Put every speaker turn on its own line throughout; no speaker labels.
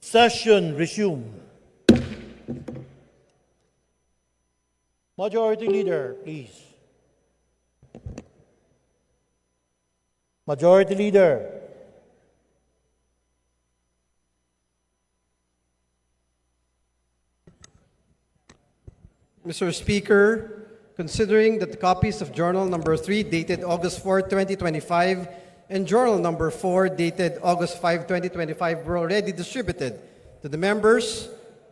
Session resumed. Majority Leader, please. Majority Leader.
Mr. Speaker, considering that the copies of Journal Number 3 dated August 4, 2025 and Journal Number 4 dated August 5, 2025 were already distributed to the members,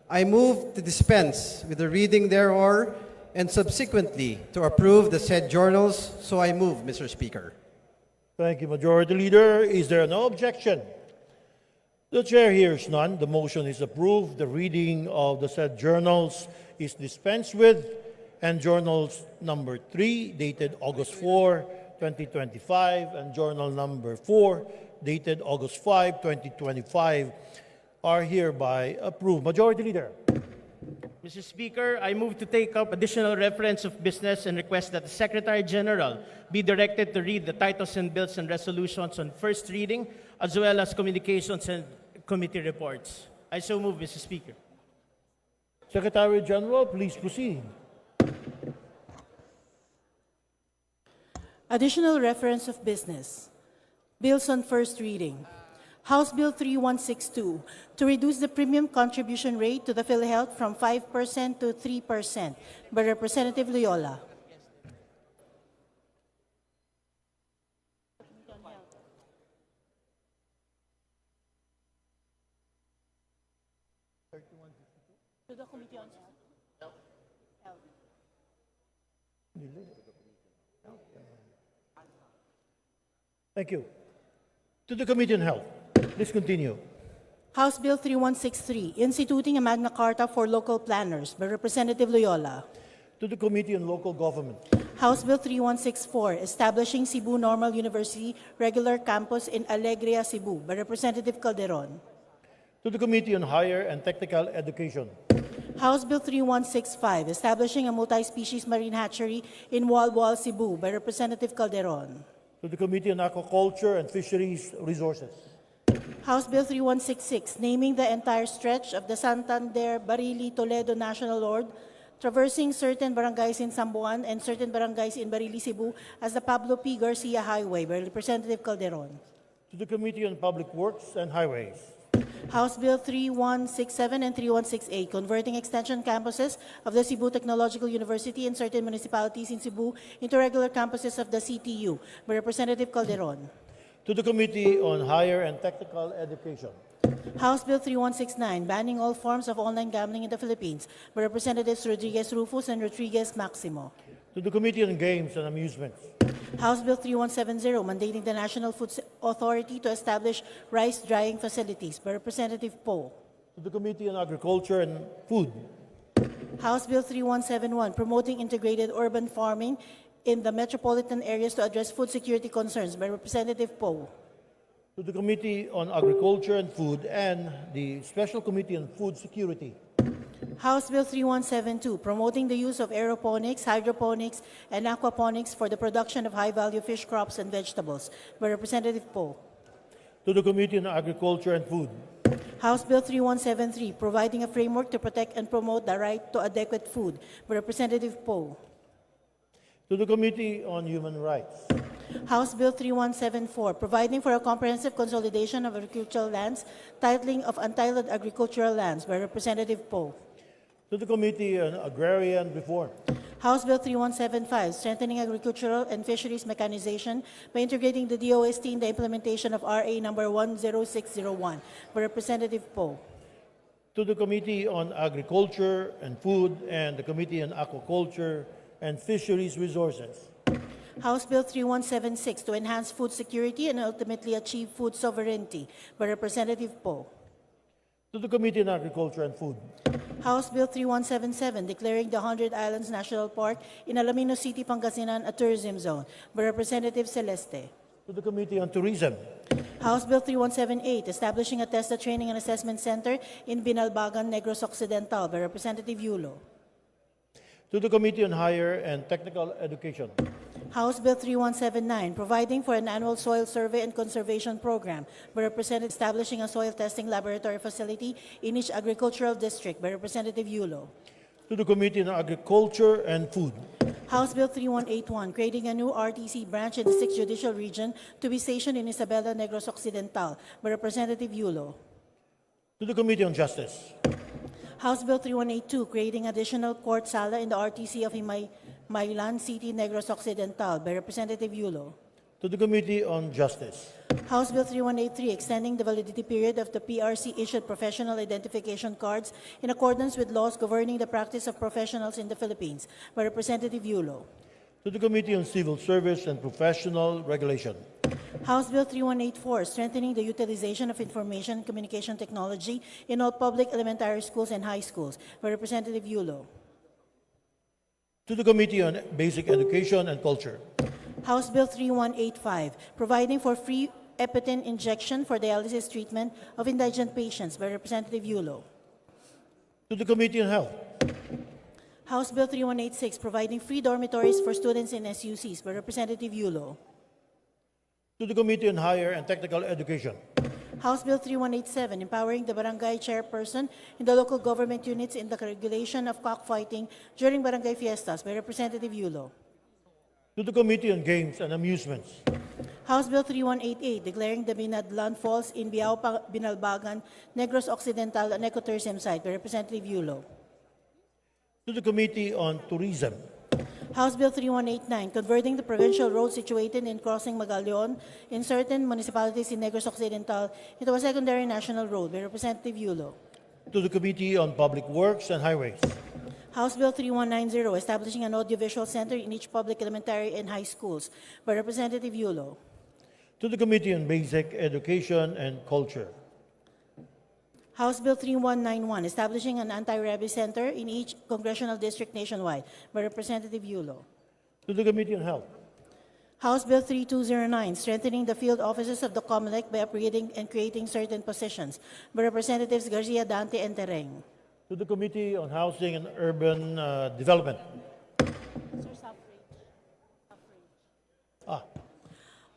I move to dispense with the reading thereof and subsequently to approve the said journals. So I move, Mr. Speaker.
Thank you, Majority Leader. Is there no objection? The Chair hears none. The motion is approved. The reading of the said journals is dispensed with, and journals number 3, dated August 4, 2025, and journal number 4, dated August 5, 2025, are hereby approved. Majority Leader.
Mr. Speaker, I move to take up additional reference of business and request that the Secretary General be directed to read the titles and bills and resolutions on first reading, as well as communications and committee reports. I so move, Mr. Speaker.
Secretary General, please proceed.
Additional reference of business. Bills on first reading. House Bill 3162 to reduce the premium contribution rate to the PhilHealth from 5% to 3% by Representative Loyola. To the Committee on Health.
Thank you. To the Committee on Health. Please continue.
House Bill 3163, instituting a Magna Carta for local planners by Representative Loyola.
To the Committee on Local Government.
House Bill 3164, establishing Cebu Normal University regular campus in Alegria, Cebu by Representative Calderon.
To the Committee on Higher and Technical Education.
House Bill 3165, establishing a multi-species marine hatchery in Walwal, Cebu by Representative Calderon.
To the Committee on Aquaculture and Fisheries Resources.
House Bill 3166, naming the entire stretch of the Santander-Barili-Toledo National Road, traversing certain barangays in Sambuan and certain barangays in Barili, Cebu, as the Pablo P. Garcia Highway by Representative Calderon.
To the Committee on Public Works and Highways.
House Bill 3167 and 3168, converting extension campuses of the Cebu Technological University in certain municipalities in Cebu into regular campuses of the CTU by Representative Calderon.
To the Committee on Higher and Technical Education.
House Bill 3169, banning all forms of online gambling in the Philippines by Representatives Rodriguez Rufus and Rodriguez Maximo.
To the Committee on Games and Amusements.
House Bill 3170, mandating the National Food Authority to establish rice drying facilities by Representative Poe.
To the Committee on Agriculture and Food.
House Bill 3171, promoting integrated urban farming in the metropolitan areas to address food security concerns by Representative Poe.
To the Committee on Agriculture and Food and the Special Committee on Food Security.
House Bill 3172, promoting the use of aeroponics, hydroponics, and aquaponics for the production of high-value fish crops and vegetables by Representative Poe.
To the Committee on Agriculture and Food.
House Bill 3173, providing a framework to protect and promote the right to adequate food by Representative Poe.
To the Committee on Human Rights.
House Bill 3174, providing for a comprehensive consolidation of agricultural lands, titling of untitled agricultural lands by Representative Poe.
To the Committee on Agrarian Reform.
House Bill 3175, strengthening agricultural and fisheries mechanization by integrating the DOST in the implementation of RA number 10601 by Representative Poe.
To the Committee on Agriculture and Food and the Committee on Aquaculture and Fisheries Resources.
House Bill 3176, to enhance food security and ultimately achieve food sovereignty by Representative Poe.
To the Committee on Agriculture and Food.
House Bill 3177, declaring the 100 Islands National Park in Alaminos City, Pangasinan a tourism zone by Representative Celeste.
To the Committee on Tourism.
House Bill 3178, establishing a TESDA Training and Assessment Center in Binalbagan, Negros Occidental by Representative Yulo.
To the Committee on Higher and Technical Education.
House Bill 3179, providing for an annual soil survey and conservation program by Representative establishing a soil testing laboratory facility in each agricultural district by Representative Yulo.
To the Committee on Agriculture and Food.
House Bill 3181, creating a new RTC branch in the 6th Judicial Region to be stationed in Isabela Negros Occidental by Representative Yulo.
To the Committee on Justice.
House Bill 3182, creating additional court sala in the RTC of Maylan City, Negros Occidental by Representative Yulo.
To the Committee on Justice.
House Bill 3183, extending the validity period of the PRC-issued professional identification cards in accordance with laws governing the practice of professionals in the Philippines by Representative Yulo.
To the Committee on Civil Service and Professional Regulation.
House Bill 3184, strengthening the utilization of information and communication technology in all public elementary schools and high schools by Representative Yulo.
To the Committee on Basic Education and Culture.
House Bill 3185, providing for free Epitin injection for dialysis treatment of indigent patients by Representative Yulo.
To the Committee on Health.
House Bill 3186, providing free dormitories for students in SUCs by Representative Yulo.
To the Committee on Higher and Technical Education.
House Bill 3187, empowering the barangay chairperson in the local government units in the regulation of cockfighting during barangay fiestas by Representative Yulo.
To the Committee on Games and Amusements.
House Bill 3188, declaring the Binadlan Falls in Biao, Binalbagan, Negros Occidental an ecotourism site by Representative Yulo.
To the Committee on Tourism.
House Bill 3189, converting the provincial road situated in Crossing Magaleon in certain municipalities in Negros Occidental into a secondary national road by Representative Yulo.
To the Committee on Public Works and Highways.
House Bill 3190, establishing an audiovisual center in each public elementary and high schools by Representative Yulo.
To the Committee on Basic Education and Culture.
House Bill 3191, establishing an anti-rabies center in each congressional district nationwide by Representative Yulo.
To the Committee on Health.
House Bill 3209, strengthening the field offices of the COMELEC by upgrading and creating certain positions by Representatives Garcia, Dante, and Tereng.
To the Committee on Housing and Urban Development.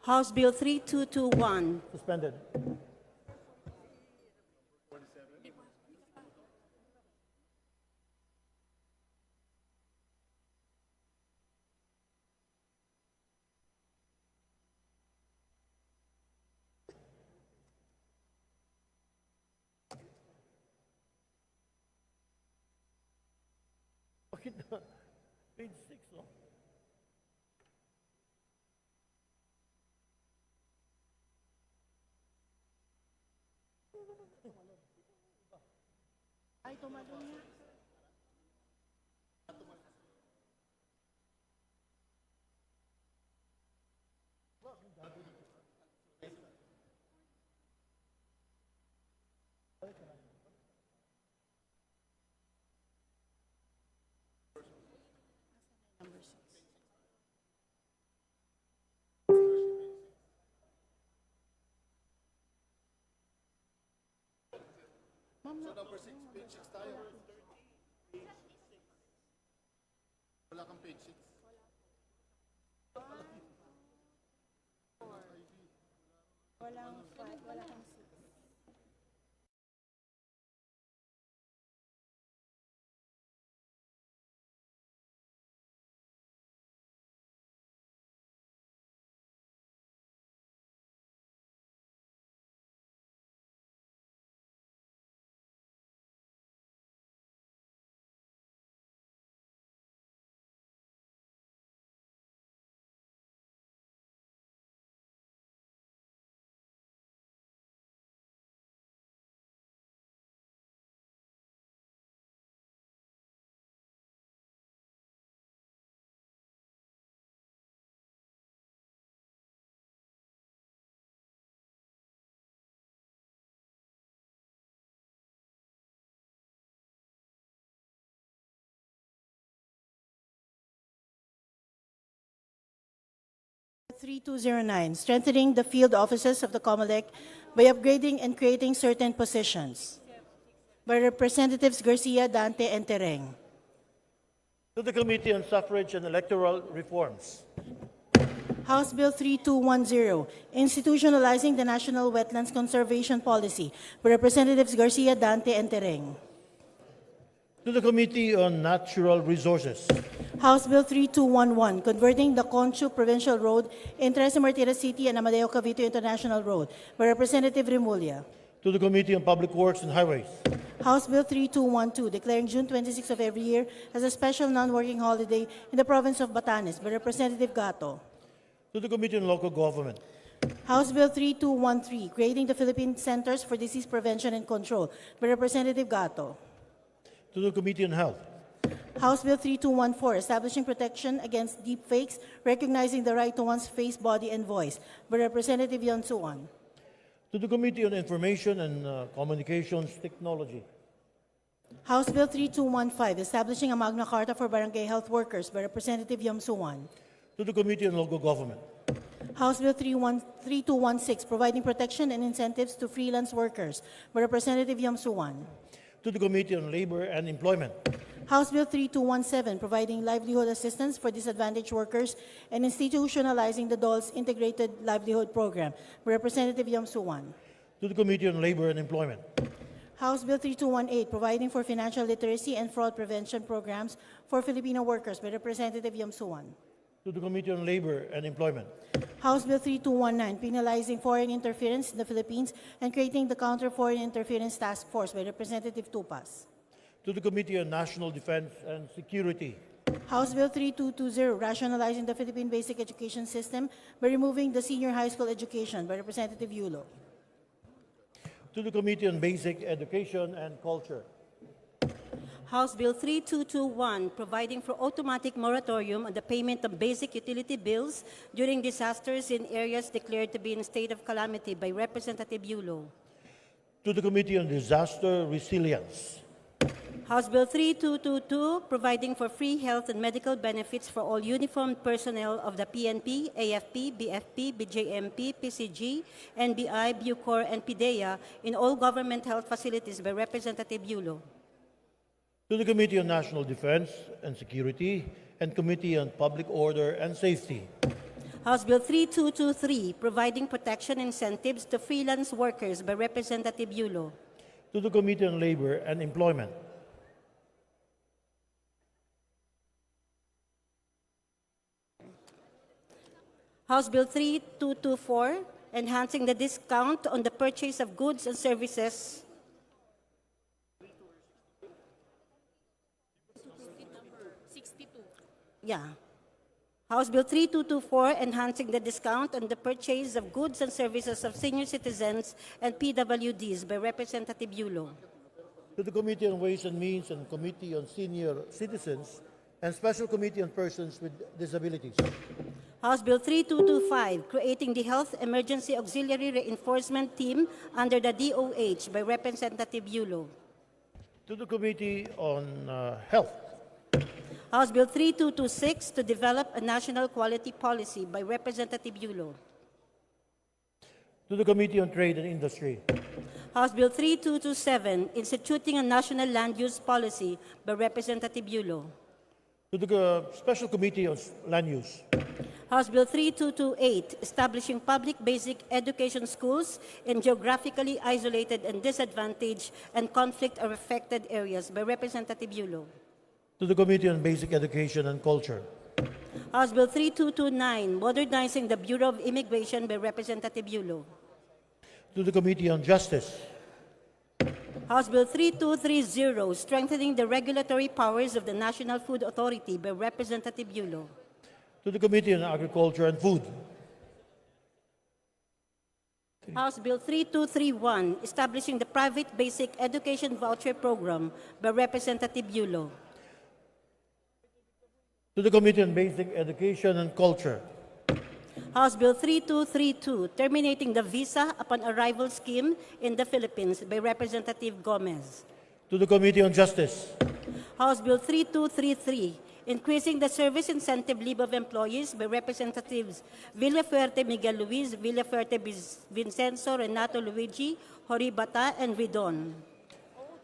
House Bill 3221,
Suspended. Bakit na? Page 6, no?
Ay, tumalon nga. Walang 6. Bill 3209, strengthening the field offices of the COMELEC by upgrading and creating certain positions by Representatives Garcia, Dante, and Tereng.
To the Committee on Suffrage and Electoral Reforms.
House Bill 3210, institutionalizing the National Wetlands Conservation Policy by Representatives Garcia, Dante, and Tereng.
To the Committee on Natural Resources.
House Bill 3211, converting the Conchu Provincial Road in Tres Martires City and Amadeo Cavite International Road by Representative Remulla.
To the Committee on Public Works and Highways.
House Bill 3212, declaring June 26 of every year as a special non-working holiday in the province of Batanes by Representative Gato.
To the Committee on Local Government.
House Bill 3213, creating the Philippine Centers for Disease Prevention and Control by Representative Gato.
To the Committee on Health.
House Bill 3214, establishing protection against deepfakes, recognizing the right to one's face, body, and voice by Representative Yonsuan.
To the Committee on Information and Communications Technology.
House Bill 3215, establishing a Magna Carta for Barangay Health Workers by Representative Yamsuan.
To the Committee on Local Government.
House Bill 3216, providing protection and incentives to freelance workers by Representative Yamsuan.
To the Committee on Labor and Employment.
House Bill 3217, providing livelihood assistance for disadvantaged workers and institutionalizing the DOL's Integrated Livelihood Program by Representative Yamsuan.
To the Committee on Labor and Employment.
House Bill 3218, providing for financial literacy and fraud prevention programs for Filipino workers by Representative Yamsuan.
To the Committee on Labor and Employment.
House Bill 3219, penalizing foreign interference in the Philippines and creating the Counter Foreign Interference Task Force by Representative Tupas.
To the Committee on National Defense and Security.
House Bill 3220, rationalizing the Philippine basic education system by removing the senior high school education by Representative Yulo.
To the Committee on Basic Education and Culture.
House Bill 3221, providing for automatic moratorium on the payment of basic utility bills during disasters in areas declared to be in state of calamity by Representative Yulo.
To the Committee on Disaster Resilience.
House Bill 3222, providing for free health and medical benefits for all uniformed personnel of the PNP, AFP, BFP, BJMP, PCG, NBI, Bucor, and PIDEA in all government health facilities by Representative Yulo.
To the Committee on National Defense and Security and Committee on Public Order and Safety.
House Bill 3223, providing protection incentives to freelance workers by Representative Yulo.
To the Committee on Labor and Employment.
House Bill 3224, enhancing the discount on the purchase of goods and services. Yeah. House Bill 3224, enhancing the discount on the purchase of goods and services of senior citizens and PWDs by Representative Yulo.
To the Committee on Ways and Means and Committee on Senior Citizens and Special Committee on Persons with Disabilities.
House Bill 3225, creating the Health Emergency Auxiliary Reinforcement Team under the DOH by Representative Yulo.
To the Committee on Health.
House Bill 3226, to develop a national quality policy by Representative Yulo.
To the Committee on Trade and Industry.
House Bill 3227, instituting a national land use policy by Representative Yulo.
To the Special Committee on Land Use.
House Bill 3228, establishing public basic education schools in geographically isolated and disadvantaged and conflict-affected areas by Representative Yulo.
To the Committee on Basic Education and Culture.
House Bill 3229, modernizing the Bureau of Immigration by Representative Yulo.
To the Committee on Justice.
House Bill 3230, strengthening the regulatory powers of the National Food Authority by Representative Yulo.
To the Committee on Agriculture and Food.
House Bill 3231, establishing the Private Basic Education Voucher Program by Representative Yulo.
To the Committee on Basic Education and Culture.
House Bill 3232, terminating the visa upon arrival scheme in the Philippines by Representative Gomez.
To the Committee on Justice.
House Bill 3233, increasing the service incentive leave of employees by Representatives Villafuerte Miguel Luis, Villafuerte Vincenzo, Renato Luigi, Horibata, and Vidon.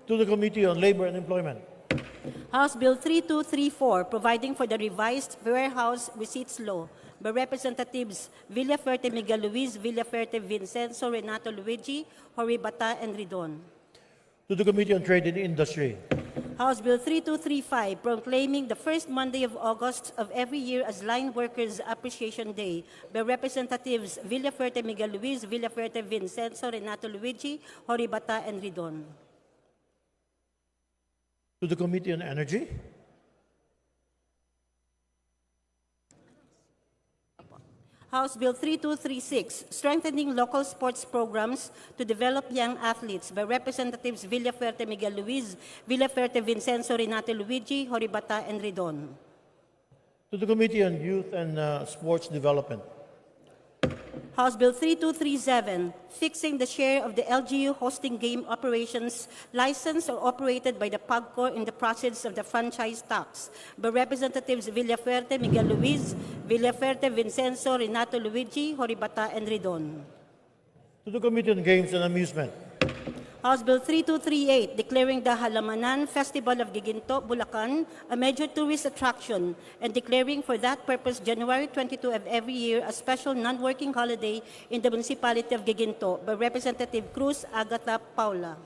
To the Committee on Labor and Employment.
House Bill 3234, providing for the revised warehouse receipts law by Representatives Villafuerte Miguel Luis, Villafuerte Vincenzo, Renato Luigi, Horibata, and Ridon.
To the Committee on Trade and Industry.
House Bill 3235, proclaiming the first Monday of August of every year as Line Workers Appreciation Day by Representatives Villafuerte Miguel Luis, Villafuerte Vincenzo, Renato Luigi, Horibata, and Ridon.
To the Committee on Energy.
House Bill 3236, strengthening local sports programs to develop young athletes by Representatives Villafuerte Miguel Luis, Villafuerte Vincenzo, Renato Luigi, Horibata, and Ridon.
To the Committee on Youth and Sports Development.
House Bill 3237, fixing the share of the LGU hosting game operations licensed or operated by the PAGCOR in the proceeds of the franchise tax by Representatives Villafuerte Miguel Luis, Villafuerte Vincenzo, Renato Luigi, Horibata, and Ridon.
To the Committee on Games and Amusement.
House Bill 3238, declaring the Halamanan Festival of Giginto, Bulacan, a major tourist attraction, and declaring for that purpose January 22 of every year a special non-working holiday in the municipality of Giginto by Representative Cruz Agatha Paula.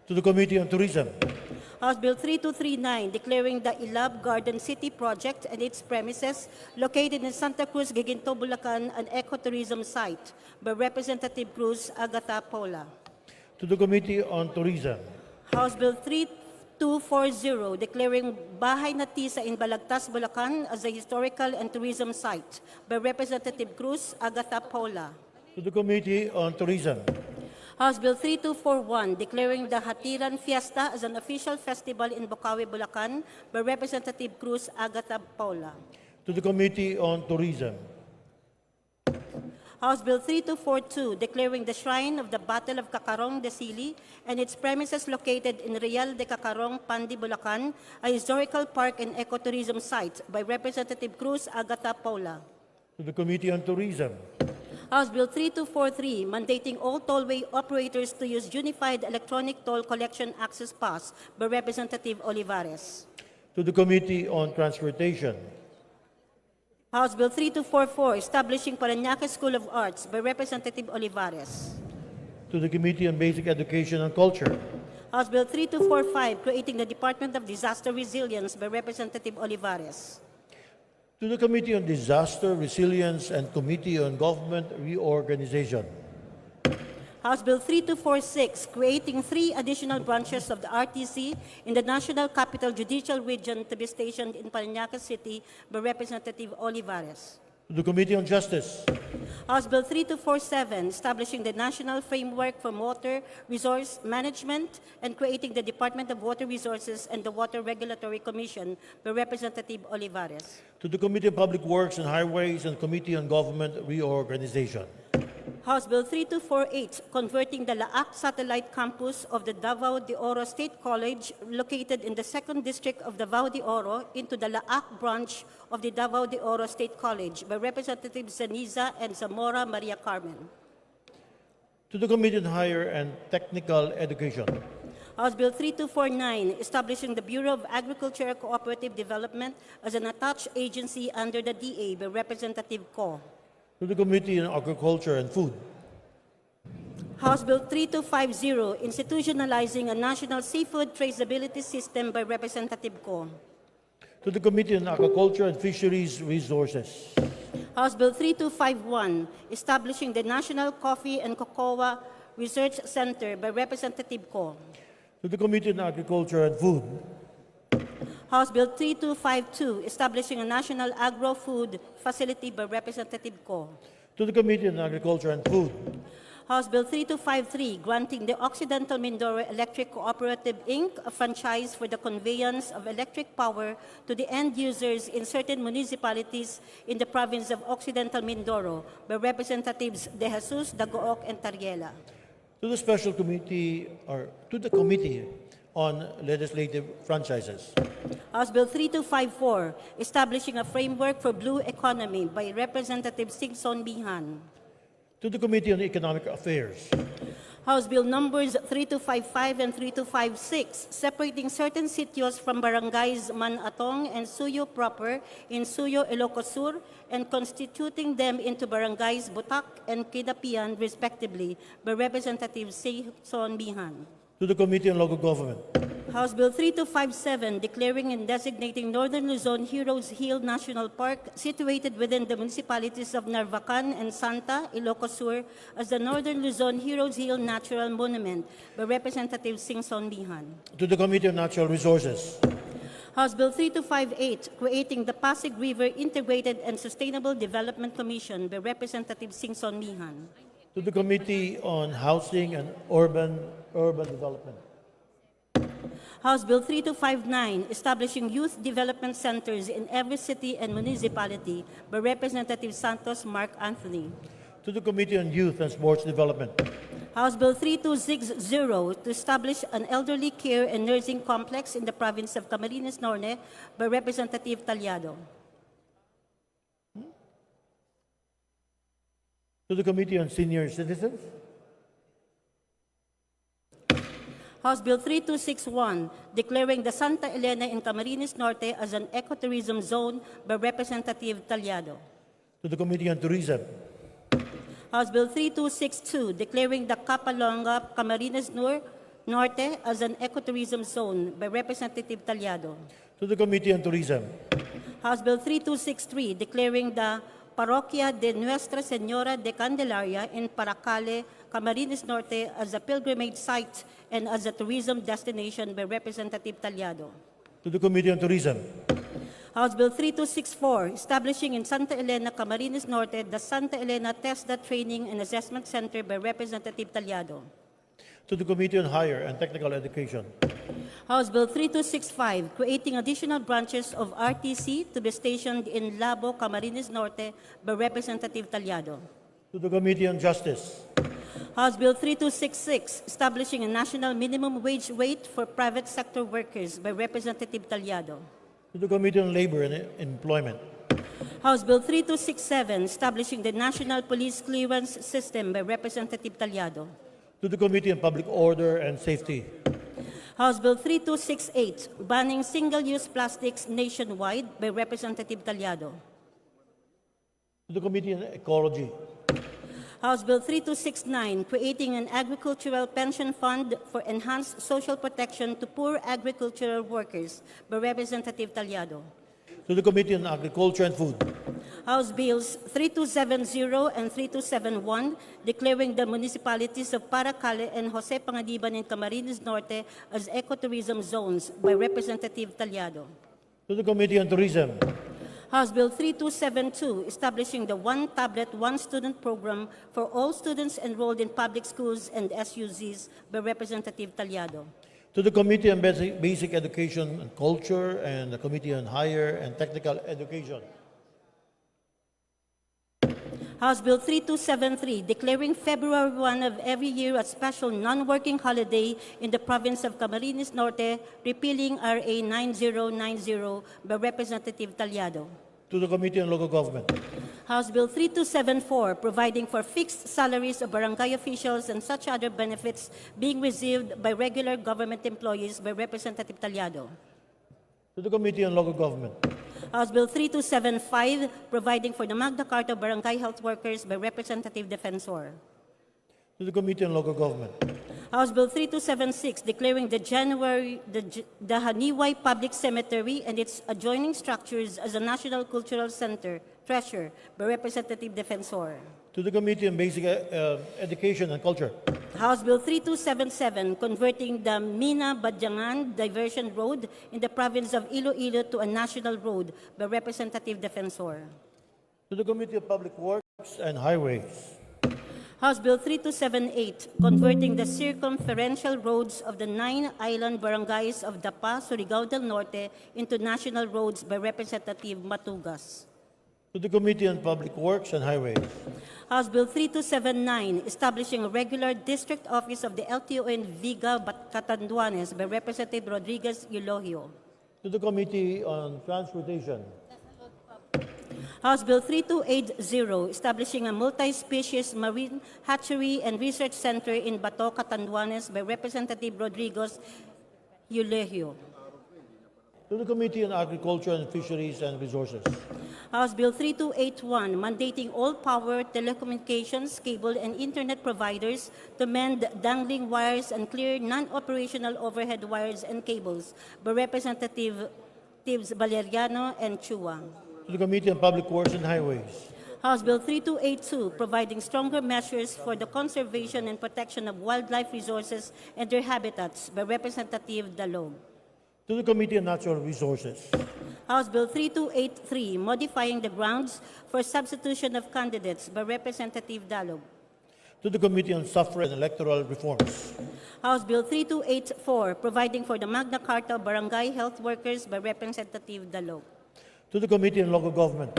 To the Committee on Tourism.
House Bill 3239, declaring the Ilab Garden City project and its premises located in Santa Cruz, Giginto, Bulacan, an ecotourism site by Representative Cruz Agatha Paula.
To the Committee on Tourism.
House Bill 3240, declaring Bahay na Tisa in Balagtas, Bulacan as a historical and tourism site by Representative Cruz Agatha Paula.
To the Committee on Tourism.
House Bill 3241, declaring the Hatiran Fiesta as an official festival in Bocaue, Bulacan by Representative Cruz Agatha Paula.
To the Committee on Tourism.
House Bill 3242, declaring the Shrine of the Battle of Cacarong de Sili and its premises located in Real de Cacarong, Pandi, Bulacan, a historical park and ecotourism site by Representative Cruz Agatha Paula.
To the Committee on Tourism.
House Bill 3243, mandating all tollway operators to use Unified Electronic Toll Collection Access Pass by Representative Olivares.
To the Committee on Transportation.
House Bill 3244, establishing Parañaque School of Arts by Representative Olivares.
To the Committee on Basic Education and Culture.
House Bill 3245, creating the Department of Disaster Resilience by Representative Olivares.
To the Committee on Disaster Resilience and Committee on Government Reorganization.
House Bill 3246, creating 3 additional branches of the RTC in the National Capital Judicial Region to be stationed in Parañaque City by Representative Olivares.
To the Committee on Justice.
House Bill 3247, establishing the National Framework for Water Resource Management and creating the Department of Water Resources and the Water Regulatory Commission by Representative Olivares.
To the Committee on Public Works and Highways and Committee on Government Reorganization.
House Bill 3248, converting the Laac Satellite Campus of the Davao de Oro State College, located in the 2nd District of Davao de Oro, into the Laac branch of the Davao de Oro State College by Representatives Zaniza and Zamora Maria Carmen.
To the Committee on Higher and Technical Education.
House Bill 3249, establishing the Bureau of Agricultural Cooperative Development as an attached agency under the DA by Representative Co.
To the Committee on Agriculture and Food.
House Bill 3250, institutionalizing a national seafood traceability system by Representative Co.
To the Committee on Aquaculture and Fisheries Resources.
House Bill 3251, establishing the National Coffee and Cocoa Research Center by Representative Co.
To the Committee on Agriculture and Food.
House Bill 3252, establishing a National Agro-Food Facility by Representative Co.
To the Committee on Agriculture and Food.
House Bill 3253, granting the Occidental Mindoro Electric Cooperative, Inc. a franchise for the conveyance of electric power to the end users in certain municipalities in the province of Occidental Mindoro by Representatives De Jesus, Dagook, and Tariela.
To the Special Committee, or to the Committee on Legislative Franchises.
House Bill 3254, establishing a framework for blue economy by Representative Sigson Bihan.
To the Committee on Economic Affairs.
House Bill numbers 3255 and 3256, separating certain sitios from barangays Manatong and Suyo proper in Suyo, Ilocos Sur, and constituting them into barangays Butak and Kidapian, respectively, by Representative Singson Mihan.
To the Committee on Local Government.
House Bill 3257, declaring and designating Northern Luzon Heroes Hill National Park, situated within the municipalities of Narvacan and Santa, Ilocos Sur, as the Northern Luzon Heroes Hill Natural Monument, by Representative Singson Mihan.
To the Committee on Natural Resources.
House Bill 3258, creating the Pasig River Integrated and Sustainable Development Commission, by Representative Singson Mihan.
To the Committee on Housing and Urban Development.
House Bill 3259, establishing youth development centers in every city and municipality, by Representative Santos Mark Anthony.
To the Committee on Youth and Sports Development.
House Bill 3260, to establish an elderly care and nursing complex in the province of Camarines Norte, by Representative Talyado.
To the Committee on Senior Citizens.
House Bill 3261, declaring the Santa Elena in Camarines Norte as an ecotourism zone, by Representative Talyado.
To the Committee on Tourism.
House Bill 3262, declaring the Capalonga, Camarines Norte as an ecotourism zone, by Representative Talyado.
To the Committee on Tourism.
House Bill 3263, declaring the Parroquia de Nuestra Señora de Candelaria in Paracale, Camarines Norte as a pilgrimage site and as a tourism destination, by Representative Talyado.
To the Committee on Tourism.
House Bill 3264, establishing in Santa Elena, Camarines Norte, the Santa Elena TESDA Training and Assessment Center, by Representative Talyado.
To the Committee on Higher and Technical Education.
House Bill 3265, creating additional branches of RTC to be stationed in Labo, Camarines Norte, by Representative Talyado.
To the Committee on Justice.
House Bill 3266, establishing a national minimum wage rate for private sector workers, by Representative Talyado.
To the Committee on Labor and Employment.
House Bill 3267, establishing the National Police Clearance System, by Representative Talyado.
To the Committee on Public Order and Safety.
House Bill 3268, banning single-use plastics nationwide, by Representative Talyado.
To the Committee on Ecology.
House Bill 3269, creating an agricultural pension fund for enhanced social protection to poor agricultural workers, by Representative Talyado.
To the Committee on Agriculture and Food.
House Bills 3270 and 3271, declaring the municipalities of Paracale and Jose Pangadiban in Camarines Norte as ecotourism zones, by Representative Talyado.
To the Committee on Tourism.
House Bill 3272, establishing the One Tablet, One Student program for all students enrolled in public schools and SUZs, by Representative Talyado.
To the Committee on Basic Education and Culture and the Committee on Higher and Technical Education.
House Bill 3273, declaring February 1 of every year a special non-working holiday in the province of Camarines Norte, repealing RA 9090, by Representative Talyado.
To the Committee on Local Government.
House Bill 3274, providing for fixed salaries of barangay officials and such other benefits being received by regular government employees, by Representative Talyado.
To the Committee on Local Government.
House Bill 3275, providing for the Magna Carta of Barangay Health Workers, by Representative Defensor.
To the Committee on Local Government.
House Bill 3276, declaring the Haniway Public Cemetery and its adjoining structures as a National Cultural Center, treasure, by Representative Defensor.
To the Committee on Basic Education and Culture.
House Bill 3277, converting the Mina Badyangan Diversion Road in the province of Iloilo to a national road, by Representative Defensor.
To the Committee of Public Works and Highways.
House Bill 3278, converting the circumferential roads of the 9 island barangays of Dapa, Surigao del Norte into national roads, by Representative Matugas.
To the Committee on Public Works and Highways.
House Bill 3279, establishing a regular district office of the LTO in Viga, Catanduanes, by Representative Rodriguez Eulogio.
To the Committee on Transportation.
House Bill 3280, establishing a multi-species marine hatchery and research center in Bato, Catanduanes by Representative Rodriguez Eulegio.
To the Committee on Agriculture and Fisheries and Resources.
House Bill 3281, mandating all power, telecommunications, cable, and internet providers to mend dangling wires and clear non-operational overhead wires and cables by Representative Tibbs Valeriano and Chua.
To the Committee on Public Works and Highways.
House Bill 3282, providing stronger measures for the conservation and protection of wildlife resources and their habitats by Representative Dalog.
To the Committee on Natural Resources.
House Bill 3283, modifying the grounds for substitution of candidates by Representative Dalog.
To the Committee on Suffrage and Electoral Reforms.
House Bill 3284, providing for the Magna Carta of Barangay Health Workers by Representative Dalog.
To the Committee on Local Government.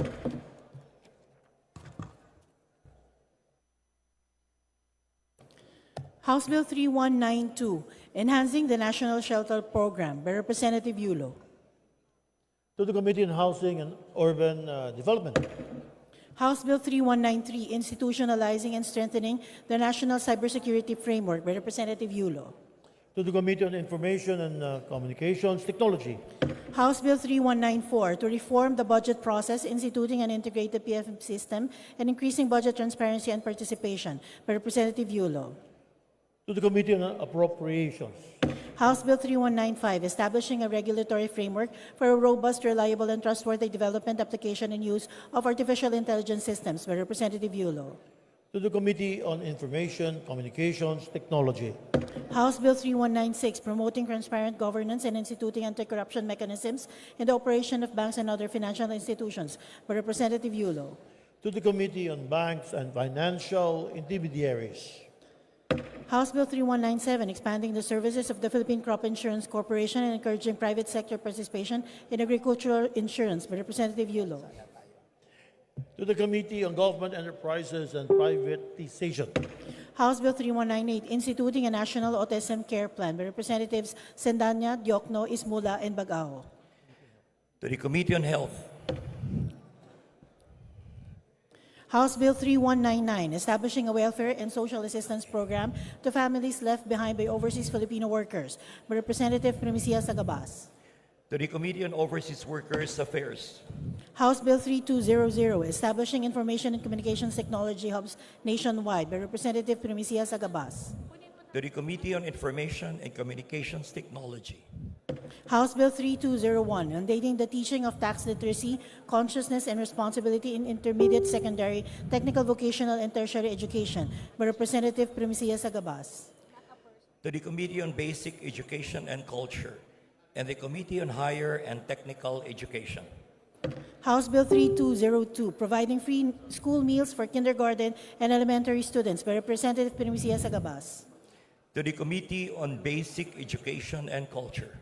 House Bill 3192, enhancing the National Shelter Program by Representative Yulo.
To the Committee on Housing and Urban Development.
House Bill 3193, institutionalizing and strengthening the National Cybersecurity Framework by Representative Yulo.
To the Committee on Information and Communications Technology.
House Bill 3194, to reform the budget process, instituting an integrated PFM system, and increasing budget transparency and participation by Representative Yulo.
To the Committee on Appropriations.
House Bill 3195, establishing a regulatory framework for a robust, reliable, and trustworthy development, application, and use of artificial intelligence systems by Representative Yulo.
To the Committee on Information, Communications Technology.
House Bill 3196, promoting transparent governance and instituting anti-corruption mechanisms in the operation of banks and other financial institutions by Representative Yulo.
To the Committee on Banks and Financial Intermediaries.
House Bill 3197, expanding the services of the Philippine Crop Insurance Corporation and encouraging private sector participation in agricultural insurance by Representative Yulo.
To the Committee on Government Enterprises and Privatization.
House Bill 3198, instituting a national autism care plan by Representatives Sendanya, Diokno, Ismula, and Bagao.
To the Committee on Health.
House Bill 3199, establishing a welfare and social assistance program to families left behind by overseas Filipino workers by Representative Primicia Sagabas.
To the Committee on Overseas Workers Affairs.
House Bill 3200, establishing information and communications technology hubs nationwide by Representative Primicia Sagabas.
To the Committee on Information and Communications Technology.
House Bill 3201, mandating the teaching of tax literacy, consciousness, and responsibility in intermediate, secondary, technical, vocational, and tertiary education by Representative Primicia Sagabas.
To the Committee on Basic Education and Culture. And the Committee on Higher and Technical Education.
House Bill 3202, providing free school meals for kindergarten and elementary students by Representative Primicia Sagabas.
To the Committee on Basic Education and Culture.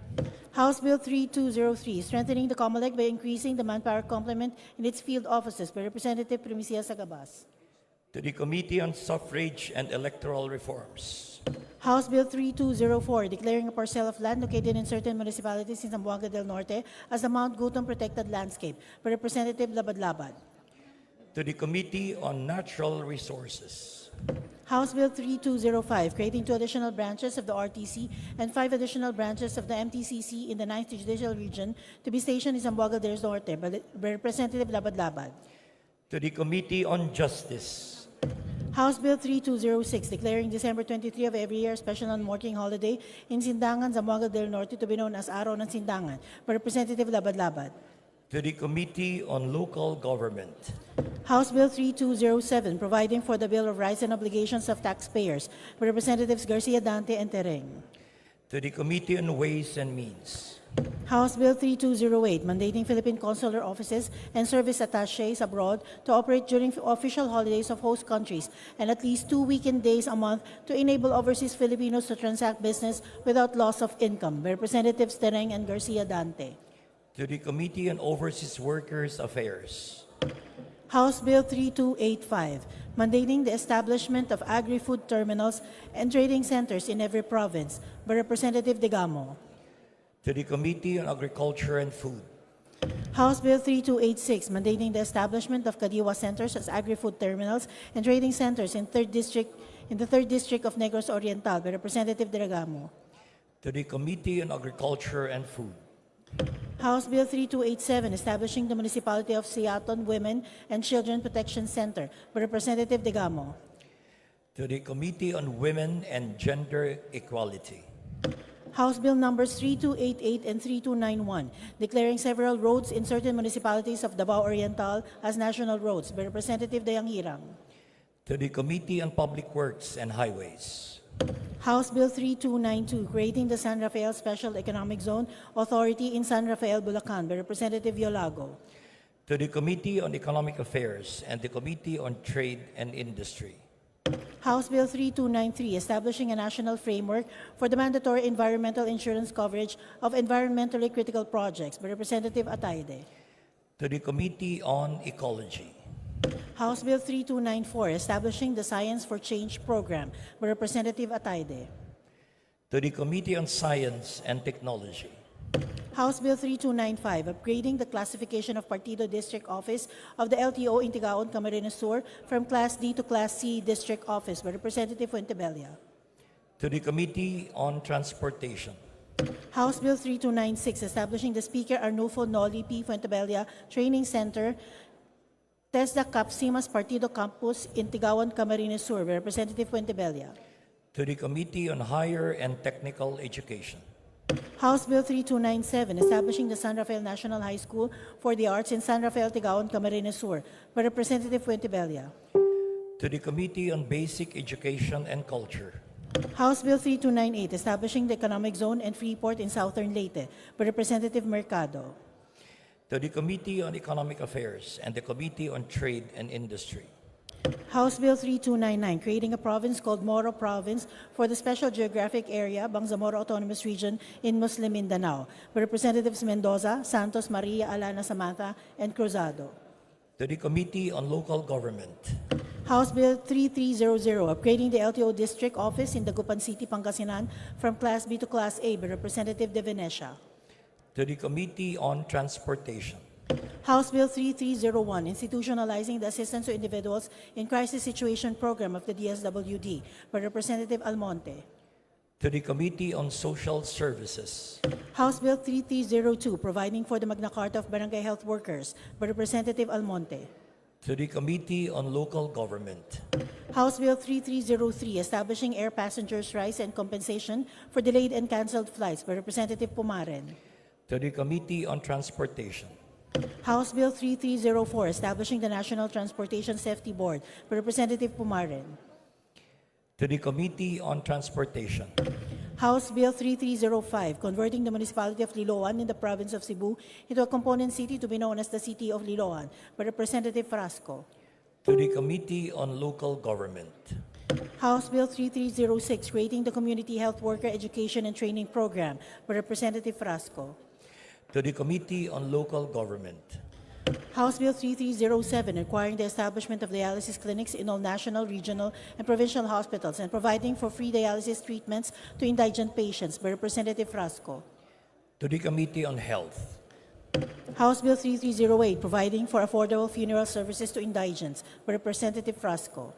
House Bill 3203, strengthening the COMELEC by increasing the manpower complement in its field offices by Representative Primicia Sagabas.
To the Committee on Suffrage and Electoral Reforms.
House Bill 3204, declaring a parcel of land located in certain municipalities in Zamboanga del Norte as the Mount Gutom Protected Landscape by Representative Labad-Labad.
To the Committee on Natural Resources.
House Bill 3205, creating 2 additional branches of the RTC and 5 additional branches of the MTCC in the 9th Judicial Region to be stationed in Zamboanga del Norte by Representative Labad-Labad.
To the Committee on Justice.
House Bill 3206, declaring December 23 of every year a special non-working holiday in Sindangan, Zamboanga del Norte to be known as Araw ng Sindangan by Representative Labad-Labad.
To the Committee on Local Government.
House Bill 3207, providing for the Bill of Rights and Obligations of Taxpayers by Representatives Garcia Dante and Tereng.
To the Committee on Ways and Means.
House Bill 3208, mandating Philippine consular offices and service attachés abroad to operate during official holidays of host countries and at least 2 weekend days a month to enable overseas Filipinos to transact business without loss of income by Representatives Tereng and Garcia Dante.
To the Committee on Overseas Workers Affairs.
House Bill 3285, mandating the establishment of agri-food terminals and trading centers in every province by Representative Degamo.
To the Committee on Agriculture and Food.
House Bill 3286, mandating the establishment of Kadiwa centers as agri-food terminals and trading centers in the 3rd District of Negros Oriental by Representative Dragamo.
to the Committee on Agriculture and Food,
House Bill 3287, establishing the Municipality of Siaton Women and Children Protection Center by Representative Degamo.
to the Committee on Women and Gender Equality,
House Bill numbers 3288 and 3291, declaring several roads in certain municipalities of Davao Oriental as national roads by Representative Dayang-Hirang.
to the Committee on Public Works and Highways,
House Bill 3292, creating the San Rafael Special Economic Zone Authority in San Rafael, Bulacan by Representative Yolago.
to the Committee on Economic Affairs and the Committee on Trade and Industry,
House Bill 3293, establishing a national framework for the mandatory environmental insurance coverage of environmentally critical projects by Representative Ataide.
to the Committee on Ecology,
House Bill 3294, establishing the Science for Change program by Representative Ataide.
to the Committee on Science and Technology,
House Bill 3295, upgrading the classification of Partido District Office of the LTO in Tigaon, Camarines Sur from Class D to Class C District Office by Representative Fuentebella.
to the Committee on Transportation,
House Bill 3296, establishing the Speaker Arnulfo Noli P. Fuentebella Training Center, TESDA Capsimas Partido Campus in Tigaon, Camarines Sur by Representative Fuentebella.
to the Committee on Higher and Technical Education,
House Bill 3297, establishing the San Rafael National High School for the Arts in San Rafael, Tigaon, Camarines Sur by Representative Fuentebella.
to the Committee on Basic Education and Culture,
House Bill 3298, establishing the Economic Zone and Freeport in Southern Leyte by Representative Mercado.
to the Committee on Economic Affairs and the Committee on Trade and Industry,
House Bill 3299, creating a province called Moro Province for the Special Geographic Area, Bangsamoro Autonomous Region in Muslim Mindanao by Representatives Mendoza, Santos, Maria, Alana, Samantha, and Cruzado.
to the Committee on Local Government,
House Bill 3300, upgrading the LTO District Office in Dagupan City, Pangasinan from Class B to Class A by Representative De Venecia.
to the Committee on Transportation,
House Bill 3301, institutionalizing the Assistance to Individuals in Crisis Situation Program of the DSWD by Representative Almonte.
to the Committee on Social Services,
House Bill 3302, providing for the Magna Carta of Barangay Health Workers by Representative Almonte.
to the Committee on Local Government,
House Bill 3303, establishing air passengers' rights and compensation for delayed and canceled flights by Representative Pumaren.
to the Committee on Transportation,
House Bill 3304, establishing the National Transportation Safety Board by Representative Pumaren.
to the Committee on Transportation,
House Bill 3305, converting the municipality of Liloan in the province of Cebu into a component city to be known as the City of Liloan by Representative Frasco.
to the Committee on Local Government,
House Bill 3306, creating the Community Health Worker Education and Training Program by Representative Frasco.
to the Committee on Local Government,
House Bill 3307, requiring the establishment of dialysis clinics in all national, regional, and provincial hospitals and providing for free dialysis treatments to indigent patients by Representative Frasco.
to the Committee on Health,
House Bill 3308, providing for affordable funeral services to indigents by Representative Frasco.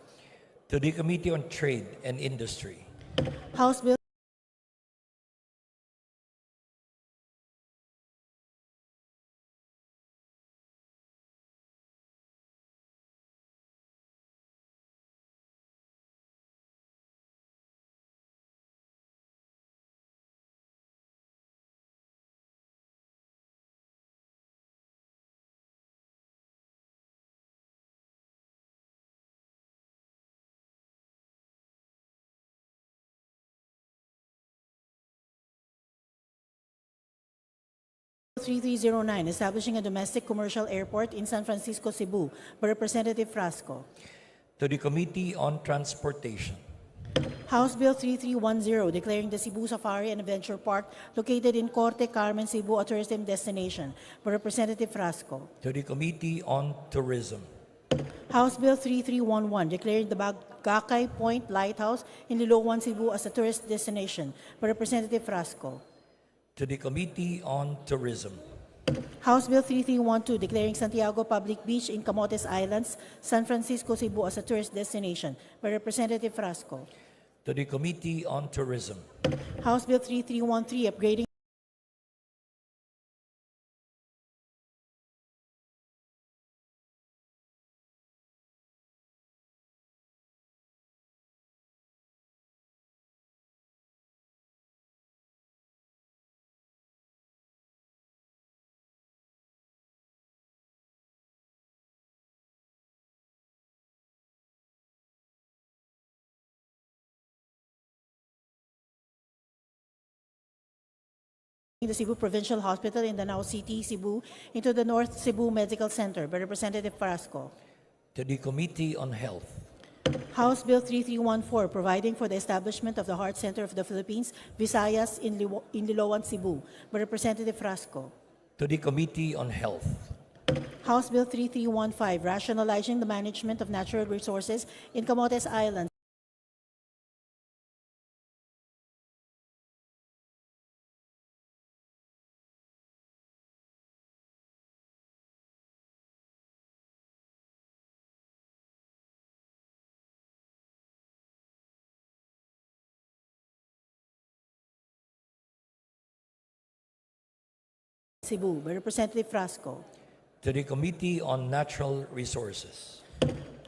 to the Committee on Trade and Industry,
House Bill Bill 3309, establishing a domestic commercial airport in San Francisco, Cebu by Representative Frasco.
to the Committee on Transportation,
House Bill 3310, declaring the Cebu Safari and Adventure Park located in Corte Carmen, Cebu a tourism destination by Representative Frasco.
to the Committee on Tourism,
House Bill 3311, declaring the Bagakay Point Lighthouse in Liloan, Cebu as a tourist destination by Representative Frasco.
to the Committee on Tourism,
House Bill 3312, declaring Santiago Public Beach in Camotes Islands, San Francisco, Cebu as a tourist destination by Representative Frasco.
to the Committee on Tourism,
House Bill 3313, upgrading the Cebu Provincial Hospital in Danao City, Cebu, into the North Cebu Medical Center by Representative Frasco.
to the Committee on Health,
House Bill 3314, providing for the establishment of the Heart Center of the Philippines, Visayas, in Liloan, Cebu, by Representative Frasco.
to the Committee on Health,
House Bill 3315, rationalizing the management of natural resources in Camotes Island, Cebu, by Representative Frasco.
to the Committee on Natural Resources,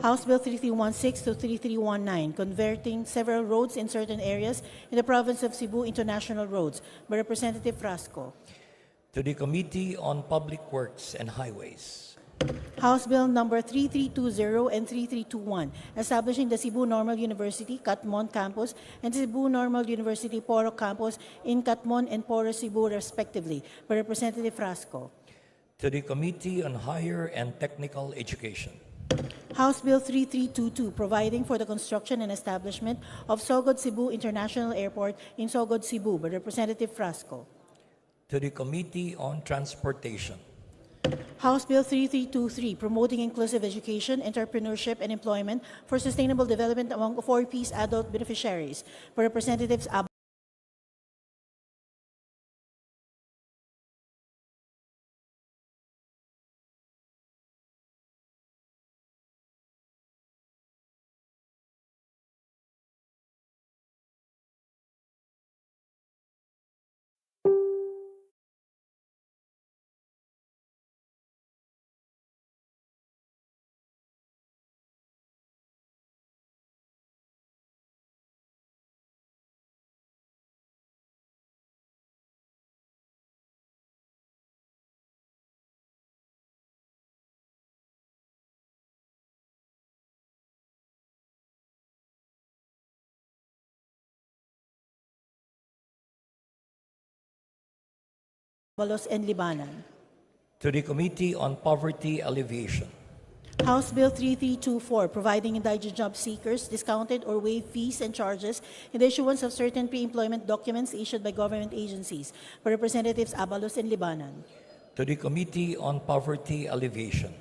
House Bill 3316 to 3319, converting several roads in certain areas in the province of Cebu into national roads, by Representative Frasco.
to the Committee on Public Works and Highways,
House Bill number 3320 and 3321, establishing the Cebu Normal University, Catmon Campus, and Cebu Normal University, Poro Campus in Catmon and Poro, Cebu, respectively, by Representative Frasco.
to the Committee on Higher and Technical Education,
House Bill 3322, providing for the construction and establishment of Sogod Cebu International Airport in Sogod, Cebu, by Representative Frasco.
to the Committee on Transportation,
House Bill 3323, promoting inclusive education, entrepreneurship, and employment for sustainable development among 4Ps adult beneficiaries, by Representatives Abalos and Libanan.
to the Committee on Poverty Alleviation,
House Bill 3324, providing indigent job seekers discounted or waived fees and charges in the issuance of certain pre-employment documents issued by government agencies, by Representatives Abalos and Libanan.
to the Committee on Poverty Alleviation,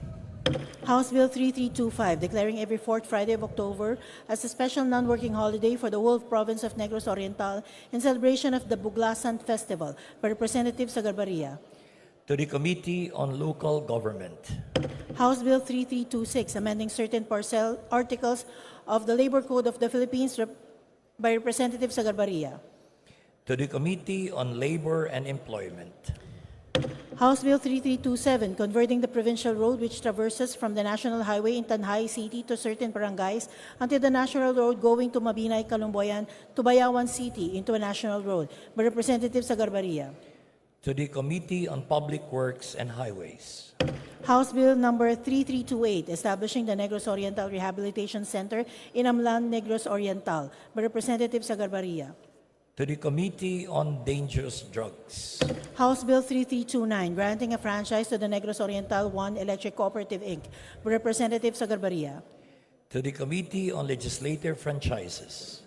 House Bill 3325, declaring every fourth Friday of October as a special non-working holiday for the whole province of Negros Oriental in celebration of the Buglasan Festival, by Representative Sagarbaria.
to the Committee on Local Government,
House Bill 3326, amending certain parcel articles of the Labor Code of the Philippines, by Representative Sagarbaria.
to the Committee on Labor and Employment,
House Bill 3327, converting the provincial road which traverses from the National Highway in Tanhay City to certain barangays until the National Road going to Mabinay, Calumbayan to Bayawan City into a national road, by Representative Sagarbaria.
to the Committee on Public Works and Highways,
House Bill number 3328, establishing the Negros Oriental Rehabilitation Center in Amlan, Negros Oriental, by Representative Sagarbaria.
to the Committee on Dangerous Drugs,
House Bill 3329, granting a franchise to the Negros Oriental One Electric Cooperative, Inc., by Representative Sagarbaria.
to the Committee on Legislative Franchises,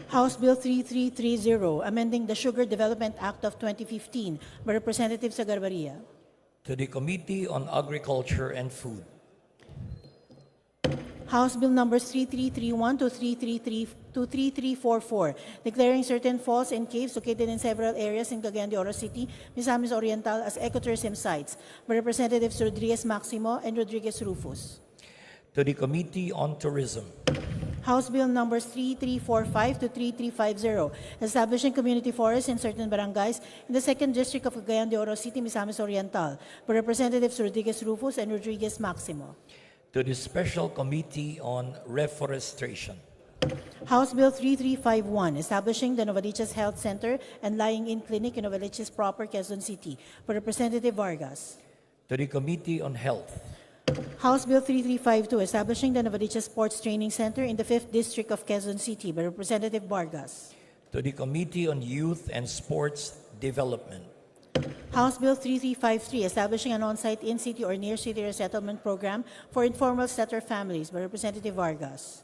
House Bill 3330, amending the Sugar Development Act of 2015, by Representative Sagarbaria.
to the Committee on Agriculture and Food,
House Bill numbers 3331 to 3344, declaring certain falls and caves located in several areas in Cagayan de Oro City, Misamis Oriental as ecotourism sites by Representatives Rodriguez Maximo and Rodriguez Rufus.
to the Committee on Tourism,
House Bill numbers 3345 to 3350, establishing community forests in certain barangays in the 2nd District of Cagayan de Oro City, Misamis Oriental, by Representatives Rodriguez Rufus and Rodriguez Maximo.
to the Special Committee on Reforestation,
House Bill 3351, establishing the Novaliches Health Center and Lying-in Clinic in Novaliches proper, Quezon City, by Representative Vargas.
to the Committee on Health,
House Bill 3352, establishing the Novaliches Sports Training Center in the 5th District of Quezon City, by Representative Vargas.
to the Committee on Youth and Sports Development,
House Bill 3353, establishing an on-site in-city or near-city resettlement program for informal settler families, by Representative Vargas.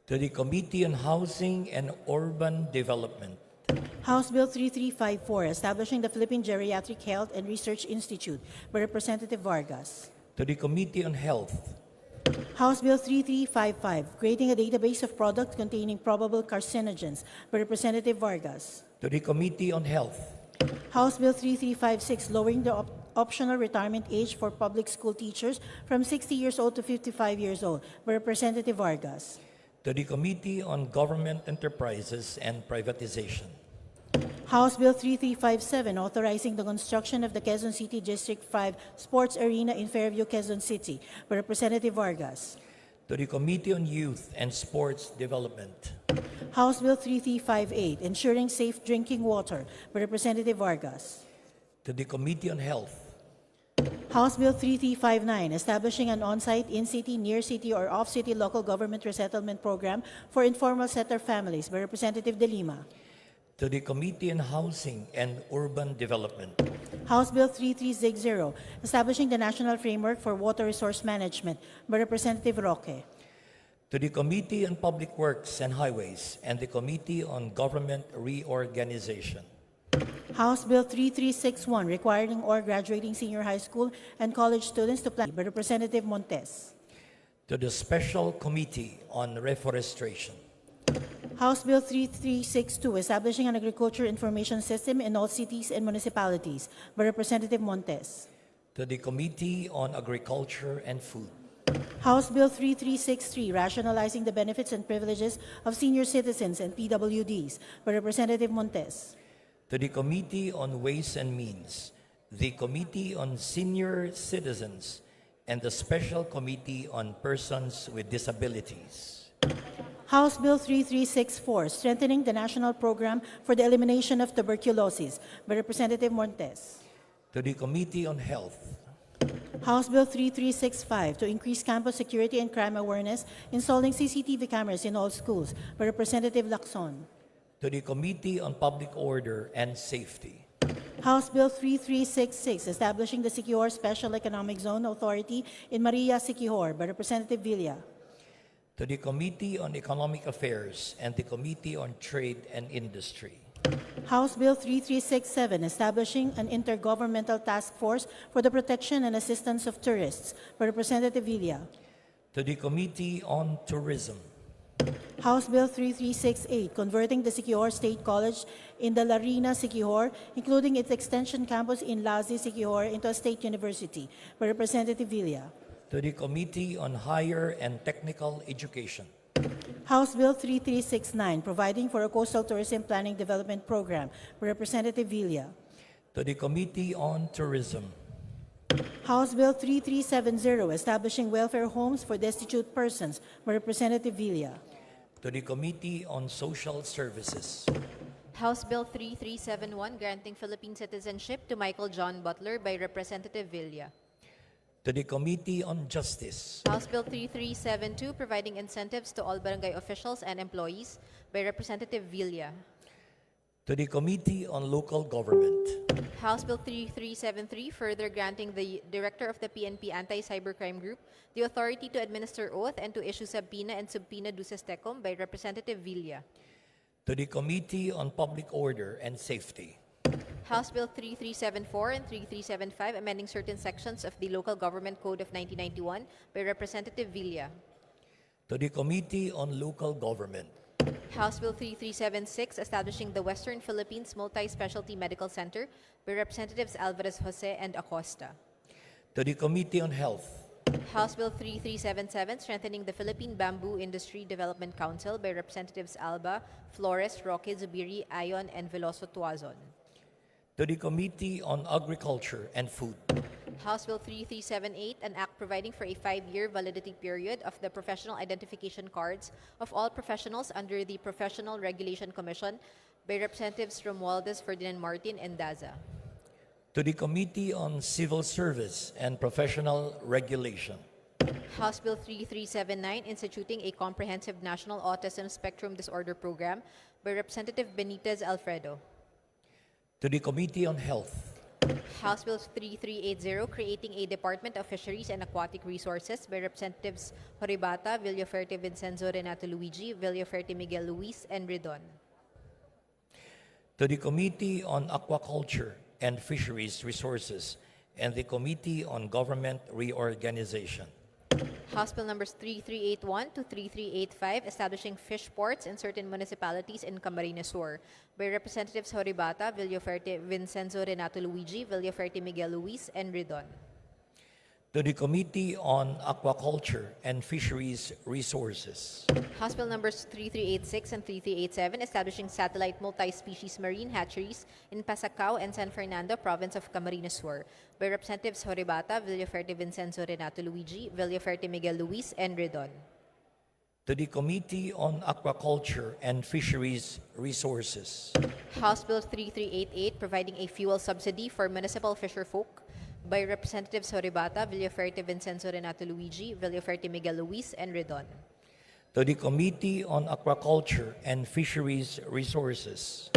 to the Committee on Housing and Urban Development,
House Bill 3354, establishing the Philippine Geriatric Health and Research Institute, by Representative Vargas.
to the Committee on Health,
House Bill 3355, creating a database of products containing probable carcinogens, by Representative Vargas.
to the Committee on Health,
House Bill 3356, lowering the optional retirement age for public school teachers from 60 years old to 55 years old, by Representative Vargas.
to the Committee on Government Enterprises and Privatization,
House Bill 3357, authorizing the construction of the Quezon City District 5 Sports Arena in Fairview, Quezon City, by Representative Vargas.
to the Committee on Youth and Sports Development,
House Bill 3358, ensuring safe drinking water, by Representative Vargas.
to the Committee on Health,
House Bill 3359, establishing an on-site, in-city, near-city, or off-city local government resettlement program for informal settler families, by Representative De Lima.
to the Committee on Housing and Urban Development,
House Bill 3360, establishing the National Framework for Water Resource Management, by Representative Roque.
to the Committee on Public Works and Highways and the Committee on Government Reorganization,
House Bill 3361, requiring all graduating senior high school and college students to plan, by Representative Montes.
to the Special Committee on Reforestation,
House Bill 3362, establishing an agriculture information system in all cities and municipalities, by Representative Montes.
to the Committee on Agriculture and Food,
House Bill 3363, rationalizing the benefits and privileges of senior citizens and PWDs, by Representative Montes.
to the Committee on Ways and Means, the Committee on Senior Citizens, and the Special Committee on Persons with Disabilities,
House Bill 3364, strengthening the national program for the elimination of tuberculosis, by Representative Montes.
to the Committee on Health,
House Bill 3365, to increase campus security and crime awareness, installing CCTV cameras in all schools, by Representative Lacson.
to the Committee on Public Order and Safety,
House Bill 3366, establishing the Siquijor Special Economic Zone Authority in Maria, Siquijor, by Representative Villa.
to the Committee on Economic Affairs and the Committee on Trade and Industry,
House Bill 3367, establishing an intergovernmental task force for the protection and assistance of tourists, by Representative Villa.
to the Committee on Tourism,
House Bill 3368, converting the Siquijor State College in the Larina, Siquijor, including its extension campus in Lazi, Siquijor, into a state university, by Representative Villa.
to the Committee on Higher and Technical Education,
House Bill 3369, providing for a coastal tourism planning development program, by Representative Villa.
to the Committee on Tourism,
House Bill 3370, establishing welfare homes for destitute persons, by Representative Villa.
to the Committee on Social Services,
House Bill 3371, granting Philippine citizenship to Michael John Butler, by Representative Villa.
to the Committee on Justice,
House Bill 3372, providing incentives to all barangay officials and employees, by Representative Villa.
to the Committee on Local Government,
House Bill 3373, further granting the Director of the PNP Anti-Cybercrime Group the authority to administer oath and to issue subpoena and subpoena duces tecum, by Representative Villa.
to the Committee on Public Order and Safety,
House Bill 3374 and 3375, amending certain sections of the Local Government Code of 1991, by Representative Villa.
to the Committee on Local Government,
House Bill 3376, establishing the Western Philippines Multi-Specialty Medical Center by Representatives Alvarez Jose and Acosta.
to the Committee on Health,
House Bill 3377, strengthening the Philippine Bamboo Industry Development Council by Representatives Alba, Flores, Roque, Zubiri, Ayon, and Veloso Tuazon.
to the Committee on Agriculture and Food,
House Bill 3378, an act providing for a 5-year validity period of the professional identification cards of all professionals under the Professional Regulation Commission by Representatives Romualdez, Ferdinand Martin, and Daza.
to the Committee on Civil Service and Professional Regulation,
House Bill 3379, instituting a comprehensive national autism spectrum disorder program by Representative Benitez Alfredo.
to the Committee on Health,
House Bill 3380, creating a Department of Fisheries and Aquatic Resources by Representatives Horibata, Villaferte Vincenzo Renato Luigi, Villaferte Miguel Luis, and Ridon.
to the Committee on Aquaculture and Fisheries Resources, and the Committee on Government Reorganization,
House Bill numbers 3381 to 3385, establishing fish ports in certain municipalities in Camarines Sur by Representatives Horibata, Villaferte Vincenzo Renato Luigi, Villaferte Miguel Luis, and Ridon.
to the Committee on Aquaculture and Fisheries Resources,
House Bill numbers 3386 and 3387, establishing satellite multi-species marine hatcheries in Pasacao and San Fernando, province of Camarines Sur by Representatives Horibata, Villaferte Vincenzo Renato Luigi, Villaferte Miguel Luis, and Ridon.
to the Committee on Aquaculture and Fisheries Resources,
House Bill 3388, providing a fuel subsidy for municipal fisherfolk by Representatives Horibata, Villaferte Vincenzo Renato Luigi, Villaferte Miguel Luis, and Ridon.
to the Committee on Aquaculture and Fisheries Resources,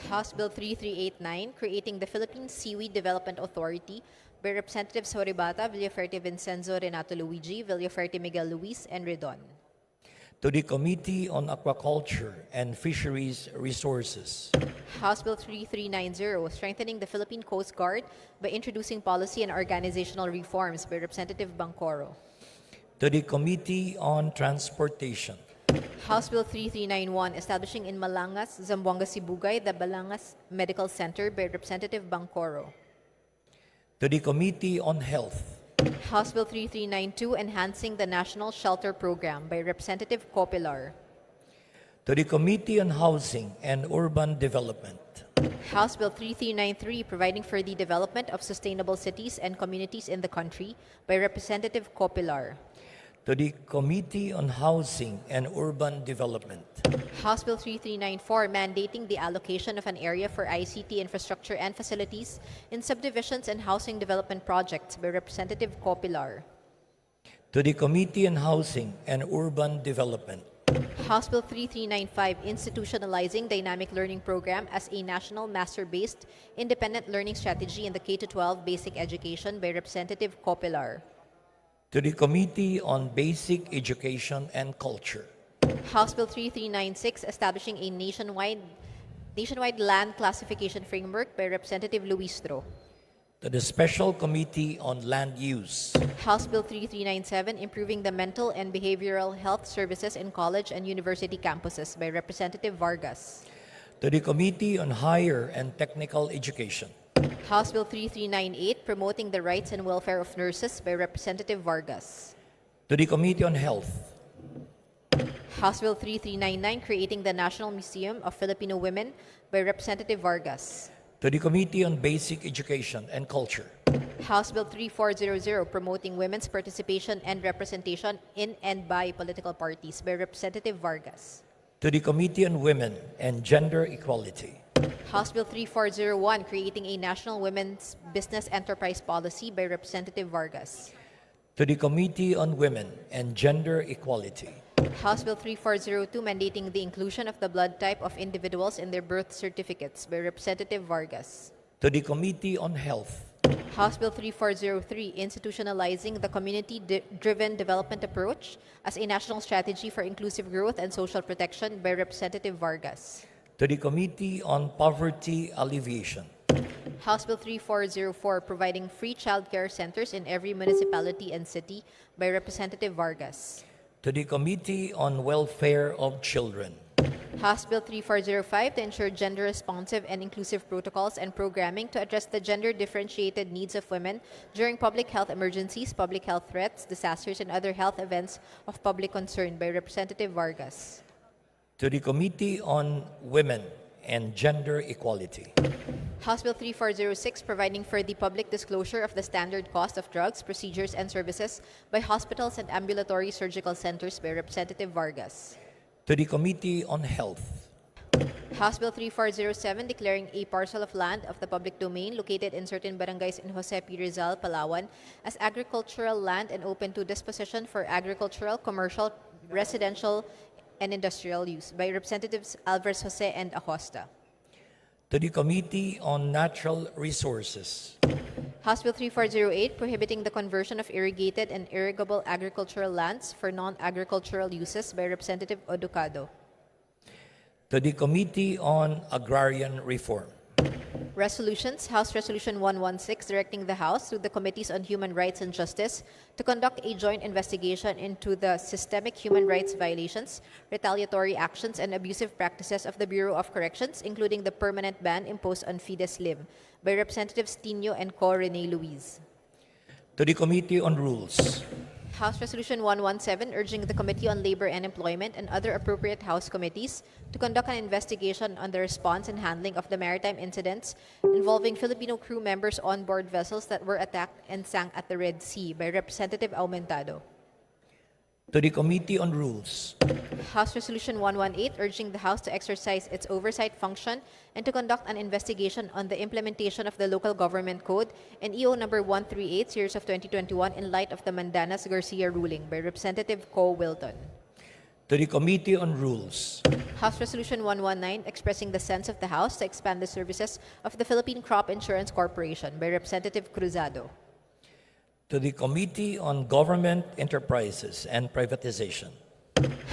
House Bill 3389, creating the Philippine Seaweed Development Authority by Representatives Horibata, Villaferte Vincenzo Renato Luigi, Villaferte Miguel Luis, and Ridon.
to the Committee on Aquaculture and Fisheries Resources,
House Bill 3390, strengthening the Philippine Coast Guard by introducing policy and organizational reforms by Representative Bangcoro.
to the Committee on Transportation,
House Bill 3391, establishing in Malangas, Zamboanga, Sibugay, the Balangas Medical Center by Representative Bangcoro.
to the Committee on Health,
House Bill 3392, enhancing the National Shelter Program by Representative Copilar.
to the Committee on Housing and Urban Development,
House Bill 3393, providing for the development of sustainable cities and communities in the country by Representative Copilar.
to the Committee on Housing and Urban Development,
House Bill 3394, mandating the allocation of an area for ICT infrastructure and facilities in subdivisions and housing development projects by Representative Copilar.
to the Committee on Housing and Urban Development,
House Bill 3395, institutionalizing dynamic learning program as a national master-based independent learning strategy in the K-12 basic education by Representative Copilar.
to the Committee on Basic Education and Culture,
House Bill 3396, establishing a nationwide land classification framework by Representative Luistro.
to the Special Committee on Land Use,
House Bill 3397, improving the mental and behavioral health services in college and university campuses by Representative Vargas.
to the Committee on Higher and Technical Education,
House Bill 3398, promoting the rights and welfare of nurses by Representative Vargas.
to the Committee on Health,
House Bill 3399, creating the National Museum of Filipino Women by Representative Vargas.
to the Committee on Basic Education and Culture,
House Bill 3400, promoting women's participation and representation in and by political parties by Representative Vargas.
to the Committee on Women and Gender Equality,
House Bill 3401, creating a national women's business enterprise policy by Representative Vargas.
to the Committee on Women and Gender Equality,
House Bill 3402, mandating the inclusion of the blood type of individuals in their birth certificates by Representative Vargas.
to the Committee on Health,
House Bill 3403, institutionalizing the community-driven development approach as a national strategy for inclusive growth and social protection by Representative Vargas.
to the Committee on Poverty Alleviation,
House Bill 3404, providing free childcare centers in every municipality and city by Representative Vargas.
to the Committee on Welfare of Children,
House Bill 3405 to ensure gender-responsive and inclusive protocols and programming to address the gender-differentiated needs of women during public health emergencies, public health threats, disasters, and other health events of public concern by Representative Vargas.
to the Committee on Women and Gender Equality,
House Bill 3406 providing for the public disclosure of the standard cost of drugs, procedures, and services by hospitals and ambulatory surgical centers by Representative Vargas.
to the Committee on Health,
House Bill 3407 declaring a parcel of land of the public domain located in certain barangays in Jose P. Rizal, Palawan as agricultural land and open to disposition for agricultural, commercial, residential, and industrial use by Representatives Alvarez Jose and Acosta.
to the Committee on Natural Resources,
House Bill 3408 prohibiting the conversion of irrigated and irrigable agricultural lands for non-agricultural uses by Representative Oducado.
to the Committee on Agrarian Reform,
Resolutions, House Resolution 116 directing the House through the Committees on Human Rights and Justice to conduct a joint investigation into the systemic human rights violations, retaliatory actions, and abusive practices of the Bureau of Corrections, including the permanent ban imposed on Fides Lim by Representatives Tino and Co. Rene Luis.
to the Committee on Rules,
House Resolution 117 urging the Committee on Labor and Employment and other appropriate House committees to conduct an investigation on the response and handling of the maritime incidents involving Filipino crew members on board vessels that were attacked and sank at the Red Sea by Representative Aumentado.
to the Committee on Rules,
House Resolution 118 urging the House to exercise its oversight function and to conduct an investigation on the implementation of the Local Government Code and EO number 138 series of 2021 in light of the Mandanas Garcia ruling by Representative Co. Wilton.
to the Committee on Rules,
House Resolution 119 expressing the sense of the House to expand the services of the Philippine Crop Insurance Corporation by Representative Cruzado.
to the Committee on Government Enterprises and Privatization,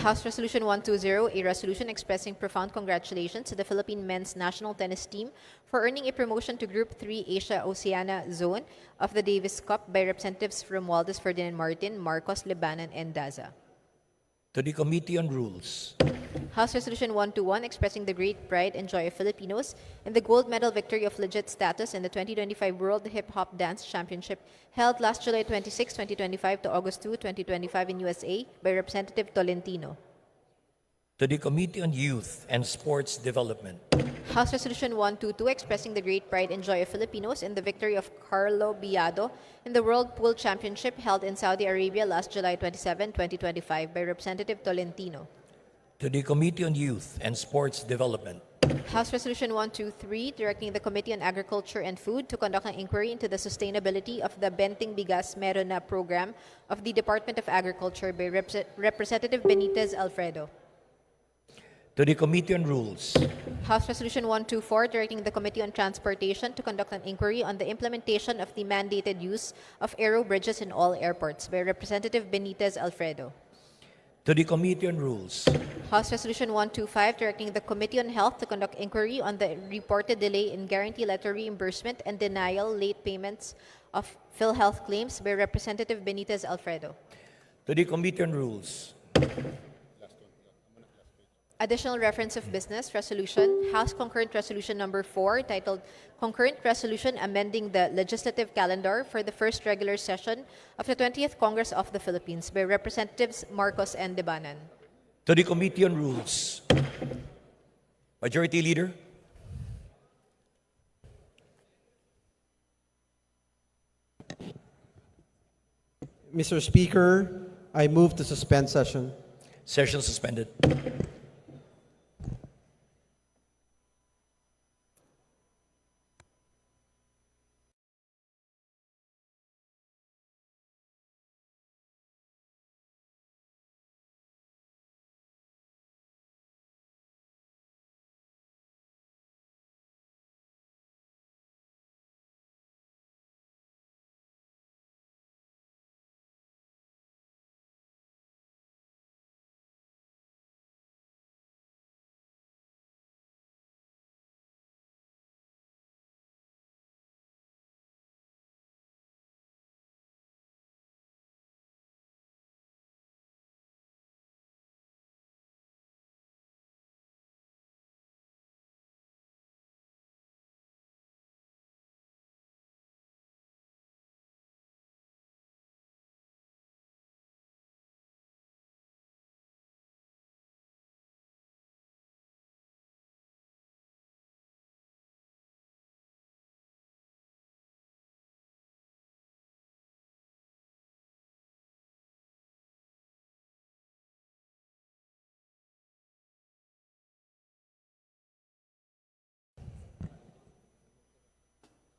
House Resolution 120, a resolution expressing profound congratulations to the Philippine men's national tennis team for earning a promotion to Group 3 Asia-Oceania Zone of the Davis Cup by Representatives Romualdez Ferdinand Martin, Marcos Lebanon, and Daza.
to the Committee on Rules,
House Resolution 121 expressing the great pride and joy of Filipinos in the gold medal victory of legit status in the 2025 World Hip Hop Dance Championship held last July 26, 2025 to August 2, 2025 in USA by Representative Tolentino.
to the Committee on Youth and Sports Development,
House Resolution 122 expressing the great pride and joy of Filipinos in the victory of Carlo Biado in the World Pool Championship held in Saudi Arabia last July 27, 2025 by Representative Tolentino.
to the Committee on Youth and Sports Development,
House Resolution 123 directing the Committee on Agriculture and Food to conduct an inquiry into the sustainability of the Benting Bigas Meron Na program of the Department of Agriculture by Representative Benitez Alfredo.
to the Committee on Rules,
House Resolution 124 directing the Committee on Transportation to conduct an inquiry on the implementation of the mandated use of aero bridges in all airports by Representative Benitez Alfredo.
to the Committee on Rules,
House Resolution 125 directing the Committee on Health to conduct inquiry on the reported delay in guarantee letter reimbursement and denial late payments of PhilHealth claims by Representative Benitez Alfredo.
to the Committee on Rules,
Additional reference of business resolution, House Concurrent Resolution number 4 titled Concurrent Resolution Amending the Legislative Calendar for the First Regular Session of the 20th Congress of the Philippines by Representatives Marcos and Debanan.
to the Committee on Rules, Majority Leader,
Mr. Speaker, I move to suspend session.
session suspended.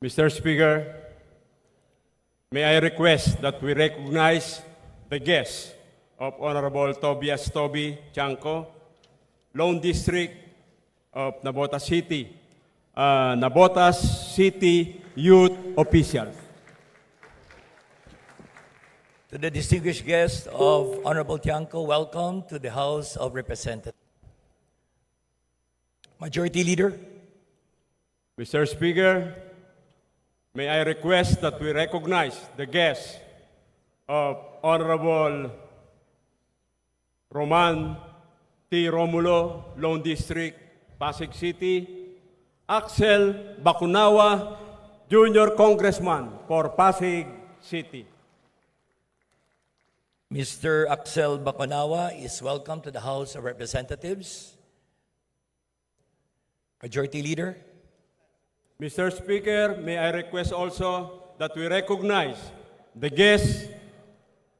Mr. Speaker, may I request that we recognize the guests of Honorable Tobias Toby Chanco, Lone District of Navotas City, Navotas City Youth Officials.
To the distinguished guest of Honorable Tiangco, welcome to the House of Representatives. Majority Leader,
Mr. Speaker, may I request that we recognize the guests of Honorable Roman T. Romulo, Lone District, Pasig City, Axel Bacunawa, Junior Congressman for Pasig City.
Mr. Axel Baconawa is welcome to the House of Representatives. Majority Leader,
Mr. Speaker, may I request also that we recognize the guests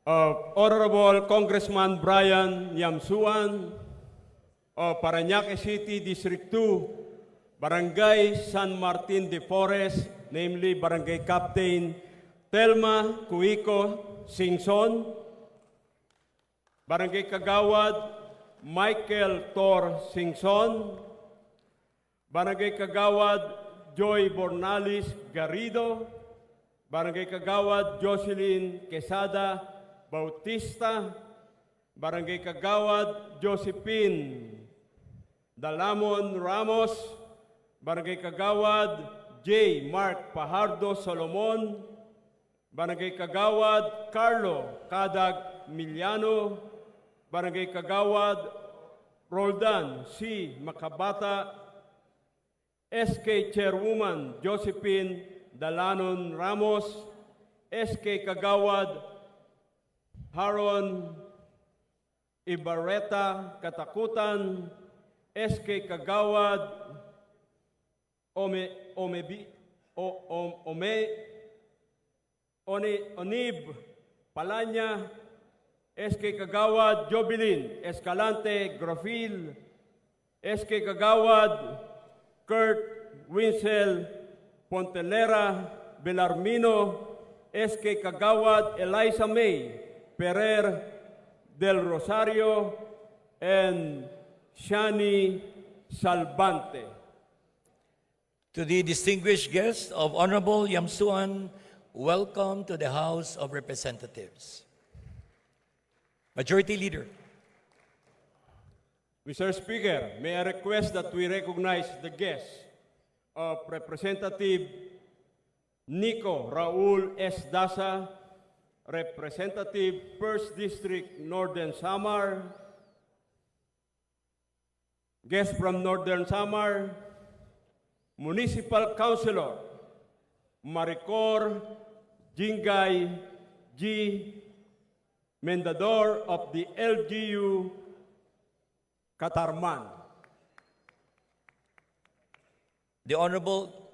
of Honorable Congressman Brian Yamsuan of Parañaque City, District 2, Barangay San Martin de Forest, namely Barangay Captain Telma Cuico Singson, Barangay Kagawad Michael Tor Singson, Barangay Kagawad Joy Bornalis Garrido, Barangay Kagawad Jocelyn Quesada Bautista, Barangay Kagawad Josephine Dalamon Ramos, Barangay Kagawad J. Mark Pajardo Solomon, Barangay Kagawad Carlo Cadag Miliano, Barangay Kagawad Roldan C. Makabata, SK Chairwoman Josephine Dalanon Ramos, SK Kagawad Haron Ibarreta Katakutan, SK Kagawad Onib Palanya, SK Kagawad Jobilin Escalante Grofil, SK Kagawad Kurt Winsel Pontelera Belarmino, SK Kagawad Eliza May Perer del Rosario, and Shani Salvante.
to the distinguished guest of Honorable Yamsuan, welcome to the House of Representatives. Majority Leader,
Mr. Speaker, may I request that we recognize the guests of Representative Nico Raul S. Daza, Representative 1st District Northern Samar, guest from Northern Samar, Municipal Councilor Maricor Jingay G. Mendador of the LGU Katarman.
the Honorable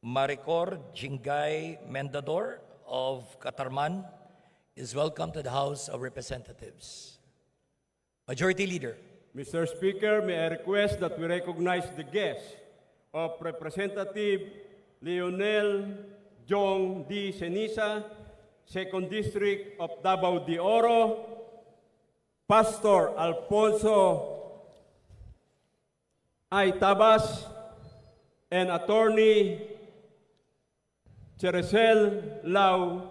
Maricor Jingay Mendador of Katarman is welcome to the House of Representatives. Majority Leader,
Mr. Speaker, may I request that we recognize the guests of Representative Leonel Jong D. Senisa, 2nd District of Davao de Oro, Pastor Alfonso I. Tabas, and Attorney Cherecel Lau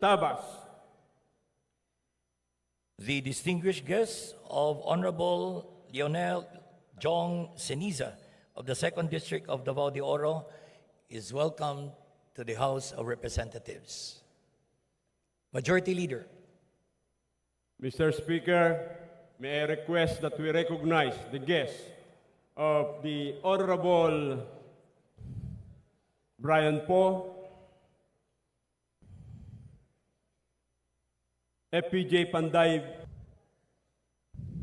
Tabas.
the distinguished guest of Honorable Leonel Jong Seniza of the 2nd District of Davao de Oro is welcome to the House of Representatives. Majority Leader,
Mr. Speaker, may I request that we recognize the guests of the Honorable Brian Poe, FPJ Panday,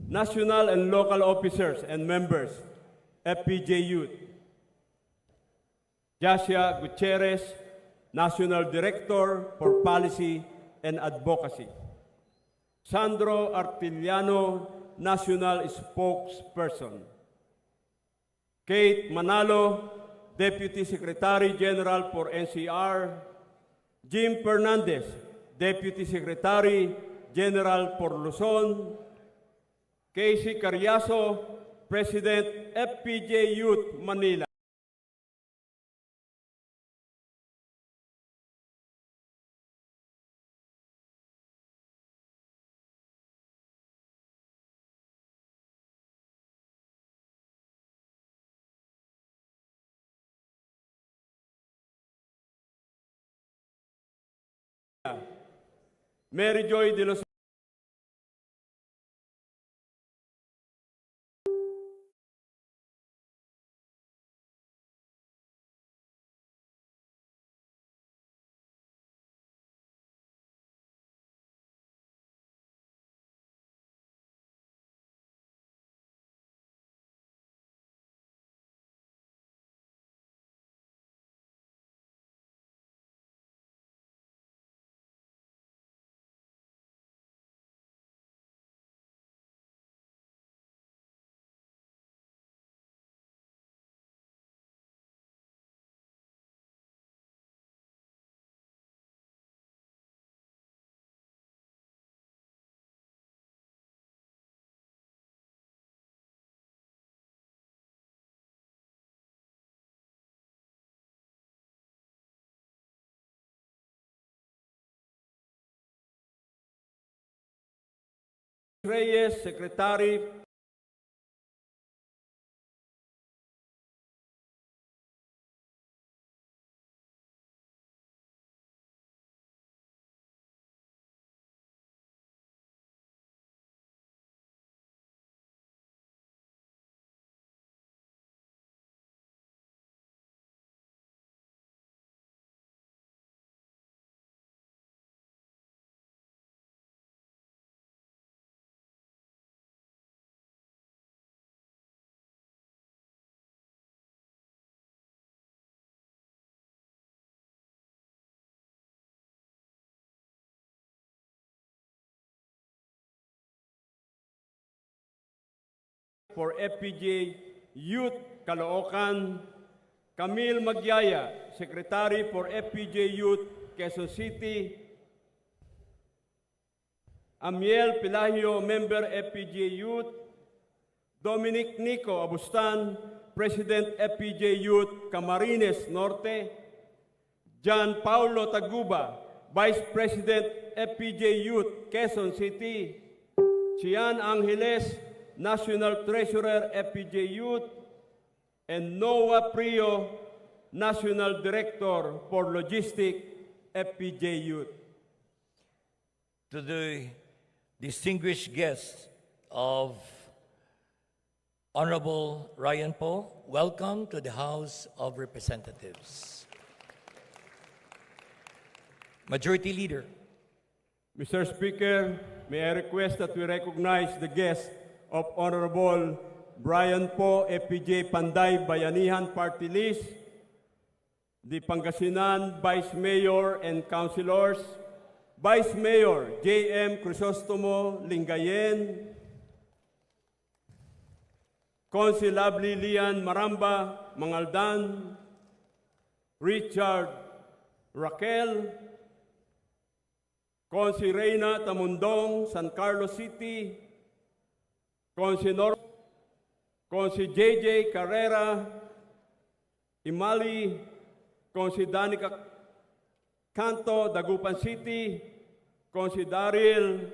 national and local officers and members, FPJ Youth, Jasia Gutierrez, National Director for Policy and Advocacy, Sandro Artiliano, National Spokesperson, Kate Manalo, Deputy Secretary General for NCR, Jim Fernandez, Deputy Secretary General for Luzon, Casey Carriazo, President FPJ Youth Manila. Mary Joy de los Reyes, Secretary for FPJ Youth Caloocan, Camille Magyaya, Secretary for FPJ Youth Quezon City, Amiel Pelagio, Member FPJ Youth, Dominic Nico Abustan, President FPJ Youth Camarines Norte, John Paulo Taguba, Vice President FPJ Youth Quezon City, Cian Angeles, National Treasurer FPJ Youth, and Noah Prio, National Director for Logistics FPJ Youth.
To the distinguished guests of Honorable Ryan Poe, welcome to the House of Representatives. Majority Leader.
Mr. Speaker, may I request that we recognize the guests of Honorable Brian Poe, FPJ Panday Bayanihan Party List, the Pangasinan Vice Mayor and Councilors, Vice Mayor J.M. Crisostomo Lingayen, Consi Lovely Lian Maramba Mangaldan, Richard Raquel, Consi Reyna Tamundong, San Carlos City, Consi JJ Carrera, Imali, Consi Danica Canto, Dagupan City, Consi Daryl,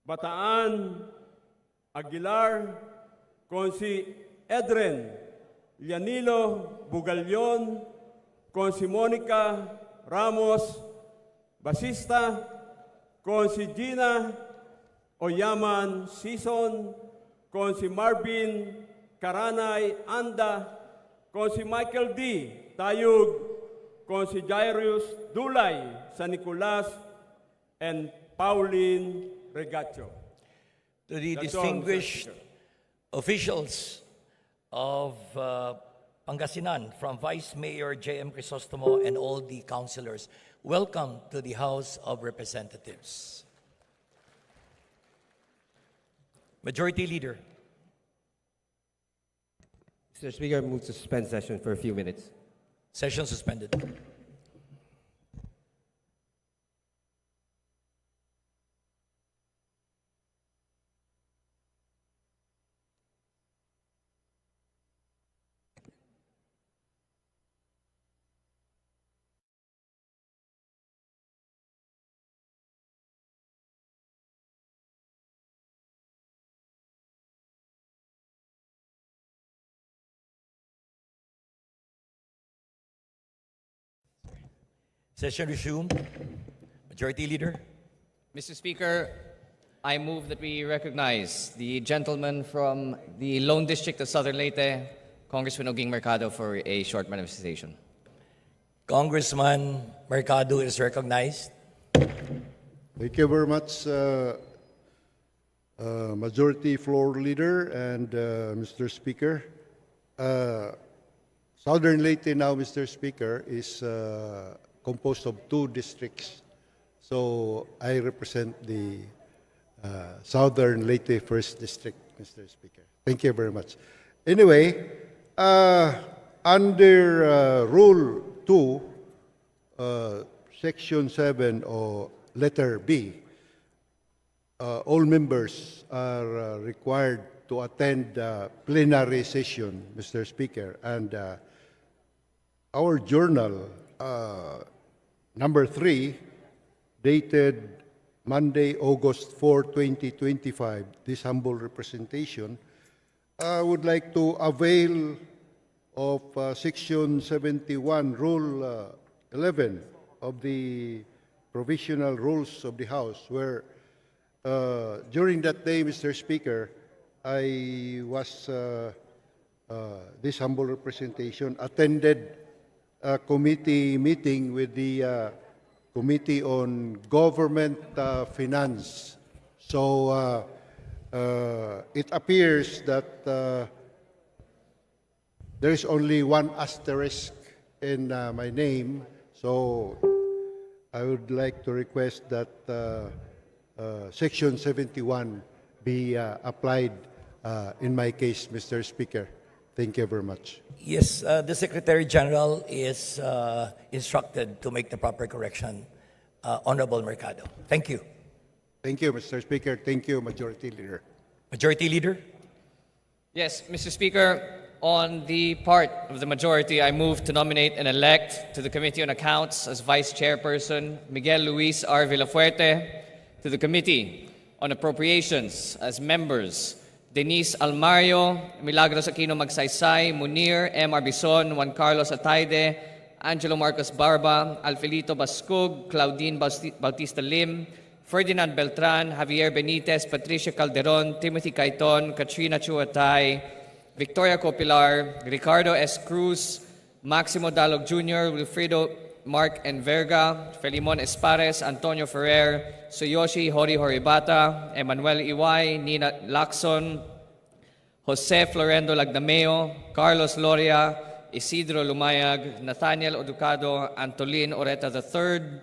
Bataan, Aguilar, Consi Edren, Llanilo, Bugalyon, Consi Monica Ramos, Basista, Consi Gina Oyaman Sison, Consi Marvin Karanay Anda, Consi Michael D. Tayug, Consi Jairus Dulay San Nicolas, and Pauline Regacho.
To the
That's all, Mr.
distinguished
Speaker.
officials of Pangasinan, from Vice Mayor J.M. Crisostomo and all the councilors, welcome to the House of Representatives. Majority Leader.
Mr. Speaker, I move to suspend session for a few minutes.
Session suspended. Session resumed. Majority Leader.
Mr. Speaker, I move that we recognize the gentleman from the Lone District of Southern Leyte, Congressman Oging Mercado, for a short manifestation.
Congressman Mercado is recognized.
Thank you very much, Majority Floor Leader and Mr. Speaker. Southern Leyte now, Mr. Speaker, is composed of 2 districts. So I represent the Southern Leyte 1st District, Mr. Speaker. Thank you very much. Anyway, under Rule 2, Section 7 or letter B, all members are required to attend plenary session, Mr. Speaker. And our journal, number 3, dated Monday, August 4, 2025, this humble representation, would like to avail of Section 71, Rule 11 of the Provisional Rules of the House, where during that day, Mr. Speaker, I was, this humble representation, attended a committee meeting with the Committee on Government Finance. So it appears that there is only one asterisk in my name. So I would like to request that Section 71 be applied in my case, Mr. Speaker. Thank you very much.
Yes, the Secretary General is instructed to make the proper correction. Honorable Mercado. Thank you.
Thank you, Mr. Speaker. Thank you, Majority Leader.
Majority Leader.
Yes, Mr. Speaker, on the part of the majority, I move to nominate and elect to the Committee on Accounts as Vice Chairperson Miguel Luis R. Villafuerte, to the Committee on Appropriations as members Denise Almario, Milagros Aquino Magsaysay, Munir M. Arbison, Juan Carlos Ataide, Angelo Marcos Barba, Alfelito Bascug, Claudine Bautista Lim, Ferdinand Beltran, Javier Benitez, Patricia Calderon, Timothy Caiton, Katrina Chuatay, Victoria Copilar, Ricardo S. Cruz, Maximo Dalog Jr., Wilfredo Mark Enverga, Felimon Espares, Antonio Ferrer, Suyoshi Hori Horibata, Emmanuel Iway, Nina Lacson, Jose Florendo Lagdameo, Carlos Loria, Isidro Lumayag, Nathaniel Oducado, Antolin Oreta III,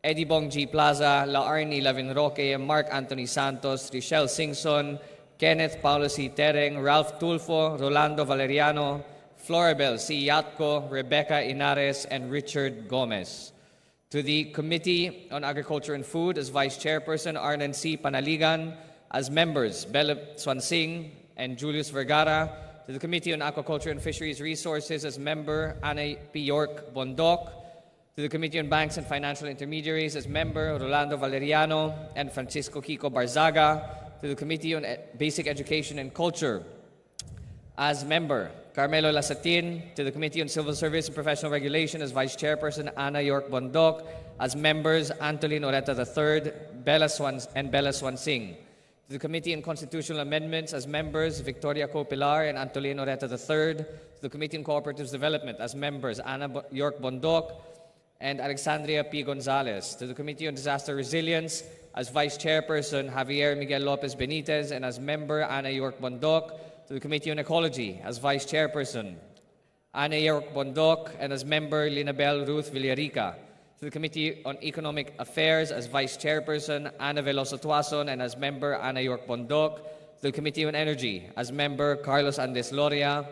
Eddie Bong G. Plaza, Laarni Lavinroque, Mark Anthony Santos, Richelle Singson, Kenneth Paulo C. Tereng, Ralph Tulfo, Rolando Valeriano, Floribel C. Yatco, Rebecca Inares, and Richard Gomez. To the Committee on Agriculture and Food as Vice Chairperson, Arnan C. Panaligan. As members, Bella Swansing and Julius Vergara. To the Committee on Aquaculture and Fisheries Resources as member, Ana P. York Bondoc. To the Committee on Banks and Financial Intermediaries as member, Rolando Valeriano and Francisco Kiko Barzaga. To the Committee on Basic Education and Culture as member, Carmelo Lasatin. To the Committee on Civil Service and Professional Regulation as Vice Chairperson, Ana York Bondoc. As members, Antolin Oreta III, Bella Swansing. To the Committee on Constitutional Amendments as members, Victoria Copilar and Antolin Oreta III. To the Committee on Cooperatives Development as members, Ana York Bondoc and Alexandria P. Gonzalez. To the Committee on Disaster Resilience as Vice Chairperson, Javier Miguel Lopez Benitez, and as member, Ana York Bondoc. To the Committee on Ecology as Vice Chairperson, Ana York Bondoc, and as member, Linabel Ruth Villarica. To the Committee on Economic Affairs as Vice Chairperson, Ana Veloso Tuason, and as member, Ana York Bondoc. To the Committee on Energy as member, Carlos Andes Loria.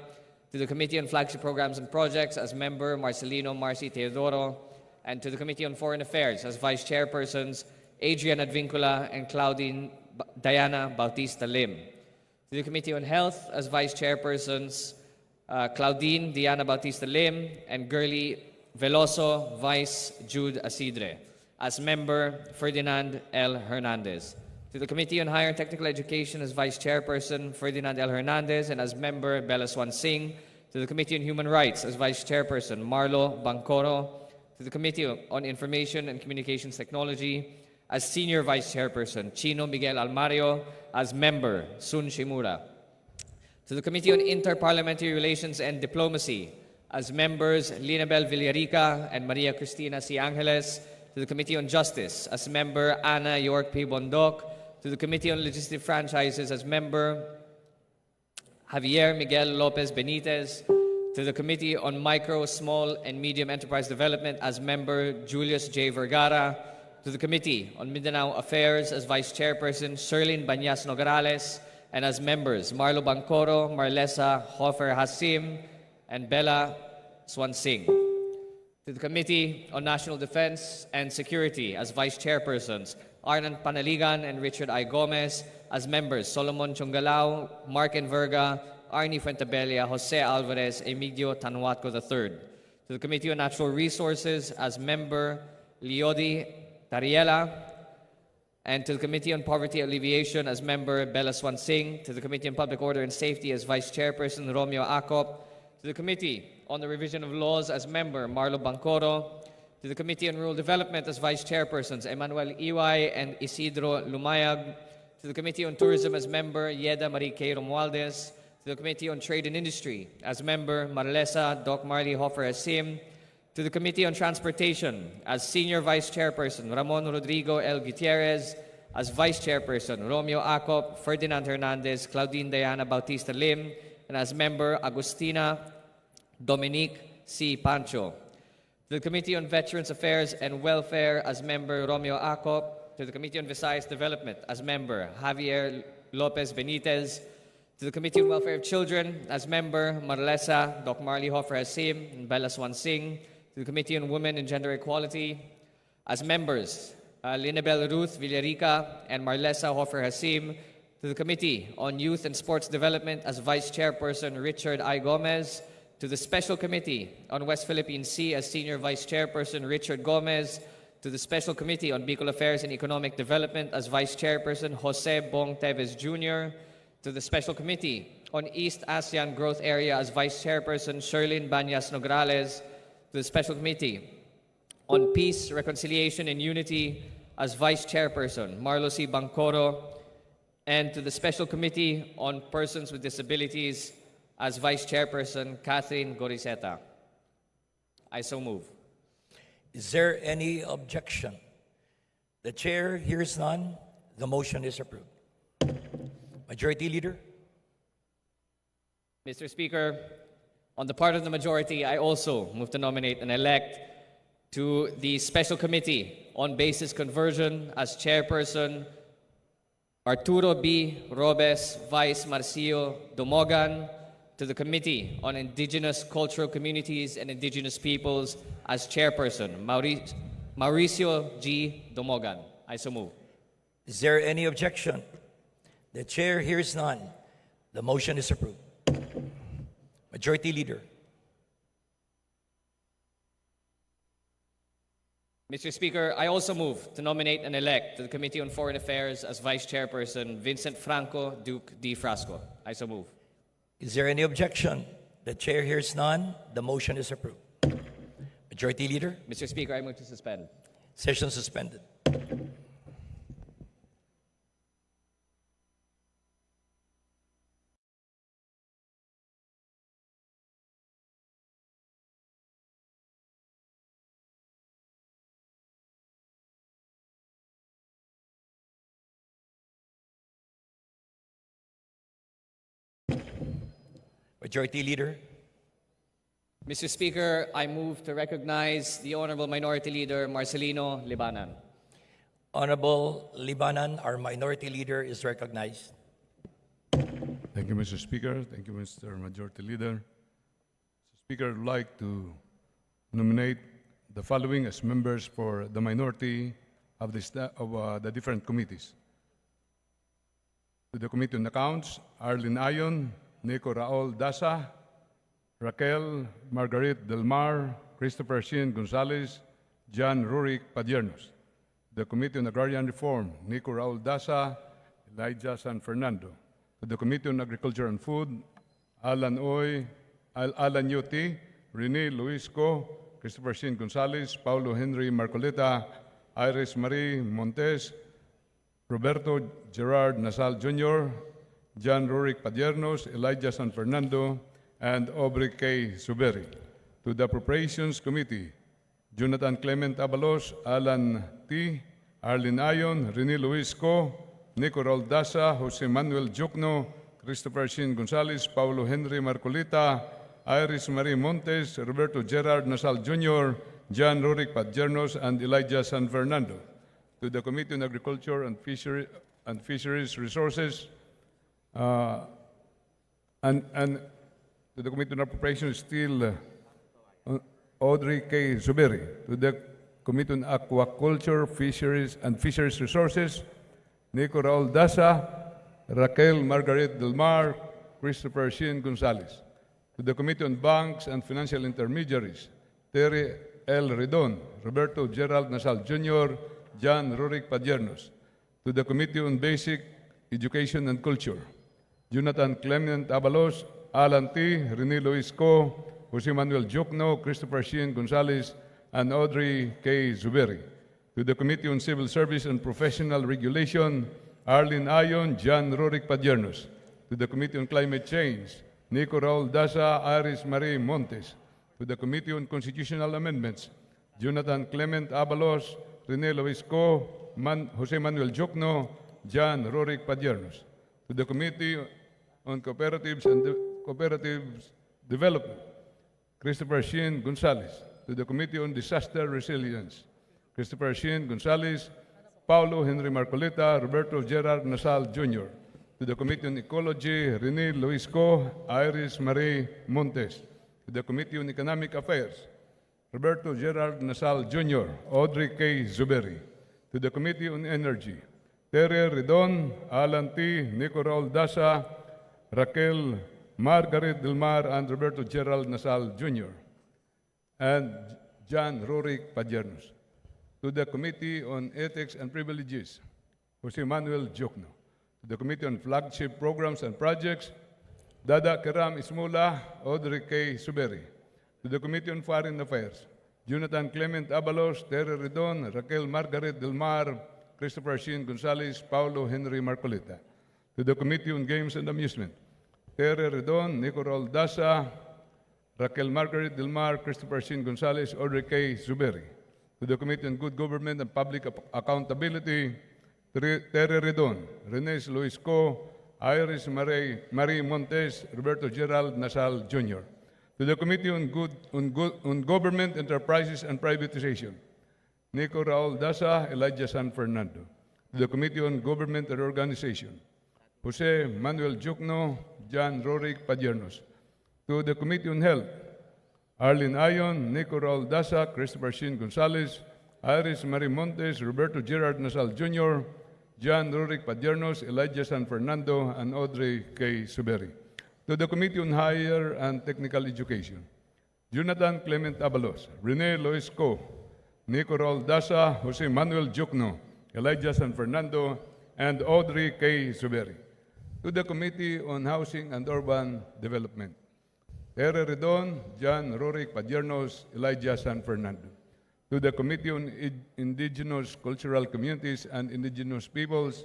To the Committee on Flagship Programs and Projects, as member, Marcelino Marci Teodoro. And to the Committee on Foreign Affairs, as vice chairpersons, Adrian Advincula and Diana Bautista Lim. To the Committee on Health, as vice chairpersons, Claudine Diana Bautista Lim and Gurley Veloso, vice Jude Asidre. As member, Ferdinand L. Hernandez. To the Committee on Higher and Technical Education, as vice chairperson, Ferdinand L. Hernandez, and as member, Bella Swan Singh. To the Committee on Human Rights, as vice chairperson, Marlo Bancoro. To the Committee on Information and Communications Technology, as senior vice chairperson, Chino Miguel Almario. As member, Sun Shimura. To the Committee on Interparliamentary Relations and Diplomacy, as members, Linabel Villarica and Maria Cristina C. Angeles. To the Committee on Justice, as member, Ana York P. Bondoc. To the Committee on Legislative Franchises, as member, Javier Miguel Lopez Benitez. To the Committee on Micro, Small, and Medium Enterprise Development, as member, Julius J. Vergara. To the Committee on Mindanao Affairs, as vice chairperson, Sherlyn Banyas Nograles. And as members, Marlo Bancoro, Marlesa Hofer Hasim, and Bella Swansing. To the Committee on National Defense and Security, as vice chairpersons, Arnan Panaligan and Richard I. Gomez. As members, Solomon Chongalao, Mark Enverga, Arnie Fuentebella, Jose Alvarez, Emilio Tanuatco III. To the Committee on Natural Resources, as member, Leody Tariela. And to the Committee on Poverty Alleviation, as member, Bella Swan Singh. To the Committee on Public Order and Safety, as vice chairperson, Romeo Acop. To the Committee on the Revision of Laws, as member, Marlo Bancoro. To the Committee on Rural Development, as vice chairpersons, Emmanuel Iway and Isidro Lumayag. To the Committee on Tourism, as member, Yeda Marie K. Romualdez. To the Committee on Trade and Industry, as member, Marlesa Doc Marley Hofer Hasim. To the Committee on Transportation, as senior vice chairperson, Ramon Rodrigo L. Gutierrez. As vice chairperson, Romeo Acop, Ferdinand Hernandez, Claudine Diana Bautista Lim. And as member, Agustina Dominique C. Pancho. To the Committee on Veterans Affairs and Welfare, as member, Romeo Acop. To the Committee on Visayas Development, as member, Javier Lopez Benitez. To the Committee on Welfare of Children, as member, Marlesa Doc Marley Hofer Hasim and Bella Swan Singh. To the Committee on Women and Gender Equality, as members, Linabel Ruth Villarica and Marlesa Hofer Hasim. To the Committee on Youth and Sports Development, as vice chairperson, Richard I. Gomez. To the Special Committee on West Philippine Sea, as senior vice chairperson, Richard Gomez. To the Special Committee on Bicol Affairs and Economic Development, as vice chairperson, Jose Bong Teves Jr. To the Special Committee on East ASEAN Growth Area, as vice chairperson, Sherlyn Banyas Nograles. To the Special Committee on Peace, Reconciliation, and Unity, as vice chairperson, Marlo C. Bancoro. And to the Special Committee on Persons with Disabilities, as vice chairperson, Catherine Goriseta. I so move.
Is there any objection? The chair hears none. The motion is approved. Majority Leader?
Mr. Speaker, on the part of the majority, I also move to nominate and elect to the Special Committee on Basis Conversion as chairperson, Arturo B. Robes, Vice Marcio Domogan. To the Committee on Indigenous Cultural Communities and Indigenous Peoples as chairperson, Mauricio G. Domogan. I so move.
Is there any objection? The chair hears none. The motion is approved. Majority Leader?
Mr. Speaker, I also move to nominate and elect to the Committee on Foreign Affairs as Vice Chairperson, Vincent Franco Duque D. Frasco. I so move.
Is there any objection? The chair hears none. The motion is approved. Majority Leader?
Mr. Speaker, I move to suspend.
Session suspended. Majority Leader?
Mr. Speaker, I move to recognize the Honorable Minority Leader Marcelino Libanan.
Honorable Libanan, our Minority Leader, is recognized.
Thank you, Mr. Speaker. Thank you, Mr. Majority Leader. Speaker would like to nominate the following as members for the minority of the different committees. To the Committee on Accounts, Arlene Ayon, Nico Raul Dasa, Raquel Margaret Delmar, Christopher Shin Gonzalez, John Rurik Padiernos. The Committee on Agrarian Reform, Nico Raul Dasa, Elijah San Fernando. To the Committee on Agriculture and Food, Alan Yuti, Rene Luisco, Christopher Shin Gonzalez, Paulo Henry Marcoleta, Iris Marie Montes, Roberto Gerard Nasal Jr., John Rurik Padiernos, Elijah San Fernando, and Aubrey K. Suberi. To the Appropriations Committee, Jonathan Clement Abalos, Alan T., Arlene Ayon, Rene Luisco, Nico Raul Dasa, Jose Manuel Jokno, Christopher Shin Gonzalez, Paulo Henry Marcolita, Iris Marie Montes, Roberto Gerard Nasal Jr., John Rurik Padiernos, and Elijah San Fernando. To the Committee on Agriculture and Fisheries Resources, and to the Committee on Appropriations, still Audrey K. Zuberi. To the Committee on Aquaculture, Fisheries and Fisheries Resources, Nico Raul Dasa, Raquel Margaret Delmar, Christopher Shin Gonzalez. To the Committee on Banks and Financial Intermediaries, Terry L. Redon, Roberto Gerald Nasal Jr., John Rurik Padiernos. To the Committee on Basic Education and Culture, Jonathan Clement Abalos, Alan T., Rene Luisco, Jose Manuel Jokno, Christopher Shin Gonzalez, and Audrey K. Zuberi. To the Committee on Civil Service and Professional Regulation, Arlene Ayon, John Rurik Padiernos. To the Committee on Climate Change, Nico Raul Dasa, Iris Marie Montes. To the Committee on Constitutional Amendments, Jonathan Clement Abalos, Rene Luisco, Jose Manuel Jokno, John Rurik Padiernos. To the Committee on Cooperatives and Cooperatives Development, Christopher Shin Gonzalez. To the Committee on Disaster Resilience, Christopher Shin Gonzalez, Paulo Henry Marcoleta, Roberto Gerard Nasal Jr. To the Committee on Ecology, Rene Luisco, Iris Marie Montes. To the Committee on Economic Affairs, Roberto Gerard Nasal Jr., Audrey K. Zuberi. To the Committee on Energy, Terry Redon, Alan T., Nico Raul Dasa, Raquel Margaret Delmar, and Roberto Gerald Nasal Jr., and John Rurik Padiernos. To the Committee on Ethics and Privileges, Jose Manuel Jokno. To the Committee on Flagship Programs and Projects, Dada Keram Ismula, Audrey K. Suberi. To the Committee on Foreign Affairs, Jonathan Clement Abalos, Terry Redon, Raquel Margaret Delmar, Christopher Shin Gonzalez, Paulo Henry Marcolita. To the Committee on Games and Amusement, Terry Redon, Nico Raul Dasa, Raquel Margaret Delmar, Christopher Shin Gonzalez, Audrey K. Zuberi. To the Committee on Good Government and Public Accountability, Terry Redon, Rene Luisco, Iris Marie Montes, Roberto Gerald Nasal Jr. To the Committee on Government Enterprises and Privatization, Nico Raul Dasa, Elijah San Fernando. To the Committee on Government and Organization, Jose Manuel Jokno, John Rurik Padiernos. To the Committee on Health, Arlene Ayon, Nico Raul Dasa, Christopher Shin Gonzalez, Iris Marie Montes, Roberto Gerard Nasal Jr., John Rurik Padiernos, Elijah San Fernando, and Audrey K. Suberi. To the Committee on Higher and Technical Education, Jonathan Clement Abalos, Rene Luisco, Nico Raul Dasa, Jose Manuel Jokno, Elijah San Fernando, and Audrey K. Suberi. To the Committee on Housing and Urban Development, Terry Redon, John Rurik Padiernos, Elijah San Fernando. To the Committee on Indigenous Cultural Communities and Indigenous Peoples,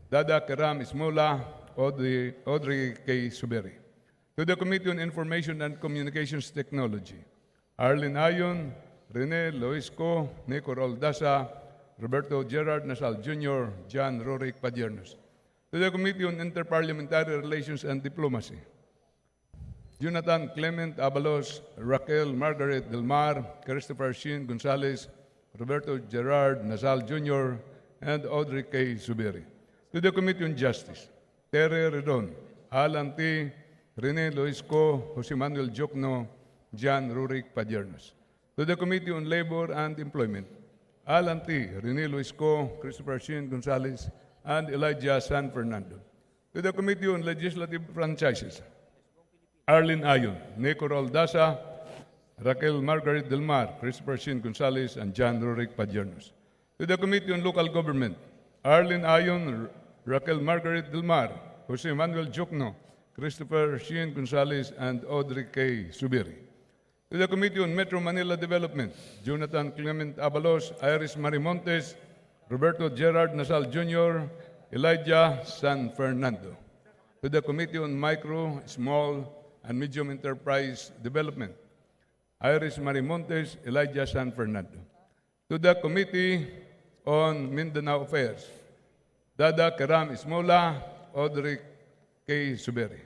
Dada Keram Ismola, Audrey K. Suberi. To the Committee on Information and Communications Technology, Arlene Ayon, Rene Luisco, Nico Raul Dasa, Roberto Gerard Nasal Jr., John Rurik Padiernos. To the Committee on Interparliamentary Relations and Diplomacy, Jonathan Clement Abalos, Raquel Margaret Delmar, Christopher Shin Gonzalez, Roberto Gerard Nasal Jr., and Audrey K. Suberi. To the Committee on Justice, Terry Redon, Alan T., Rene Luisco, Jose Manuel Jokno, John Rurik Padiernos. To the Committee on Labor and Employment, Alan T., Rene Luisco, Christopher Shin Gonzalez, and Elijah San Fernando. To the Committee on Legislative Franchises, Arlene Ayon, Nico Roldasa, Raquel Margaret Delmar, Christopher Shin Gonzalez, and John Rurik Padiernos. To the Committee on Local Government, Arlene Ayon, Raquel Margaret Delmar, Jose Manuel Jokno, Christopher Shin Gonzalez, and Audrey K. Subiri. To the Committee on Metro Manila Development, Jonathan Clement Abalos, Iris Marimontes, Roberto Gerard Nasal Jr., Elijah San Fernando. To the Committee on Micro, Small, and Medium Enterprise Development, Iris Marimontes, Elijah San Fernando. To the Committee on Mindanao Affairs, Dada Karam Ismola, Audrey K. Suberi.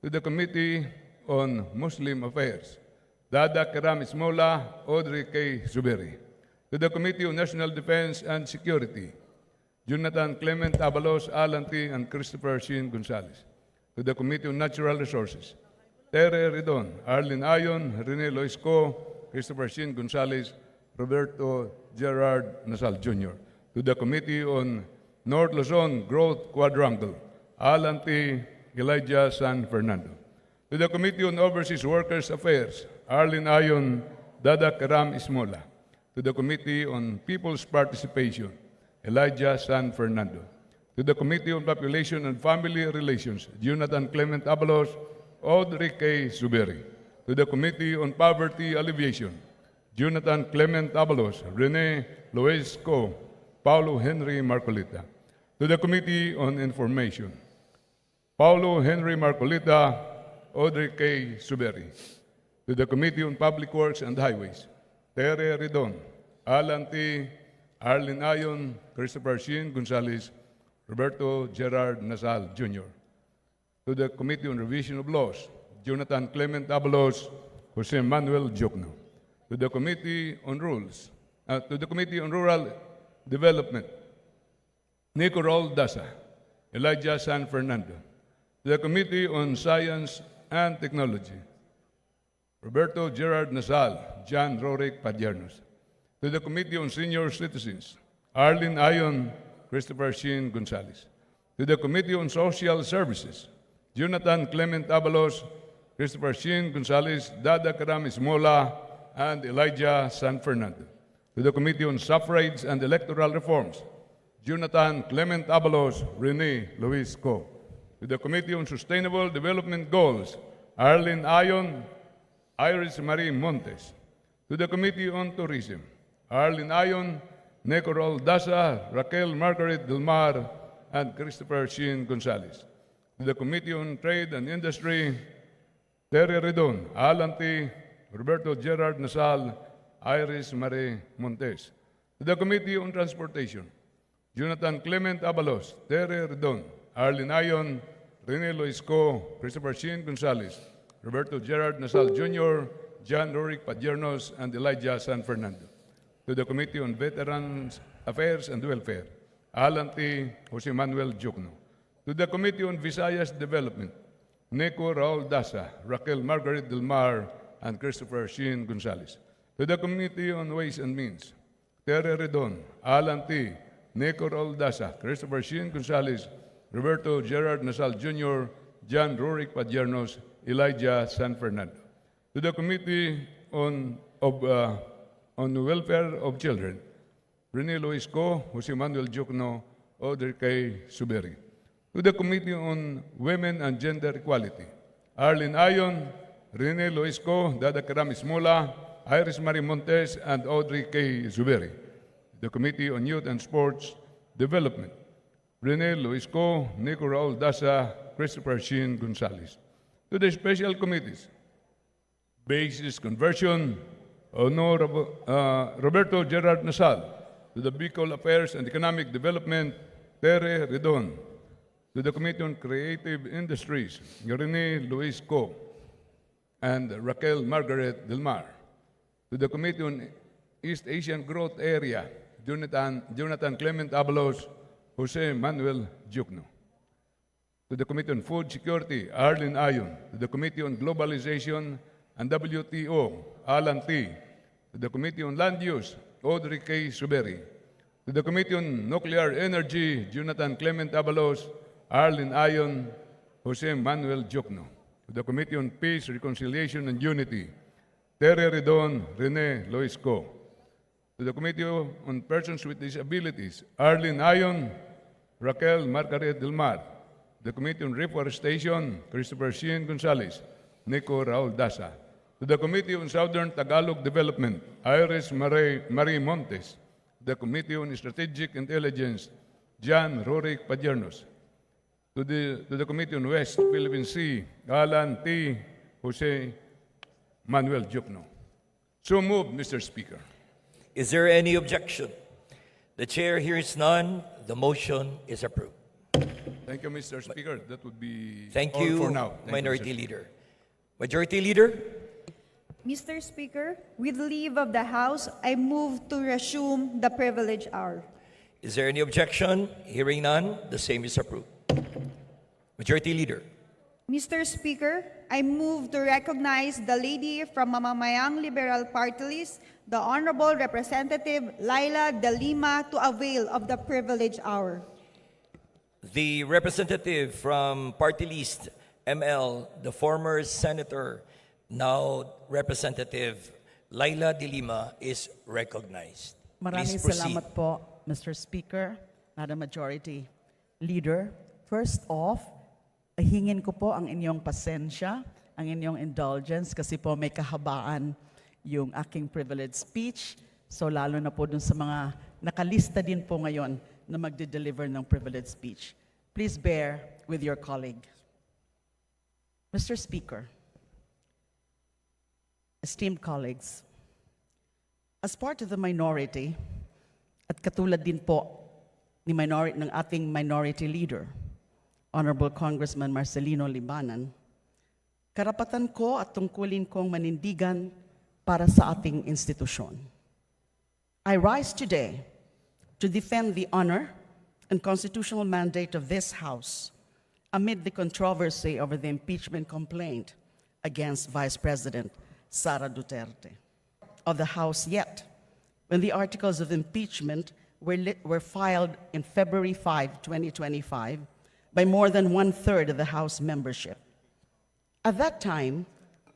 To the Committee on Muslim Affairs, Dada Karam Ismola, Audrey K. Suberi. To the Committee on National Defense and Security, Jonathan Clement Abalos, Alan T., and Christopher Shin Gonzalez. To the Committee on Natural Resources, Tere Ridon, Arlene Ayon, Rene Loisco, Christopher Shin Gonzalez, Roberto Gerard Nasal Jr. To the Committee on North Luzon Growth Quadrangle, Alan T., Elijah San Fernando. To the Committee on Overseas Workers Affairs, Arlene Ayon, Dada Karam Ismola. To the Committee on People's Participation, Elijah San Fernando. To the Committee on Population and Family Relations, Jonathan Clement Abalos, Audrey K. Suberi. To the Committee on Poverty Alleviation, Jonathan Clement Abalos, Rene Loesco, Paulo Henry Marcolita. To the Committee on Information, Paulo Henry Marcolita, Audrey K. Suberi. To the Committee on Public Works and Highways, Tere Ridon, Alan T., Arlene Ayon, Christopher Shin Gonzalez, Roberto Gerard Nasal Jr. To the Committee on Revision of Laws, Jonathan Clement Abalos, Jose Manuel Jokno. To the Committee on to the Committee on Rural Development, Nico Rol Dasa, Elijah San Fernando. To the Committee on Science and Technology, Roberto Gerard Nasal, John Rorik Padiernos. To the Committee on Senior Citizens, Arlene Ayon, Christopher Shin Gonzalez. To the Committee on Social Services, Jonathan Clement Abalos, Christopher Shin Gonzalez, Dada Karam Ismola, and Elijah San Fernando. To the Committee on Suffrage and Electoral Reforms, Jonathan Clement Abalos, Rene Luis Co. To the Committee on Sustainable Development Goals, Arlene Ayon, Iris Marie Montes. To the Committee on Tourism, Arlene Ayon, Necorol Dasa, Raquel Margaret Delmar, and Christopher Shin Gonzalez. To the Committee on Trade and Industry, Terry Redon, Alan T., Roberto Gerard Nasal, Iris Marie Montes. To the Committee on Transportation, Jonathan Clement Abalos, Terry Redon, Arlene Ayon, Rene Loisco, Christopher Shin Gonzalez, Roberto Gerard Nasal Jr., John Rorik Padiernos, and Elijah San Fernando. To the Committee on Veterans Affairs and Welfare, Alan T., Jose Manuel Jokno. To the Committee on Visayas Development, Nico Raul Dasa, Raquel Margaret Delmar, and Christopher Shin Gonzalez. To the Committee on Ways and Means, Tere Redon, Alan T., Nico Raul Dasa, Christopher Shin Gonzalez, Roberto Gerard Nasal Jr., John Rorik Padiernos, Elijah San Fernando. To the Committee on Welfare of Children, Rene Loisco, Jose Manuel Jokno, Audrey K. Suberi. To the Committee on Women and Gender Equality, Arlene Ayon, Rene Loisco, Dada Karam Ismola, Iris Marie Montes, and Audrey K. Suberi. The Committee on Youth and Sports Development, Rene Loisco, Nico Raul Dasa, Christopher Shin Gonzalez. To the Special Committees, Basis Conversion, Roberto Gerard Nasal. To the Bicol Affairs and Economic Development, Tere Redon. To the Committee on Creative Industries, Rene Luis Co. and Raquel Margaret Delmar. To the Committee on East Asian Growth Area, Jonathan Clement Abalos, Jose Manuel Jukno. To the Committee on Food Security, Arlene Ayon. To the Committee on Globalization and WTO, Alan T. To the Committee on Land Use, Audrey K. Suberi. To the Committee on Nuclear Energy, Jonathan Clement Abalos, Arlene Ayon, Jose Manuel Jokno. To the Committee on Peace, Reconciliation, and Unity, Terry Redon, Rene Loisco. To the Committee on Persons with Disabilities, Arlene Ayon, Raquel Margaret Delmar. The Committee on Reforestation, Christopher Sheehan Gonzalez, Nico Raul Dasa. To the Committee on Southern Tagalog Development, Iris Marie Montes. The Committee on Strategic Intelligence, Jan Rorik Padiernos. To the Committee on West Philippine Sea, Alan T. Jose Manuel Jokno. So moved, Mr. Speaker.
Is there any objection? The chair hears none. The motion is approved.
Thank you, Mr. Speaker. That would be
Thank
all
you,
for now. Thank you,
Minority
Mr.
Leader. Majority Leader?
Mr. Speaker, with leave of the House, I move to resume the privilege hour.
Is there any objection? Hearing none, the same is approved. Majority Leader.
Mr. Speaker, I move to recognize the lady from Mamamayang Liberal Party List, the Honorable Representative Laila De Lima, to avail of the privilege hour.
The representative from Party List ML, the former Senator, now Representative Laila De Lima, is recognized.
Maraming
Please proceed.
salamat po, Mr. Speaker, Madam Majority Leader. First off, hingin ko po ang inyong pasensya, ang inyong indulgence kasi po may kahabaan yung aking privilege speech. So lalo na po dun sa mga nakalista din po ngayon na magde-deliver ng privilege speech. Please bear with your colleague. Mr. Speaker, esteemed colleagues, as part of the minority, at katulad din po ng ating minority leader, Honorable Congressman Marcelino Libanan, karapatan ko at tungkulin kong manindigan para sa ating institusyon. I rise today to defend the honor and constitutional mandate of this House amid the controversy over the impeachment complaint against Vice President Sara Duterte of the House, yet when the articles of impeachment were filed in February 5, 2025, by more than 1/3 of the House membership. At that time,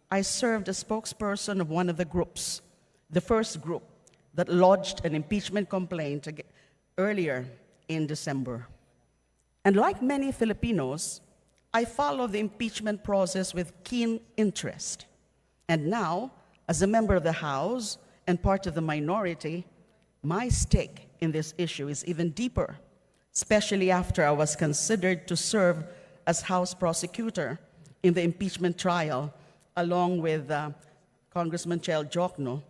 I served as spokesperson of one of the groups, the first group that lodged an impeachment complaint earlier in December. And like many Filipinos, I follow the impeachment process with keen interest. And now, as a member of the House and part of the minority, my stake in this issue is even deeper, especially after I was considered to serve as House prosecutor in the impeachment trial along with Congressman Chel Jokno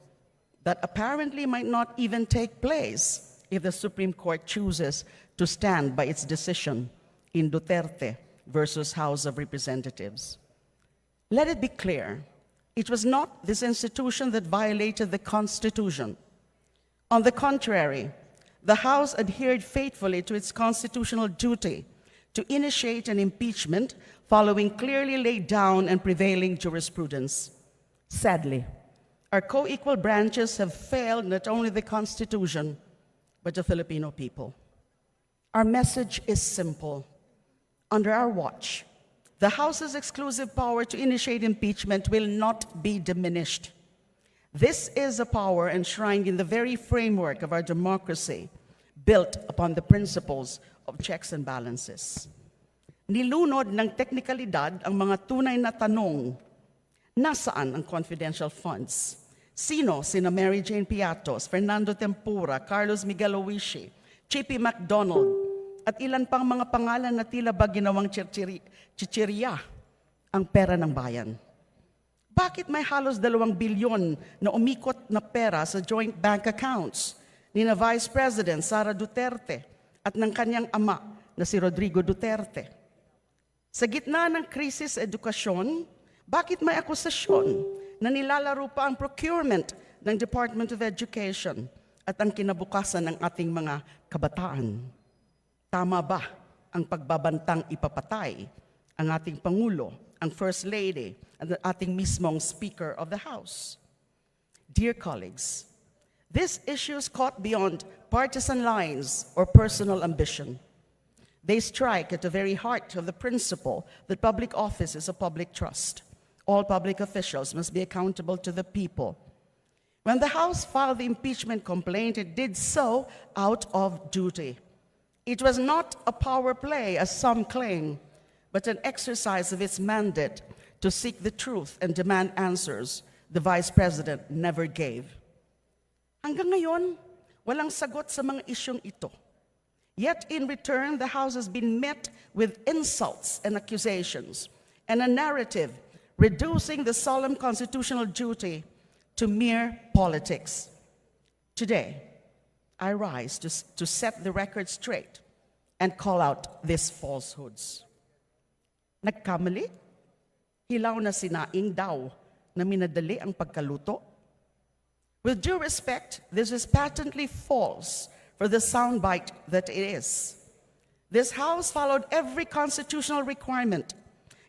that apparently might not even take place if the Supreme Court chooses to stand by its decision in Duterte versus House of Representatives. Let it be clear, it was not this institution that violated the Constitution. On the contrary, the House adhered faithfully to its constitutional duty to initiate an impeachment following clearly laid down and prevailing jurisprudence. Sadly, our co-equal branches have failed not only the Constitution, but the Filipino people. Our message is simple. Under our watch, the House's exclusive power to initiate impeachment will not be diminished. This is a power enshrined in the very framework of our democracy, built upon the principles of checks and balances. Nilunod ng teknikalidad ang mga tunay na tanong. Nasaan ang confidential funds? Sina Mary Jane Piatos, Fernando Tempura, Carlos Miguel Owishi, J.P. McDonald, at ilan pang mga pangalan na tila ba ginawang chichirya ang pera ng bayan? Bakit may halos 2 bilyon na umikot na pera sa joint bank accounts ni na Vice President Sara Duterte at ng kanyang ama na si Rodrigo Duterte? Sa gitna ng krisis edukasyon, bakit may akusasyon na nilalaro pa ang procurement ng Department of Education at ang kinabukasan ng ating mga kabataan? Tama ba ang pagbabantang ipapatay ang ating Pangulo, ang First Lady, at the ating mismong Speaker of the House. Dear colleagues, these issues cut beyond partisan lines or personal ambition. They strike at the very heart of the principle that public office is a public trust. All public officials must be accountable to the people. When the House filed the impeachment complaint, it did so out of duty. It was not a power play, as some claim, but an exercise of its mandate to seek the truth and demand answers the Vice President never gave. Hanggang ngayon, walang sagot sa mga isyong ito. Yet in return, the House has been met with insults and accusations and a narrative reducing the solemn constitutional duty to mere politics. Today, I rise to set the record straight and call out these falsehoods. Nagkamali? Hilaw na sinaing daw na minadali ang pagkaluto? With due respect, this is patently false for the soundbite that it is. This House followed every constitutional requirement,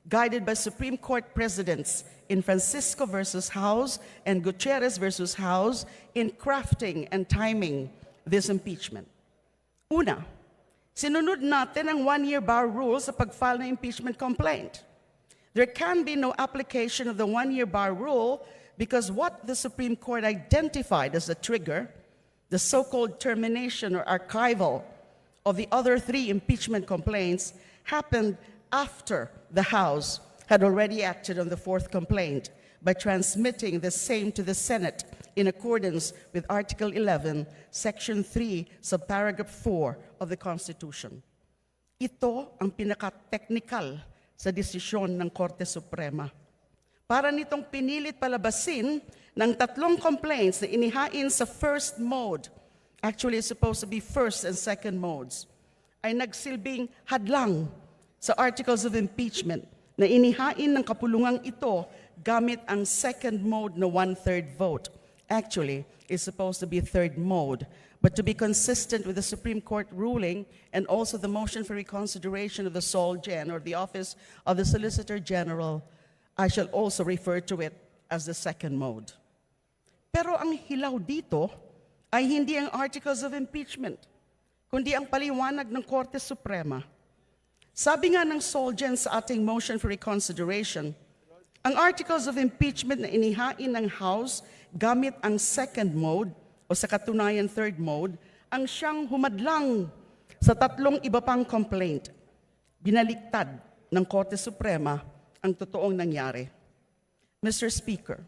guided by Supreme Court precedents in Francisco versus House and Gutierrez versus House in crafting and timing this impeachment. Una, sinunod natin ang one-year bar rule sa pag-file ng impeachment complaint. There can be no application of the one-year bar rule because what the Supreme Court identified as a trigger, the so-called termination or archival of the other three impeachment complaints, happened after the House had already acted on the fourth complaint by transmitting the same to the Senate in accordance with Article 11, Section 3, Subparagraph 4 of the Constitution. Ito ang pinaka-technical sa desisyon ng Korte Suprema. Para nitong pinilit palabasin ng tatlong complaints na inihain sa first mode, actually it's supposed to be first and second modes, ay nagsilbing hadlang sa articles of impeachment na inihain ng kapulungang ito gamit ang second mode na one-third vote. Actually, it's supposed to be third mode. But to be consistent with the Supreme Court ruling and also the motion for reconsideration of the Sol Gen or the Office of the Solicitor General, I shall also refer to it as the second mode. Pero ang hilaw dito ay hindi ang articles of impeachment, kundi ang paliwanag ng Korte Suprema. Sabi nga ng Sol Gen sa ating motion for reconsideration, ang articles of impeachment na inihain ng House gamit ang second mode o sa katunayan third mode, ang siyang humadlang sa tatlong iba pang complaint. Binaliktad ng Korte Suprema ang totoong nangyari. Mr. Speaker,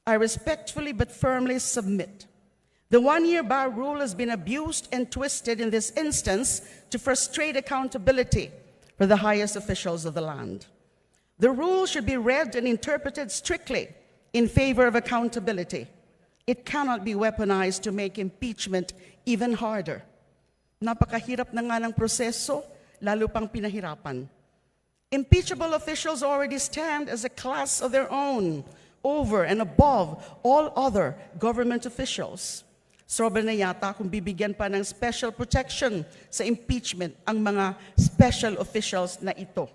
I respectfully but firmly submit the one-year bar rule has been abused and twisted in this instance to frustrate accountability for the highest officials of the land. The rule should be read and interpreted strictly in favor of accountability. It cannot be weaponized to make impeachment even harder. Napakahirap na nga ng proseso, lalo pang pinahirapan. Impeachable officials already stand as a class of their own, over and above all other government officials. Sobra na yata kung bibigyan pa ng special protection sa impeachment ang mga special officials na ito.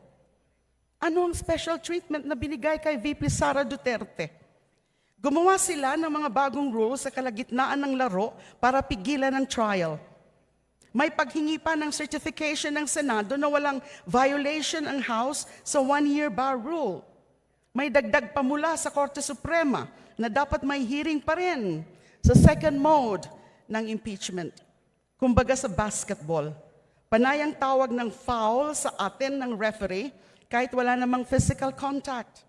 Ano ang special treatment na binigay kay VP Sara Duterte? Gumawa sila ng mga bagong rules sa kalagitnaan ng laro para pigilan ang trial. May paghingi pa ng certification ng Senado na walang violation ang House sa one-year bar rule. May dagdag pa mula sa Korte Suprema na dapat may hearing pa rin sa second mode ng impeachment. Kumbaga sa basketball, panayang tawag ng foul sa atin ng referee kahit wala namang physical contact.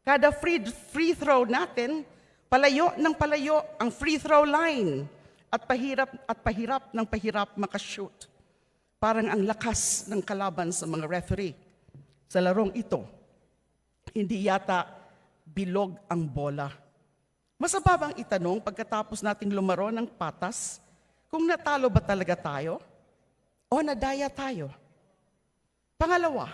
Kada free throw natin, palayo ng palayo ang free throw line at pahirap ng pahirap makashoot. Parang ang lakas ng kalaban sa mga referee. Sa larong ito, hindi yata bilog ang bola. Masama bang itanong pagkatapos nating lumaro ng patas kung natalo ba talaga tayo o nadaya tayo? Pangalawa,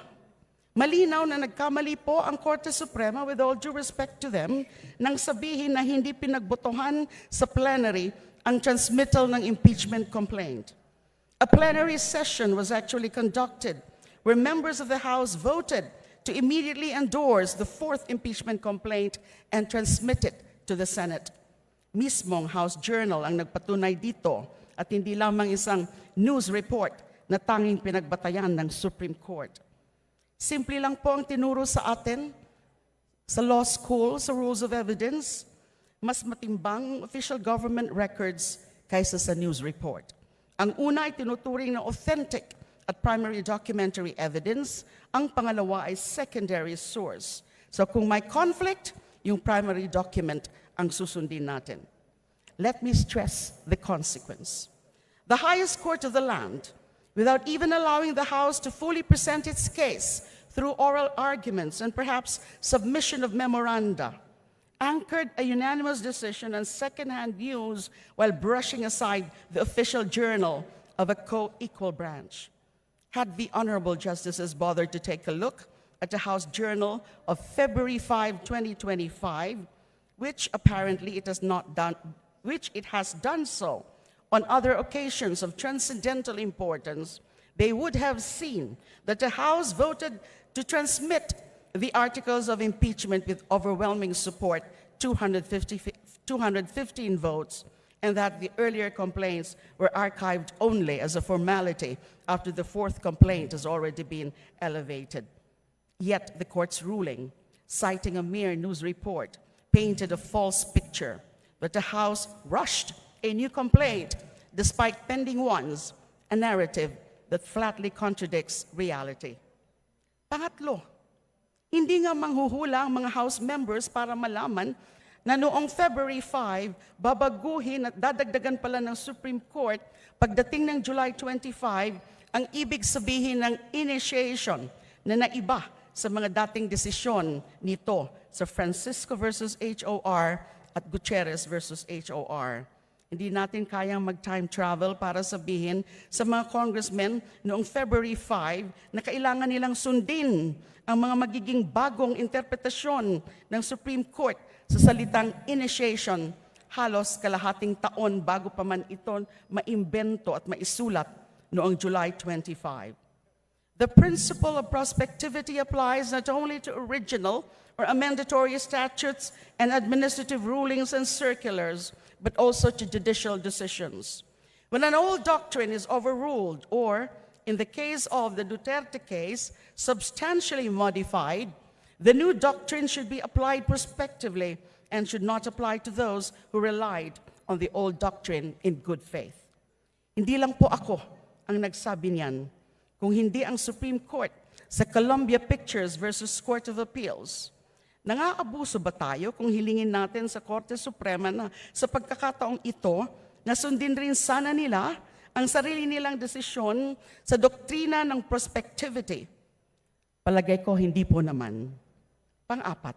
malinaw na nagkamali po ang Korte Suprema, with all due respect to them, nang sabihin na hindi pinagbotohan sa plenary ang transmittal ng impeachment complaint. A plenary session was actually conducted where members of the House voted to immediately endorse the fourth impeachment complaint and transmit it to the Senate. Mismong House Journal ang nagpatunay dito at hindi lamang isang news report na tanging pinagbatayan ng Supreme Court. Simple lang po ang tinuro sa atin sa law school, sa rules of evidence, mas matimbang official government records kaysa sa news report. Ang una ay tinuturing na authentic at primary documentary evidence, ang pangalawa ay secondary source. So kung may conflict, yung primary document ang susundin natin. Let me stress the consequence. The highest court of the land, without even allowing the House to fully present its case through oral arguments and perhaps submission of memoranda, anchored a unanimous decision on second-hand news while brushing aside the official journal of a co-equal branch. Had the honorable justices bothered to take a look at the House Journal of February 5, 2025, which apparently it has done so on other occasions of transcendental importance, they would have seen that the House voted to transmit the articles of impeachment with overwhelming support, 215 votes, and that the earlier complaints were archived only as a formality after the fourth complaint has already been elevated. Yet the court's ruling, citing a mere news report, painted a false picture that the House rushed a new complaint despite pending ones, a narrative that flatly contradicts reality. Pangatlo, hindi nga manghuhula ang mga House members para malaman na noong February 5, babaguhin at dadagdagan pala ng Supreme Court pagdating ng July 25 ang ibig sabihin ng initiation na naiba sa mga dating desisyon nito sa Francisco versus HOR at Gutierrez versus HOR. Hindi natin kayang mag-time travel para sabihin sa mga congressmen noong February 5 na kailangan nilang sundin ang mga magiging bagong interpretasyon ng Supreme Court sa salitang initiation, halos kalahating taon bago pa man ito maimbento at maisulat noong July 25. The principle of prospectivity applies not only to original or amendatory statutes and administrative rulings and circulars, but also to judicial decisions. When an old doctrine is overruled or, in the case of the Duterte case, substantially modified, the new doctrine should be applied prospectively and should not apply to those who relied on the old doctrine in good faith. Hindi lang po ako ang nagsabi niyan, kung hindi ang Supreme Court sa Columbia Pictures versus Court of Appeals. Nangaabuso ba tayo kung hilingin natin sa Korte Suprema na sa pagkakataong ito, na sundin rin sana nila ang sarili nilang desisyon sa doktrina ng prospectivity? Palagay ko hindi po naman. Pang-apat,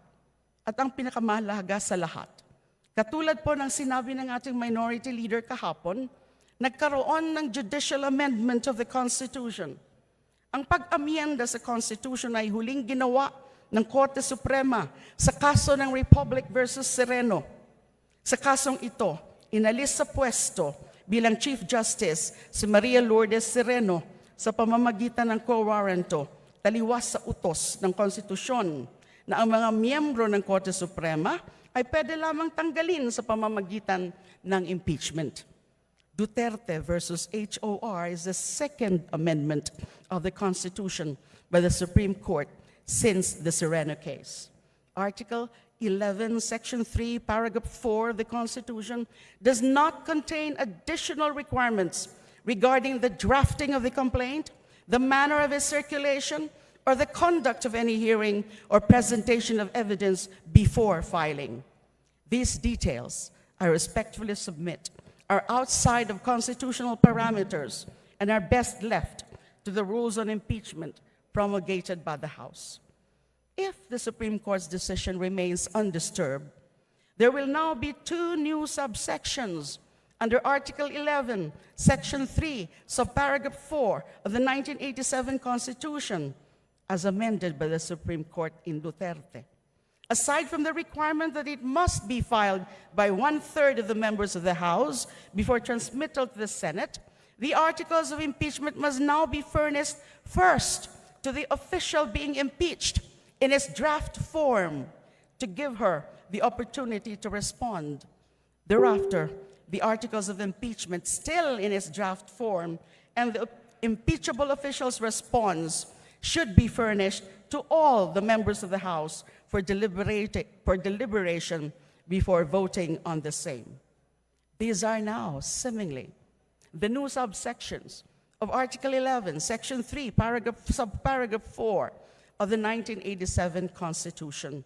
at ang pinakamahalaga sa lahat, katulad po ng sinabi ng ating minority leader kahapon, nagkaroon ng judicial amendment of the Constitution. Ang pag-amyenda sa Constitution ay huling ginawa ng Korte Suprema sa kaso ng Republic versus Sereno. Sa kasong ito, inalis sa pwesto bilang Chief Justice si Maria Lourdes Sereno sa pamamagitan ng quo warranto, taliwas sa utos ng konstitusyon na ang mga miyembro ng Korte Suprema ay pwede lamang tanggalin sa pamamagitan ng impeachment. Duterte versus HOR is the second amendment of the Constitution by the Supreme Court since the Sereno case. Article 11, Section 3, Paragraph 4 of the Constitution does not contain additional requirements regarding the drafting of the complaint, the manner of its circulation, or the conduct of any hearing or presentation of evidence before filing. These details, I respectfully submit, are outside of constitutional parameters and are best left to the rules on impeachment promulgated by the House. If the Supreme Court's decision remains undisturbed, there will now be two new subsections under Article 11, Section 3, subparagraph 4 of the 1987 Constitution, as amended by the Supreme Court in Duterte. Aside from the requirement that it must be filed by 1/3 of the members of the House before transmittal to the Senate, the articles of impeachment must now be furnished first to the official being impeached in its draft form to give her the opportunity to respond. Thereafter, the articles of impeachment still in its draft form and the impeachable official's response should be furnished to all the members of the House for deliberation before voting on the same. These are now, seemingly, the new subsections of Article 11, Section 3, subparagraph 4 of the 1987 Constitution,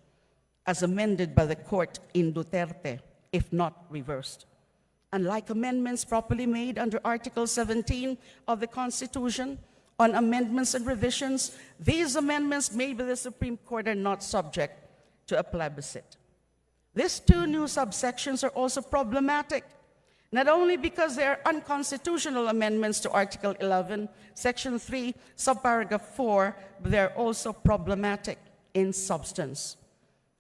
as amended by the court in Duterte, if not reversed. Unlike amendments properly made under Article 17 of the Constitution on amendments and revisions, these amendments made by the Supreme Court are not subject to a plebiscite. These two new subsections are also problematic, not only because they are unconstitutional amendments to Article 11, Section 3, subparagraph 4, but they are also problematic in substance.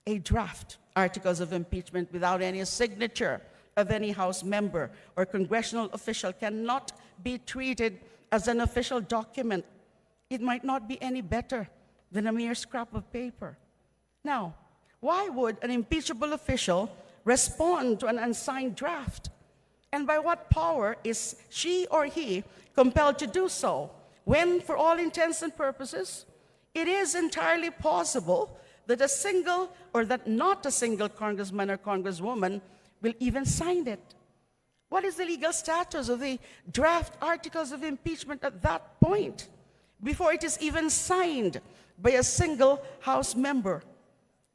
A draft articles of impeachment without any signature of any House member or congressional official cannot be treated as an official document. It might not be any better than a mere scrap of paper. Now, why would an impeachable official respond to an unsigned draft? And by what power is she or he compelled to do so when, for all intents and purposes, it is entirely possible that not a single congressman or congresswoman will even sign it? What is the legal status of the draft articles of impeachment at that point, before it is even signed by a single House member?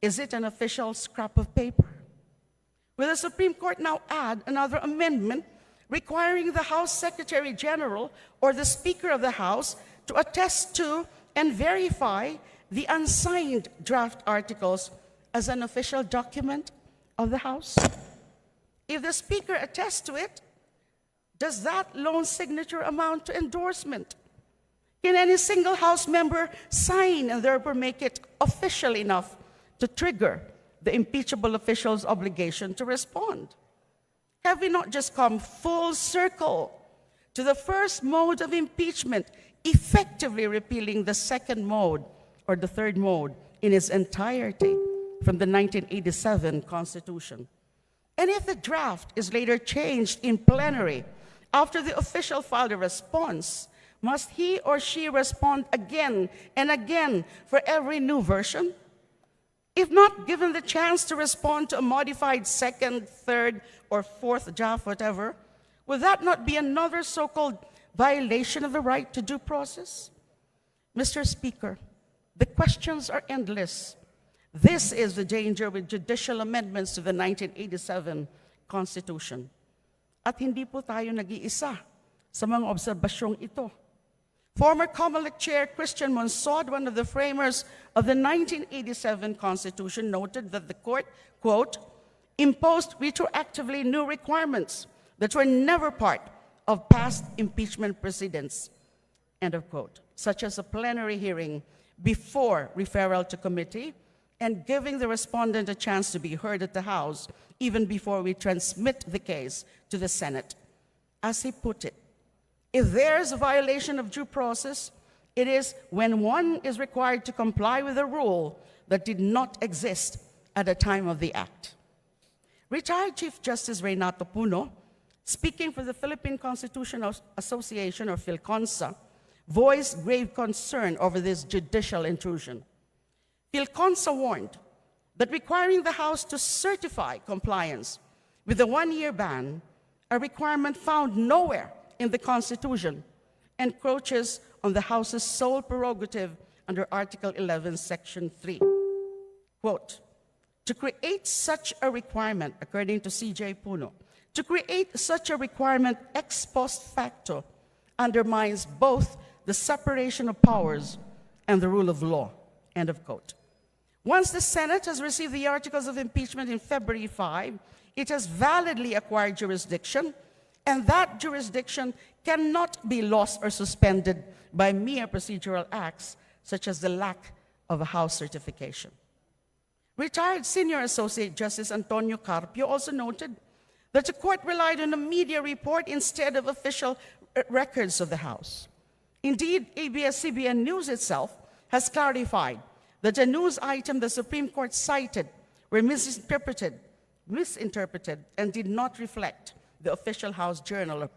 Is it an official scrap of paper? Will the Supreme Court now add another amendment requiring the House Secretary General or the Speaker of the House to attest to and verify the unsigned draft articles as an official document of the House? If the Speaker attests to it, does that lone signature amount to endorsement? Can any single House member sign and therefore make it official enough to trigger the impeachable official's obligation to respond? Have we not just come full circle to the first mode of impeachment, effectively repealing the second mode or the third mode in its entirety from the 1987 Constitution? And if the draft is later changed in plenary after the official filed a response, must he or she respond again and again for every new version? If not given the chance to respond to a modified second, third, or fourth draft, whatever, would that not be another so-called violation of the right to due process? Mr. Speaker, the questions are endless. This is the danger with judicial amendments to the 1987 Constitution. At hindi po tayo nag-iisa sa mga obserbasyong ito. Former COMELEC Chair Christian Monsod, one of the framers of the 1987 Constitution, noted that the court, quote, imposed retroactively new requirements that were never part of past impeachment precedents, end of quote, such as a plenary hearing before referral to committee and giving the respondent a chance to be heard at the House even before we transmit the case to the Senate. As he put it, if there is a violation of due process, it is when one is required to comply with a rule that did not exist at the time of the act. Retired Chief Justice Renato Puno, speaking for the Philippine Constitutional Association, or PhilConsa, voiced grave concern over this judicial intrusion. PhilConsa warned that requiring the House to certify compliance with the one-year ban, a requirement found nowhere in the Constitution, encroaches on the House's sole prerogative under Article 11, Section 3. Quote, to create such a requirement, according to C.J. Puno, to create such a requirement ex post facto undermines both the separation of powers and the rule of law, end of quote. Once the Senate has received the articles of impeachment in February 5, it has validly acquired jurisdiction, and that jurisdiction cannot be lost or suspended by mere procedural acts, such as the lack of a House certification. Retired Senior Associate Justice Antonio Carpio also noted that the court relied on a media report instead of official records of the House. Indeed, ABS-CBN News itself has clarified that a news item the Supreme Court cited were misinterpreted, and did not reflect the official House Journal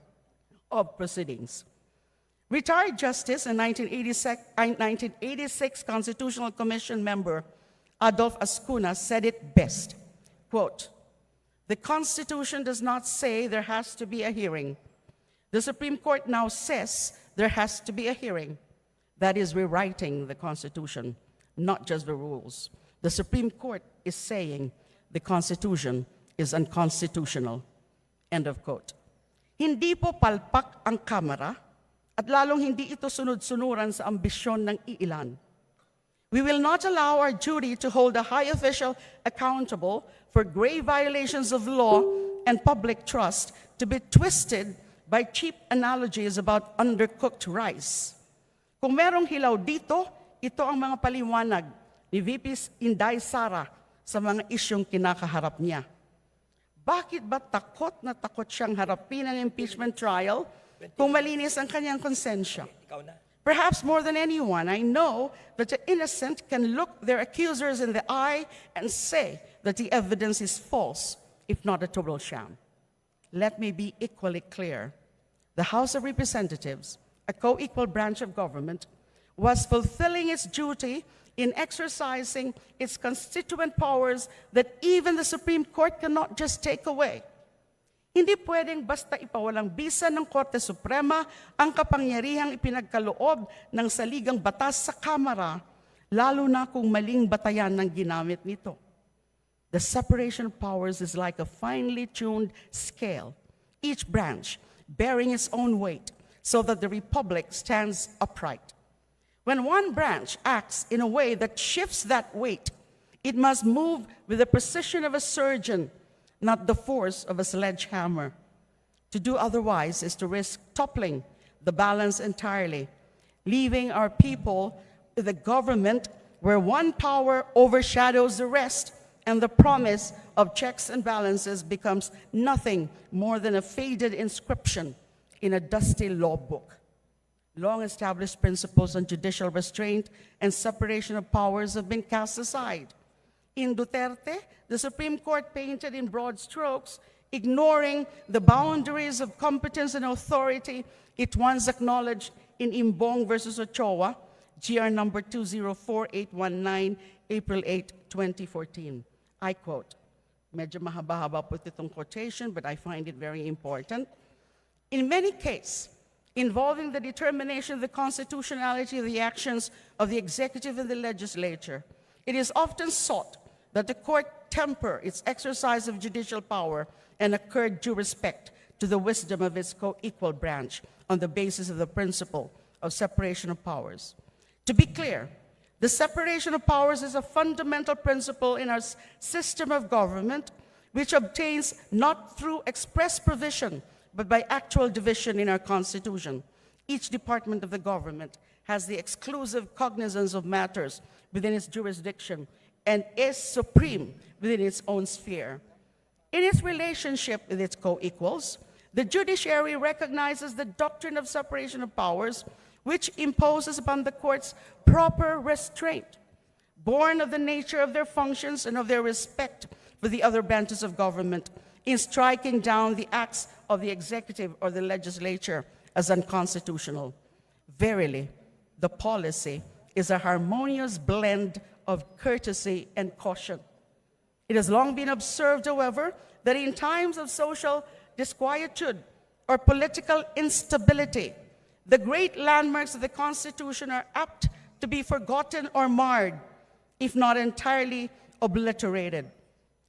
of Proceedings. Retired Justice and 1986 Constitutional Commission member Adolf Ascuna said it best, quote, "The Constitution does not say there has to be a hearing. The Supreme Court now says there has to be a hearing. That is rewriting the Constitution, not just the rules. The Supreme Court is saying the Constitution is unconstitutional." End of quote. Hindi po palpak ang Kamara at lalong hindi ito sunod-sunuran sa ambisyon ng iilan. We will not allow our duty to hold a high official accountable for grave violations of law and public trust to be twisted by cheap analogies about undercooked rice. Kung merong hilaw dito, ito ang mga paliwanag ni VP Inday Sara sa mga isyong kinakaharap niya. Bakit ba takot na takot siyang harapin ang impeachment trial kung malinis ang kanyang konsensya? Perhaps more than anyone, I know that the innocent can look their accusers in the eye and say that the evidence is false, if not a total sham. Let me be equally clear. The House of Representatives, a co-equal branch of government, was fulfilling its duty in exercising its constituent powers that even the Supreme Court cannot just take away. Hindi pwedeng basta ipawalang bisa ng Korte Suprema ang kapangyarihang ipinagkaloob ng saligang batas sa Kamara, lalo na kung maling batayan ng ginamit nito. The separation of powers is like a finely tuned scale, each branch bearing its own weight so that the Republic stands upright. When one branch acts in a way that shifts that weight, it must move with the precision of a surgeon, not the force of a sledgehammer. To do otherwise is to risk toppling the balance entirely, leaving our people with a government where one power overshadows the rest and the promise of checks and balances becomes nothing more than a faded inscription in a dusty law book. Long-established principles on judicial restraint and separation of powers have been cast aside. In Duterte, the Supreme Court painted in broad strokes, ignoring the boundaries of competence and authority it once acknowledged in Imbong versus Ochoa, GR number 204819, April 8, 2014. I quote, medyo mahaba-haba po itong quotation, but I find it very important. In many cases, involving the determination of the constitutionality of the actions of the executive and the legislature, it is often sought that the court temper its exercise of judicial power and accord due respect to the wisdom of its co-equal branch on the basis of the principle of separation of powers. To be clear, the separation of powers is a fundamental principle in our system of government, which obtains not through express provision, but by actual division in our Constitution. Each department of the government has the exclusive cognizance of matters within its jurisdiction and is supreme within its own sphere. In its relationship with its co-equals, the judiciary recognizes the doctrine of separation of powers, which imposes upon the courts proper restraint, born of the nature of their functions and of their respect for the other branches of government, in striking down the acts of the executive or the legislature as unconstitutional. Verily, the policy is a harmonious blend of courtesy and caution. It has long been observed, however, that in times of social disquietude or political instability, the great landmarks of the Constitution are apt to be forgotten or marred, if not entirely obliterated.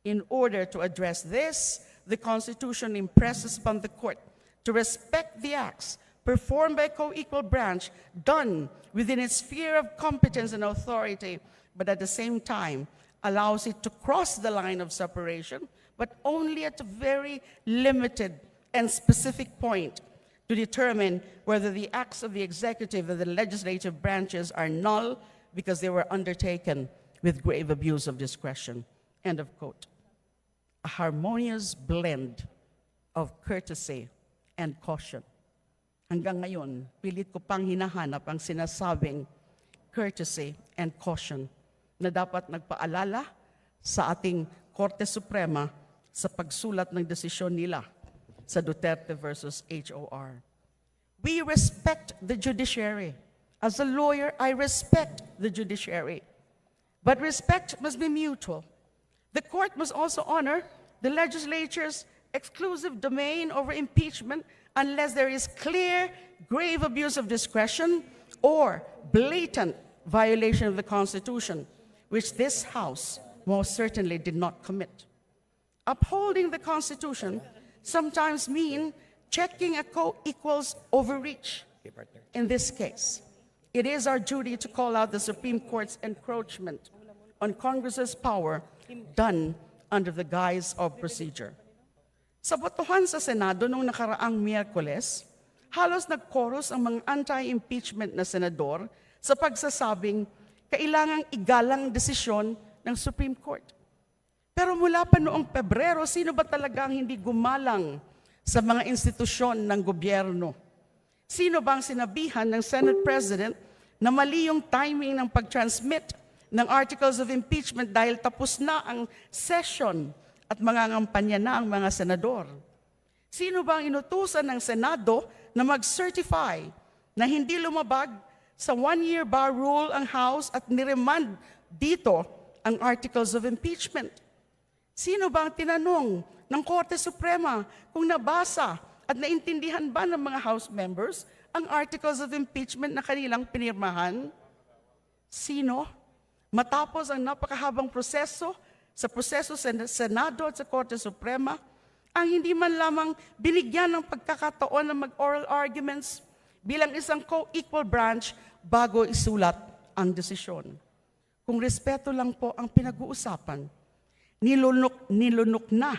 In order to address this, the Constitution impresses upon the court to respect the acts performed by a co-equal branch done within its sphere of competence and authority, but at the same time allows it to cross the line of separation, but only at a very limited and specific point to determine whether the acts of the executive and the legislative branches are null because they were undertaken with grave abuse of discretion. End of quote. A harmonious blend of courtesy and caution. Hanggang ngayon, pilit ko pang hinahanap ang sinasabing courtesy and caution na dapat nagpaalala sa ating Korte Suprema sa pagsulat ng desisyon nila sa Duterte versus HOR. We respect the judiciary. As a lawyer, I respect the judiciary. But respect must be mutual. The court must also honor the legislature's exclusive domain over impeachment unless there is clear, grave abuse of discretion or blatant violation of the Constitution, which this House most certainly did not commit. Upholding the Constitution sometimes mean checking a co-equal's overreach. In this case, it is our duty to call out the Supreme Court's encroachment on Congress's power done under the guise of procedure. Sa botohan sa Senado noong nakaraang Miyerkules, halos nag-chorus ang mga anti-impeachment na senador sa pagsasabing kailangang igalang desisyon ng Supreme Court. Pero mula pa noong Pebrero, sino ba talagang hindi gumalang sa mga institusyon ng gobyerno? Sino bang sinabihan ng Senate President na mali yung timing ng pag-transmit ng articles of impeachment dahil tapos na ang session at mangangampanya na ang mga senador? Sino bang inutusan ng Senado na mag-certify na hindi lumabag sa one-year bar rule ang House at niremand dito ang articles of impeachment? Sino bang tinanong ng Korte Suprema kung nabasa at naintindihan ba ng mga House members ang articles of impeachment na kanilang pinirmahan? Sino? Matapos ang napakahabang proseso sa Senado at sa Korte Suprema, ang hindi man lamang binigyan ng pagkakataon na mag-oral arguments bilang isang co-equal branch bago isulat ang desisyon. Kung respeto lang po ang pinag-uusapan, nilunok na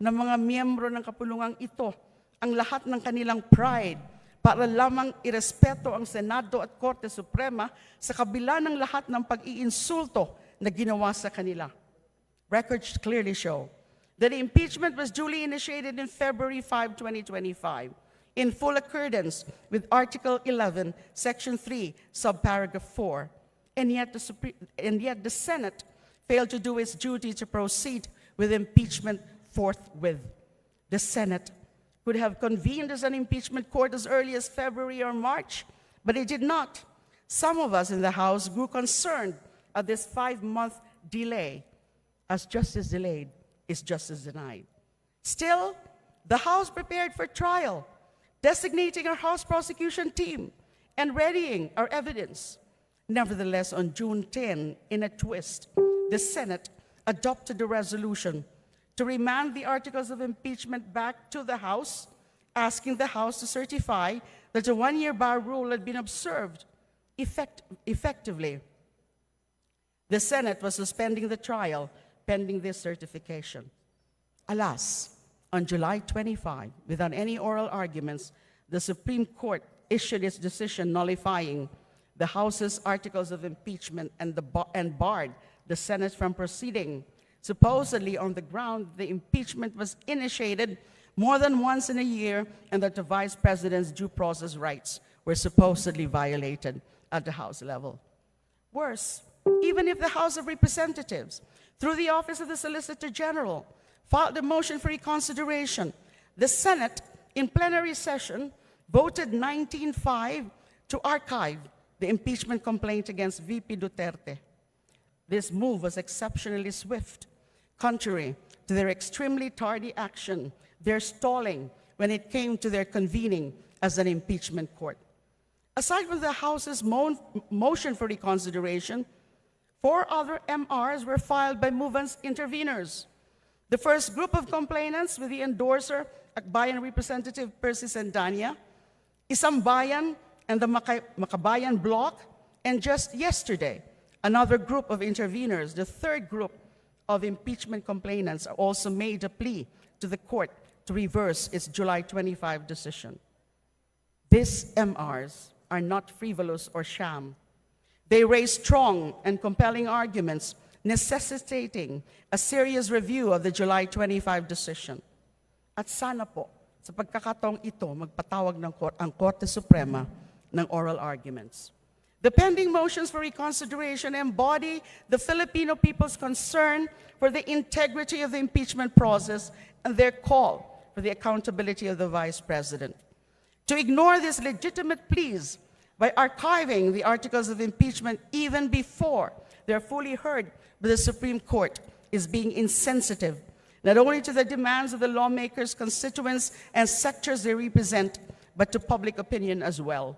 ng mga miyembro ng kapulungang ito ang lahat ng kanilang pride para lamang irespeto ang Senado at Korte Suprema sa kabila ng lahat ng pag-iinsulto na ginawa sa kanila. Records clearly show that the impeachment was duly initiated in February 5, 2025, in full accordance with Article 11, Section 3, Subparagraph 4, and yet the Senate failed to do its duty to proceed with impeachment forthwith. The Senate could have convened as an impeachment court as early as February or March, but it did not. Some of us in the House grew concerned at this 5-month delay, as justice delayed is justice denied. Still, the House prepared for trial, designating our House prosecution team and readying our evidence. Nevertheless, on June 10, in a twist, the Senate adopted a resolution to remand the articles of impeachment back to the House, asking the House to certify that the one-year bar rule had been observed effectively. The Senate was suspending the trial pending this certification. Alas, on July 25, without any oral arguments, the Supreme Court issued its decision nullifying the House's articles of impeachment and barred the Senate from proceeding, supposedly on the ground the impeachment was initiated more than once in a year and that the Vice President's due process rights were supposedly violated at the House level. Worse, even if the House of Representatives, through the Office of the Solicitor General, filed a motion for reconsideration, the Senate, in plenary session, voted 19-5 to archive the impeachment complaint against VP Duterte. This move was exceptionally swift, contrary to their extremely tardy action, their stalling when it came to their convening as an impeachment court. Aside from the House's motion for reconsideration, 4 other MRs were filed by movements interveners. The first group of complainants with the endorser, Akbayan Representative Percy Sandania, Isang Bayan and the Makabayan Bloc, and just yesterday, another group of interveners, the third group of impeachment complainants, also made a plea to the court to reverse its July 25 decision. These MRs are not frivolous or sham. They raise strong and compelling arguments necessitating a serious review of the July 25 decision. At sana po, sa pagkakataong ito, magpatawag ang Korte Suprema ng oral arguments. The pending motions for reconsideration embody the Filipino people's concern for the integrity of the impeachment process and their call for the accountability of the Vice President. To ignore these legitimate pleas by archiving the articles of impeachment even before they're fully heard by the Supreme Court is being insensitive, not only to the demands of the lawmakers, constituents, and sectors they represent, but to public opinion as well.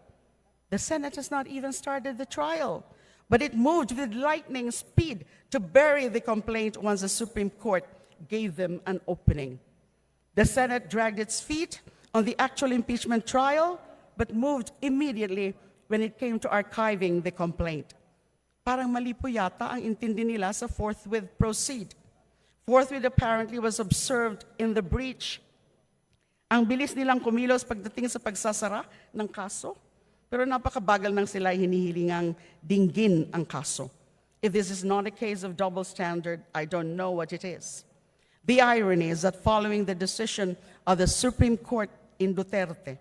The Senate has not even started the trial, but it moved with lightning speed to bury the complaint once the Supreme Court gave them an opening. The Senate dragged its feet on the actual impeachment trial, but moved immediately when it came to archiving the complaint. Parang mali po yata ang intindi nila sa forthwith proceed. Forthwith apparently was observed in the breach. Ang bilis nilang kumilos pagdating sa pagsasara ng kaso, pero napakabagal nang sila hinihilingang dinggin ang kaso. If this is not a case of double standard, I don't know what it is. The irony is that following the decision of the Supreme Court in Duterte,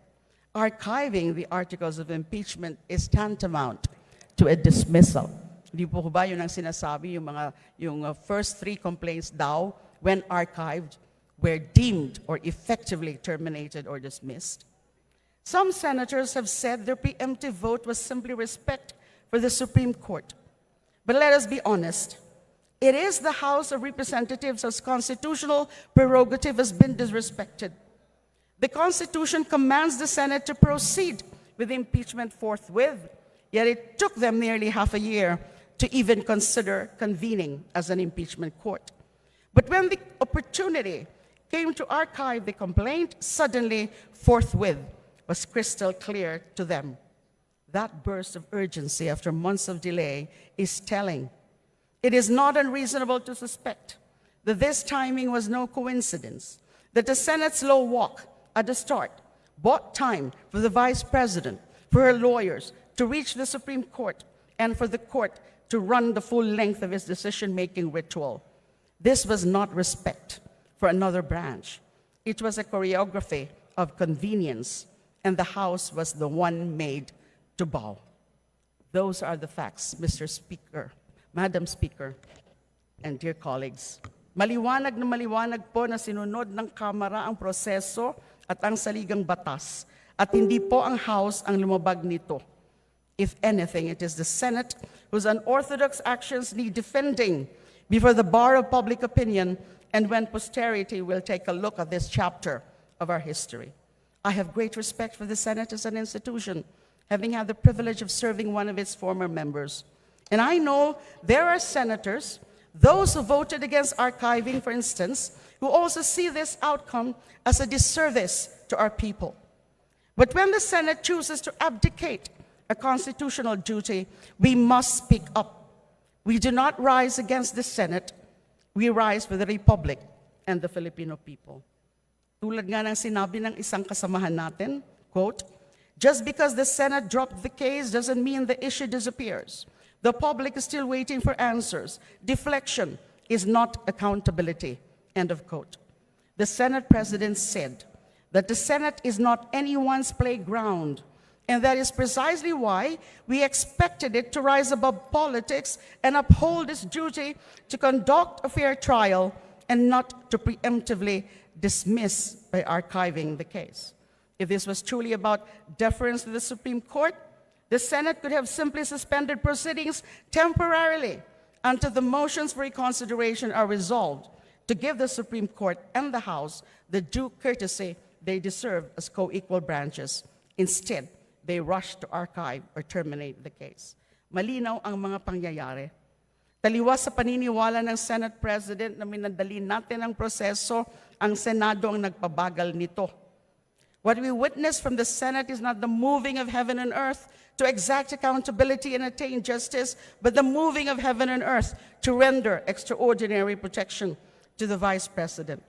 archiving the articles of impeachment is tantamount to a dismissal. Hindi po ba yun ang sinasabi, yung first three complaints daw, when archived, were deemed or effectively terminated or dismissed? Some senators have said their preemptive vote was simply respect for the Supreme Court. But let us be honest. It is the House of Representatives whose constitutional prerogative has been disrespected. The Constitution commands the Senate to proceed with impeachment forthwith, yet it took them nearly half a year to even consider convening as an impeachment court. But when the opportunity came to archive the complaint, suddenly, forthwith, was crystal clear to them. That burst of urgency after months of delay is telling. It is not unreasonable to suspect that this timing was no coincidence, that the Senate's slow walk at the start bought time for the Vice President, for her lawyers to reach the Supreme Court, and for the court to run the full length of its decision-making ritual. This was not respect for another branch. It was a choreography of convenience, and the House was the one made to bow. Those are the facts, Mr. Speaker, Madam Speaker, and dear colleagues. Maliwanag na maliwanag po na sinunod ng Kamara ang proseso at ang saligang batas, at hindi po ang House ang lumabag nito. If anything, it is the Senate whose unorthodox actions need defending before the bar of public opinion and when posterity will take a look at this chapter of our history. I have great respect for the Senate as an institution, having had the privilege of serving one of its former members. And I know there are senators, those who voted against archiving, for instance, who also see this outcome as a disservice to our people. But when the Senate chooses to abdicate a constitutional duty, we must speak up. We do not rise against the Senate. We rise for the Republic and the Filipino people. Tulad nga ng sinabi ng isang kasamahan natin, quote, just because the Senate dropped the case doesn't mean the issue disappears. The public is still waiting for answers. Deflection is not accountability, end of quote. The Senate President said that the Senate is not anyone's playground, and that is precisely why we expected it to rise above politics and uphold its duty to conduct a fair trial and not to preemptively dismiss by archiving the case. If this was truly about deference to the Supreme Court, the Senate could have simply suspended proceedings temporarily until the motions for reconsideration are resolved to give the Supreme Court and the House the due courtesy they deserve as co-equal branches. Instead, they rushed to archive or terminate the case. Malinaw ang mga pangyayari. Taliwas sa paniniwala ng Senate President na minadali natin ang proseso, ang Senado ang nagpabagal nito. What we witness from the Senate is not the moving of heaven and earth to exact accountability and attain justice, but the moving of heaven and earth to render extraordinary protection to the Vice President.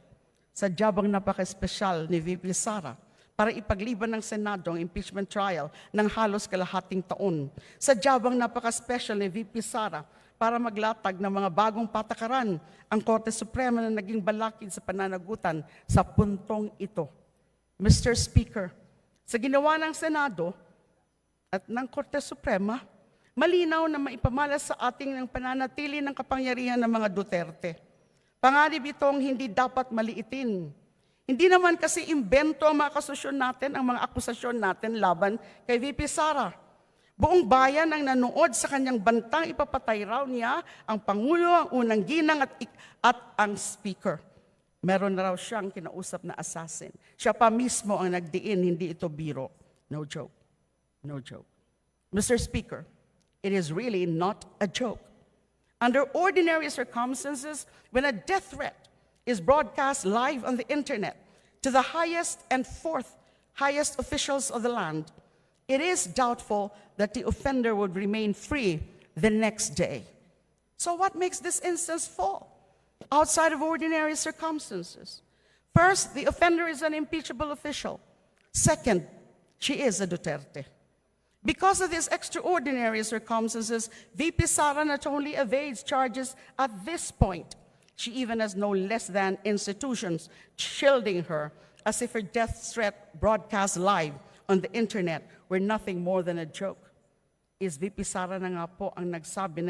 Sadya bang napaka-espesyal ni VP Sara para ipagliban ng Senado ang impeachment trial ng halos kalahating taon? Sadya bang napaka-special ni VP Sara para maglatag ng mga bagong patakaran ang Korte Suprema na naging balakid sa pananagutan sa puntong ito? Mr. Speaker, sa ginawa ng Senado at ng Korte Suprema, Malinaw na maipamalas sa ating ng pananatili ng kapangyarihan ng mga Duterte. Panganib itong hindi dapat maliitin. Hindi naman kasi imbento ang mga akusasyon natin, ang mga akusasyon natin laban kay VP Sara. Buong bayan ang nanood sa kanyang bantang ipapatay raw niya ang Pangulo, ang unang ginang at ang Speaker. Meron na raw siyang kinausap na assassin. Siya pa mismo ang nagdiin, hindi ito biro. No joke. No joke. Mr. Speaker, it is really not a joke. Under ordinary circumstances, when a death threat is broadcast live on the internet to the highest and fourth highest officials of the land, it is doubtful that the offender would remain free the next day. So what makes this instance fall outside of ordinary circumstances? First, the offender is an impeachable official. Second, she is a Duterte. Because of these extraordinary circumstances, VP Sara not only evades charges at this point, she even has no less than institutions shielding her as if her death threat broadcast live on the internet were nothing more than a joke. Si VP Sara na nga po ang nagsabi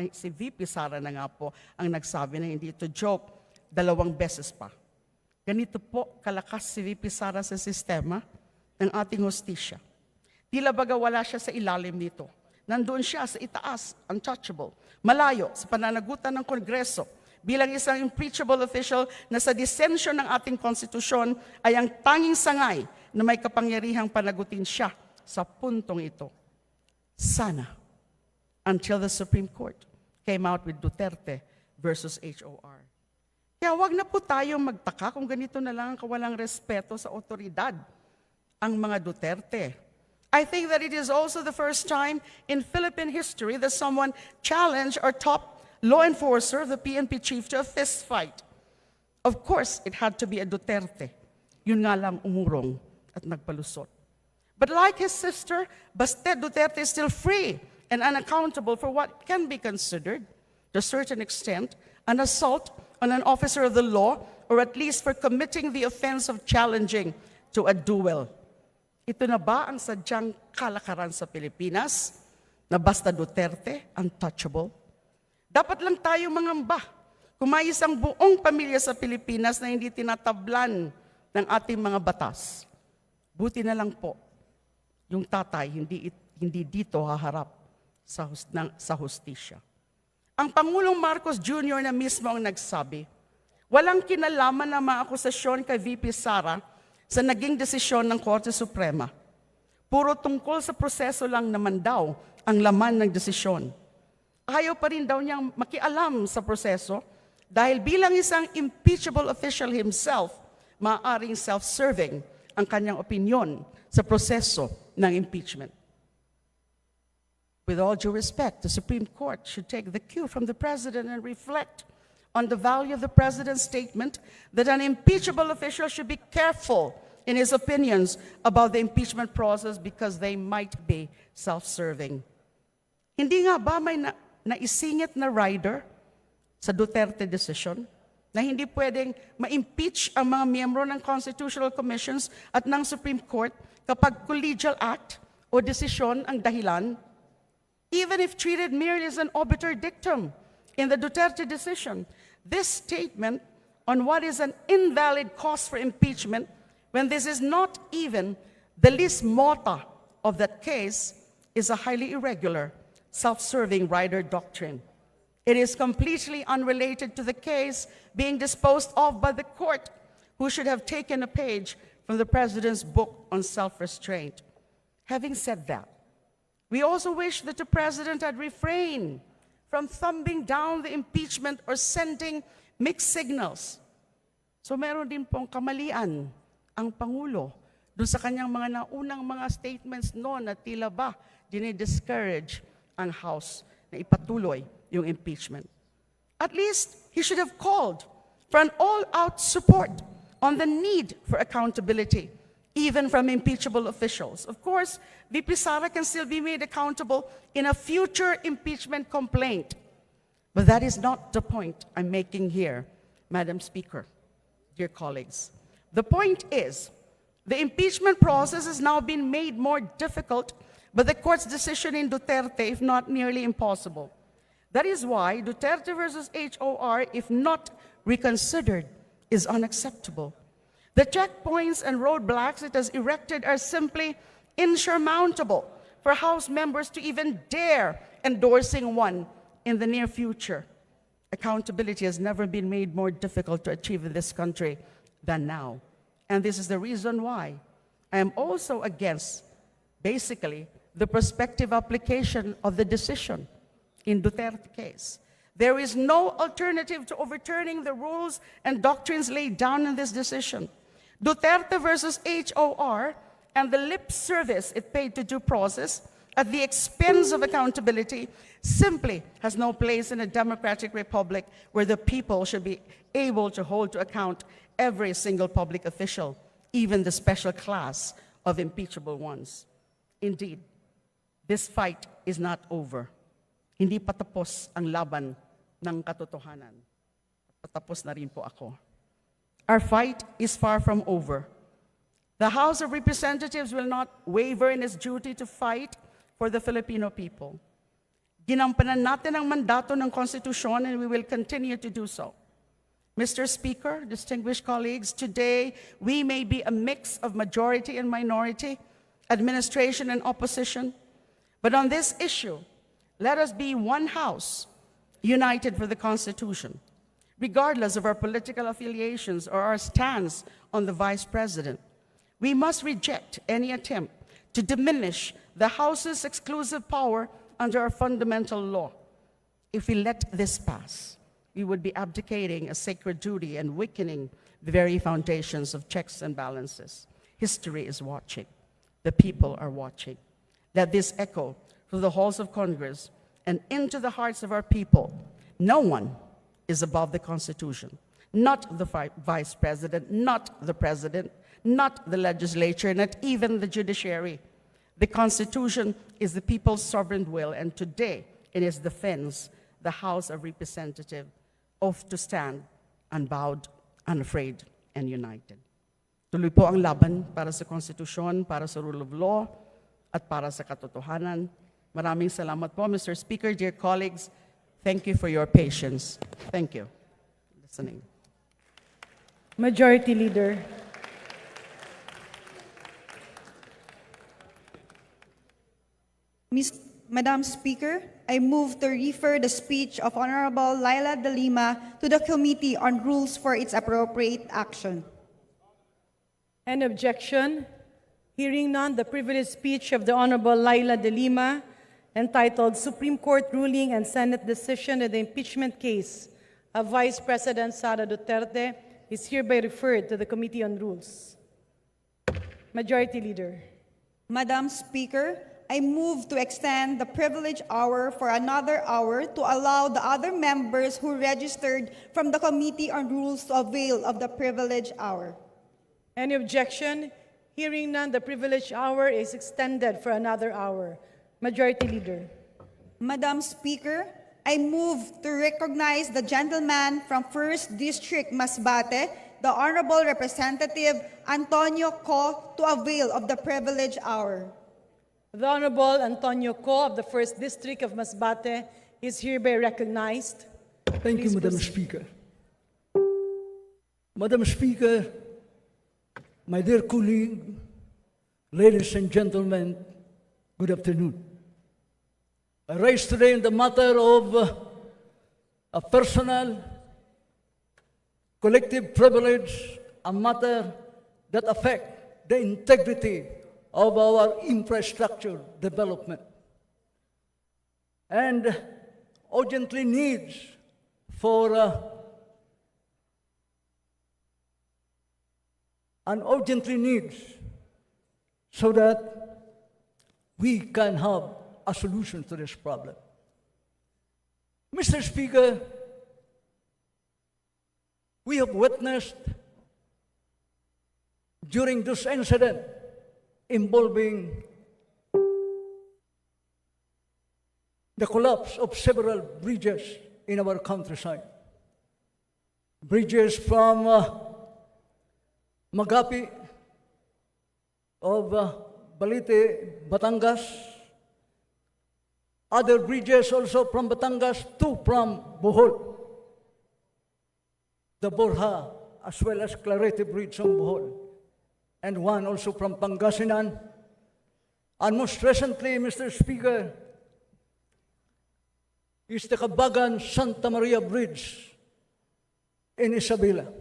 na hindi ito joke 2 beses pa. Ganito po kalakas si VP Sara sa sistema ng ating hustisya. Tila baga wala siya sa ilalim nito. Nandoon siya sa itaas, untouchable, malayo sa pananagutan ng Kongreso, bilang isang impeachable official na sa disensyon ng ating konstitusyon ay ang tanging sangay na may kapangyarihang panagutin siya sa puntong ito. Sana, until the Supreme Court came out with Duterte versus HOR. Kaya wag na po tayong magtaka kung ganito na lang ang kawalang respeto sa otoridad ang mga Duterte. I think that it is also the first time in Philippine history that someone challenged our top law enforcer, the PNP chief, to a fist fight. Of course, it had to be a Duterte. Yun nga lang umurong at nagpalusot. But like his sister, Baste Duterte is still free and unaccountable for what can be considered, to a certain extent, an assault on an officer of the law, or at least for committing the offense of challenging to a duel. Ito na ba ang sadyang kalakaran sa Pilipinas na basta Duterte, untouchable? Dapat lang tayo mangamba kung may isang buong pamilya sa Pilipinas na hindi tinatablan ng ating mga batas. Buti na lang po, yung tatay hindi dito haharap sa hustisya. Ang Pangulong Marcos Jr. na mismo ang nagsabi, walang kinalaman ng mga akusasyon kay VP Sara sa naging desisyon ng Korte Suprema. Puro tungkol sa proseso lang naman daw ang laman ng desisyon. Ayaw pa rin daw niyang makialam sa proseso dahil bilang isang impeachable official himself, maaaring self-serving ang kanyang opinyon sa proseso ng impeachment. With all due respect, the Supreme Court should take the cue from the President and reflect on the value of the President's statement that an impeachable official should be careful in his opinions about the impeachment process because they might be self-serving. Hindi nga ba may naisingit na rider sa Duterte decision na hindi pwedeng ma-impeach ang mga miyembro ng Constitutional Commissions at ng Supreme Court kapag collegial act o desisyon ang dahilan, even if treated merely as an obiter dictum in the Duterte decision? This statement on what is an invalid cause for impeachment, when this is not even the lis mota of that case, is a highly irregular, self-serving rider doctrine. It is completely unrelated to the case being disposed of by the court, who should have taken a page from the President's book on self-restraint. Having said that, we also wish that the President had refrained from thumbing down the impeachment or sending mixed signals. So meron din pong kamalian ang Pangulo doon sa kanyang mga naunang mga statements noon na tila ba dinidiscourage ang House na ipatuloy yung impeachment. At least, he should have called for an all-out support on the need for accountability, even from impeachable officials. Of course, VP Sara can still be made accountable in a future impeachment complaint. But that is not the point I'm making here, Madam Speaker, dear colleagues. The point is, the impeachment process has now been made more difficult but the court's decision in Duterte, if not nearly impossible. That is why Duterte versus HOR, if not reconsidered, is unacceptable. The checkpoints and roadblocks it has erected are simply insurmountable for House members to even dare endorsing one in the near future. Accountability has never been made more difficult to achieve in this country than now. And this is the reason why I am also against, basically, the prospective application of the decision in Duterte case. There is no alternative to overturning the rules and doctrines laid down in this decision. Duterte versus HOR and the lip service it paid to due process at the expense of accountability simply has no place in a democratic republic where the people should be able to hold to account every single public official, even the special class of impeachable ones. Indeed, this fight is not over. Hindi patapos ang laban ng katotohanan. Patapos na rin po ako. Our fight is far from over. The House of Representatives will not waver in its duty to fight for the Filipino people. Ginampanan natin ang mandato ng konstitusyon and we will continue to do so. Mr. Speaker, distinguished colleagues, today we may be a mix of majority and minority, administration and opposition, but on this issue, let us be one house, united for the Constitution, regardless of our political affiliations or our stance on the Vice President. We must reject any attempt to diminish the House's exclusive power under our fundamental law. If we let this pass, we would be abdicating a sacred duty and weakening the very foundations of checks and balances. History is watching. The people are watching. Let this echo through the halls of Congress and into the hearts of our people. No one is above the Constitution. Not the Vice President, not the President, not the legislature, not even the judiciary. The Constitution is the people's sovereign will, and today, in its defense, the House of Representatives ought to stand unbowed, unafraid, and united. Tuloy po ang laban para sa Konstitusyon, para sa rule of law, at para sa katotohanan. Maraming salamat po, Mr. Speaker, dear colleagues. Thank you for your patience. Thank you. Listening.
Majority Leader.
Madam Speaker, I move to refer the speech of Honorable Laila De Lima to the Committee on Rules for its appropriate action.
Any objection? Hearing none, the privileged speech of the Honorable Laila De Lima, entitled Supreme Court Ruling and Senate Decision in the Impeachment Case of Vice President Sara Duterte, is hereby referred to the Committee on Rules. Majority Leader.
Madam Speaker, I move to extend the privilege hour for another hour to allow the other members who registered from the Committee on Rules to avail of the privilege hour.
Any objection? Hearing none, the privilege hour is extended for another hour. Majority Leader.
Madam Speaker, I move to recognize the gentleman from 1st District, Masbate, the Honorable Representative Antonio Co, to avail of the privilege hour.
The Honorable Antonio Co of the 1st District of Masbate is hereby recognized.
Thank you, Madam Speaker. Madam Speaker, my dear colleague, ladies and gentlemen, good afternoon. I rise today in the matter of a personal, collective privilege, a matter that affects the integrity of our infrastructure development and urgently needs for so that we can have a solution to this problem. Mr. Speaker, we have witnessed during this incident involving the collapse of several bridges in our countryside. Bridges from Magapi of Balite, Batangas, other bridges also from Batangas, 2 from Bohol. The Borja, as well as Clarete Bridge from Bohol, and 1 also from Pangasinan. And most recently, Mr. Speaker, is the Cabagan Santa Maria Bridge in Isabela.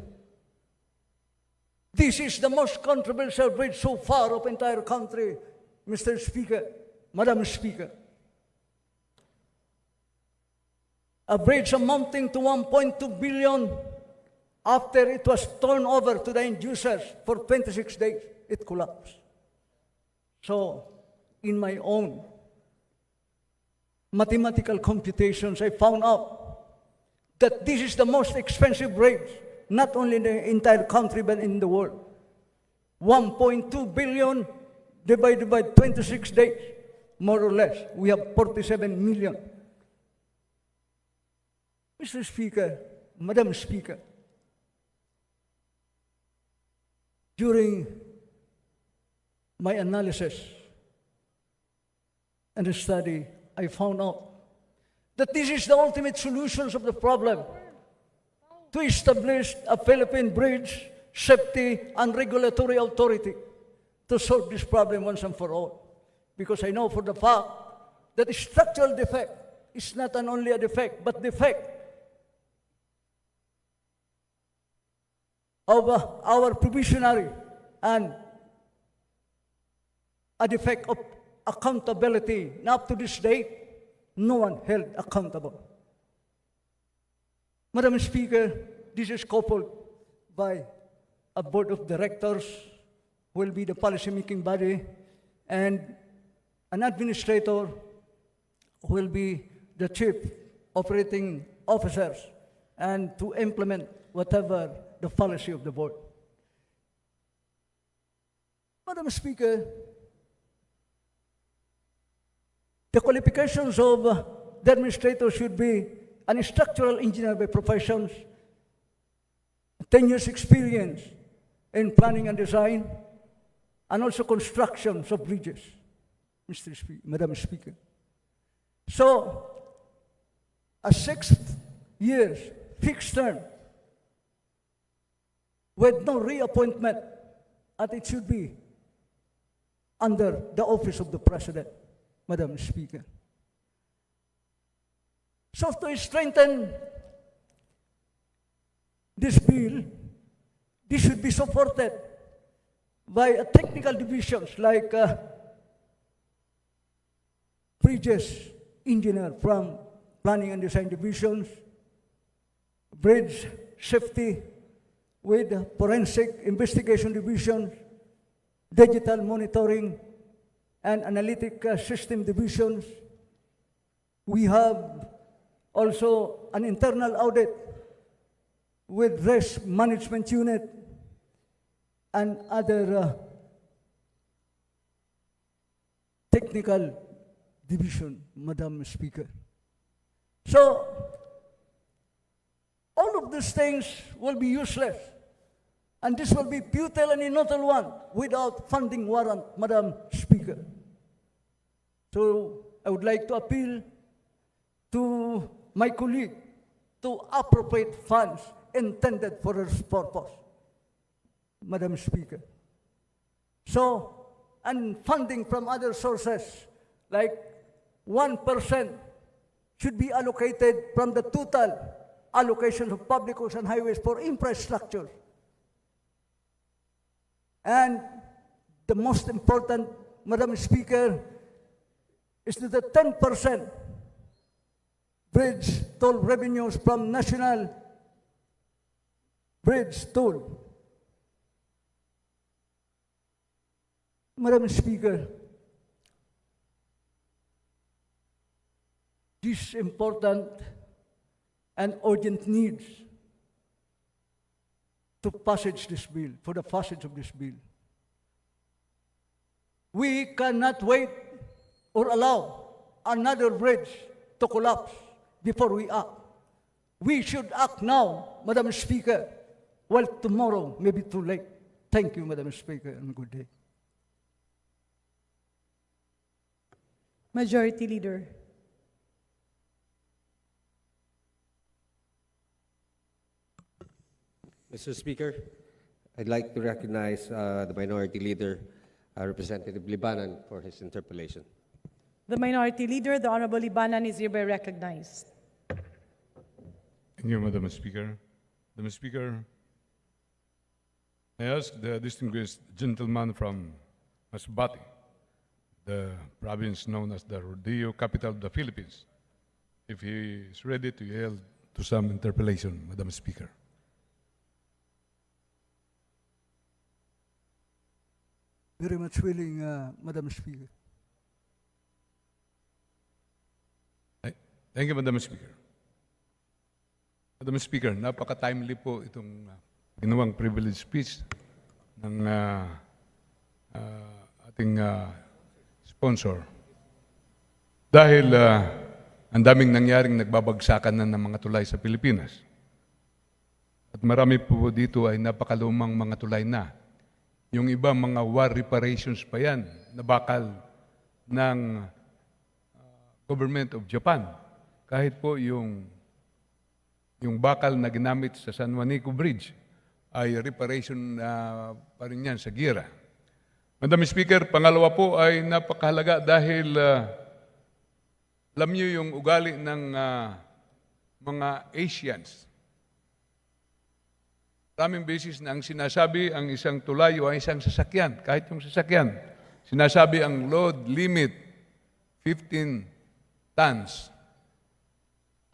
This is the most controversial bridge so far of entire country, Mr. Speaker, Madam Speaker. A bridge amounting to 1.2 billion after it was turned over to the end users for 26 days, it collapsed. So, in my own mathematical computations, I found out that this is the most expensive bridge, not only in the entire country, but in the world. 1.2 billion divided by 26 days, more or less. We have 47 million. Mr. Speaker, Madam Speaker, during my analysis and study, I found out that this is the ultimate solution of the problem: to establish a Philippine Bridge Safety and Regulatory Authority to solve this problem once and for all. Because I know for the fact that the structural defect is not only a defect, but defect of our provisionary and a defect of accountability. And up to this date, no one held accountable. Madam Speaker, this is coupled by a board of directors who will be the policy-making body, and an administrator who will be the chief operating officers, and to implement whatever the policy of the board. Madam Speaker, the qualifications of the administrator should be an structural engineer by professions, 10 years experience in planning and design, and also constructions of bridges, Madam Speaker. So, a 6 years fixed term with no reappointment, and it should be under the office of the President, Madam Speaker. So to strengthen this bill, this should be supported by technical divisions like bridges engineer from planning and design divisions, bridge safety with forensic investigation division, digital monitoring and analytic system divisions. We have also an internal audit with risk management unit and other technical division, Madam Speaker. So, all of these things will be useless, and this will be futile and inutile one without funding warrant, Madam Speaker. So, I would like to appeal to my colleague to appropriate funds intended for this purpose, Madam Speaker. So, and funding from other sources, like 1% should be allocated from the total allocation of public roads and highways for infrastructure. And the most important, Madam Speaker, is that the 10% bridge toll revenues from national bridge toll. Madam Speaker, this important and urgent needs to passage this bill, for the passage of this bill. We cannot wait or allow another bridge to collapse before we act. We should act now, Madam Speaker, while tomorrow may be too late. Thank you, Madam Speaker, and good day.
Majority Leader.
Mr. Speaker, I'd like to recognize the Minority Leader, Representative Libanan, for his interpellation.
The Minority Leader, the Honorable Libanan, is hereby recognized.
Thank you, Madam Speaker. Madam Speaker, I ask the distinguished gentleman from Masbate, the province known as the Rodeo capital of the Philippines, if he is ready to yield to some interpellation, Madam Speaker.
Very much willing, Madam Speaker.
Thank you, Madam Speaker. Madam Speaker, napaka-timely po itong ginawang privilege speech ng ating sponsor. Dahil ang daming nangyaring nagbabagsakan na ng mga tulay sa Pilipinas. At marami po dito ay napakalumang mga tulay na. Yung iba mga war reparations pa yan na bakal ng government of Japan. Kahit po yung bakal na ginamit sa San Juanico Bridge ay reparation pa rin yan sa gira. Madam Speaker, pangalawa po ay napakahalaga dahil alam niyo yung ugali ng mga Asians. Maraming beses na ang sinasabi ang isang tulay o ang isang sasakyan, kahit yung sasakyan, sinasabi ang load limit 15 tons.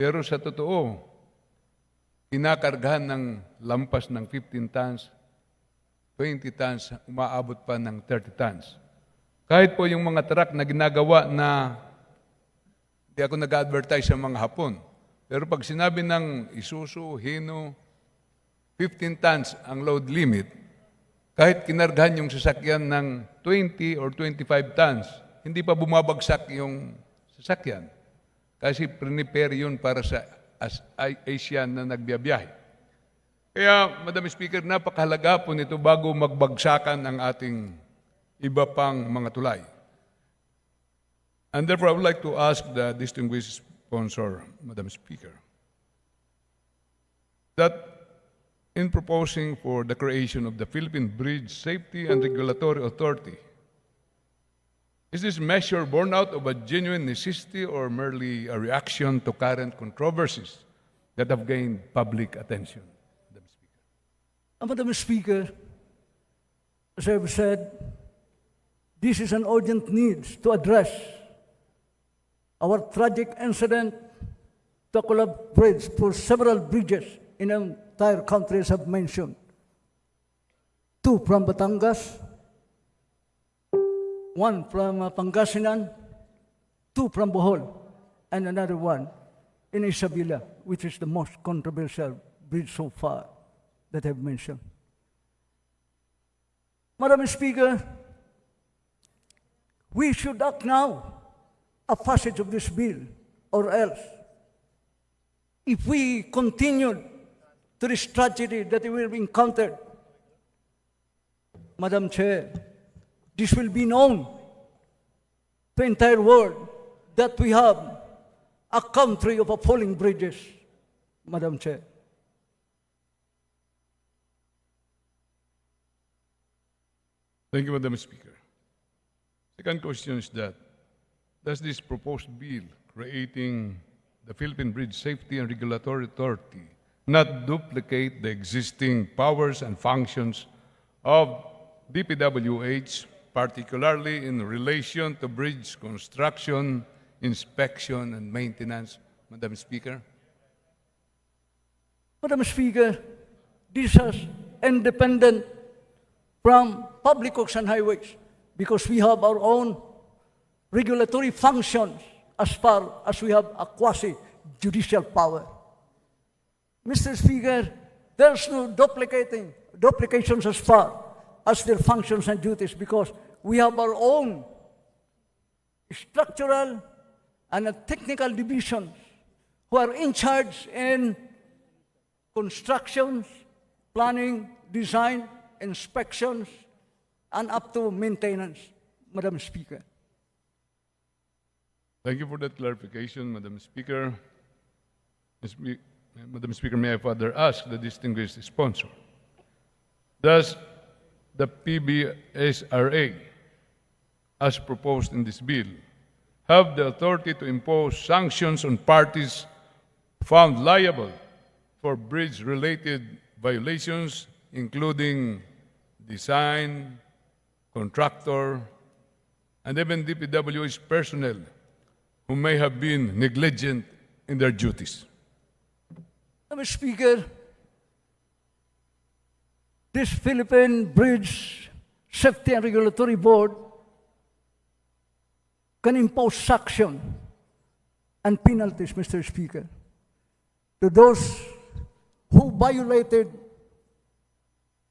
Pero sa totoo, kinakargahan ng lampas ng 15 tons, 20 tons, umaabot pa ng 30 tons. Kahit po yung mga truck na ginagawa na, hindi ako nag-advertise sa mga Hapon, pero pag sinabi ng Isuzu, Hino, 15 tons ang load limit, kahit kinargahan yung sasakyan ng 20 or 25 tons, hindi pa bumabagsak yung sasakyan. Kasi prepare yun para sa Asian na nagbiyabiyahe. Kaya, Madam Speaker, napakahalaga po nito bago magbagsakan ang ating iba pang mga tulay. And therefore, I would like to ask the distinguished sponsor, Madam Speaker, that in proposing for the creation of the Philippine Bridge Safety and Regulatory Authority, is this measure born out of a genuine necessity or merely a reaction to current controversies that have gained public attention?
Madam Speaker, as I've said, this is an urgent need to address our tragic incident to collapse bridge for several bridges in the entire country, as I've mentioned. 2 from Batangas, 1 from Pangasinan, 2 from Bohol, and another one in Isabela, which is the most controversial bridge so far that I've mentioned. Madam Speaker, we should act now a passage of this bill, or else, if we continue to this tragedy that we have encountered, Madam Chair, this will be known to the entire world that we have a country of falling bridges, Madam Chair.
Thank you, Madam Speaker. Second question is that, does this proposed bill creating the Philippine Bridge Safety and Regulatory Authority not duplicate the existing powers and functions of DPWH, particularly in relation to bridge construction, inspection, and maintenance, Madam Speaker?
Madam Speaker, this is independent from public works and highways because we have our own regulatory functions as far as we have a quasi-judicial power. Mr. Speaker, there's no duplications as far as their functions and duties because we have our own structural and technical divisions who are in charge in constructions, planning, design, inspections, and up to maintenance, Madam Speaker.
Thank you for that clarification, Madam Speaker. Madam Speaker, may I further ask the distinguished sponsor, Thus, the PBSRA, as proposed in this bill, have the authority to impose sanctions on parties found liable for bridge-related violations, including design, contractor, and even DPW's personnel who may have been negligent in their duties.
Mr. Speaker, this Philippine Bridge Safety and Regulatory Board can impose sanction and penalties, Mr. Speaker, to those who violated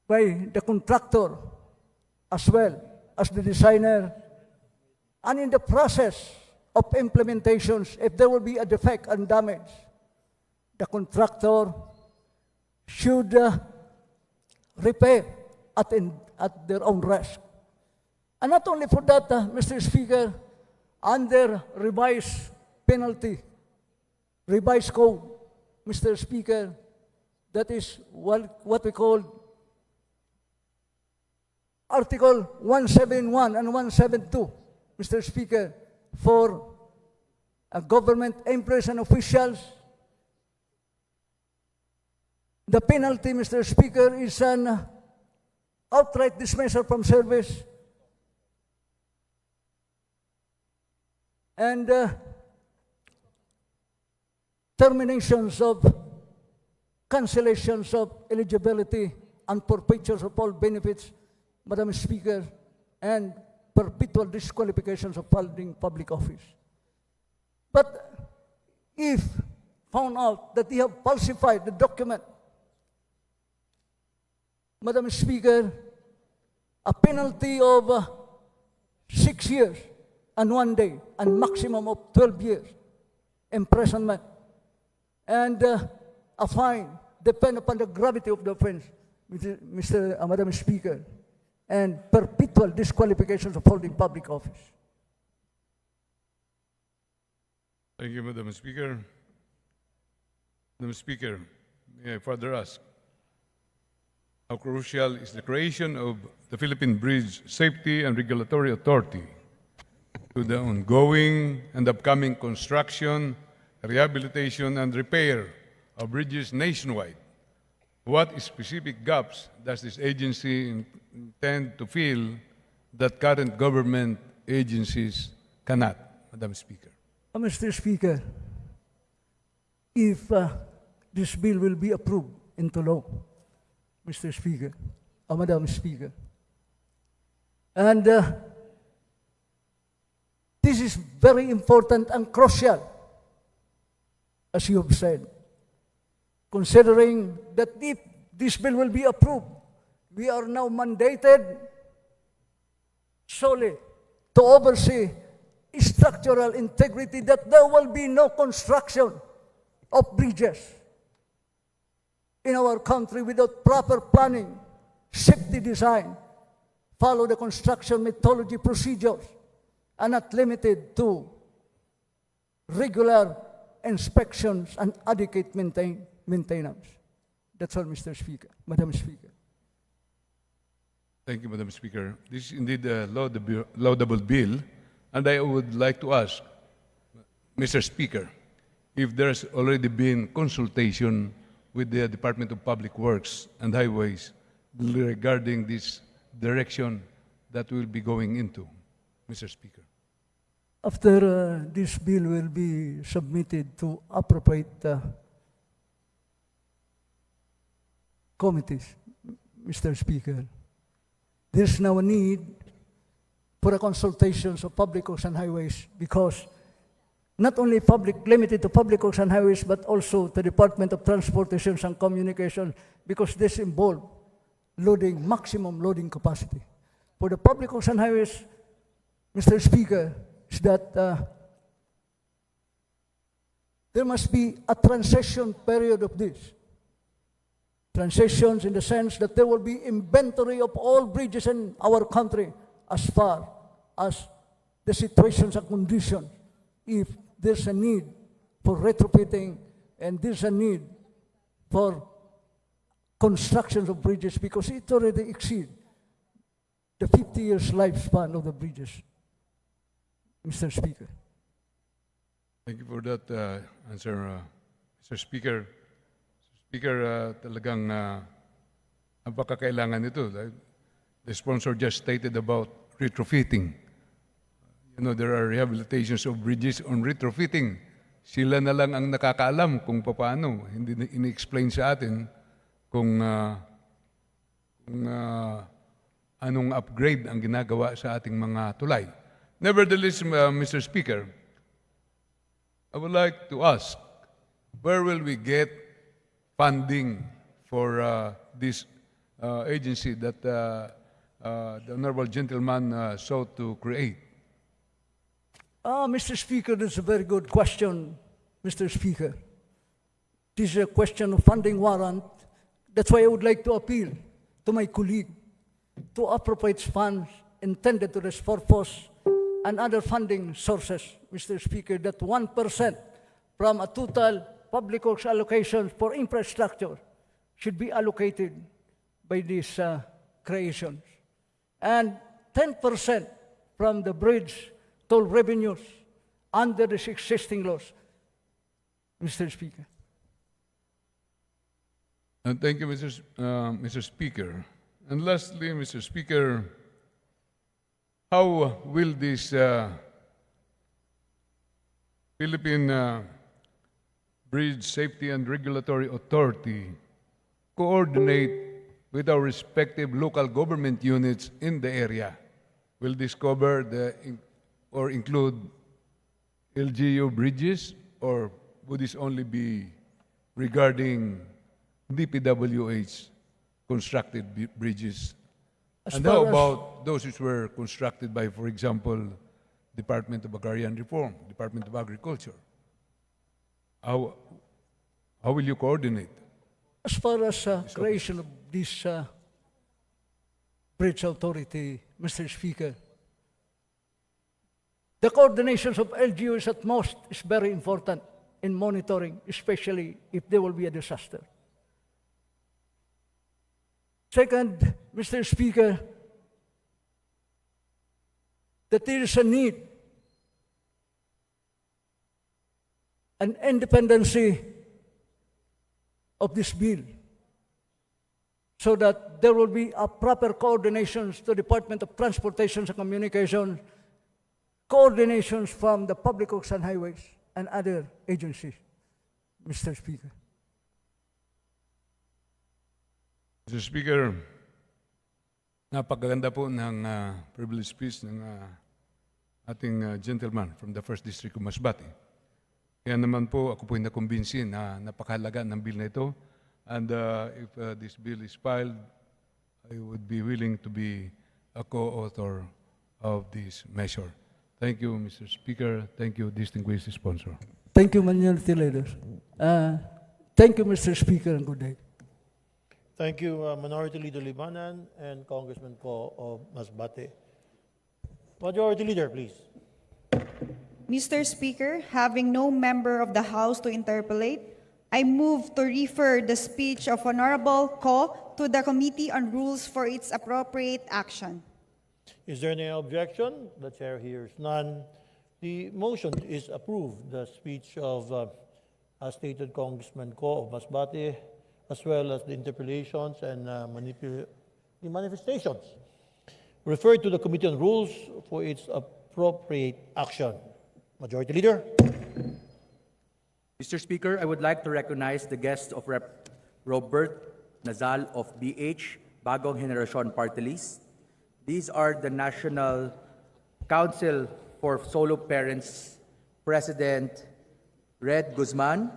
by the contractor as well as the designer, and in the process of implementations, if there will be a defect and damage, the contractor should repair at their own risk. And not only for that, Mr. Speaker, under revised penalty, revised code, Mr. Speaker, that is what we call Article 171 and 172, Mr. Speaker, for government employees and officials. The penalty, Mr. Speaker, is an outright dismissal from service and terminations of cancellations of eligibility and forfeitures of all benefits, Madam Speaker, and perpetual disqualifications of holding public office. But if found out that they have falsified the document, Madam Speaker, a penalty of 6 years and 1 day and maximum of 12 years imprisonment and a fine depend upon the gravity of the offense, Madam Speaker, and perpetual disqualifications of holding public office.
Thank you, Madam Speaker. Madam Speaker, may I further ask, how crucial is the creation of the Philippine Bridge Safety and Regulatory Authority to the ongoing and upcoming construction, rehabilitation, and repair of bridges nationwide? What specific gaps does this agency intend to fill that current government agencies cannot, Madam Speaker?
Mr. Speaker, if this bill will be approved into law, Mr. Speaker, Madam Speaker, and this is very important and crucial, as you have said, considering that if this bill will be approved, we are now mandated solely to oversee structural integrity, that there will be no construction of bridges in our country without proper planning, safety design, follow the construction methodology procedures, and not limited to regular inspections and adequate maintenance. That's all, Mr. Speaker, Madam Speaker.
Thank you, Madam Speaker. This is indeed a laudable bill, and I would like to ask, Mr. Speaker, if there's already been consultation with the Department of Public Works and Highways regarding this direction that we'll be going into, Mr. Speaker.
After this bill will be submitted to appropriate committees, Mr. Speaker, there's now a need for a consultations of Public Works and Highways, because not only limited to Public Works and Highways, but also the Department of Transportation and Communication, because this involves maximum loading capacity. For the Public Works and Highways, Mr. Speaker, is that there must be a transition period of this. Transitions in the sense that there will be inventory of all bridges in our country as far as the situations and conditions. If there's a need for retrofitting and there's a need for construction of bridges because it already exceeds the 50 years lifespan of the bridges, Mr. Speaker.
Thank you for that answer, Mr. Speaker. Speaker, talagang ang pagkakailangan nito. The sponsor just stated about retrofitting. You know, there are rehabilitations of bridges on retrofitting. Sila na lang ang nakakaalam kung paano. Hindi in-explain sa atin kung anong upgrade ang ginagawa sa ating mga tulay. Nevertheless, Mr. Speaker, I would like to ask, where will we get funding for this agency that the honorable gentleman sought to create?
Mr. Speaker, that's a very good question, Mr. Speaker. This is a question of funding warrant. That's why I would like to appeal to my colleague to appropriate funds intended to this purpose and other funding sources, Mr. Speaker, that 1% from a total public works allocation for infrastructure should be allocated by these creations. And 10% from the bridge toll revenues under this existing laws, Mr. Speaker.
And thank you, Mr. Speaker. And lastly, Mr. Speaker, how will this Philippine Bridge Safety and Regulatory Authority coordinate with our respective local government units in the area? Will this cover or include LGU bridges, or would this only be regarding DPWH constructed bridges? And how about those which were constructed by, for example, Department of Agrarian Reform, Department of Agriculture? How will you coordinate?
As far as creation of this bridge authority, Mr. Speaker, the coordinations of LGUs at most is very important in monitoring, especially if there will be a disaster. Second, Mr. Speaker, that there is a need and independency of this bill so that there will be a proper coordinations to Department of Transportation and Communications, coordinations from the Public Works and Highways and other agencies, Mr. Speaker.
Mr. Speaker, napakaganda po ng privilege speech ng ating gentleman from the 1st District of Masbate. Kaya naman po ako po nakumbinsin na napakahalaga ng bill na ito. And if this bill is filed, I would be willing to be a co-author of this measure. Thank you, Mr. Speaker. Thank you, distinguished sponsor.
Thank you, Minority Leaders. Thank you, Mr. Speaker, and good day.
Thank you, Minority Leader Libanan and Congressman Ko of Masbate. Majority Leader, please.
Mr. Speaker, having no member of the House to interpolate, I move to refer the speech of Honorable Ko to the Committee on Rules for its appropriate action.
Is there any objection? The chair hears none. The motion is approved. The speech of, as stated, Congressman Ko of Masbate, as well as the interpellations and the manifestations, referred to the Committee on Rules for its appropriate action. Majority Leader.
Mr. Speaker, I would like to recognize the guests of Rep. Robert Nazal of BH, Bagong Henerasyon Party List. These are the National Council for Solo Parents President Red Guzman,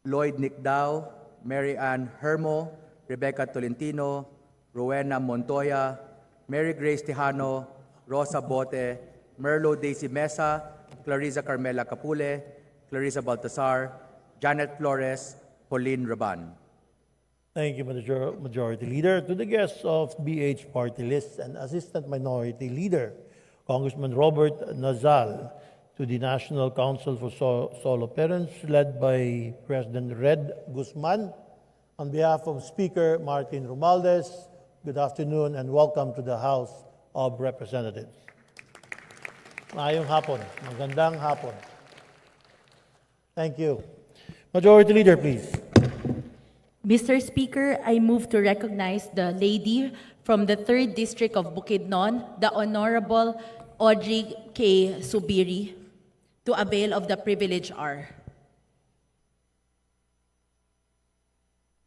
Lloyd Nicdao, Mary Ann Hermo, Rebecca Tolentino, Rowena Montoya, Mary Grace Tejano, Rosa Bote, Merlo Daisy Mesa, Clarissa Carmela Capule, Clarissa Baltasar, Janet Flores, Pauline Raban.
Thank you, Majority Leader. To the guests of BH Party List and Assistant Minority Leader, Congressman Robert Nazal, to the National Council for Solo Parents, led by President Red Guzman, On behalf of Speaker Martin Romualdez, good afternoon and welcome to the House of Representatives. Maayong hapon. Magandang hapon. Thank you. Majority Leader, please.
Mr. Speaker, I move to recognize the lady from the 3rd District of Bukidnon, the Honorable Audrey K. Subiri, to avail of the privilege R.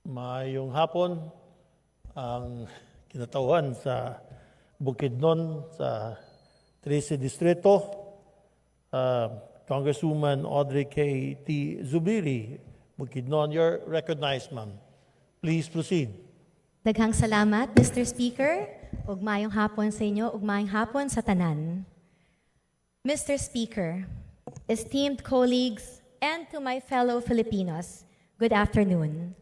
Maayong hapon. Ang kinatawan sa Bukidnon, sa 13 Distrito, Congresswoman Audrey K. T. Zubiri, Bukidnon, you're recognized, ma'am. Please proceed.
Daghang salamat, Mr. Speaker. Ugmayong hapon sa inyo, ugmayong hapon sa tanan. Mr. Speaker, esteemed colleagues, and to my fellow Filipinos, good afternoon.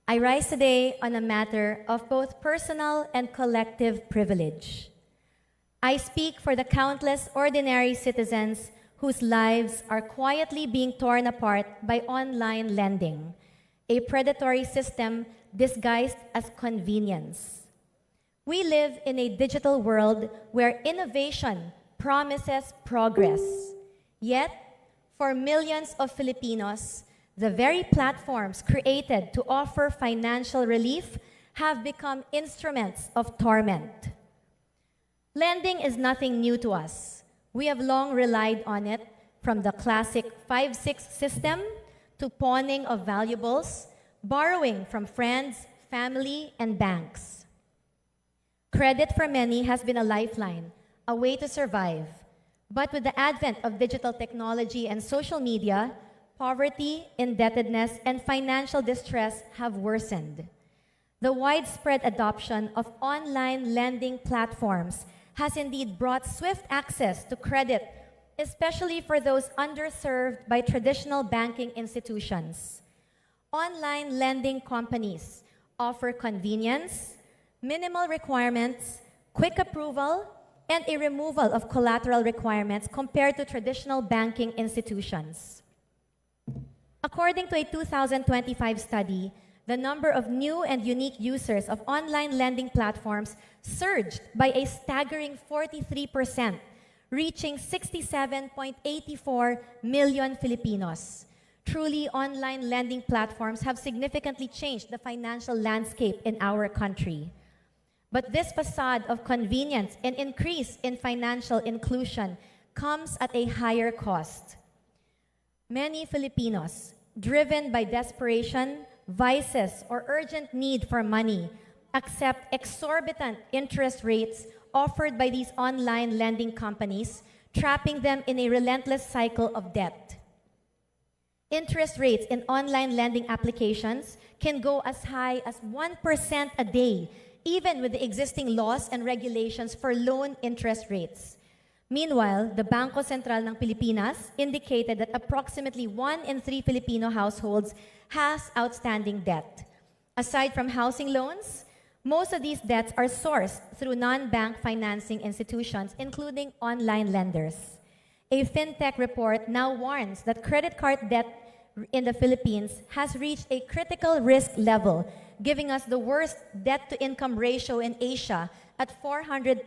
I rise today on a matter of both personal and collective privilege. I speak for the countless ordinary citizens whose lives are quietly being torn apart by online lending, a predatory system disguised as convenience. We live in a digital world where innovation promises progress. Yet, for millions of Filipinos, the very platforms created to offer financial relief have become instruments of torment. Lending is nothing new to us. We have long relied on it, from the classic 5-6 system to pawning of valuables, borrowing from friends, family, and banks. Credit for many has been a lifeline, a way to survive. But with the advent of digital technology and social media, poverty, indebtedness, and financial distress have worsened. The widespread adoption of online lending platforms has indeed brought swift access to credit, especially for those underserved by traditional banking institutions. Online lending companies offer convenience, minimal requirements, quick approval, and a removal of collateral requirements compared to traditional banking institutions. According to a 2025 study, the number of new and unique users of online lending platforms surged by a staggering 43%, reaching 67.84 million Filipinos. Truly, online lending platforms have significantly changed the financial landscape in our country. But this facade of convenience and increase in financial inclusion comes at a higher cost. Many Filipinos, driven by desperation, vices, or urgent need for money, accept exorbitant interest rates offered by these online lending companies, trapping them in a relentless cycle of debt. Interest rates in online lending applications can go as high as 1% a day, even with the existing laws and regulations for loan interest rates. Meanwhile, the Bangko Sentral ng Pilipinas indicated that approximately 1 in 3 Filipino households has outstanding debt. Aside from housing loans, most of these debts are sourced through non-bank financing institutions, including online lenders. A fintech report now warns that credit card debt in the Philippines has reached a critical risk level, giving us the worst debt-to-income ratio in Asia at 425%.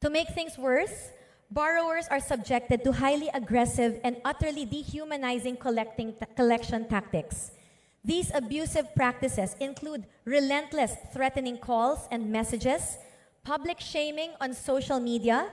To make things worse, borrowers are subjected to highly aggressive and utterly dehumanizing collection tactics. These abusive practices include relentless threatening calls and messages, public shaming on social media,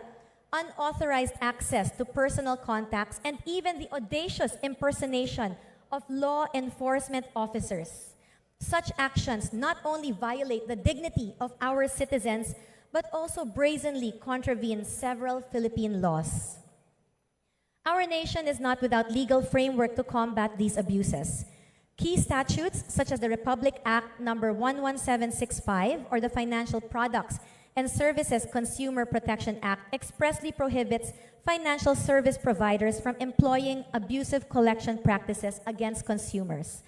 unauthorized access to personal contacts, and even the audacious impersonation of law enforcement officers. Such actions not only violate the dignity of our citizens, but also brazenly contravene several Philippine laws. Our nation is not without legal framework to combat these abuses. Key statutes such as the Republic Act No. 11765 or the Financial Products and Services Consumer Protection Act expressly prohibits financial service providers from employing abusive collection practices against consumers.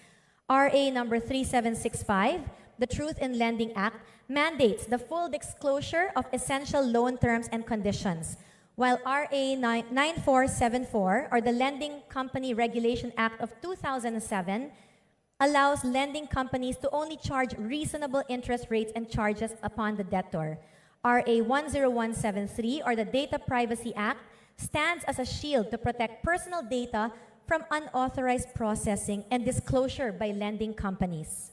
RA No. 3765, the Truth in Lending Act, mandates the full disclosure of essential loan terms and conditions, while RA 9474, or the Lending Company Regulation Act of 2007, allows lending companies to only charge reasonable interest rates and charges upon the debtor. RA 10173, or the Data Privacy Act, stands as a shield to protect personal data from unauthorized processing and disclosure by lending companies.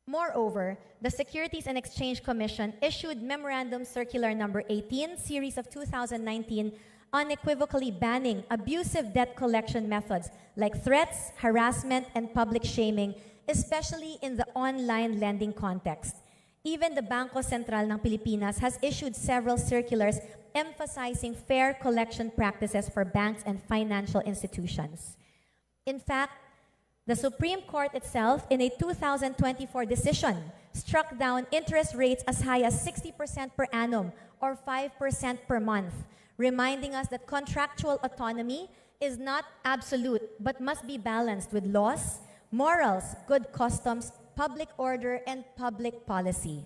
Moreover, the Securities and Exchange Commission issued Memorandum Circular Number 18, Series of 2019, unequivocally banning abusive debt collection methods like threats, harassment, and public shaming, especially in the online lending context. Even the Bangko Sentral ng Pilipinas has issued several circulars emphasizing fair collection practices for banks and financial institutions. In fact, the Supreme Court itself, in a 2024 decision, struck down interest rates as high as 60% per annum or 5% per month, reminding us that contractual autonomy is not absolute but must be balanced with laws, morals, good customs, public order, and public policy.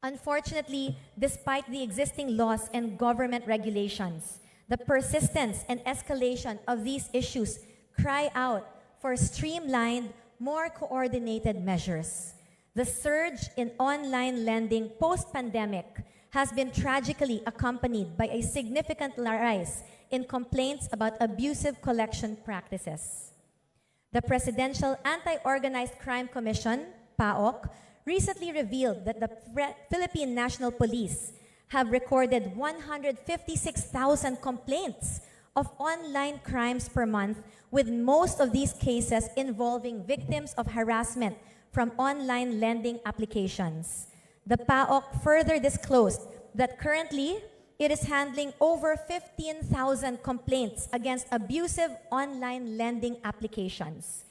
Unfortunately, despite the existing laws and government regulations, the persistence and escalation of these issues cry out for streamlined, more coordinated measures. The surge in online lending post-pandemic has been tragically accompanied by a significant rise in complaints about abusive collection practices. The Presidential Anti-Organized Crime Commission, PAOC, recently revealed that the Philippine National Police have recorded 156,000 complaints of online crimes per month, with most of these cases involving victims of harassment from online lending applications. The PAOC further disclosed that currently it is handling over 15,000 complaints against abusive online lending applications.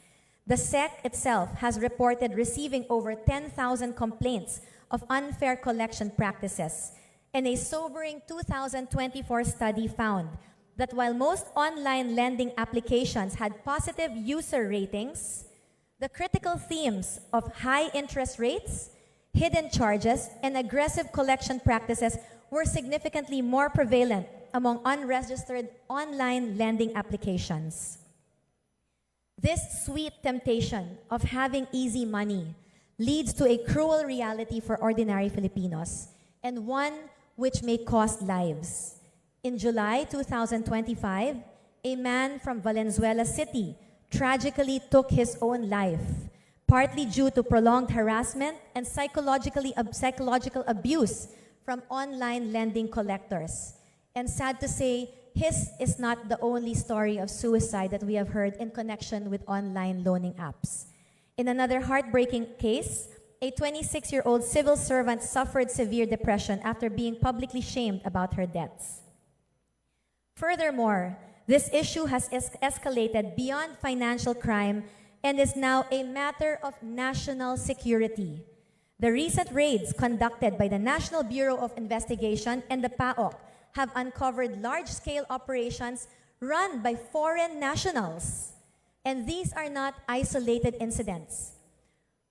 The SEC itself has reported receiving over 10,000 complaints of unfair collection practices, and a sobering 2024 study found that while most online lending applications had positive user ratings, the critical themes of high interest rates, hidden charges, and aggressive collection practices were significantly more prevalent among unregistered online lending applications. This sweet temptation of having easy money leads to a cruel reality for ordinary Filipinos, and one which may cost lives. In July 2025, a man from Valenzuela City tragically took his own life, partly due to prolonged harassment and psychological abuse from online lending collectors. And sad to say, his is not the only story of suicide that we have heard in connection with online loaning apps. In another heartbreaking case, a 26-year-old civil servant suffered severe depression after being publicly shamed about her debts. Furthermore, this issue has escalated beyond financial crime and is now a matter of national security. The recent raids conducted by the National Bureau of Investigation and the PAOC have uncovered large-scale operations run by foreign nationals. And these are not isolated incidents.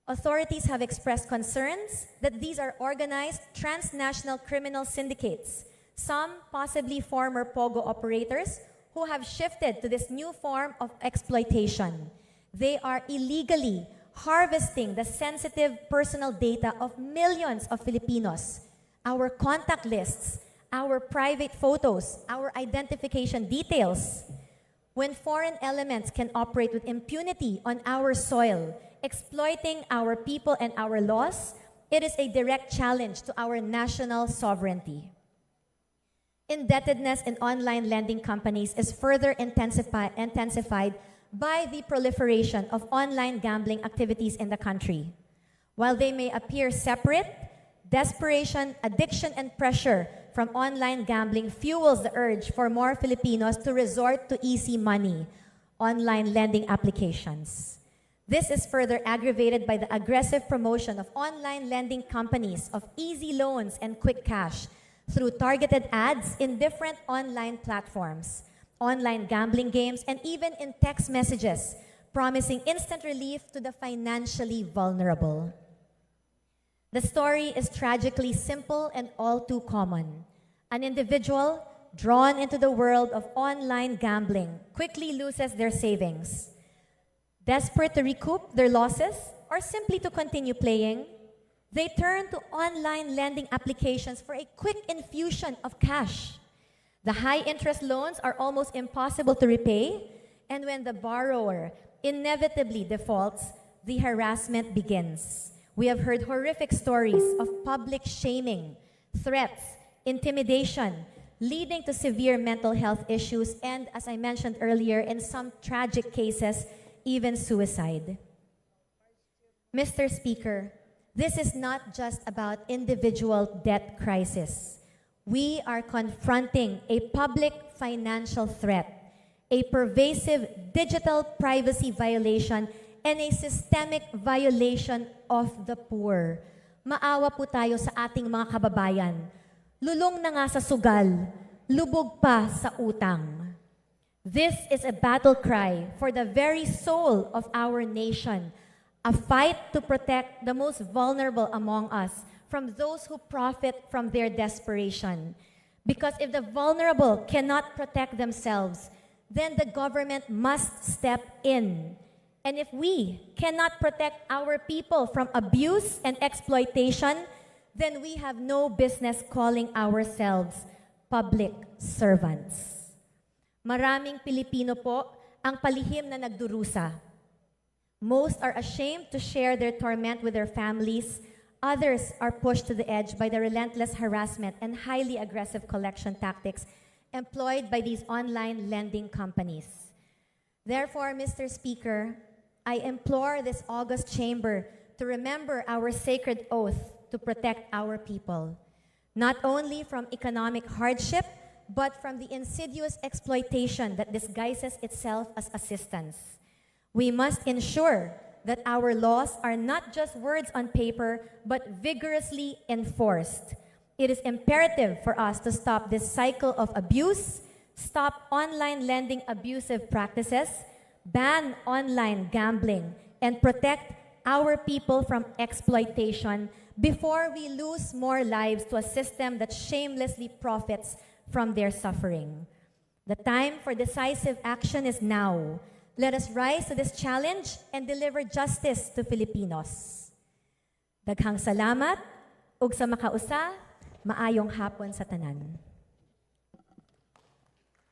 Authorities have expressed concerns that these are organized transnational criminal syndicates, some possibly former POGO operators who have shifted to this new form of exploitation. They are illegally harvesting the sensitive personal data of millions of Filipinos, our contact lists, our private photos, our identification details. When foreign elements can operate with impunity on our soil, exploiting our people and our laws, it is a direct challenge to our national sovereignty. Indebtedness in online lending companies is further intensified by the proliferation of online gambling activities in the country. While they may appear separate, desperation, addiction, and pressure from online gambling fuels the urge for more Filipinos to resort to easy money, online lending applications. This is further aggravated by the aggressive promotion of online lending companies of easy loans and quick cash through targeted ads in different online platforms, online gambling games, and even in text messages, promising instant relief to the financially vulnerable. The story is tragically simple and all too common. An individual drawn into the world of online gambling quickly loses their savings. Desperate to recoup their losses or simply to continue playing, they turn to online lending applications for a quick infusion of cash. The high-interest loans are almost impossible to repay, and when the borrower inevitably defaults, the harassment begins. We have heard horrific stories of public shaming, threats, intimidation, leading to severe mental health issues, and as I mentioned earlier, in some tragic cases, even suicide. Mr. Speaker, this is not just about individual debt crisis. We are confronting a public financial threat, a pervasive digital privacy violation, and a systemic violation of the poor. Maawa po tayo sa ating mga kababayan. Lulong na nga sa sugal, lubog pa sa utang. This is a battle cry for the very soul of our nation, a fight to protect the most vulnerable among us from those who profit from their desperation. Because if the vulnerable cannot protect themselves, then the government must step in. And if we cannot protect our people from abuse and exploitation, then we have no business calling ourselves public servants. Maraming Pilipino po ang palihim na nagdurusa. Most are ashamed to share their torment with their families. Others are pushed to the edge by the relentless harassment and highly aggressive collection tactics employed by these online lending companies. Therefore, Mr. Speaker, I implore this august chamber to remember our sacred oath to protect our people, not only from economic hardship, but from the insidious exploitation that disguises itself as assistance. We must ensure that our laws are not just words on paper, but vigorously enforced. It is imperative for us to stop this cycle of abuse, stop online lending abusive practices, ban online gambling, and protect our people from exploitation before we lose more lives to a system that shamelessly profits from their suffering. The time for decisive action is now. Let us rise to this challenge and deliver justice to Filipinos. Daghang salamat, ug sa makausa, maayong hapon sa tanan.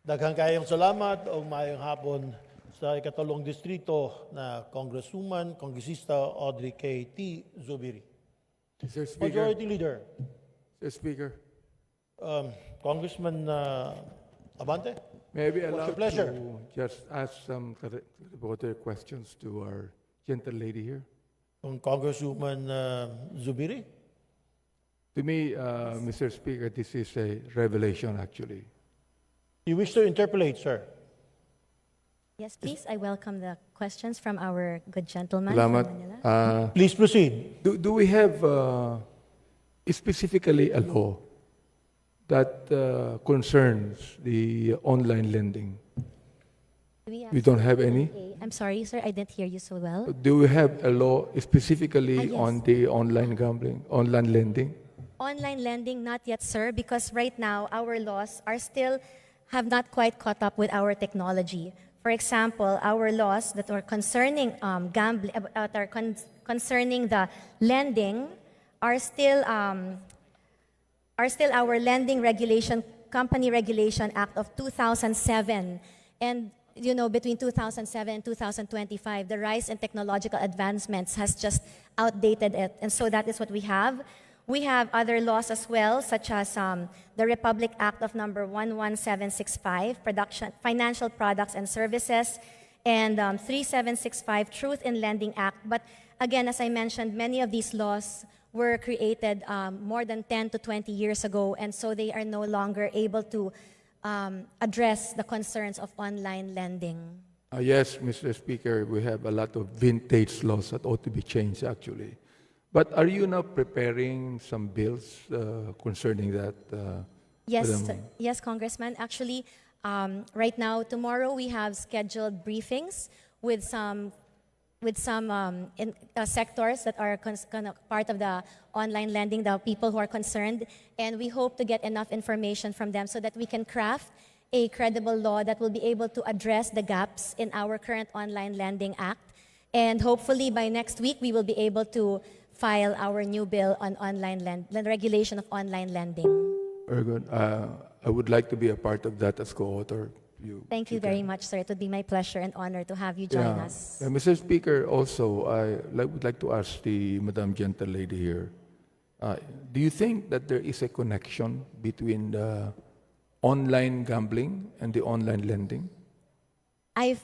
Daghang kayong salamat o maayong hapon sa ikatulong distrito na Congresswoman, Kongresista Audrey K. T. Zubiri.
Mr. Speaker.
Majority Leader.
Mr. Speaker.
Congressman Abante.
May I be
What's
allowed
your pleasure?
to just ask some voter questions to our gentle lady here?
Congresswoman Zubiri.
To me, Mr. Speaker, this is a revelation actually.
You wish to interpolate, sir?
Yes, please. I welcome the questions from our good gentleman
Salamat.
from Manila.
Please proceed.
Do we have specifically a law that concerns the online lending? We don't have any?
Okay. I'm sorry, sir. I didn't hear you so well.
Do we have a law specifically
Yes.
on the online gambling, online lending?
Online lending, not yet, sir, because right now our laws are still have not quite caught up with our technology. For example, our laws that are concerning gambling, concerning the lending, are still our Lending Regulation, Company Regulation Act of 2007, and you know, between 2007 and 2025, the rise in technological advancements has just outdated it, and so that is what we have. We have other laws as well, such as the Republic Act of number 11765, Financial Products and Services, and 3765, Truth in Lending Act. But again, as I mentioned, many of these laws were created more than 10 to 20 years ago, and so they are no longer able to address the concerns of online lending.
Yes, Mr. Speaker, we have a lot of vintage laws that ought to be changed actually. But are you now preparing some bills concerning that?
Yes,
Madam?
yes, Congressman. Actually, right now, tomorrow we have scheduled briefings with some sectors that are part of the online lending, the people who are concerned, and we hope to get enough information from them so that we can craft a credible law that will be able to address the gaps in our current online lending act. And hopefully by next week, we will be able to file our new bill on the regulation of online lending.
Very good. I would like to be a part of that as co-author.
Thank you very much, sir. It would be my pleasure and honor to have you join us.
Mr. Speaker, also, would like to ask the Madam Gentle Lady here, do you think that there is a connection between the online gambling and the online lending?
I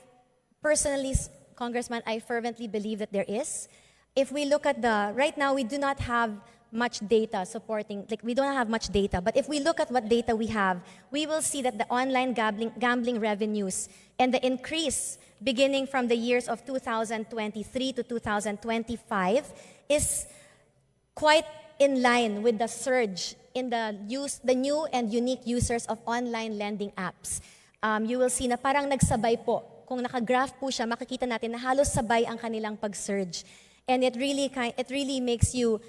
personally, Congressman, I fervently believe that there is. If we look at right now we do not have much data supporting, we don't have much data, but if we look at what data we have, we will see that the online gambling revenues and the increase beginning from the years of 2023 to 2025 is quite in line with the surge in the new and unique users of online lending apps. You will see na parang nagsabay po. Kung nakagraph po siya, makikita natin na halos sabay ang kanilang pag-surge. And it really makes you,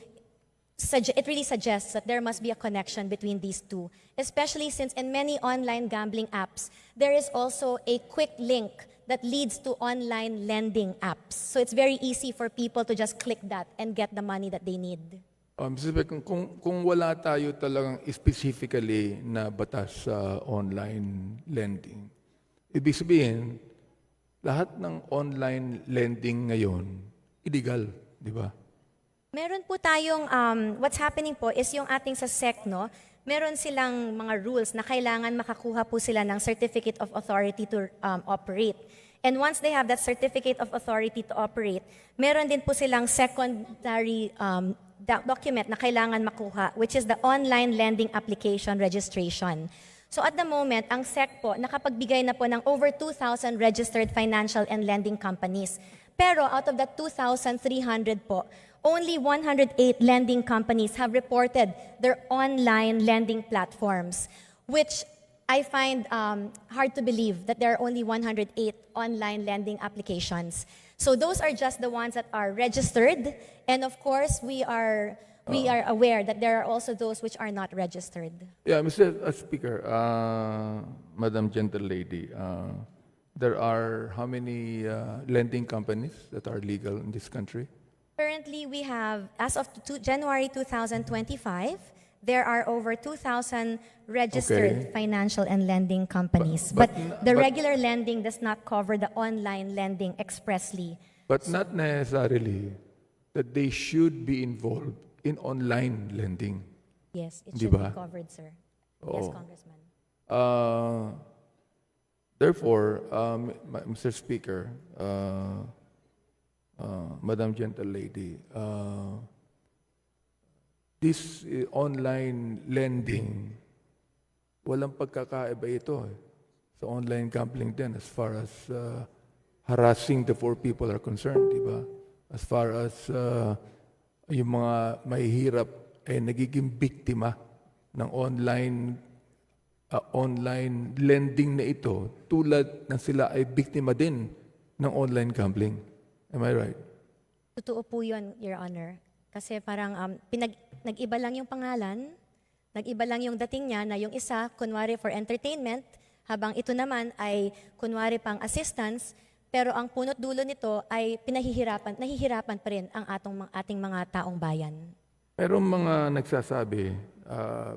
it really suggests that there must be a connection between these two, especially since in many online gambling apps, there is also a quick link that leads to online lending apps. So it's very easy for people to just click that and get the money that they need.
Mr. Speaker, kung wala tayo talagang specifically na batas sa online lending, ibig sabihin, lahat ng online lending ngayon, illegal, di ba?
Meron po tayong, what's happening po is yung ating sa SEC, no? Meron silang mga rules na kailangan makakuha po sila ng Certificate of Authority to operate. And once they have that Certificate of Authority to operate, meron din po silang secondary document na kailangan makuha, which is the Online Lending Application Registration. So at the moment, ang SEC po nakapagbigay na po ng over 2,000 registered financial and lending companies. Pero out of that 2,300 po, only 108 lending companies have reported their online lending platforms, which I find hard to believe that there are only 108 online lending applications. So those are just the ones that are registered, and of course we are aware that there are also those which are not registered.
Yeah, Mr. Speaker, Madam Gentle Lady, there are how many lending companies that are legal in this country?
Currently, we have, as of January 2025, there are over 2,000 registered financial and lending companies. But the regular lending does not cover the online lending expressly.
But not necessarily that they should be involved in online lending.
Yes, it
Di
should
ba?
be covered, sir. Yes,
Oo.
Congressman.
Therefore, Mr. Speaker, Madam Gentle Lady, this online lending, walang pagkakaiba ito sa online gambling din as far as harassing the poor people are concerned, di ba? As far as yung mga mahihirap ay nagiging biktima ng online lending na ito, tulad ng sila ay biktima din ng online gambling. Am I right?
Totoo po yun, Your Honor. Kasi parang nag-iba lang yung pangalan, nag-iba lang yung dating niya na yung isa, kunwari for entertainment, habang ito naman ay kunwari pang assistance, pero ang punot dulo nito ay nahihirapan pa rin ang ating mga taong bayan.
Pero mga nagsasabi,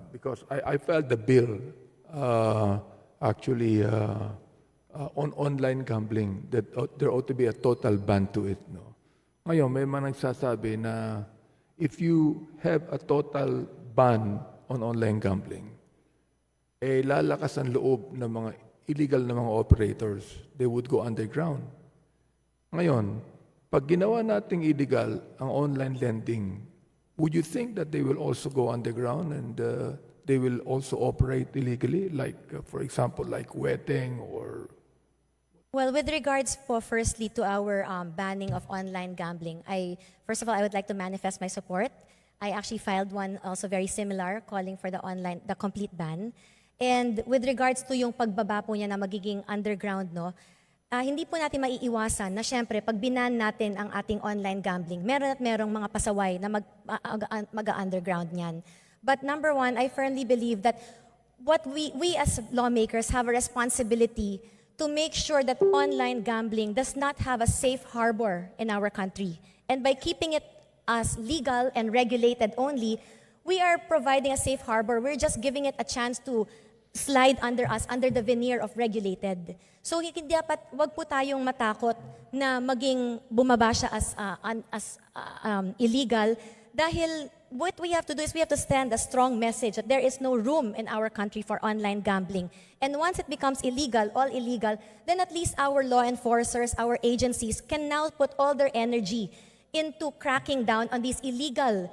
because I filed the bill actually on online gambling, that there ought to be a total ban to it. No? Ngayon, may mga nagsasabi na if you have a total ban on online gambling, lalakas ang loob ng mga illegal na mga operators. They would go underground. Ngayon, pag ginawa nating illegal ang online lending, would you think that they will also go underground and they will also operate illegally, like, for example, like wedding or...
Well, with regards po firstly to our banning of online gambling, first of all, I would like to manifest my support. I actually filed one also very similar, calling for the complete ban. And with regards to yung pagbaba po niya na magiging underground, no, hindi po natin maiiwasan na syempre pag binan natin ang ating online gambling, meron at merong mga pasaway na mag-underground niyan. But number one, I firmly believe that what we as lawmakers have a responsibility to make sure that online gambling does not have a safe harbor in our country. And by keeping it as legal and regulated only, we are providing a safe harbor. We're just giving it a chance to slide under us, under the veneer of regulated. So hindi dapat, wag po tayong matakot na maging bumaba siya as illegal, dahil what we have to do is we have to send a strong message that there is no room in our country for online gambling. And once it becomes illegal, all illegal, then at least our law enforcers, our agencies can now put all their energy into cracking down on these illegal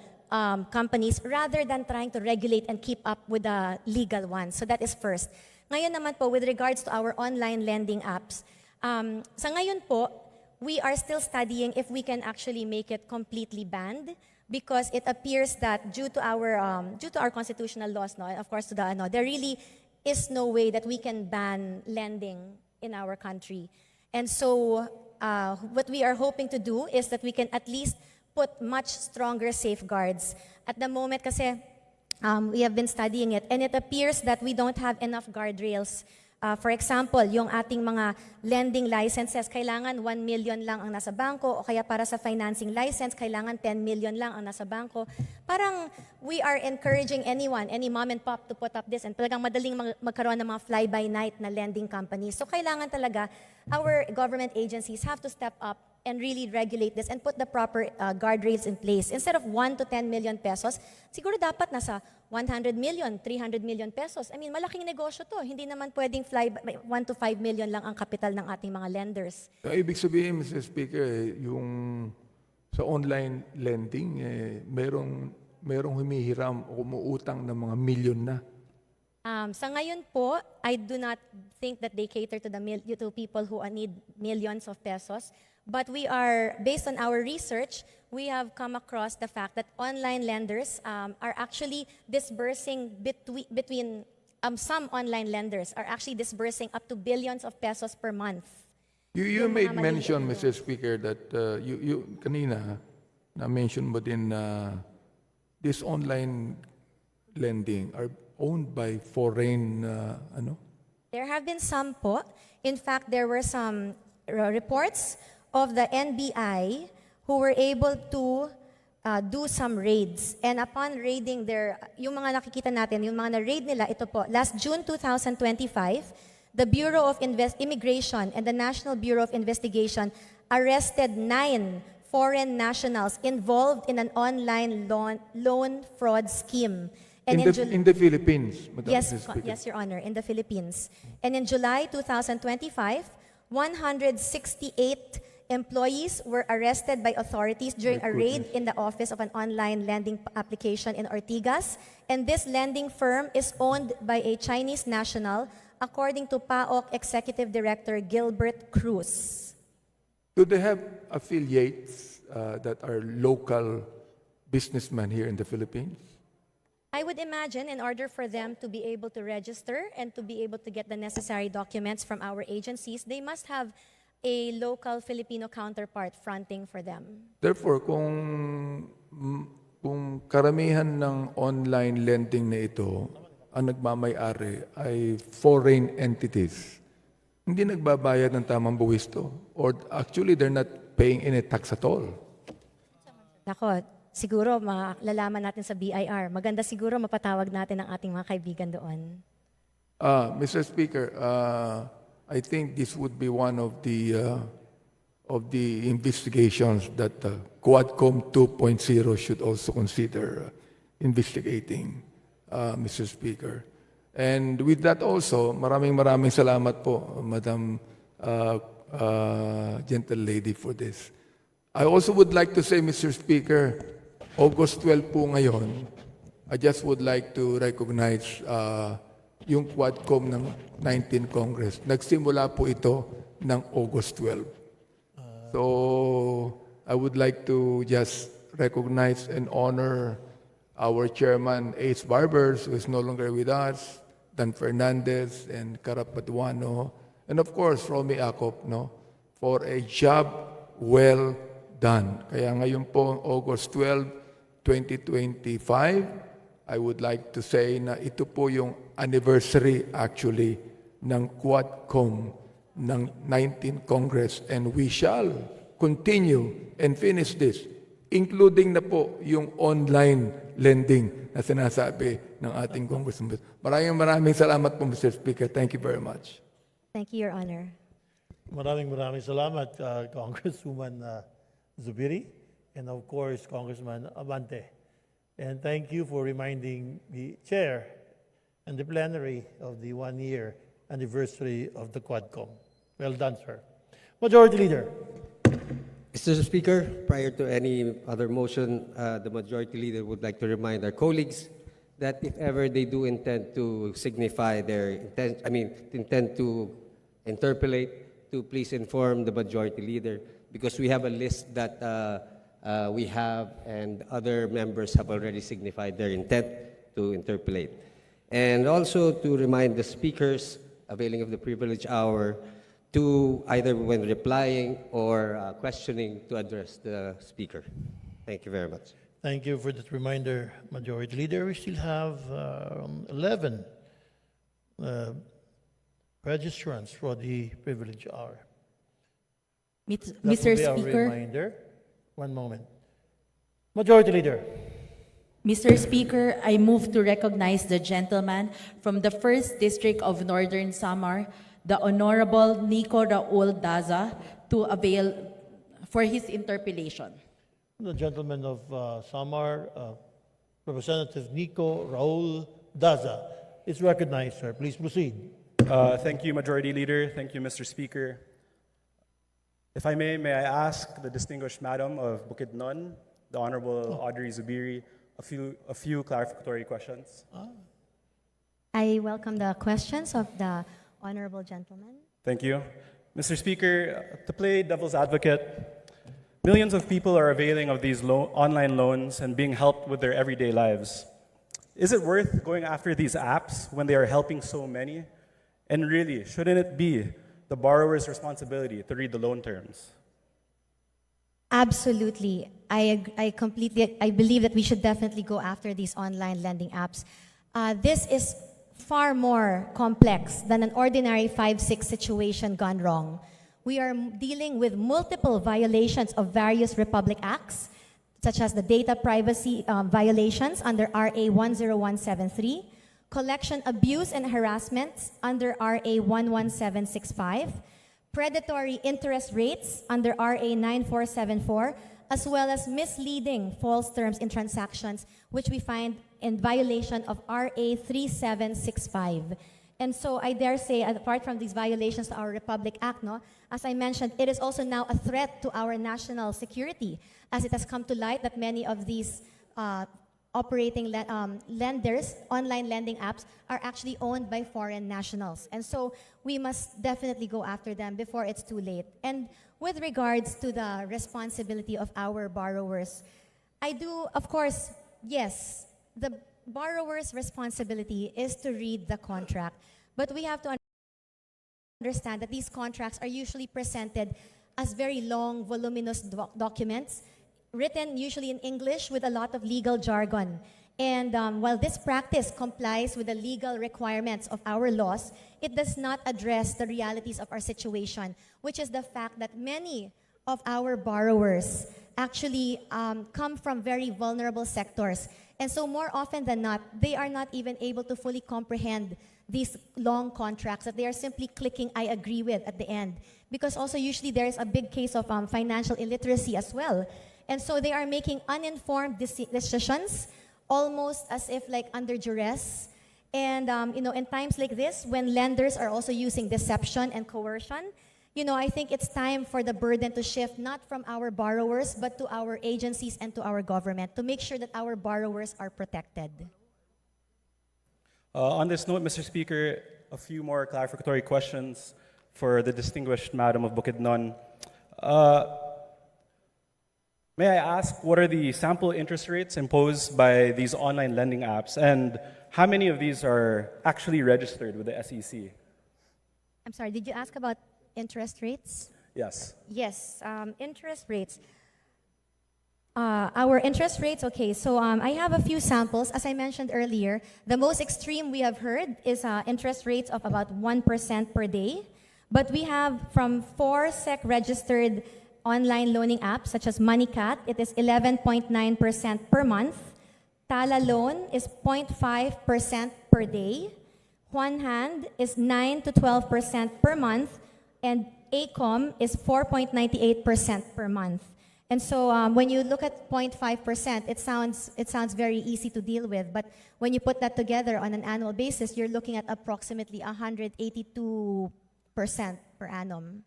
companies rather than trying to regulate and keep up with the legal ones. So that is first. Ngayon naman po, with regards to our online lending apps, sa ngayon po, we are still studying if we can actually make it completely banned, because it appears that due to our constitutional laws, no, and of course there really is no way that we can ban lending in our country. And so what we are hoping to do is that we can at least put much stronger safeguards. At the moment kasi we have been studying it, and it appears that we don't have enough guardrails. For example, yung ating mga lending licenses, kailangan 1 million lang ang nasa bangko, o kaya para sa financing license, kailangan 10 million lang ang nasa bangko. Parang we are encouraging anyone, any mom and pop to put up this, and talagang madaling magkaroon ng mga fly-by-night na lending companies. So kailangan talaga our government agencies have to step up and really regulate this and put the proper guardrails in place. Instead of 1 to 10 million pesos, siguro dapat nasa 100 million, 300 million pesos. I mean, malaking negosyo to. Hindi naman pwedeng 1 to 5 million lang ang kapital ng ating mga lenders.
So, ibig sabihin, Mr. Speaker, yung sa online lending, merong humihiram o umuutang ng mga milyon na.
Sa ngayon po, I do not think that they cater to to people who need millions of pesos. But we are, based on our research, we have come across the fact that online lenders are actually disbursing between some online lenders are actually disbursing up to billions of pesos per month.
You made mention, Mr. Speaker, that you kanina na-mention mo din na this online lending are owned by foreign
There have been some po. In fact, there were some reports of the NBI who were able to do some raids. And upon raiding yung mga nakikita natin, yung mga na-raid nila, ito po, last June 2025, the Bureau of Immigration and the National Bureau of Investigation arrested 9 foreign nationals involved in an online loan fraud scheme. And
in the Philippines, Madam Speaker.
Yes, Your Honor, in the Philippines. And in July 2025, 168 employees were arrested by authorities during a raid in the office of an online lending application in Ortigas. And this lending firm is owned by a Chinese national, according to PAOK Executive Director Gilbert Cruz.
Do they have affiliates that are local businessmen here in the Philippines?
I would imagine in order for them to be able to register and to be able to get the necessary documents from our agencies, they must have a local Filipino counterpart fronting for them.
Therefore, kung karamihan ng online lending na ito, ang nagmamay-ari ay foreign entities, hindi nagbabayad ng tamang buwis to. Or actually, they're not paying any tax at all.
Nako, siguro malalaman natin sa BIR. Maganda siguro mapatawag natin ang ating mga kaibigan doon.
Mr. Speaker, I think this would be one of the investigations that Quadcom 2.0 should also consider investigating, Mr. Speaker. And with that also, maraming salamat po, Madam Gentle Lady, for this. I also would like to say, Mr. Speaker, August 12 po ngayon, I just would like to recognize yung Quadcom ng 19th Congress. Nagsimula po ito ng August 12. So, I would like to just recognize and honor our chairman, Ace Barbers, who is no longer with us, Dan Fernandez and Karap Paduano, and of course, Romy Acop, for a job well done. Kaya ngayon po, August 12, 2025, I would like to say na ito po yung anniversary actually ng Quadcom ng 19th Congress, and we shall continue and finish this, including na po yung online lending na sinasabi ng ating Congressman. Maraming salamat po, Mr. Speaker. Thank you very much.
Thank you, Your Honor.
Maraming salamat, Congresswoman Zubiri, and of course, Congressman Abante. And thank you for reminding the chair and the plenary of the 1-year anniversary of the Quadcom. Well done, sir. Majority Leader.
Mr. Speaker, prior to any other motion, the Majority Leader would like to remind our colleagues that if ever they do intend to signify their intend to interpolate, to please inform the Majority Leader, because we have a list that we have, and other members have already signified their intent to interpolate. And also to remind the speakers availing of the privilege hour to either when replying or questioning to address the speaker. Thank you very much.
Thank you for that reminder, Majority Leader. We still have 11 registrants for the privilege hour. That
Mr.
will be a
Speaker.
reminder. One moment. Majority Leader.
Mr. Speaker, I move to recognize the gentleman from the 1st District of Northern Samar, the Honorable Nico Raul Daza, to avail for his interpellation.
The gentleman of Samar, Representative Nico Raul Daza, is recognized, sir. Please proceed.
Thank you, Majority Leader. Thank you, Mr. Speaker. If I may I ask the distinguished Madam of Bukidnon, the Honorable Audrey Zubiri, a few clarificatory questions.
I welcome the questions of the honorable gentleman.
Thank you. Mr. Speaker, to play devil's advocate, millions of people are availing of these online loans and being helped with their everyday lives. Is it worth going after these apps when they are helping so many? And really, shouldn't it be the borrower's responsibility to read the loan terms?
Absolutely. I believe that we should definitely go after these online lending apps. This is far more complex than an ordinary 5-6 situation gone wrong. We are dealing with multiple violations of various Republic Acts, such as the data privacy violations under RA 10173, collection abuse and harassment under RA 11765, predatory interest rates under RA 9474, as well as misleading false terms in transactions, which we find in violation of RA 3765. And so I dare say, apart from these violations to our Republic Act, as I mentioned, it is also now a threat to our national security, as it has come to light that many of these operating lenders, online lending apps, are actually owned by foreign nationals. And so we must definitely go after them before it's too late. And with regards to the responsibility of our borrowers, I do, of course, yes, the borrower's responsibility is to read the contract. But we have to understand that these contracts are usually presented as very long, voluminous documents, written usually in English with a lot of legal jargon. And while this practice complies with the legal requirements of our laws, it does not address the realities of our situation, which is the fact that many of our borrowers actually come from very vulnerable sectors. And so more often than not, they are not even able to fully comprehend these long contracts that they are simply clicking I agree with at the end. Because also usually there is a big case of financial illiteracy as well. And so they are making uninformed decisions, almost as if like under duress. And in times like this, when lenders are also using deception and coercion, I think it's time for the burden to shift not from our borrowers, but to our agencies and to our government to make sure that our borrowers are protected.
On this note, Mr. Speaker, a few more clarificatory questions for the distinguished Madam of Bukidnon. May I ask, what are the sample interest rates imposed by these online lending apps, and how many of these are actually registered with the SEC?
I'm sorry, did you ask about interest rates?
Yes.
Yes, interest rates. Our interest rates, okay, so I have a few samples. As I mentioned earlier, the most extreme we have heard is interest rates of about 1% per day. But we have from 4 SEC registered online loaning apps such as MoneyCat, it is 11.9% per month. Tala Loan is 0.5% per day. One Hand is 9 to 12% per month. And ACOM is 4.98% per month. And so when you look at 0.5%, it sounds very easy to deal with. But when you put that together on an annual basis, you're looking at approximately 182% per annum.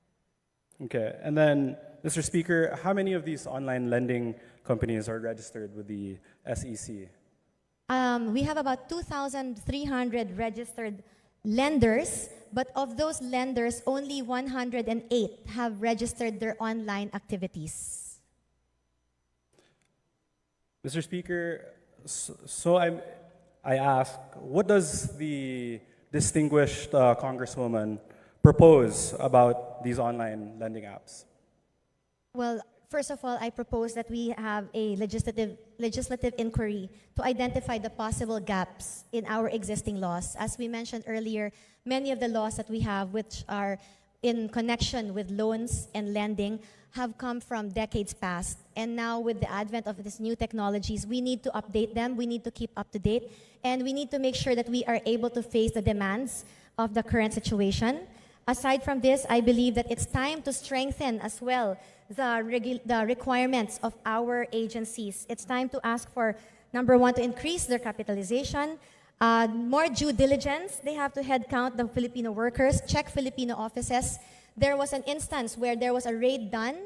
Okay, and then, Mr. Speaker, how many of these online lending companies are registered with the SEC?
We have about 2,300 registered lenders, but of those lenders, only 108 have registered their online activities.
Mr. Speaker, so I ask, what does the distinguished Congresswoman propose about these online lending apps?
Well, first of all, I propose that we have a legislative inquiry to identify the possible gaps in our existing laws. As we mentioned earlier, many of the laws that we have, which are in connection with loans and lending, have come from decades past. And now with the advent of these new technologies, we need to update them, we need to keep up to date, and we need to make sure that we are able to face the demands of the current situation. Aside from this, I believe that it's time to strengthen as well the requirements of our agencies. It's time to ask for, number one, to increase their capitalization, more due diligence. They have to headcount the Filipino workers, check Filipino offices. There was an instance where there was a raid done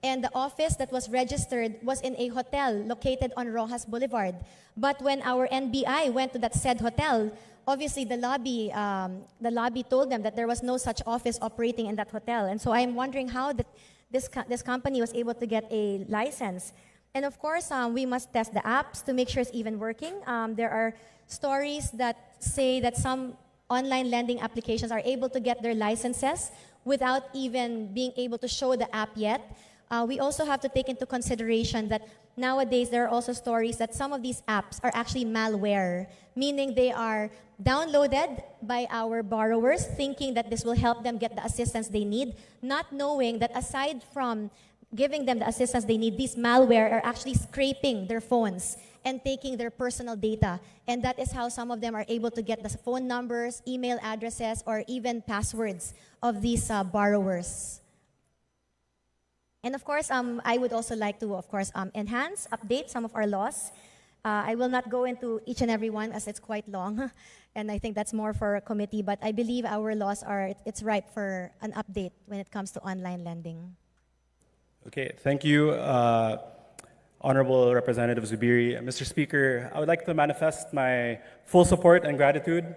and the office that was registered was in a hotel located on Rojas Boulevard. But when our NBI went to that said hotel, obviously the lobby told them that there was no such office operating in that hotel. And so I'm wondering how this company was able to get a license. And of course, we must test the apps to make sure it's even working. There are stories that say that some online lending applications are able to get their licenses without even being able to show the app yet. We also have to take into consideration that nowadays there are also stories that some of these apps are actually malware, meaning they are downloaded by our borrowers thinking that this will help them get the assistance they need, not knowing that aside from giving them the assistance they need, these malware are actually scraping their phones and taking their personal data. And that is how some of them are able to get the phone numbers, email addresses, or even passwords of these borrowers. And of course, I would also like to, of course, enhance, update some of our laws. I will not go into each and every one as it's quite long, and I think that's more for a committee, but I believe our laws it's ripe for an update when it comes to online lending.
Okay, thank you, Honorable Representative Zubiri. Mr. Speaker, I would like to manifest my full support and gratitude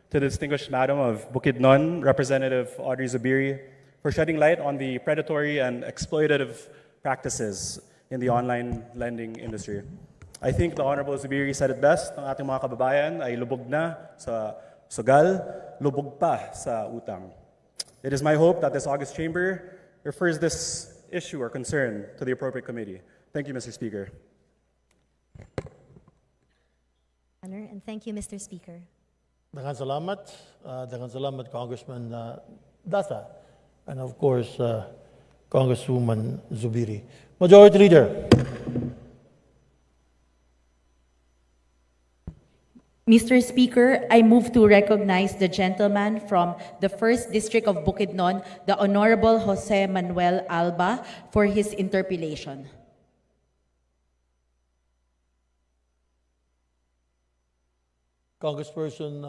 to the distinguished Madam of Bukidnon, Representative Audrey Zubiri, for shedding light on the predatory and exploitative practices in the online lending industry. I think the Honorable Zubiri said it best, ang ating mga kababayan ay lubog na sa sugal, lubog pa sa utang. It is my hope that this August Chamber refers this issue or concern to the appropriate committee. Thank you, Mr. Speaker.
Honor, and thank you, Mr. Speaker.
Daghang salamat, Congressman Dasa, and of course, Congresswoman Zubiri. Majority Leader.
Mr. Speaker, I move to recognize the gentleman from the 1st District of Bukidnon, the Honorable Jose Manuel Alba, for his interpellation.
Congressperson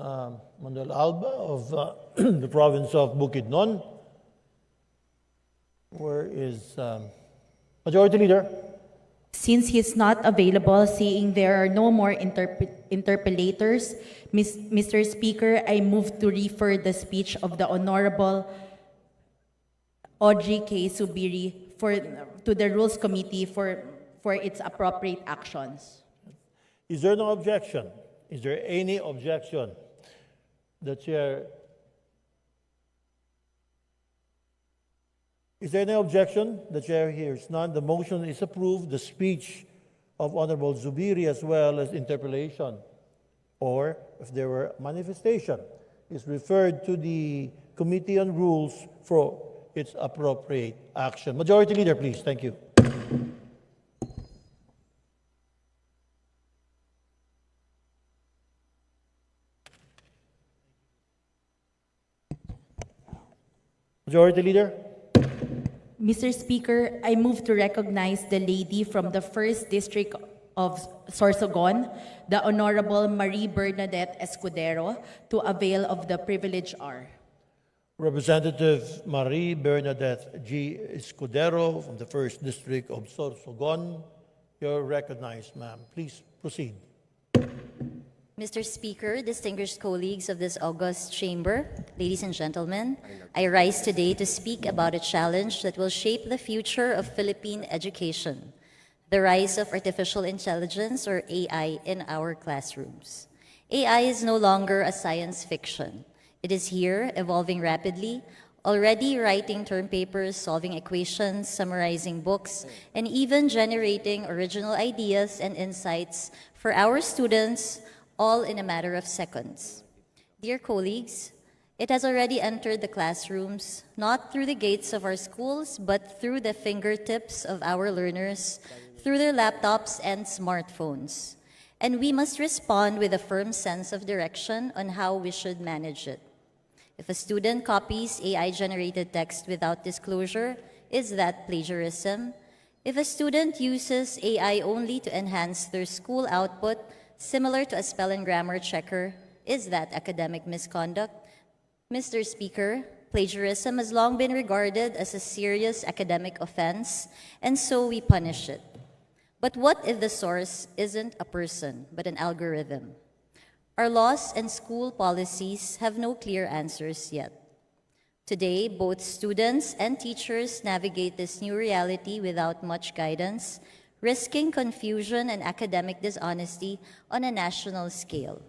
Manuel Alba of the province of Bukidnon. Where is Majority Leader?
Since he's not available, seeing there are no more interpellators, Mr. Speaker, I move to refer the speech of the Honorable Audrey K. Zubiri to the Rules Committee for its appropriate actions.
Is there no objection? Is there any objection? The Chair. Is there any objection? The Chair hears none. The motion is approved. The speech of Honorable Zubiri as well as interpellation, or if there were manifestation, is referred to the Committee on Rules for its appropriate action. Majority Leader, please. Thank you. Majority Leader.
Mr. Speaker, I move to recognize the lady from the 1st District of Sorsogon, the Honorable Marie Bernadette Escudero, to avail of the privilege hour.
Representative Marie Bernadette G. Escudero from the 1st District of Sorsogon. You're recognized, ma'am. Please proceed.
Mr. Speaker, distinguished colleagues of this august chamber, ladies and gentlemen, I rise today to speak about a challenge that will shape the future of Philippine education, the rise of artificial intelligence, or AI, in our classrooms. AI is no longer a science fiction. It is here, evolving rapidly, already writing term papers, solving equations, summarizing books, and even generating original ideas and insights for our students, all in a matter of seconds. Dear colleagues, it has already entered the classrooms, not through the gates of our schools, but through the fingertips of our learners, through their laptops and smartphones. And we must respond with a firm sense of direction on how we should manage it. If a student copies AI-generated text without disclosure, is that plagiarism? If a student uses AI only to enhance their school output, similar to a spell and grammar checker, is that academic misconduct? Mr. Speaker, plagiarism has long been regarded as a serious academic offense, and so we punish it. But what if the source isn't a person, but an algorithm? Our laws and school policies have no clear answers yet. Today, both students and teachers navigate this new reality without much guidance, risking confusion and academic dishonesty on a national scale.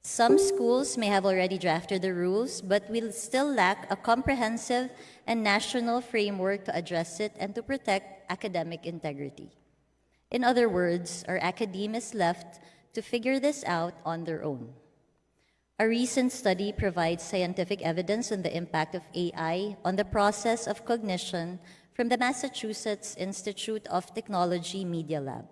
Some schools may have already drafted the rules, but will still lack a comprehensive and national framework to address it and to protect academic integrity. In other words, our academe is left to figure this out on their own. A recent study provides scientific evidence on the impact of AI on the process of cognition from the Massachusetts Institute of Technology Media Lab.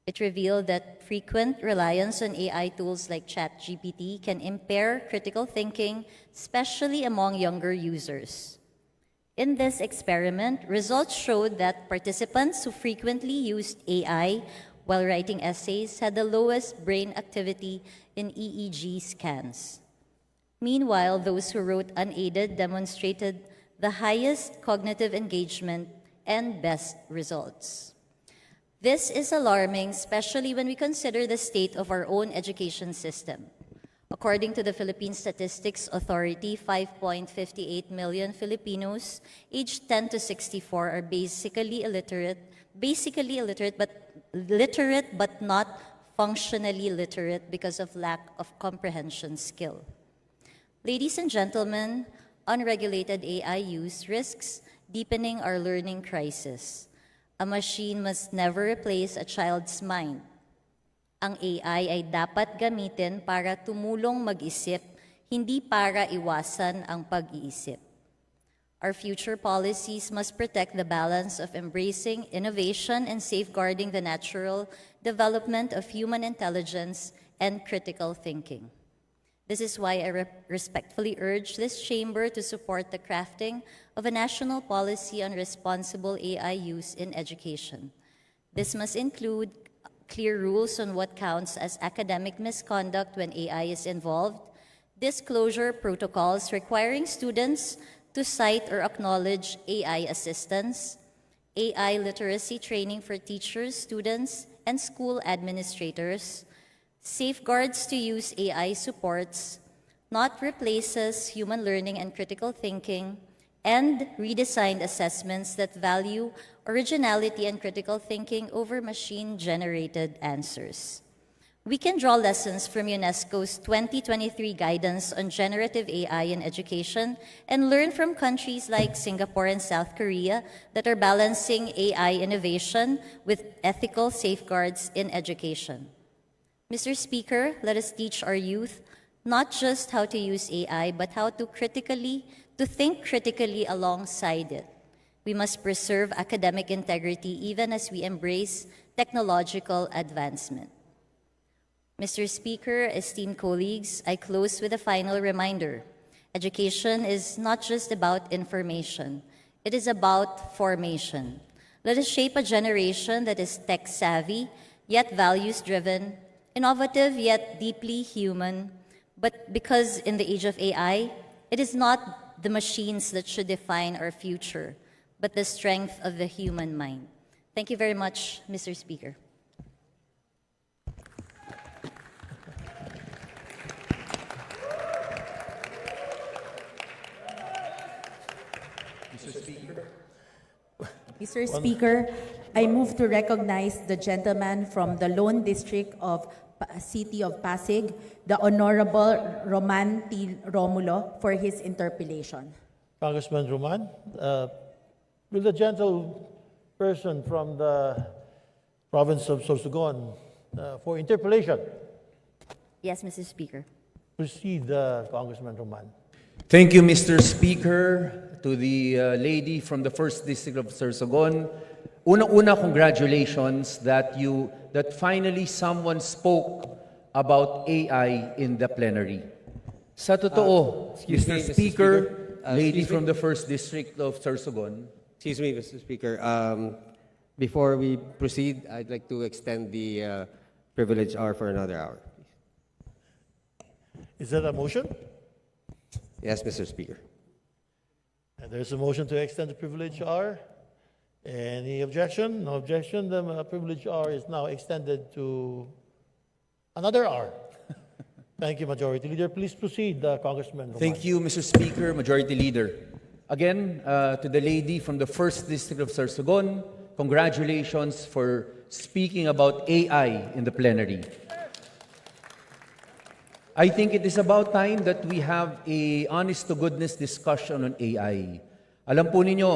It revealed that frequent reliance on AI tools like ChatGPT can impair critical thinking, especially among younger users. In this experiment, results showed that participants who frequently used AI while writing essays had the lowest brain activity in EEG scans. Meanwhile, those who wrote unaided demonstrated the highest cognitive engagement and best results. This is alarming, especially when we consider the state of our own education system. According to the Philippine Statistics Authority, 5.58 million Filipinos aged 10 to 64 are basically illiterate but not functionally literate because of lack of comprehension skill. Ladies and gentlemen, unregulated AI use risks deepening our learning crisis. A machine must never replace a child's mind. Ang AI ay dapat gamitin para tumulong mag-isip, hindi para iwasan ang pag-iisip. Our future policies must protect the balance of embracing innovation and safeguarding the natural development of human intelligence and critical thinking. This is why I respectfully urge this chamber to support the crafting of a national policy on responsible AI use in education. This must include clear rules on what counts as academic misconduct when AI is involved, disclosure protocols requiring students to cite or acknowledge AI assistance, AI literacy training for teachers, students, and school administrators, safeguards to use AI supports, not replaces human learning and critical thinking, and redesigned assessments that value originality and critical thinking over machine-generated answers. We can draw lessons from UNESCO's 2023 guidance on generative AI in education and learn from countries like Singapore and South Korea that are balancing AI innovation with ethical safeguards in education. Mr. Speaker, let us teach our youth not just how to use AI, but how to think critically alongside it. We must preserve academic integrity even as we embrace technological advancement. Mr. Speaker, esteemed colleagues, I close with a final reminder. Education is not just about information, it is about formation. Let us shape a generation that is tech-savvy, yet values-driven, innovative, yet deeply human. But because in the age of AI, it is not the machines that should define our future, but the strength of the human mind. Thank you very much, Mr. Speaker.
Mr. Speaker, I move to recognize the gentleman from the Lone District of City of Pasig, the Honorable Roman T. Romulo, for his interpellation.
Congressman Roman, will the gentleperson from the province of Sorsogon for interpellation?
Yes, Mr. Speaker.
Proceed, Congressman Roman.
Thank you, Mr. Speaker. To the lady from the 1st District of Sorsogon, unang-una, congratulations that finally someone spoke about AI in the plenary. Sa totoo, Mr. Speaker, lady from the 1st District of Sorsogon.
Excuse me, Mr. Speaker. Before we proceed, I'd like to extend the privilege hour for another hour.
Is that a motion?
Yes, Mr. Speaker.
And there's a motion to extend the privilege hour. Any objection? No objection. The privilege hour is now extended to another hour. Thank you, Majority Leader. Please proceed, Congressman Roman.
Thank you, Mr. Speaker, Majority Leader. Again, to the lady from the 1st District of Sorsogon, congratulations for speaking about AI in the plenary. I think it is about time that we have a honest-to-goodness discussion on AI. Alam po ninyo,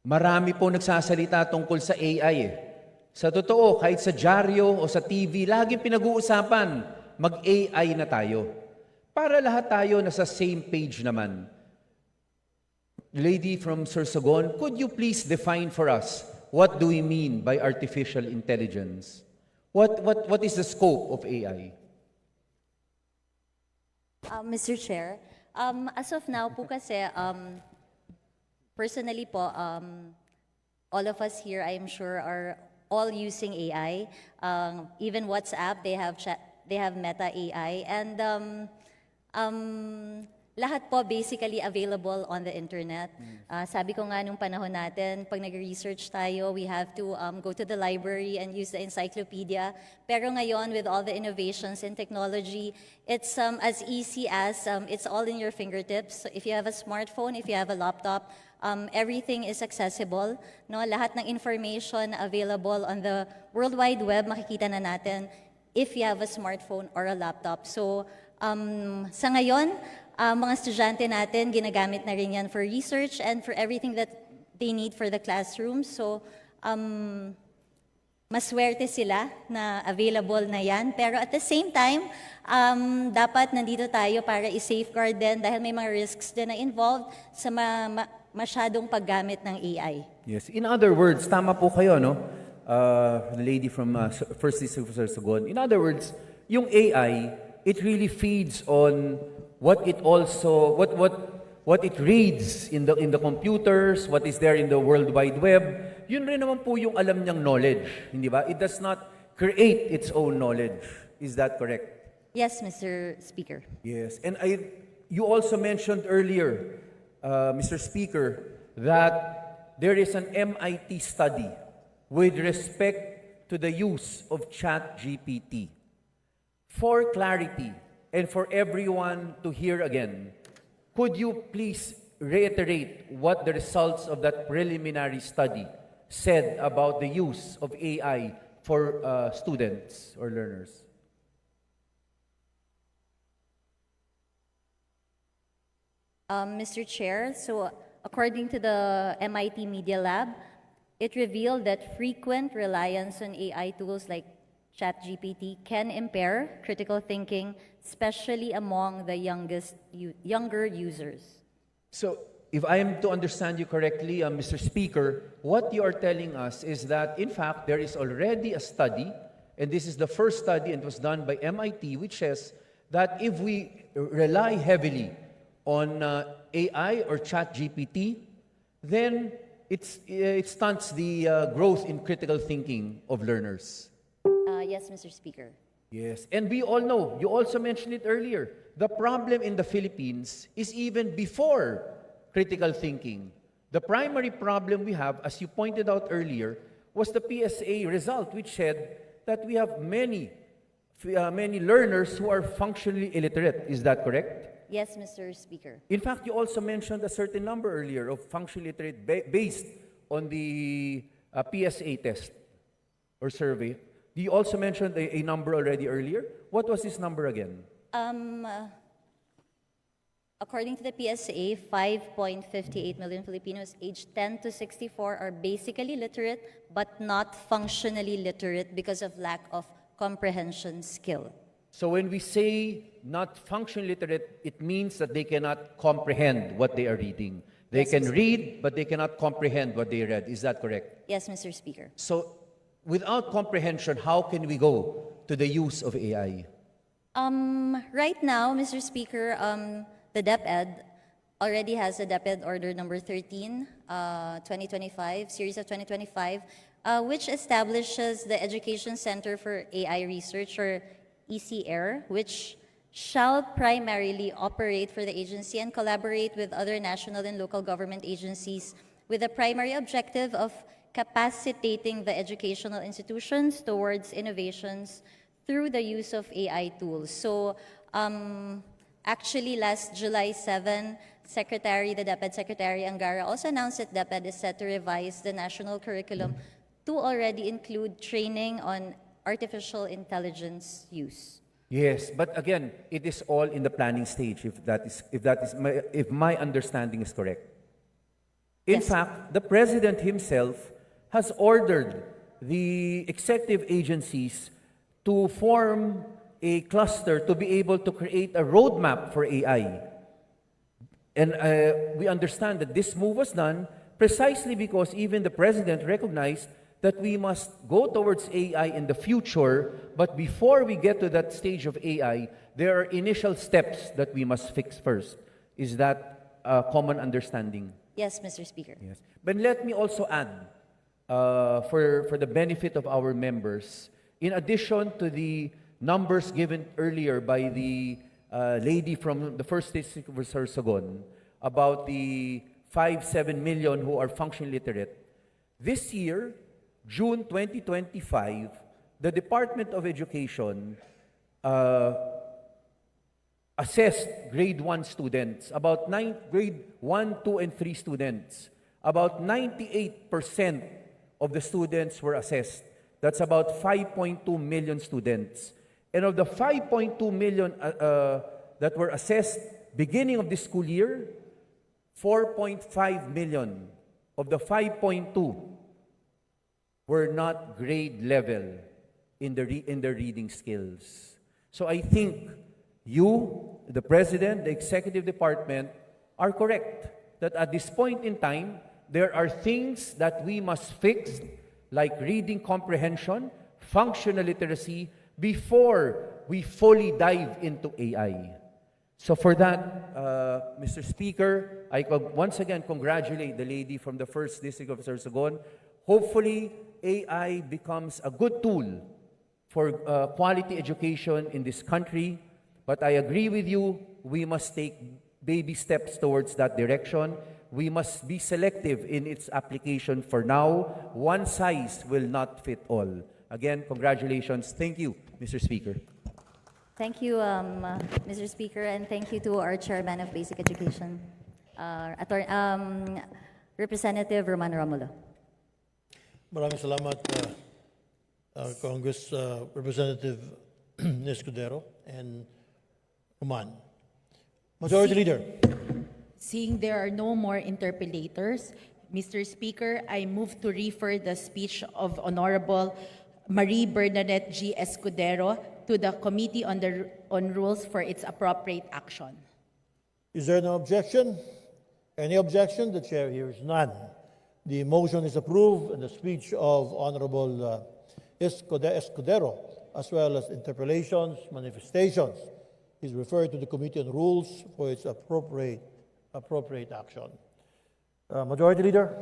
marami po nagsasalita tungkol sa AI. Sa totoo, kahit sa dyaryo o sa TV, laging pinag-uusapan, mag-AI na tayo. Para lahat tayo nasa same page naman. Lady from Sorsogon, could you please define for us what do we mean by artificial intelligence? What is the scope of AI?
Mr. Chair, as of now po kasi, personally po, all of us here, I am sure, are all using AI. Even WhatsApp, they have Meta AI, and lahat po basically available on the internet. Sabi ko nga nung panahon natin, pag nag-research tayo, we have to go to the library and use the encyclopedia. Pero ngayon, with all the innovations in technology, it's as easy as it's all in your fingertips. So if you have a smartphone, if you have a laptop, everything is accessible. No? Lahat ng information available on the World Wide Web, makikita na natin if you have a smartphone or a laptop. So sa ngayon, mga estudyante natin, ginagamit na rin yan for research and for everything that they need for the classroom. So, maswerte sila na available na yan. Pero at the same time, dapat nandito tayo para i-safeguard din dahil may mga risks din na involved sa masyadong paggamit ng AI.
Yes. In other words, tama po kayo, no? The lady from First District of Sorsogon. In other words, yung AI, it really feeds on what it reads in the computers, what is there in the World Wide Web. Yun rin naman po yung alam niyang knowledge, hindi ba? It does not create its own knowledge. Is that correct?
Yes, Mr. Speaker.
Yes. And you also mentioned earlier, Mr. Speaker, that there is an MIT study with respect to the use of ChatGPT. For clarity, and for everyone to hear again, could you please reiterate what the results of that preliminary study said about the use of AI for students or learners?
Mr. Chair, so according to the MIT Media Lab, it revealed that frequent reliance on AI tools like ChatGPT can impair critical thinking, especially among the younger users.
So, if I am to understand you correctly, Mr. Speaker, what you are telling us is that, in fact, there is already a study, and this is the first study, and it was done by MIT, which says that if we rely heavily on AI or ChatGPT, then it stunts the growth in critical thinking of learners.
Yes, Mr. Speaker.
Yes, and we all know, you also mentioned it earlier, the problem in the Philippines is even before critical thinking. The primary problem we have, as you pointed out earlier, was the PSA result, which said that we have many learners who are functionally illiterate. Is that correct?
Yes, Mr. Speaker.
In fact, you also mentioned a certain number earlier of functionally illiterate based on the PSA test or survey. You also mentioned a number already earlier. What was this number again?
According to the PSA, 5.58 million Filipinos aged 10 to 64 are basically literate but not functionally literate because of lack of comprehension skill.
So when we say not functionally literate, it means that they cannot comprehend what they are reading. They
Yes,
can
Mr.
read, but they cannot comprehend what they read. Is that correct?
Yes, Mr. Speaker.
So without comprehension, how can we go to the use of AI?
Right now, Mr. Speaker, the DepEd already has a DepEd Order number 13, 2025, series of 2025, which establishes the Education Center for AI Research, or ECAIR, which shall primarily operate for the agency and collaborate with other national and local government agencies with the primary objective of capacitating the educational institutions towards innovations through the use of AI tools. So, actually, last July 7, the DepEd Secretary Angara also announced that DepEd is set to revise the national curriculum to already include training on artificial intelligence use.
Yes, but again, it is all in the planning stage. If my understanding is correct. In fact, the president himself has ordered the executive agencies to form a cluster to be able to create a roadmap for AI. And we understand that this move was done precisely because even the president recognized that we must go towards AI in the future, but before we get to that stage of AI, there are initial steps that we must fix first. Is that a common understanding?
Yes, Mr. Speaker.
Yes. But let me also add, for the benefit of our members, in addition to the numbers given earlier by the lady from the first district of Sorsogon about the 5-7 million who are functionally literate, this year, June 2025, the Department of Education assessed grade 1 students, about grade 1, 2, and 3 students. About 98% of the students were assessed. That's about 5.2 million students. And of the 5.2 million that were assessed beginning of this school year, 4.5 million of the 5.2 were not grade level in the reading skills. So I think you, the President, the Executive Department, are correct that at this point in time, there are things that we must fix, like reading comprehension, functional literacy, before we fully dive into AI. So for that, Mr. Speaker, I once again congratulate the lady from the 1st District of Sorsogon. Hopefully, AI becomes a good tool for quality education in this country. But I agree with you, we must take baby steps towards that direction. We must be selective in its application for now. One size will not fit all. Again, congratulations. Thank you, Mr. Speaker.
Thank you, Mr. Speaker, and thank you to our Chairman of Basic Education, Representative Roman Romulo.
Maraming salamat, Congress Representative Escudero and Roman. Majority Leader.
Seeing there are no more interpellators, Mr. Speaker, I move to refer the speech of Honorable Marie Bernadette G. Escudero to the Committee on Rules for its appropriate action.
Is there no objection? Any objection? The chair hears none. The motion is approved, and the speech of Honorable Escudero, as well as interpellations, manifestations, is referred to the Committee on Rules for its appropriate action. Majority Leader?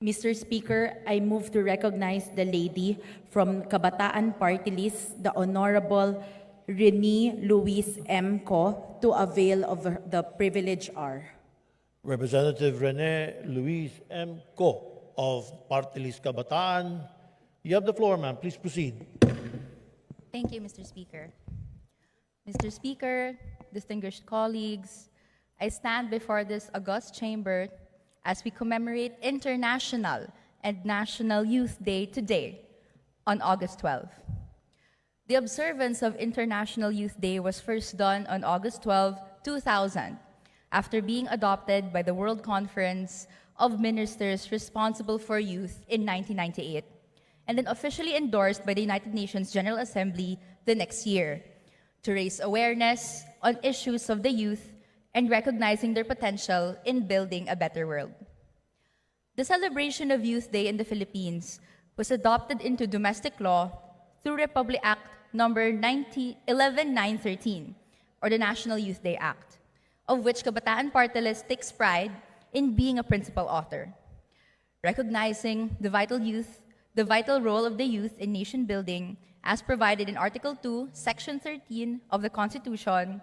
Mr. Speaker, I move to recognize the lady from Kabataan Party List, the Honorable Rene Luis M. Co, to avail of the privilege R.
Representative Rene Luis M. Co of Party List Kabataan. You have the floor, ma'am. Please proceed.
Thank you, Mr. Speaker. Mr. Speaker, distinguished colleagues, I stand before this august chamber as we commemorate International and National Youth Day today on August 12. The observance of International Youth Day was first done on August 12, 2000, after being adopted by the World Conference of Ministers responsible for youth in 1998, and then officially endorsed by the United Nations General Assembly the next year to raise awareness on issues of the youth and recognizing their potential in building a better world. The celebration of Youth Day in the Philippines was adopted into domestic law through Republic Act number 11913, or the National Youth Day Act, of which Kabataan Party List takes pride in being a principal author. Recognizing the vital role of the youth in nation building as provided in Article 2, Section 13 of the Constitution,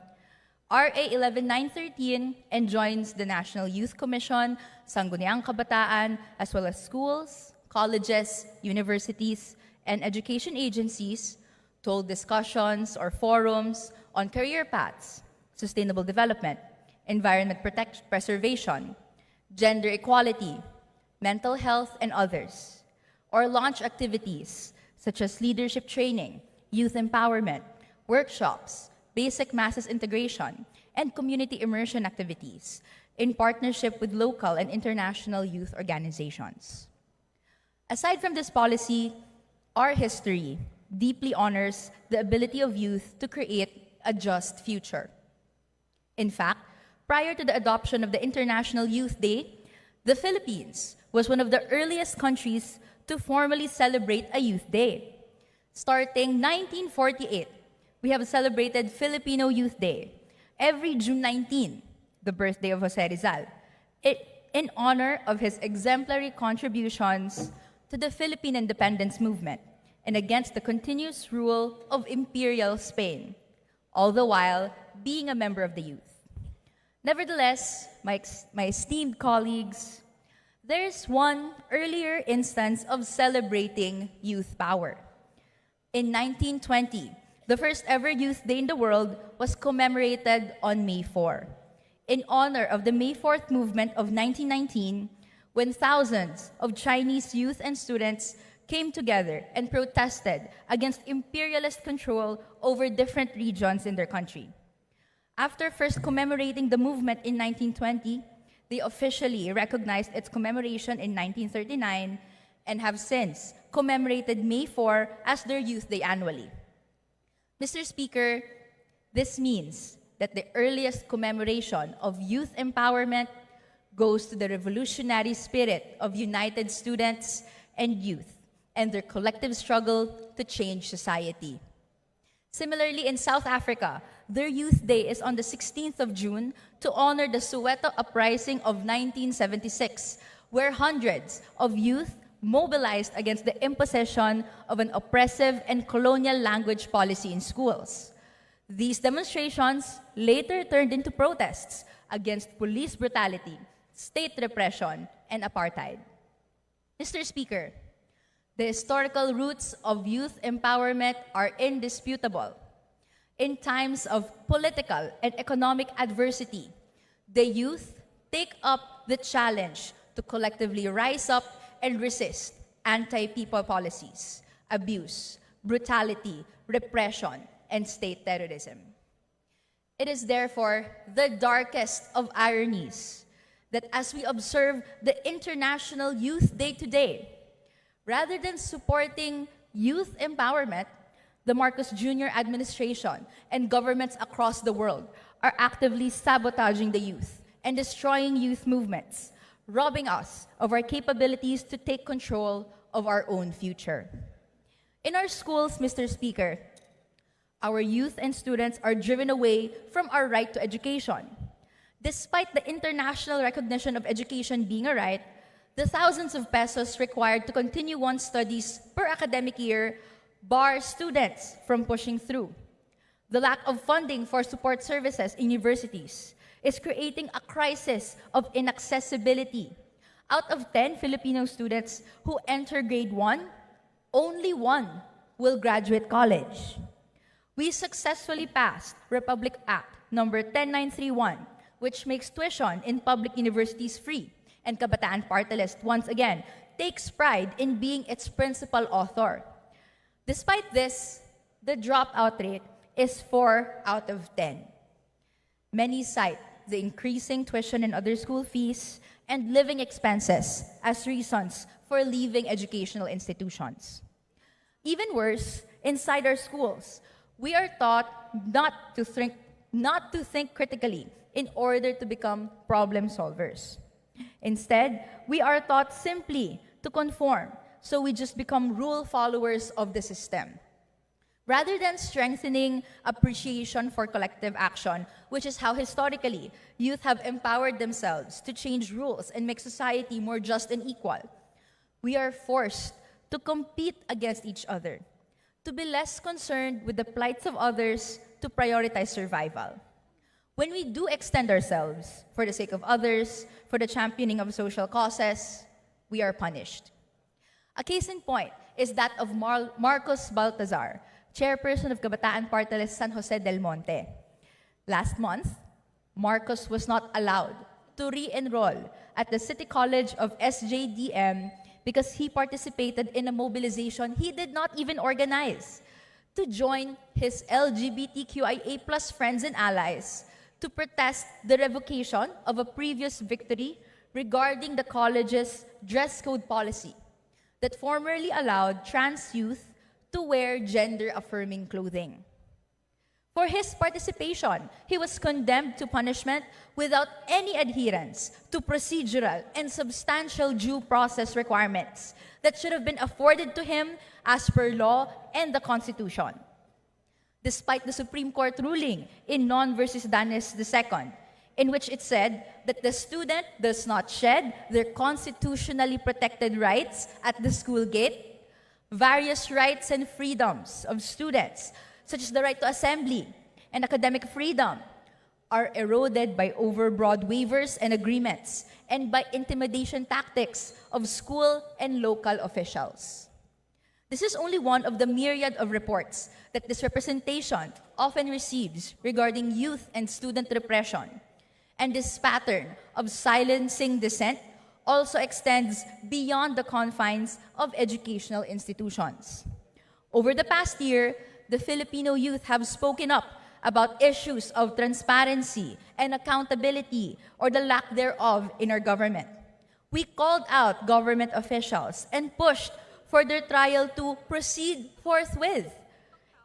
RA 11913 enjoins the National Youth Commission, Sangguniang Kabataan, as well as schools, colleges, universities, and education agencies to hold discussions or forums on career paths, sustainable development, environment preservation, gender equality, mental health, and others, or launch activities such as leadership training, youth empowerment, workshops, basic masses integration, and community immersion activities in partnership with local and international youth organizations. Aside from this policy, our history deeply honors the ability of youth to create a just future. In fact, prior to the adoption of the International Youth Day, the Philippines was one of the earliest countries to formally celebrate a Youth Day. Starting 1948, we have celebrated Filipino Youth Day every June 19, the birthday of Jose Rizal, in honor of his exemplary contributions to the Philippine independence movement and against the continuous rule of imperial Spain, all the while being a member of the youth. Nevertheless, my esteemed colleagues, there is one earlier instance of celebrating youth power. In 1920, the first ever Youth Day in the world was commemorated on May 4, in honor of the May 4th movement of 1919, when thousands of Chinese youth and students came together and protested against imperialist control over different regions in their country. After first commemorating the movement in 1920, they officially recognized its commemoration in 1939 and have since commemorated May 4 as their Youth Day annually. Mr. Speaker, this means that the earliest commemoration of youth empowerment goes to the revolutionary spirit of united students and youth and their collective struggle to change society. Similarly, in South Africa, their Youth Day is on the 16th of June to honor the Soweto Uprising of 1976, where hundreds of youth mobilized against the imposition of an oppressive and colonial language policy in schools. These demonstrations later turned into protests against police brutality, state repression, and apartheid. Mr. Speaker, the historical roots of youth empowerment are indisputable. In times of political and economic adversity, the youth take up the challenge to collectively rise up and resist anti-people policies, abuse, brutality, repression, and state terrorism. It is therefore the darkest of ironies that as we observe the International Youth Day today, rather than supporting youth empowerment, the Marcos Jr. administration and governments across the world are actively sabotaging the youth and destroying youth movements, robbing us of our capabilities to take control of our own future. In our schools, Mr. Speaker, our youth and students are driven away from our right to education. Despite the international recognition of education being a right, the thousands of pesos required to continue one's studies per academic year bar students from pushing through. The lack of funding for support services in universities is creating a crisis of inaccessibility. Out of 10 Filipino students who enter grade 1, only 1 will graduate college. We successfully passed Republic Act number 10931, which makes tuition in public universities free, and Kabataan Party List once again takes pride in being its principal author. Despite this, the dropout rate is 4 out of 10. Many cite the increasing tuition and other school fees and living expenses as reasons for leaving educational institutions. Even worse, inside our schools, we are taught not to think critically in order to become problem solvers. Instead, we are taught simply to conform, so we just become rule followers of the system. Rather than strengthening appreciation for collective action, which is how historically youth have empowered themselves to change rules and make society more just and equal, we are forced to compete against each other, to be less concerned with the plights of others, to prioritize survival. When we do extend ourselves for the sake of others, for the championing of social causes, we are punished. A case in point is that of Marcos Baltazar, chairperson of Kabataan Party List San Jose del Monte. Last month, Marcos was not allowed to re-enroll at the City College of SJDM because he participated in a mobilization he did not even organize to join his LGBTQIA+ friends and allies to protest the revocation of a previous victory regarding the college's dress code policy that formerly allowed trans youth to wear gender-affirming clothing. For his participation, he was condemned to punishment without any adherence to procedural and substantial due process requirements that should have been afforded to him as per law and the Constitution. Despite the Supreme Court ruling in Non versus Danes II, in which it said that the student does not shed their constitutionally protected rights at the school gate, various rights and freedoms of students, such as the right to assembly and academic freedom, are eroded by overbroad waivers and agreements and by intimidation tactics of school and local officials. This is only one of the myriad of reports that this representation often receives regarding youth and student repression. And this pattern of silencing dissent also extends beyond the confines of educational institutions. Over the past year, the Filipino youth have spoken up about issues of transparency and accountability or the lack thereof in our government. We called out government officials and pushed for their trial to proceed forthwith.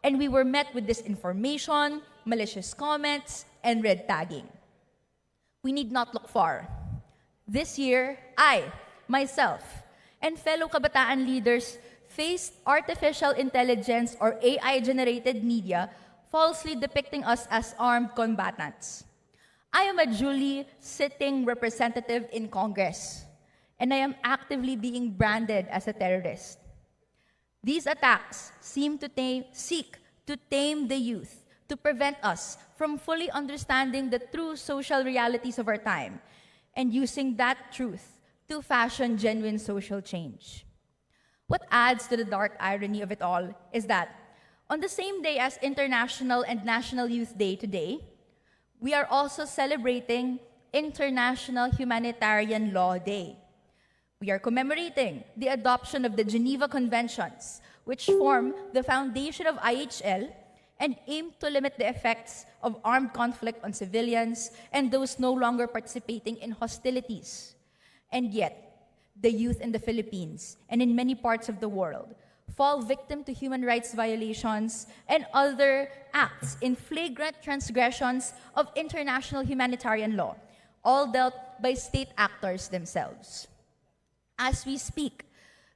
And we were met with disinformation, malicious comments, and red tagging. We need not look far. This year, I, myself, and fellow kabataan leaders faced artificial intelligence or AI-generated media falsely depicting us as armed combatants. I am a duly sitting representative in Congress, and I am actively being branded as a terrorist. These attacks seem to seek to tame the youth, to prevent us from fully understanding the true social realities of our time and using that truth to fashion genuine social change. What adds to the dark irony of it all is that on the same day as International and National Youth Day today, we are also celebrating International Humanitarian Law Day. We are commemorating the adoption of the Geneva Conventions, which form the foundation of IHL and aim to limit the effects of armed conflict on civilians and those no longer participating in hostilities. And yet, the youth in the Philippines and in many parts of the world fall victim to human rights violations and other acts in flagrant transgressions of international humanitarian law, all dealt by state actors themselves. As we speak,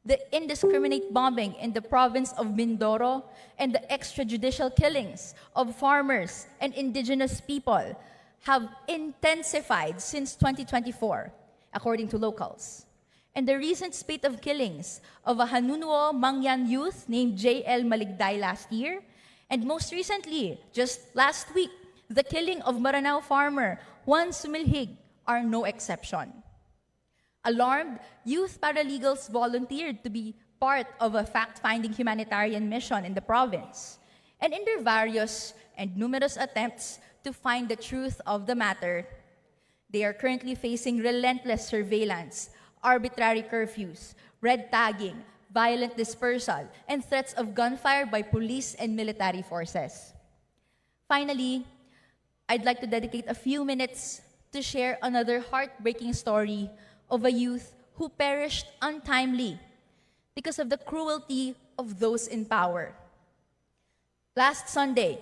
the indiscriminate bombing in the province of Mindoro and the extrajudicial killings of farmers and indigenous people have intensified since 2024, according to locals. And the recent spate of killings of a Hanunuo Mangyan youth named J.L. Maligday last year, and most recently, just last week, the killing of Maranao farmer Juan Sumilhig are no exception. Alarmed, youth paralegals volunteered to be part of a fact-finding humanitarian mission in the province. And in their various and numerous attempts to find the truth of the matter, they are currently facing relentless surveillance, arbitrary curfews, red tagging, violent dispersal, and threats of gunfire by police and military forces. Finally, I'd like to dedicate a few minutes to share another heartbreaking story of a youth who perished untimely because of the cruelty of those in power. Last Sunday,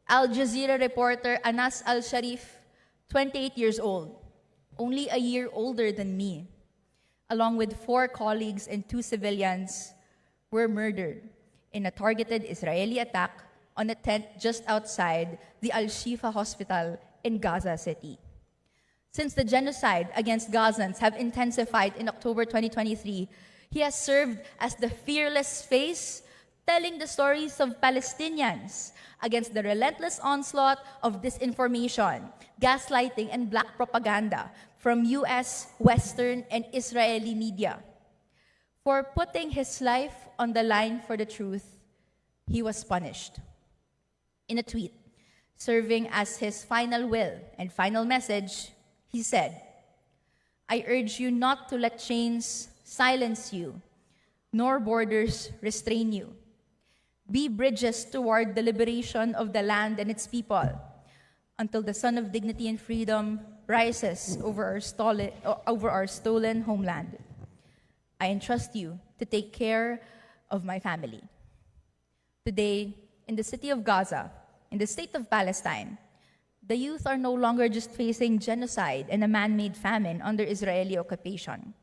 Al Jazeera reporter Anas Al-Sharif, 28 years old, only a year older than me, along with 4 colleagues and 2 civilians, were murdered in a targeted Israeli attack on a tent just outside the Al-Shifa hospital in Gaza City. Since the genocide against Gazans have intensified in October 2023, he has served as the fearless face telling the stories of Palestinians against the relentless onslaught of disinformation, gaslighting, and black propaganda from US, Western, and Israeli media. For putting his life on the line for the truth, he was punished. In a tweet, serving as his final will and final message, he said, "I urge you not to let chains silence you, nor borders restrain you. Be bridges toward the liberation of the land and its people, until the sun of dignity and freedom rises over our stolen homeland. I entrust you to take care of my family." Today, in the city of Gaza, in the state of Palestine, the youth are no longer just facing genocide and a man-made famine under Israeli occupation.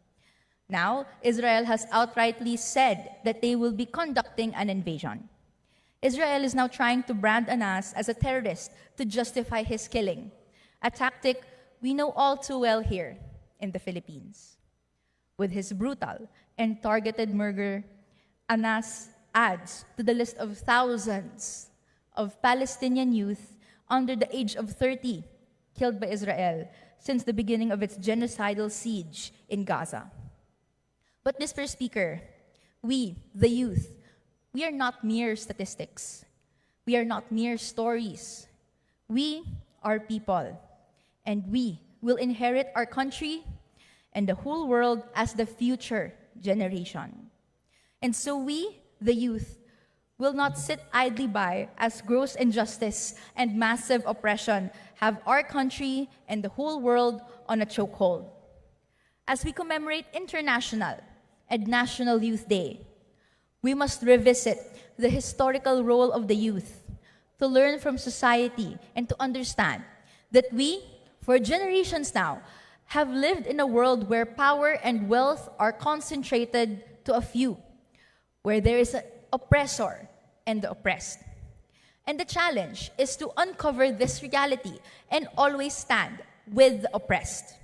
Now, Israel has outrightly said that they will be conducting an invasion. Israel is now trying to brand Anas as a terrorist to justify his killing, a tactic we know all too well here in the Philippines. With his brutal and targeted murder, Anas adds to the list of thousands of Palestinian youth under the age of 30 killed by Israel since the beginning of its genocidal siege in Gaza. But Mr. Speaker, we, the youth, we are not mere statistics. We are not mere stories. We are people, and we will inherit our country and the whole world as the future generation. And so we, the youth, will not sit idly by as gross injustice and massive oppression have our country and the whole world on a chokehold. As we commemorate International and National Youth Day, we must revisit the historical role of the youth to learn from society and to understand that we, for generations now, have lived in a world where power and wealth are concentrated to a few, where there is an oppressor and the oppressed. And the challenge is to uncover this reality and always stand with the oppressed.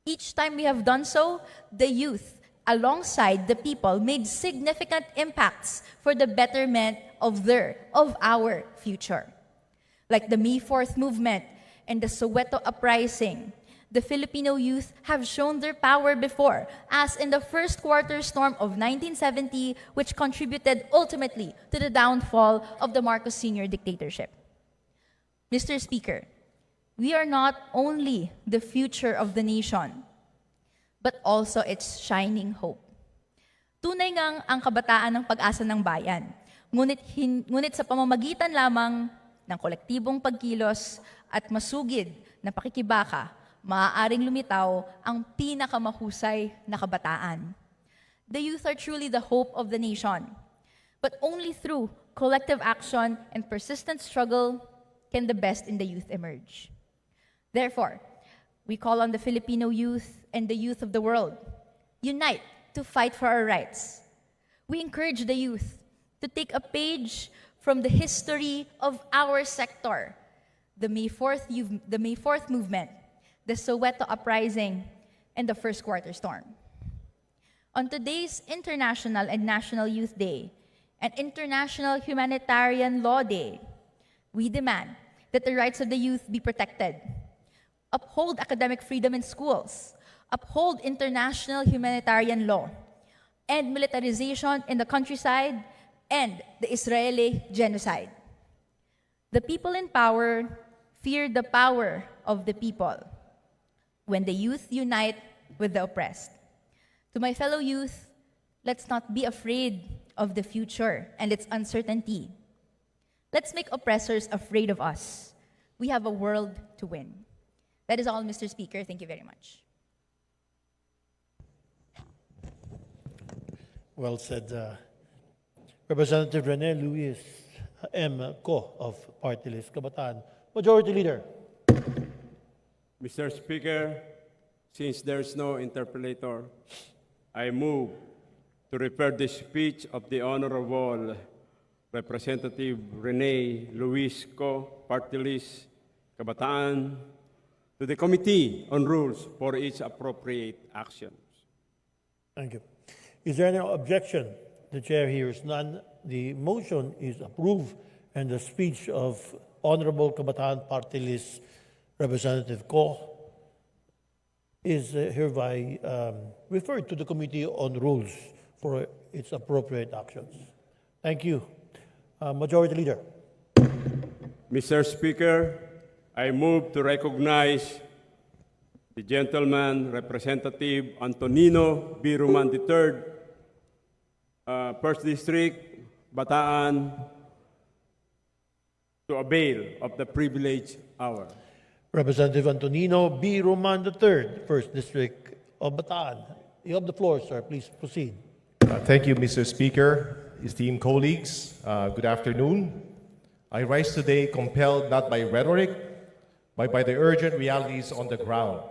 Each time we have done so, the youth, alongside the people, made significant impacts for the betterment of our future. Like the May 4th movement and the Soweto uprising, the Filipino youth have shown their power before, as in the first quarter storm of 1970, which contributed ultimately to the downfall of the Marcos Sr. dictatorship. Mr. Speaker, we are not only the future of the nation, but also its shining hope. Tunay ngang ang kabataan ng pag-asa ng bayan. Ngunit sa pamamagitan lamang ng kolektibong pagkilos at masugid na pakikibaka, maaaring lumitaw ang pinakamahusay na kabataan. The youth are truly the hope of the nation. But only through collective action and persistent struggle can the best in the youth emerge. Therefore, we call on the Filipino youth and the youth of the world, unite to fight for our rights. We encourage the youth to take a page from the history of our sector, the May 4th movement, the Soweto uprising, and the First Quarter Storm. On today's International and National Youth Day and International Humanitarian Law Day, we demand that the rights of the youth be protected, uphold academic freedom in schools, uphold international humanitarian law, end militarization in the countryside, and the Israeli genocide. The people in power fear the power of the people when the youth unite with the oppressed. To my fellow youth, let's not be afraid of the future and its uncertainty. Let's make oppressors afraid of us. We have a world to win. That is all, Mr. Speaker. Thank you very much.
Well said. Representative Rene Luis M. Co. of Party List Kabataan. Majority Leader.
Mr. Speaker, since there is no interpolator, I move to refer the speech of the Honorable Representative Rene Luis Co., Party List Kabataan, to the Committee on Rules for its appropriate actions.
Thank you. Is there any objection? The chair hears none. The motion is approved, and the speech of Honorable Kabataan Party List Representative Co. is hereby referred to the Committee on Rules for its appropriate actions. Thank you. Majority Leader.
Mr. Speaker, I move to recognize the gentleman, Representative Antonino B. Roman III, First District, Bataan, to avail of the privileged hour.
Representative Antonino B. Roman III, First District of Bataan. You have the floor, sir. Please proceed.
Thank you, Mr. Speaker. Esteemed colleagues, good afternoon. I rise today compelled not by rhetoric, but by the urgent realities on the ground.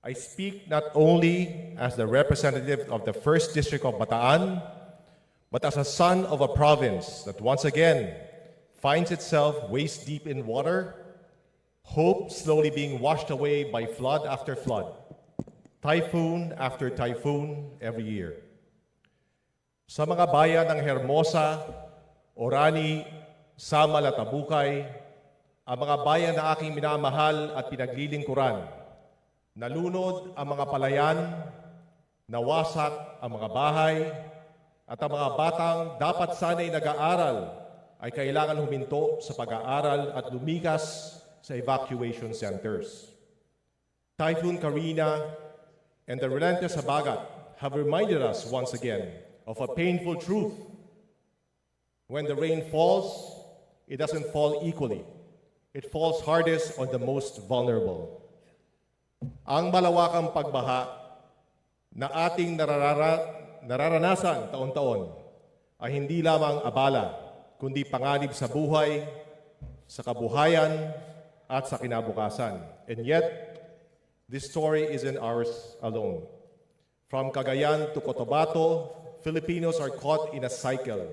I speak not only as the representative of the First District of Bataan, but as a son of a province that once again finds itself waist deep in water, hope slowly being washed away by flood after flood, typhoon after typhoon every year. Sa mga bayan ng Hermosa, Orani, Samal at Abukay, ang mga bayan na aking minamahal at pinaglilingkuran, nalunod ang mga palayan, nawasak ang mga bahay, at ang mga batang dapat sana'y nag-aaral ay kailangan huminto sa pag-aaral at lumikas sa evacuation centers. Typhoon Karina and the relentless Habagat have reminded us once again of a painful truth. When the rain falls, it doesn't fall equally. It falls hardest on the most vulnerable. Ang malawakang pagbaha na ating nararanasan taon-taon ay hindi lamang abala, kundi panganib sa buhay, sa kabuhayan, at sa kinabukasan. And yet, this story isn't ours alone. From Cagayan to Cotabato, Filipinos are caught in a cycle.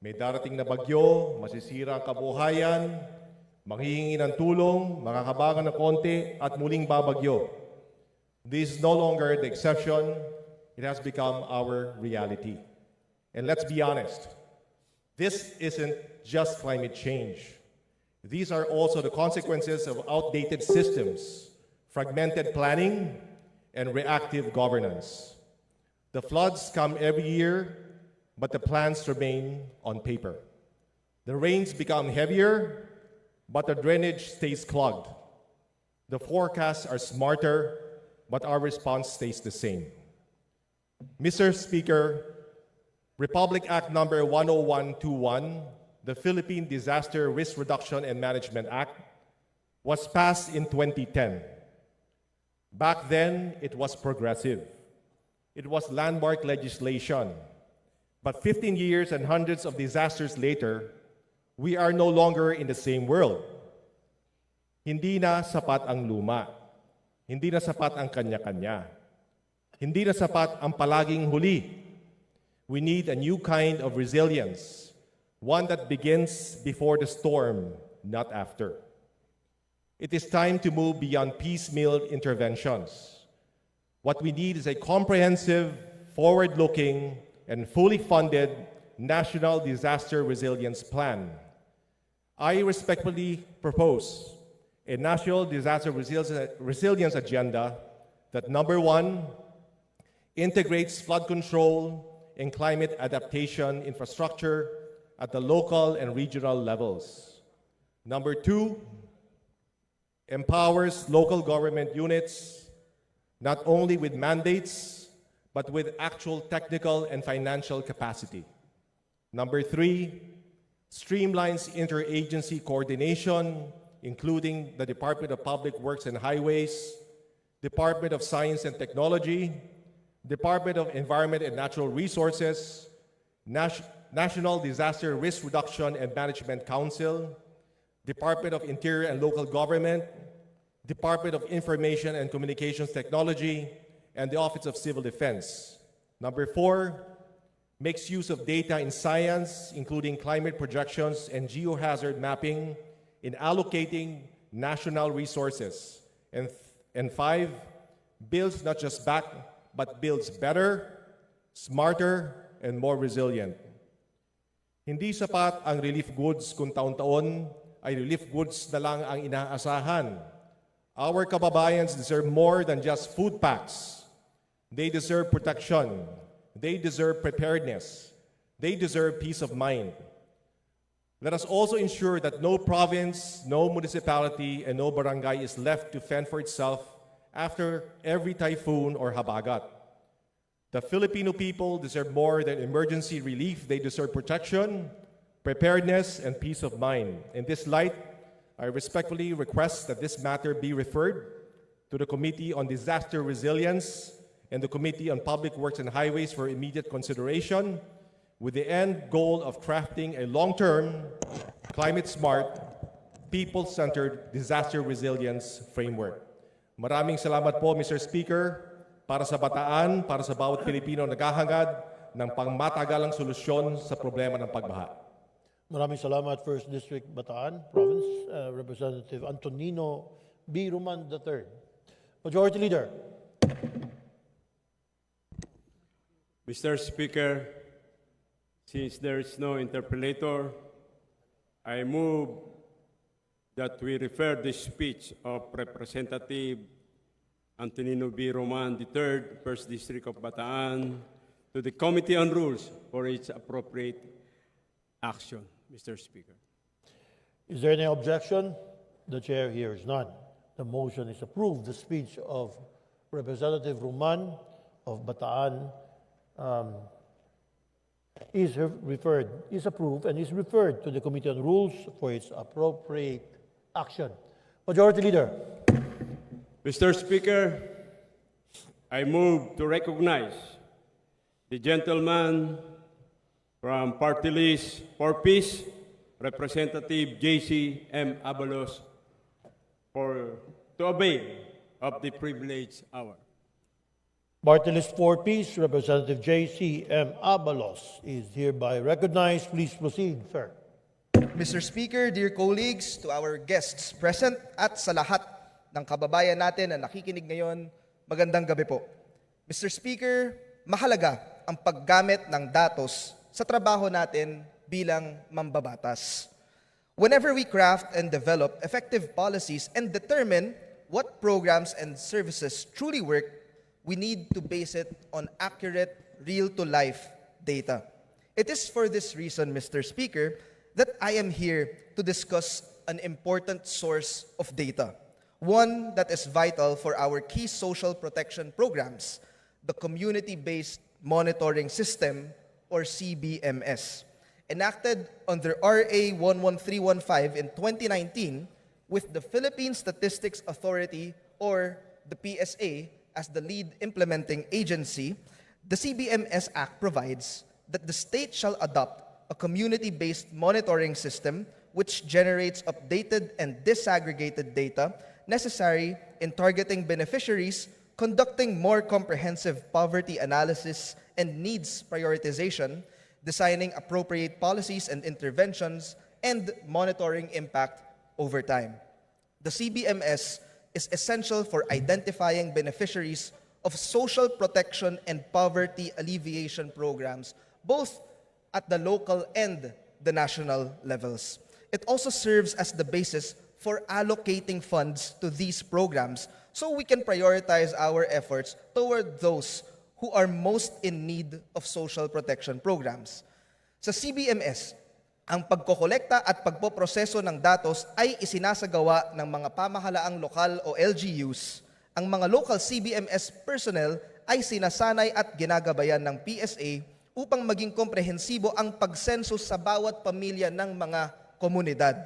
May darating na bagyo, masisira ang kabuhayan, manghihingi ng tulong, makakabangan ng konti, at muling babagyo. This is no longer the exception. It has become our reality. And let's be honest, this isn't just climate change. These are also the consequences of outdated systems, fragmented planning, and reactive governance. The floods come every year, but the plans remain on paper. The rains become heavier, but the drainage stays clogged. The forecasts are smarter, but our response stays the same. Mr. Speaker, Republic Act number 10121, the Philippine Disaster Risk Reduction and Management Act, was passed in 2010. Back then, it was progressive. It was landmark legislation. But 15 years and hundreds of disasters later, we are no longer in the same world. Hindi na sapat ang luma. Hindi na sapat ang kanya-kanya. Hindi na sapat ang palaging huli. We need a new kind of resilience, one that begins before the storm, not after. It is time to move beyond piecemeal interventions. What we need is a comprehensive, forward-looking, and fully funded National Disaster Resilience Plan. I respectfully propose a National Disaster Resilience Agenda that, number one, integrates flood control and climate adaptation infrastructure at the local and regional levels. Number two, empowers local government units not only with mandates, but with actual technical and financial capacity. Number three, streamlines interagency coordination, including the Department of Public Works and Highways, Department of Science and Technology, Department of Environment and Natural Resources, National Disaster Risk Reduction and Management Council, Department of Interior and Local Government, Department of Information and Communications Technology, and the Office of Civil Defense. Number four, makes use of data in science, including climate projections and geohazard mapping, in allocating national resources. And five, builds not just back, but builds better, smarter, and more resilient. Hindi sapat ang relief goods kung taon-taon ay relief goods na lang ang inaasahan. Our kababayans deserve more than just food packs. They deserve protection. They deserve preparedness. They deserve peace of mind. Let us also ensure that no province, no municipality, and no barangay is left to fend for itself after every typhoon or habagat. The Filipino people deserve more than emergency relief. They deserve protection, preparedness, and peace of mind. In this light, I respectfully request that this matter be referred to the Committee on Disaster Resilience and the Committee on Public Works and Highways for immediate consideration, with the end goal of crafting a long-term, climate-smart, people-centered disaster resilience framework. Maraming salamat po, Mr. Speaker, para sa Bataan, para sa bawat Pilipino naghahangad ng pangmatagalang solusyon sa problema ng pagbaha.
Maraming salamat, First District Bataan Province, Representative Antonino B. Roman III. Majority Leader.
Mr. Speaker, since there is no interpellator, I move that we refer the speech of Representative Antonino B. Roman III, First District of Bataan, to the Committee on Rules for its appropriate action, Mr. Speaker.
Is there any objection? The chair hears none. The motion is approved. The speech of Representative Roman of Bataan is approved and is referred to the Committee on Rules for its appropriate action. Majority Leader.
Mr. Speaker, I move to recognize the gentleman from Party List for Peace, Representative J.C. M. Abalos, to avail of the privileged hour.
Party List for Peace, Representative J.C. M. Abalos is hereby recognized. Please proceed, sir.
Mr. Speaker, dear colleagues, to our guests present at sa lahat ng kababayan natin na nakikinig ngayon, magandang gabi po. Mr. Speaker, mahalaga ang paggamit ng datos sa trabaho natin bilang mambabatas. Whenever we craft and develop effective policies and determine what programs and services truly work, we need to base it on accurate, real-to-life data. It is for this reason, Mr. Speaker, that I am here to discuss an important source of data, one that is vital for our key social protection programs, the Community-Based Monitoring System, or CBMS, enacted under RA 11315 in 2019 with the Philippine Statistics Authority, or the PSA, as the lead implementing agency. The CBMS Act provides that the state shall adopt a community-based monitoring system which generates updated and disaggregated data necessary in targeting beneficiaries, conducting more comprehensive poverty analysis and needs prioritization, designing appropriate policies and interventions, and monitoring impact over time. The CBMS is essential for identifying beneficiaries of social protection and poverty alleviation programs, both at the local and the national levels. It also serves as the basis for allocating funds to these programs so we can prioritize our efforts toward those who are most in need of social protection programs. Sa CBMS, ang pagkokolekta at pagpoproseso ng datos ay isinasagawa ng mga pamahalaang lokal o LGUs. Ang mga local CBMS personnel ay sinasanay at ginagabayan ng PSA upang maging komprehensibo ang pagsensus sa bawat pamilya ng mga komunidad.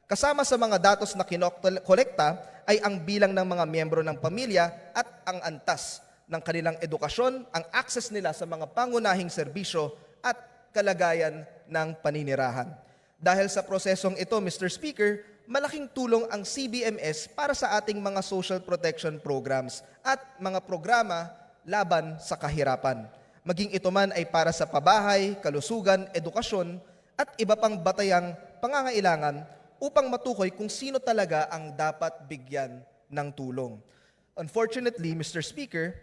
Kasama sa mga datos na kinokolekta ay ang bilang ng mga miyembro ng pamilya at ang antas ng kanilang edukasyon, ang access nila sa mga pangunahing serbisyo at kalagayan ng paninirahan. Dahil sa prosesong ito, Mr. Speaker, malaking tulong ang CBMS para sa ating mga social protection programs at mga programa laban sa kahirapan. Maging ito man ay para sa pabahay, kalusugan, edukasyon, at iba pang batayang pangangailangan upang matukoy kung sino talaga ang dapat bigyan ng tulong. Unfortunately, Mr. Speaker,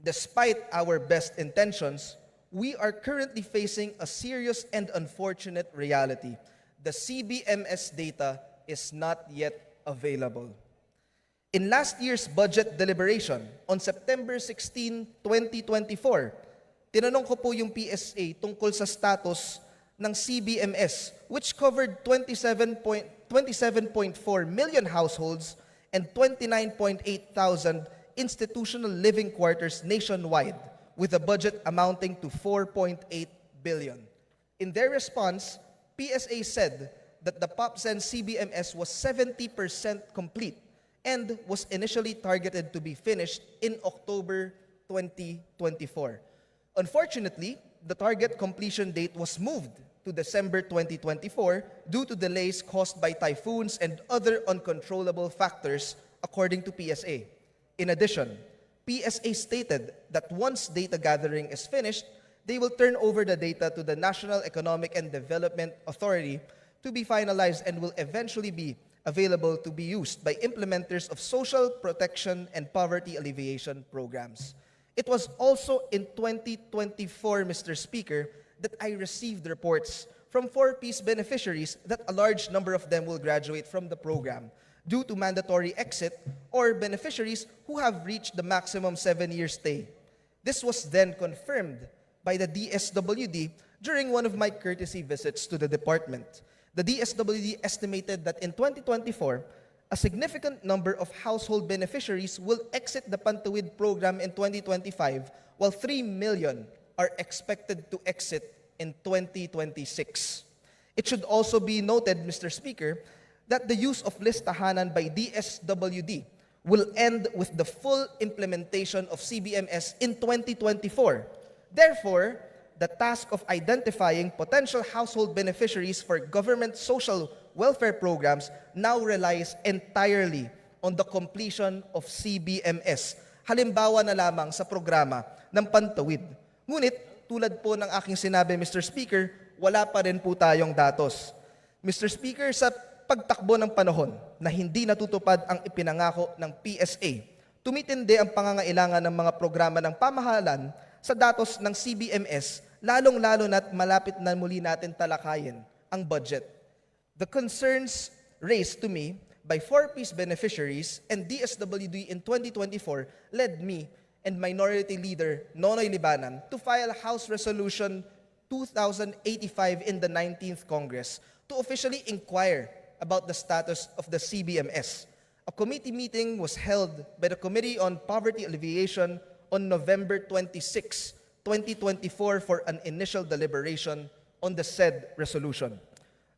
despite our best intentions, we are currently facing a serious and unfortunate reality. The CBMS data is not yet available. In last year's budget deliberation on September 16, 2024, tinanong ko po yung PSA tungkol sa status ng CBMS, which covered 27.4 million households and 29.8 thousand institutional living quarters nationwide, with a budget amounting to 4.8 billion. In their response, PSA said that the POPSEN CBMS was 70% complete and was initially targeted to be finished in October 2024. Unfortunately, the target completion date was moved to December 2024 due to delays caused by typhoons and other uncontrollable factors, according to PSA. In addition, PSA stated that once data gathering is finished, they will turn over the data to the National Economic and Development Authority to be finalized and will eventually be available to be used by implementers of social protection and poverty alleviation programs. It was also in 2024, Mr. Speaker, that I received reports from 4-piece beneficiaries that a large number of them will graduate from the program due to mandatory exit, or beneficiaries who have reached the maximum 7-year stay. This was then confirmed by the DSWD during one of my courtesy visits to the department. The DSWD estimated that in 2024, a significant number of household beneficiaries will exit the Pantuwid program in 2025, while 3 million are expected to exit in 2026. It should also be noted, Mr. Speaker, that the use of listahanan by DSWD will end with the full implementation of CBMS in 2024. Therefore, the task of identifying potential household beneficiaries for government social welfare programs now relies entirely on the completion of CBMS. Halimbawa na lamang sa programa ng Pantuwid. Ngunit, tulad po ng aking sinabi, Mr. Speaker, wala pa rin po tayong datos. Mr. Speaker, sa pagtakbo ng panahon na hindi natutupad ang ipinangako ng PSA, tumitindi ang pangangailangan ng mga programa ng pamahalaan sa datos ng CBMS, lalong-lalo na't malapit na muli natin talakayin ang budget. The concerns raised to me by 4-piece beneficiaries and DSWD in 2024 led me and Minority Leader Nonoy Libanan to file House Resolution 2085 in the 19th Congress to officially inquire about the status of the CBMS. A committee meeting was held by the Committee on Poverty Alleviation on November 26, 2024 for an initial deliberation on the said resolution.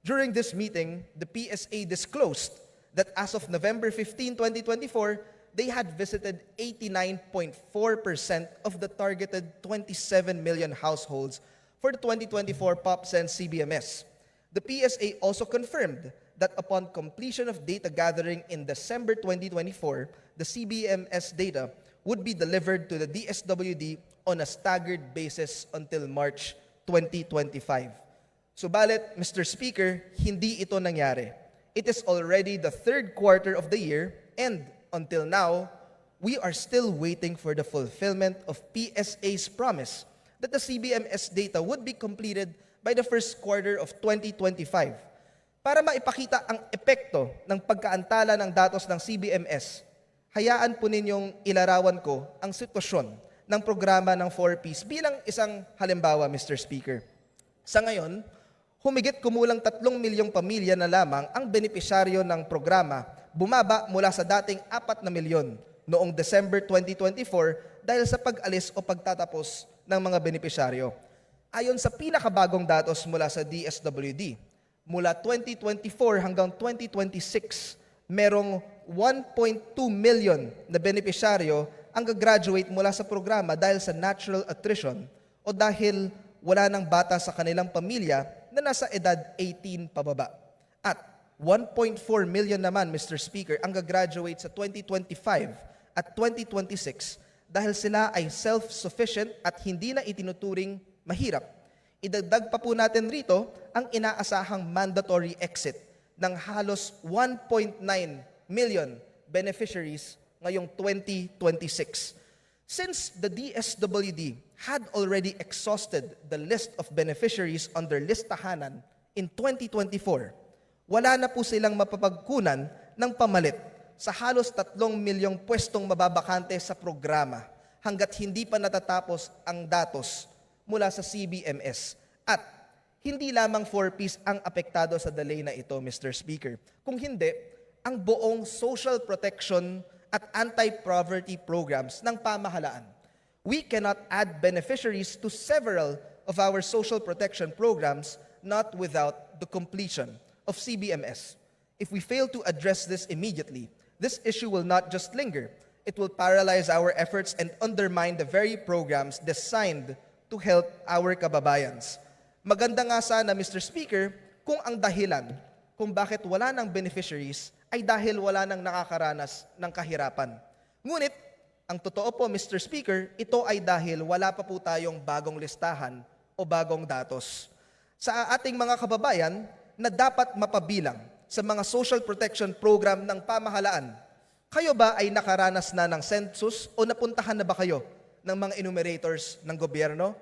During this meeting, the PSA disclosed that as of November 15, 2024, they had visited 89.4% of the targeted 27 million households for the 2024 PopSense CBMS. The PSA also confirmed that upon completion of data gathering in December 2024, the CBMS data would be delivered to the DSWD on a staggered basis until March 2025. Subalit, Mr. Speaker, hindi ito nangyari. It is already the third quarter of the year and until now, we are still waiting for the fulfillment of PSA's promise that the CBMS data would be completed by the first quarter of 2025. Para maipakita ang epekto ng pagkaantala ng datos ng CBMS, hayaan po ninyong ilarawan ko ang sitwasyon ng programa ng 4Ps bilang isang halimbawa, Mr. Speaker. Sa ngayon, humigit kumulang 3 milyong pamilya na lamang ang benepisyaryo ng programa, bumaba mula sa dating 4 na milyon noong December 2024 dahil sa pag-alis o pagtatapos ng mga benepisyaryo. Ayon sa pinakabagong datos mula sa DSWD, mula 2024 hanggang 2026, merong 1.2 million na benepisyaryo ang gagraduate mula sa programa dahil sa natural attrition o dahil wala ng bata sa kanilang pamilya na nasa edad 18 pababa. At 1.4 million naman, Mr. Speaker, ang gagraduate sa 2025 at 2026 dahil sila ay self-sufficient at hindi na itinuturing mahirap. Idagdag pa po natin rito ang inaasahang mandatory exit ng halos 1.9 million beneficiaries ngayong 2026. Since the DSWD had already exhausted the list of beneficiaries under listahanan in 2024, wala na po silang mapapagkunan ng pamalit sa halos 3 milyong pwestong mababakante sa programa hanggat hindi pa natatapos ang datos mula sa CBMS. At hindi lamang 4Ps ang apektado sa delay na ito, Mr. Speaker. Kung hindi, ang buong social protection at anti-poverty programs ng pamahalaan. We cannot add beneficiaries to several of our social protection programs not without the completion of CBMS. If we fail to address this immediately, this issue will not just linger. It will paralyze our efforts and undermine the very programs designed to help our kababayans. Maganda nga sana, Mr. Speaker, kung ang dahilan kung bakit wala ng beneficiaries ay dahil wala nang nakakaranas ng kahirapan. Ngunit, ang totoo po, Mr. Speaker, ito ay dahil wala pa po tayong bagong listahan o bagong datos. Sa ating mga kababayan na dapat mapabilang sa mga social protection program ng pamahalaan, kayo ba ay nakaranas na ng census o napuntahan na ba kayo ng mga enumerators ng gobyerno?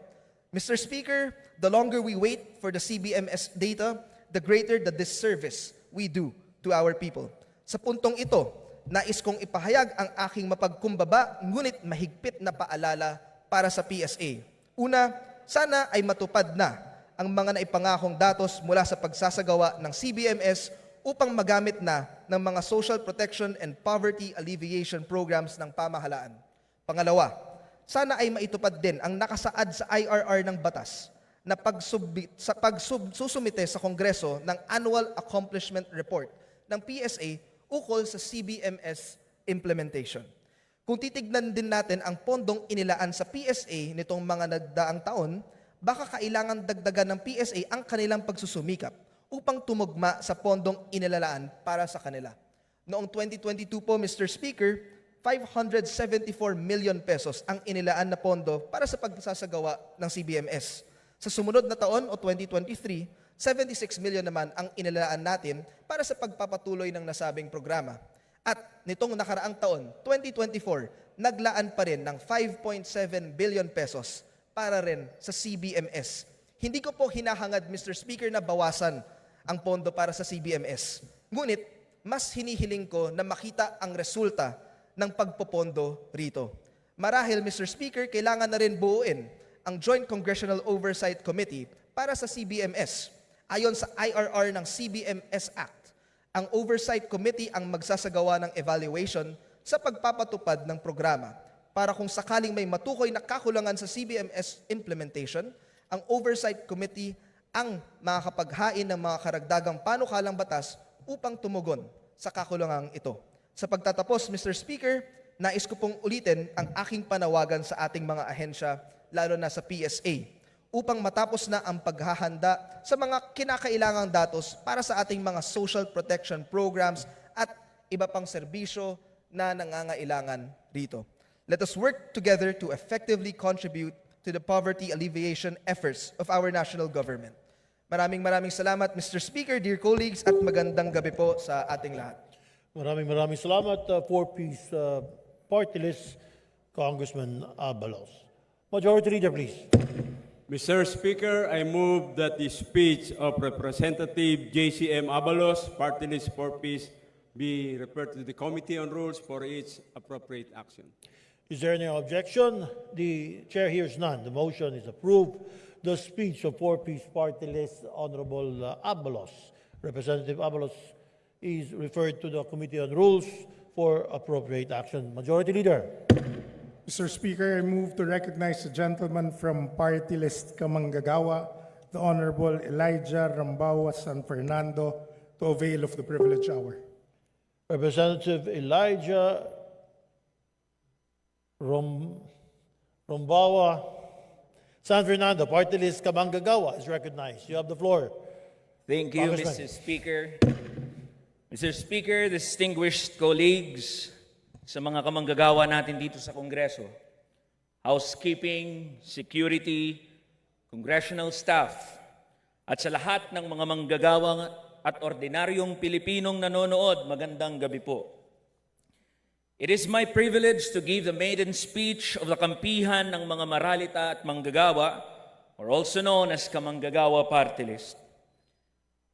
Mr. Speaker, the longer we wait for the CBMS data, the greater the disservice we do to our people. Sa puntong ito, nais kong ipahayag ang aking mapagkumbaba ngunit mahigpit na paalala para sa PSA. Una, sana ay matupad na ang mga naipangakong datos mula sa pagsasagawa ng CBMS upang magamit na ng mga social protection and poverty alleviation programs ng pamahalaan. Pangalawa, sana ay maitupad din ang nakasaad sa IRR ng batas na pagsusumite sa Kongreso ng Annual Accomplishment Report ng PSA ukol sa CBMS implementation. Kung titignan din natin ang pondong inilaan sa PSA nitong mga nagdaang taon, baka kailangan dagdagan ng PSA ang kanilang pagsusumikap upang tumugma sa pondong inilalaan para sa kanila. Noong 2022 po, Mr. Speaker, 574 million pesos ang inilaan na pondo para sa pagsasagawa ng CBMS. Sa sumunod na taon o 2023, 76 million naman ang inilaan natin para sa pagpapatuloy ng nasabing programa. At nitong nakaraang taon, 2024, naglaan pa rin ng 5.7 billion pesos para rin sa CBMS. Hindi ko po hinahangad, Mr. Speaker, na bawasan ang pondo para sa CBMS. Ngunit, mas hinihiling ko na makita ang resulta ng pagpopondo rito. Marahil, Mr. Speaker, kailangan na rin buuin ang Joint Congressional Oversight Committee para sa CBMS. Ayon sa IRR ng CBMS Act, ang Oversight Committee ang magsasagawa ng evaluation sa pagpapatupad ng programa. para kung sakaling may matukoy na kakulangan sa CBMS implementation, ang Oversight Committee ang makakapaghain ng mga karagdagang panukalang batas upang tumugon sa kakulangang ito. Sa pagtatapos, Mr. Speaker, nais ko pong ulitin ang aking panawagan sa ating mga ahensya, lalo na sa PSA, upang matapos na ang paghahanda sa mga kinakailangang datos para sa ating mga social protection programs at iba pang serbisyo na nangangailangan rito. Let us work together to effectively contribute to the poverty alleviation efforts of our national government. Maraming salamat, Mr. Speaker, dear colleagues, at magandang gabi po sa ating lahat.
Maraming salamat, four-piece party list, Congressman Abalos. Majority Leader, please.
Mr. Speaker, I move that the speech of Representative JCM Abalos, party list 4-piece, be referred to the Committee on Rules for its appropriate action.
Is there any objection? The chair hears none. The motion is approved. The speech of four-piece party list, Honorable Abalos, Representative Abalos, is referred to the Committee on Rules for appropriate action. Majority Leader.
Mr. Speaker, I move to recognize the gentleman from Party List Kamanggagawa, the Honorable Elijah Rambawa San Fernando, to avail of the privilege hour.
Representative Elijah Rombawa San Fernando, Party List Kamanggagawa, is recognized. You have the floor.
Thank you,
Congressman.
Mr. Speaker. Mr. Speaker, distinguished colleagues, sa mga kamanggagawa natin dito sa Kongreso, housekeeping, security, congressional staff, at sa lahat ng mga manggagawang at ordinaryong Pilipinong nanonood, magandang gabi po. It is my privilege to give the maiden speech of the kampihan ng mga maralita at manggagawa, or also known as Kamanggagawa Party List.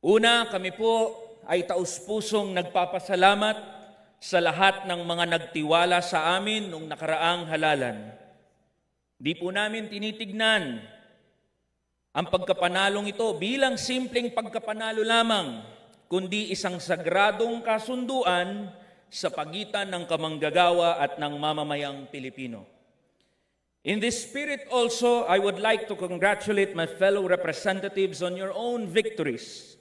Una, kami po ay taus-pusong nagpapasalamat sa lahat ng mga nagtiwala sa amin nung nakaraang halalan. Di po namin tinitignan ang pagkapanalong ito bilang simpleng pagkapanalo lamang, kundi isang sagradong kasunduan sa pagitan ng kamanggagawa at ng mamamayang Pilipino. In this spirit also, I would like to congratulate my fellow representatives on your own victories.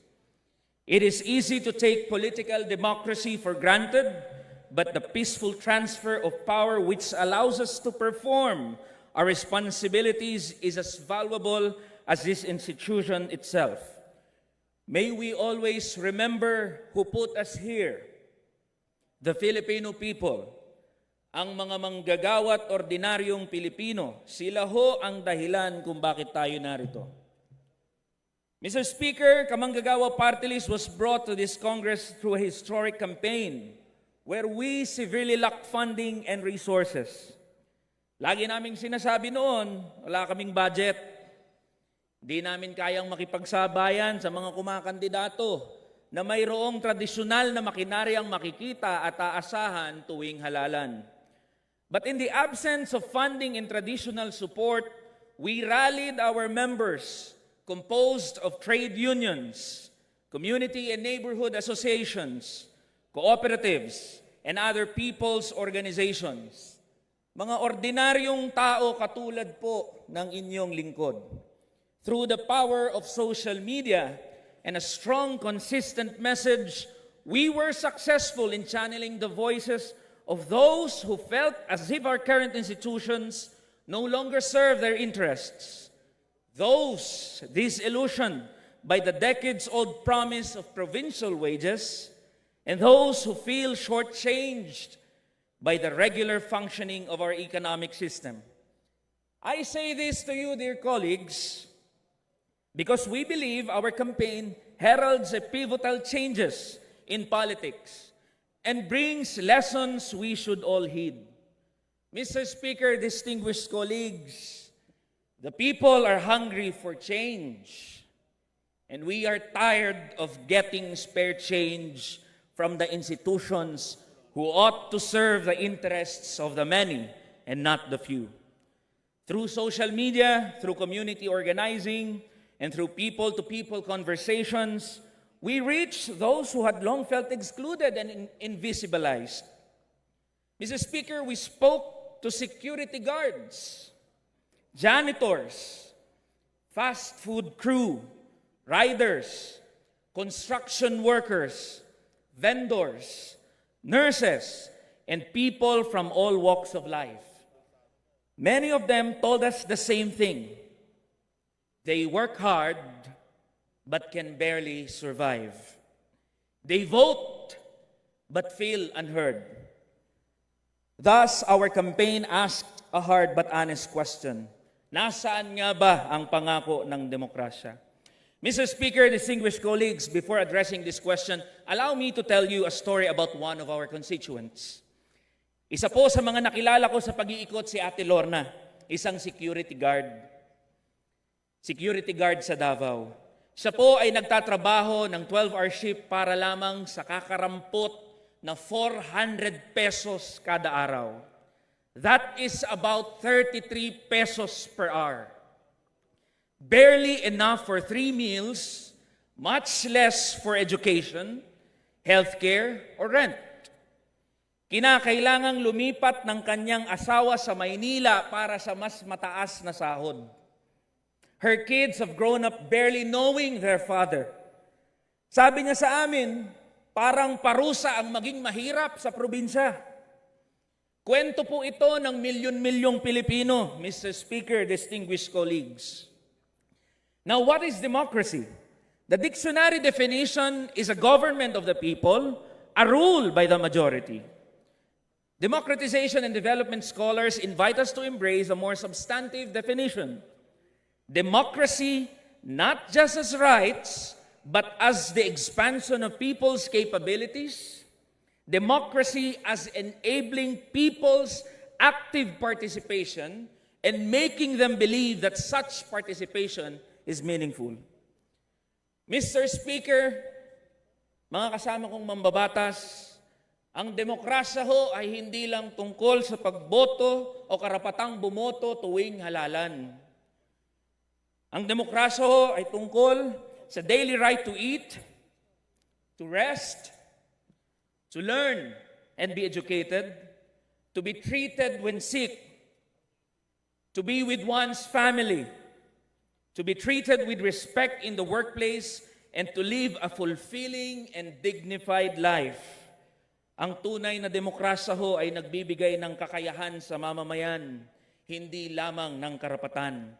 It is easy to take political democracy for granted, but the peaceful transfer of power which allows us to perform our responsibilities is as valuable as this institution itself. May we always remember who put us here, the Filipino people. Ang mga manggagawa at ordinaryong Pilipino, sila ho ang dahilan kung bakit tayo narito. Mr. Speaker, Kamanggagawa Party List was brought to this Congress through a historic campaign where we severely lack funding and resources. Lagi naming sinasabi noon, wala kaming budget. Di namin kayang makipagsabayan sa mga kumakandidato na mayroong tradisyonal na makinaryang makikita at aasahan tuwing halalan. But in the absence of funding and traditional support, we rallied our members composed of trade unions, community and neighborhood associations, cooperatives, and other people's organizations. Mga ordinaryong tao katulad po ng inyong lingkod. Through the power of social media and a strong, consistent message, we were successful in channeling the voices of those who felt as if our current institutions no longer serve their interests. Those disillusioned by the decades-old promise of provincial wages, and those who feel shortchanged by the regular functioning of our economic system. I say this to you, dear colleagues, because we believe our campaign heralds a pivotal changes in politics and brings lessons we should all heed. Mr. Speaker, distinguished colleagues, the people are hungry for change, and we are tired of getting spare change from the institutions who ought to serve the interests of the many and not the few. Through social media, through community organizing, and through people-to-people conversations, we reach those who had long felt excluded and invisibilized. Mr. Speaker, we spoke to security guards, janitors, fast food crew, riders, construction workers, vendors, nurses, and people from all walks of life. Many of them told us the same thing. They work hard, but can barely survive. They vote, but feel unheard. Thus, our campaign asked a hard but honest question. Nasaan nga ba ang pangako ng demokrasya? Mr. Speaker, distinguished colleagues, before addressing this question, allow me to tell you a story about one of our constituents. Isa po sa mga nakilala ko sa pag-iikot si Ate Lorna, isang security guard sa Davao. Siya po ay nagtatrabaho ng 12-hour shift para lamang sa kakarampot na 400 pesos kada araw. That is about 33 pesos per hour. Barely enough for 3 meals, much less for education, healthcare, or rent. Kinakailangang lumipat ng kanyang asawa sa Maynila para sa mas mataas na sahod. Her kids have grown up barely knowing their father. Sabi niya sa amin, parang parusa ang maging mahirap sa probinsya. Kwento po ito ng milyon-milyong Pilipino, Mr. Speaker, distinguished colleagues. Now, what is democracy? The dictionary definition is a government of the people, a rule by the majority. Democratization and development scholars invite us to embrace a more substantive definition. Democracy, not just as rights, but as the expansion of people's capabilities. Democracy as enabling people's active participation and making them believe that such participation is meaningful. Mr. Speaker, mga kasama kong mambabatas, ang demokrasya ho ay hindi lang tungkol sa pagboto o karapatang bumoto tuwing halalan. Ang demokrasya ho ay tungkol sa daily right to eat, to rest, to learn and be educated, to be treated when sick, to be with one's family, to be treated with respect in the workplace, and to live a fulfilling and dignified life. Ang tunay na demokrasya ho ay nagbibigay ng kakayahan sa mamamayan, hindi lamang ng karapatan.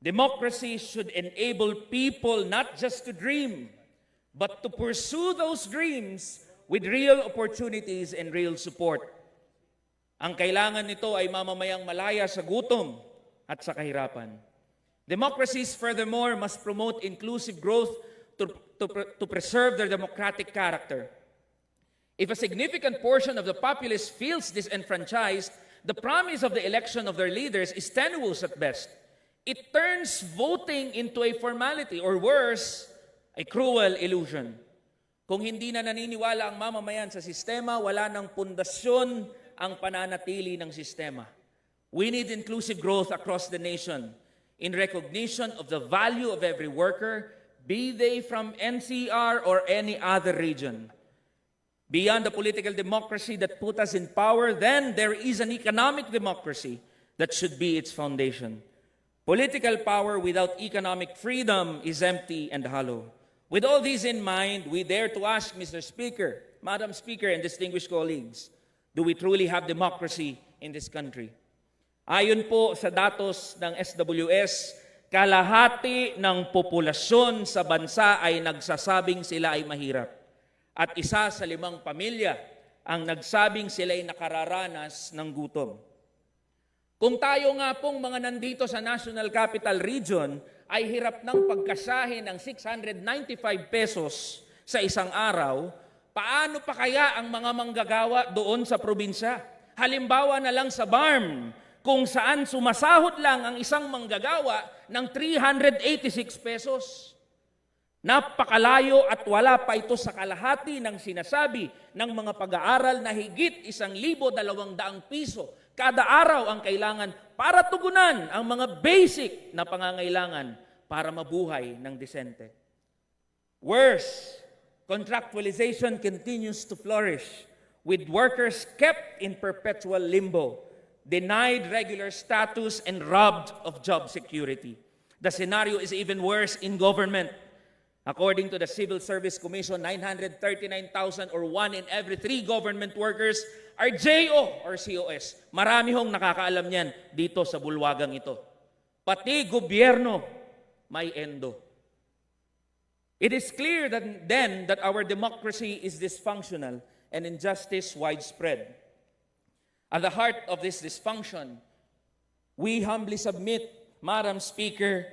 Democracy should enable people not just to dream, but to pursue those dreams with real opportunities and real support. Ang kailangan nito ay mamamayang malaya sa gutom at sa kahirapan. Democracies, furthermore, must promote inclusive growth to preserve their democratic character. If a significant portion of the populace feels disenfranchised, the promise of the election of their leaders is tenuous at best. It turns voting into a formality, or worse, a cruel illusion. Kung hindi na naniniwala ang mamamayan sa sistema, wala ng pundasyon ang pananatili ng sistema. We need inclusive growth across the nation in recognition of the value of every worker, be they from NCR or any other region. Beyond the political democracy that put us in power, then there is an economic democracy that should be its foundation. Political power without economic freedom is empty and hollow. With all these in mind, we dare to ask, Mr. Speaker, Madam Speaker, and distinguished colleagues, do we truly have democracy in this country? Ayon po sa datos ng SWS, kalahati ng populasyon sa bansa ay nagsasabing sila ay mahirap. At 1 sa 5 pamilya ang nagsabing sila ay nakararanas ng gutom. Kung tayo nga pong mga nandito sa National Capital Region ay hirap ng pagkasahin ng 695 pesos sa isang araw, paano pa kaya ang mga manggagawa doon sa probinsya? Halimbawa na lang sa BARM, kung saan sumasahod lang ang isang manggagawa ng 386 pesos. Napakalayo at wala pa ito sa kalahati ng sinasabi ng mga pag-aaral na higit 1,200 piso kada araw ang kailangan para tugunan ang mga basic na pangangailangan para mabuhay ng disente. Worse, contractualization continues to flourish with workers kept in perpetual limbo. denied regular status, and robbed of job security. The scenario is even worse in government. According to the Civil Service Commission, 939,000 or 1 in every 3 government workers are JO or COS. Marami hong nakakaalam niyan dito sa bulwagang ito. Pati gobyerno may endo. It is clear that our democracy is dysfunctional and injustice widespread. At the heart of this dysfunction, we humbly submit, Madam Speaker,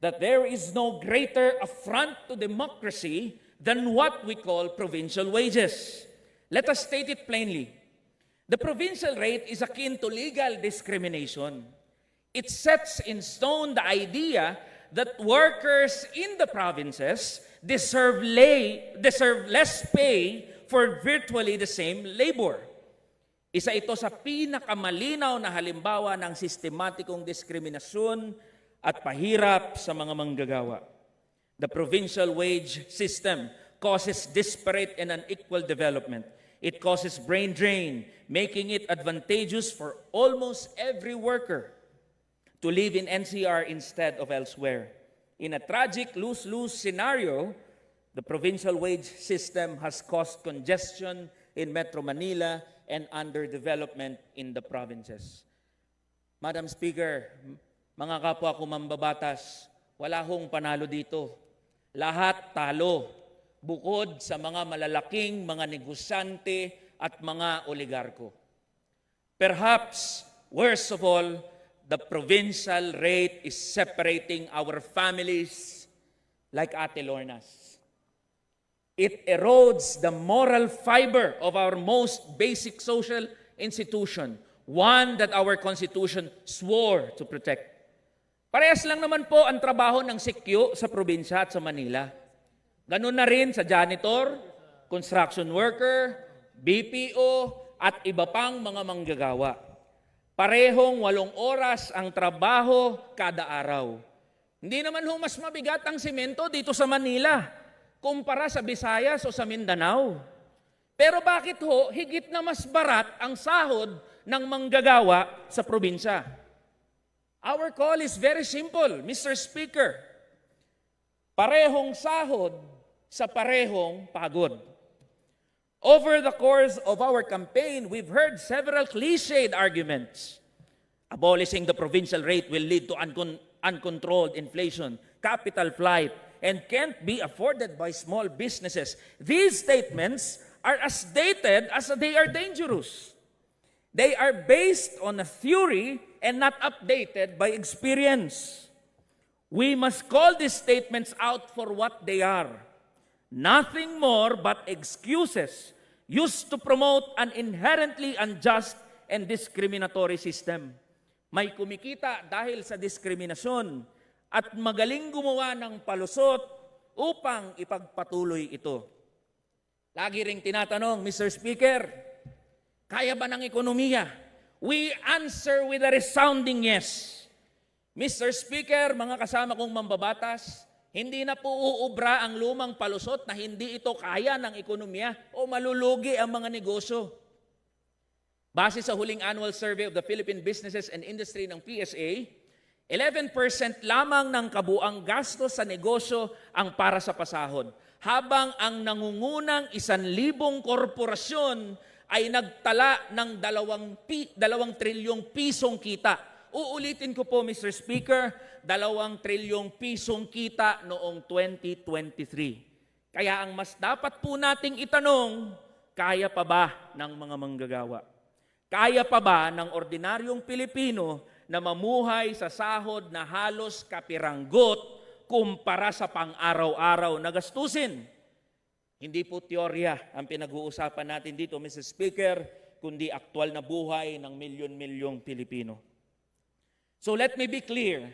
that there is no greater affront to democracy than what we call provincial wages. Let us state it plainly. The provincial rate is akin to legal discrimination. It sets in stone the idea that workers in the provinces deserve less pay for virtually the same labor. Isa ito sa pinakamalinaw na halimbawa ng sistematikong diskriminasyon at pahirap sa mga manggagawa. The provincial wage system causes disparate and unequal development. It causes brain drain, making it advantageous for almost every worker to live in NCR instead of elsewhere. In a tragic lose-lose scenario, the provincial wage system has caused congestion in Metro Manila and underdevelopment in the provinces. Madam Speaker, mga kapwa ko mambabatas, wala hong panalo dito. Lahat talo, bukod sa mga malalaking mga negosyante at mga oligarko. Perhaps, worst of all, the provincial rate is separating our families like Ate Lorna's. It erodes the moral fiber of our most basic social institution, one that our Constitution swore to protect. Parehas lang naman po ang trabaho ng sikyo sa probinsya at sa Manila. Ganun na rin sa janitor, construction worker, BPO, at iba pang mga manggagawa. Parehong 8 oras ang trabaho kada araw. Hindi naman ho mas mabigat ang simento dito sa Manila kumpara sa Visayas o sa Mindanao. Pero bakit ho higit na mas barat ang sahod ng manggagawa sa probinsya? Our call is very simple, Mr. Speaker. Parehong sahod sa parehong pagod. Over the course of our campaign, we've heard several cliched arguments. Abolishing the provincial rate will lead to uncontrolled inflation, capital flight, and can't be afforded by small businesses. These statements are as dated as they are dangerous. They are based on a theory and not updated by experience. We must call these statements out for what they are. Nothing more but excuses used to promote an inherently unjust and discriminatory system. May kumikita dahil sa diskriminasyon at magaling gumawa ng palusot upang ipagpatuloy ito. Lagi ring tinatanong, Mr. Speaker, kaya ba ng ekonomiya? We answer with a resounding yes. Mr. Speaker, mga kasama kong mambabatas, hindi na po uubra ang lumang palusot na hindi ito kaya ng ekonomiya o malulugi ang mga negosyo. Base sa huling annual survey of the Philippine Businesses and Industry ng PSA, 11% lamang ng kabuang gastos sa negosyo ang para sa pasahod, habang ang nangungunang 1,000 korporasyon ay nagtala ng 2 trilyong pisong kita. Uulitin ko po, Mr. Speaker, 2 trilyong pisong kita noong 2023. Kaya ang mas dapat po nating itanong, kaya pa ba ng mga manggagawa? Kaya pa ba ng ordinaryong Pilipino na mamuhay sa sahod na halos kapiranggot kumpara sa pang-araw-araw na gastusin? Hindi po teorya ang pinag-uusapan natin dito, Mr. Speaker, kundi aktual na buhay ng milyon-milyong Pilipino. So let me be clear.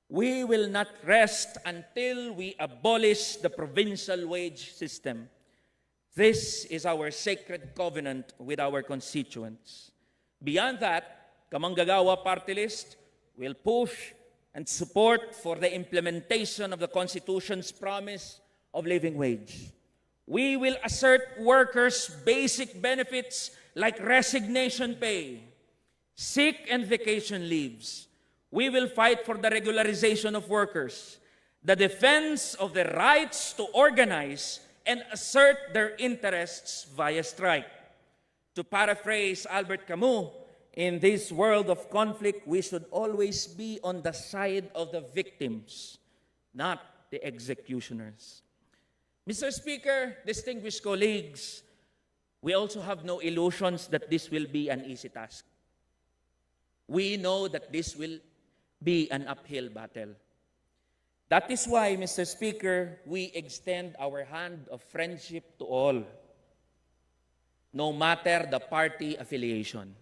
We will not rest until we abolish the provincial wage system. This is our sacred covenant with our constituents. Beyond that, Kamanggagawa Party List will push and support for the implementation of the Constitution's promise of living wage. We will assert workers' basic benefits like resignation pay, sick and vacation leaves. We will fight for the regularization of workers, the defense of the rights to organize and assert their interests via strike. To paraphrase Albert Camus, in this world of conflict, we should always be on the side of the victims, not the executioners. Mr. Speaker, distinguished colleagues, we also have no illusions that this will be an easy task. We know that this will be an uphill battle. That is why, Mr. Speaker, we extend our hand of friendship to all, no matter the party affiliation.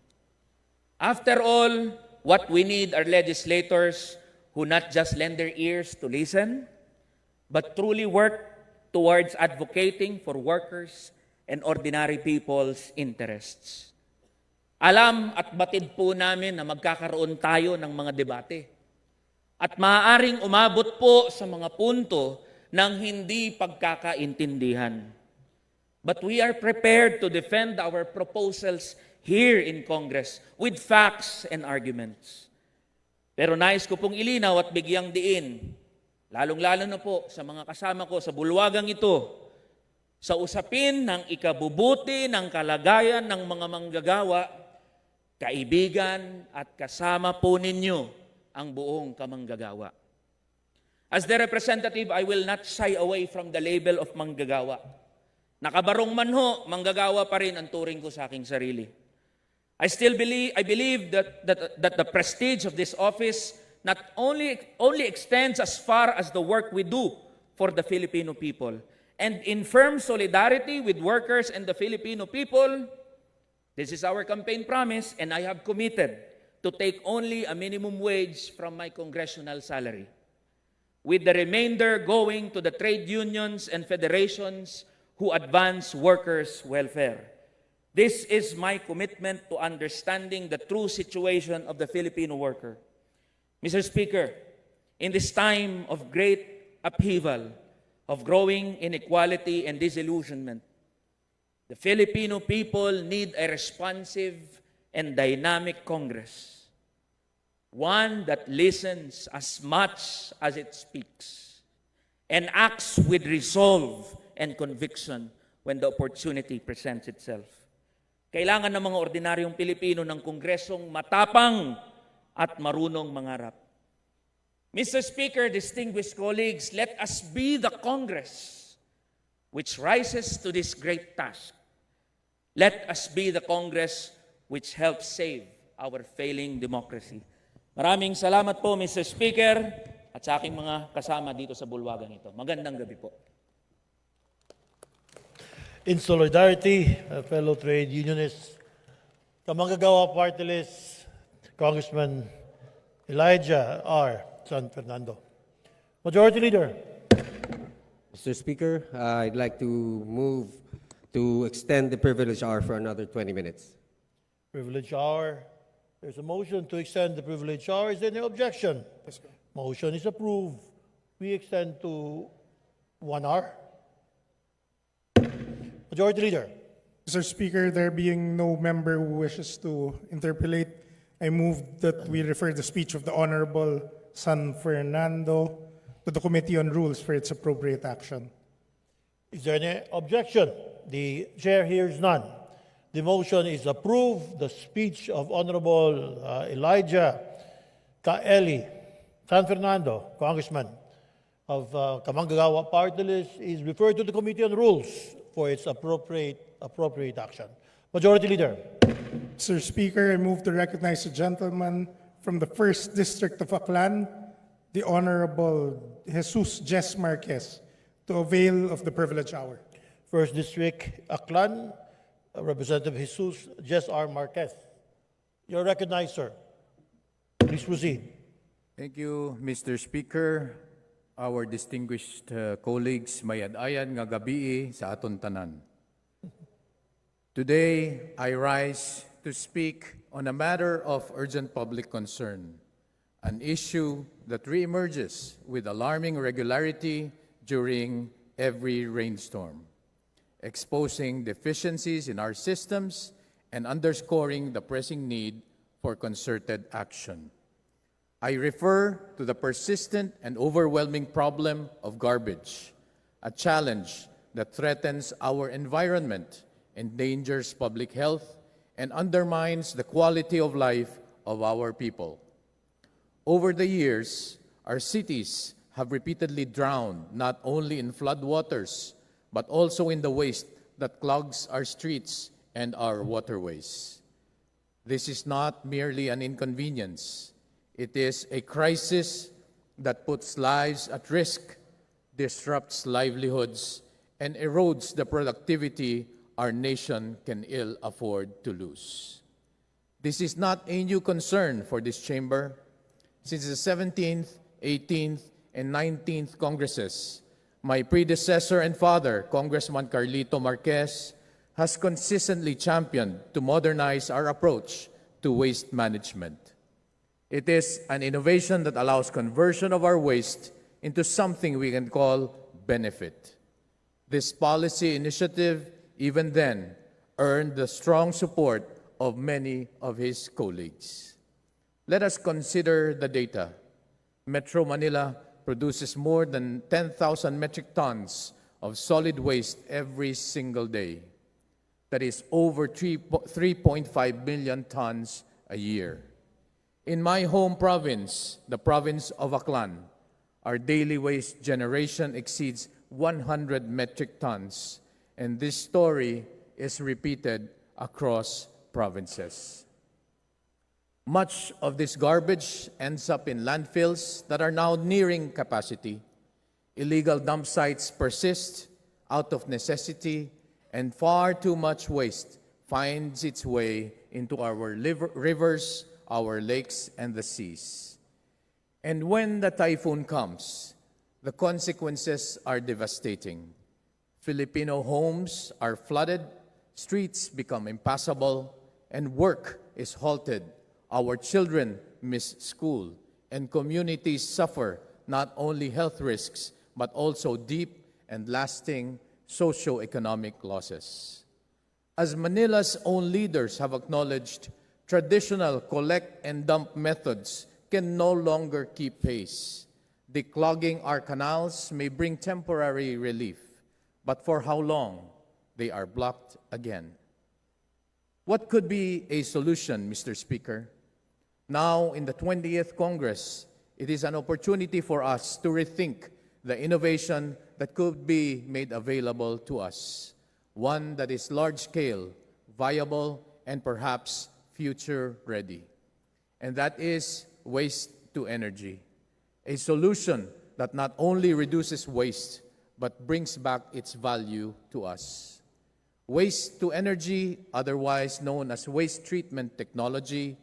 After all, what we need are legislators who not just lend their ears to listen, but truly work towards advocating for workers and ordinary people's interests. Alam at batid po namin na magkakaroon tayo ng mga debate. At maaaring umabot po sa mga punto ng hindi pagkakaintindihan. But we are prepared to defend our proposals here in Congress with facts and arguments. Pero nais ko pong ilinaw at bigyang diin, lalong-lalo na po sa mga kasama ko sa bulwagang ito, sa usapin ng ikabubuti ng kalagayan ng mga manggagawa, kaibigan at kasama po ninyo ang buong kamanggagawa. As the representative, I will not shy away from the label of manggagawa. Nakabarong man ho, manggagawa pa rin ang turing ko sa aking sarili. I believe that the prestige of this office not only extends as far as the work we do for the Filipino people. And in firm solidarity with workers and the Filipino people, this is our campaign promise, and I have committed to take only a minimum wage from my congressional salary, with the remainder going to the trade unions and federations who advance workers' welfare. This is my commitment to understanding the true situation of the Filipino worker. Mr. Speaker, in this time of great upheaval, of growing inequality and disillusionment, the Filipino people need a responsive and dynamic Congress, one that listens as much as it speaks and acts with resolve and conviction when the opportunity presents itself. Kailangan ng mga ordinaryong Pilipino ng Kongresong matapang at marunong mangarap. Mr. Speaker, distinguished colleagues, let us be the Congress which rises to this great task. Let us be the Congress which helps save our failing democracy. Maraming salamat po, Mr. Speaker, at sa aking mga kasama dito sa bulwagan ito. Magandang gabi po.
In solidarity, fellow trade unionists, Kamanggagawa Party List, Congressman Elijah R. San Fernando. Majority Leader.
Mr. Speaker, I'd like to move to extend the privilege hour for another 20 minutes.
Privilege hour. There's a motion to extend the privilege hour. Is there any objection? Motion is approved. We extend to 1 hour. Majority Leader.
Mr. Speaker, there being no member who wishes to interpolate, I move that we refer the speech of the Honorable San Fernando to the Committee on Rules for its appropriate action.
Is there any objection? The chair hears none. The motion is approved. The speech of Honorable Elijah Kaeli San Fernando, Congressman of Kamanggagawa Party List, is referred to the Committee on Rules for its appropriate action. Majority Leader.
Mr. Speaker, I move to recognize a gentleman from the 1st District of Aklan, the Honorable Jesus Jess Marquez, to avail of the privilege hour.
1st District, Aklan, Representative Jesus Jess R. Marquez. You're recognized, sir. Please proceed.
Thank you, Mr. Speaker. Our distinguished colleagues, mayad-ayan nga gabi sa aton tanan. Today, I rise to speak on a matter of urgent public concern, an issue that reemerges with alarming regularity during every rainstorm, exposing deficiencies in our systems and underscoring the pressing need for concerted action. I refer to the persistent and overwhelming problem of garbage, a challenge that threatens our environment, endangers public health, and undermines the quality of life of our people. Over the years, our cities have repeatedly drowned not only in floodwaters, but also in the waste that clogs our streets and our waterways. This is not merely an inconvenience. It is a crisis that puts lives at risk, disrupts livelihoods, and erodes the productivity our nation can ill afford to lose. This is not a new concern for this chamber. Since the 17th, 18th, and 19th Congresses, my predecessor and father, Congressman Carlito Marquez, has consistently championed to modernize our approach to waste management. It is an innovation that allows conversion of our waste into something we can call benefit. This policy initiative, even then, earned the strong support of many of his colleagues. Let us consider the data. Metro Manila produces more than 10,000 metric tons of solid waste every single day. That is over 3.5 million tons a year. In my home province, the province of Aklan, our daily waste generation exceeds 100 metric tons, and this story is repeated across provinces. Much of this garbage ends up in landfills that are now nearing capacity. Illegal dump sites persist out of necessity, and far too much waste finds its way into our rivers, our lakes, and the seas. And when the typhoon comes, the consequences are devastating. Filipino homes are flooded, streets become impassable, and work is halted. Our children miss school, and communities suffer not only health risks, but also deep and lasting socio-economic losses. As Manila's own leaders have acknowledged, traditional collect and dump methods can no longer keep pace. Declogging our canals may bring temporary relief, but for how long? They are blocked again. What could be a solution, Mr. Speaker? Now, in the 20th Congress, it is an opportunity for us to rethink the innovation that could be made available to us, one that is large-scale, viable, and perhaps future-ready. And that is waste to energy, a solution that not only reduces waste, but brings back its value to us. Waste to energy, otherwise known as waste treatment technology,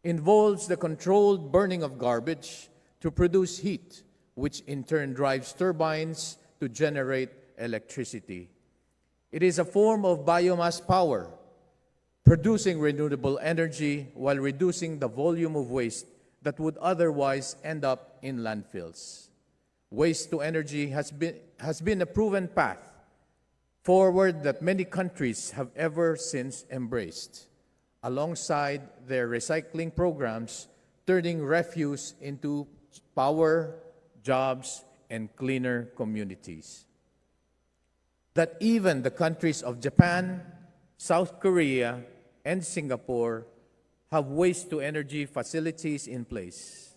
involves the controlled burning of garbage to produce heat, which in turn drives turbines to generate electricity. It is a form of biomass power, producing renewable energy while reducing the volume of waste that would otherwise end up in landfills. Waste to energy has been a proven path forward that many countries have ever since embraced, alongside their recycling programs, turning refuse into power, jobs, and cleaner communities. That even the countries of Japan, South Korea, and Singapore have waste-to-energy facilities in place.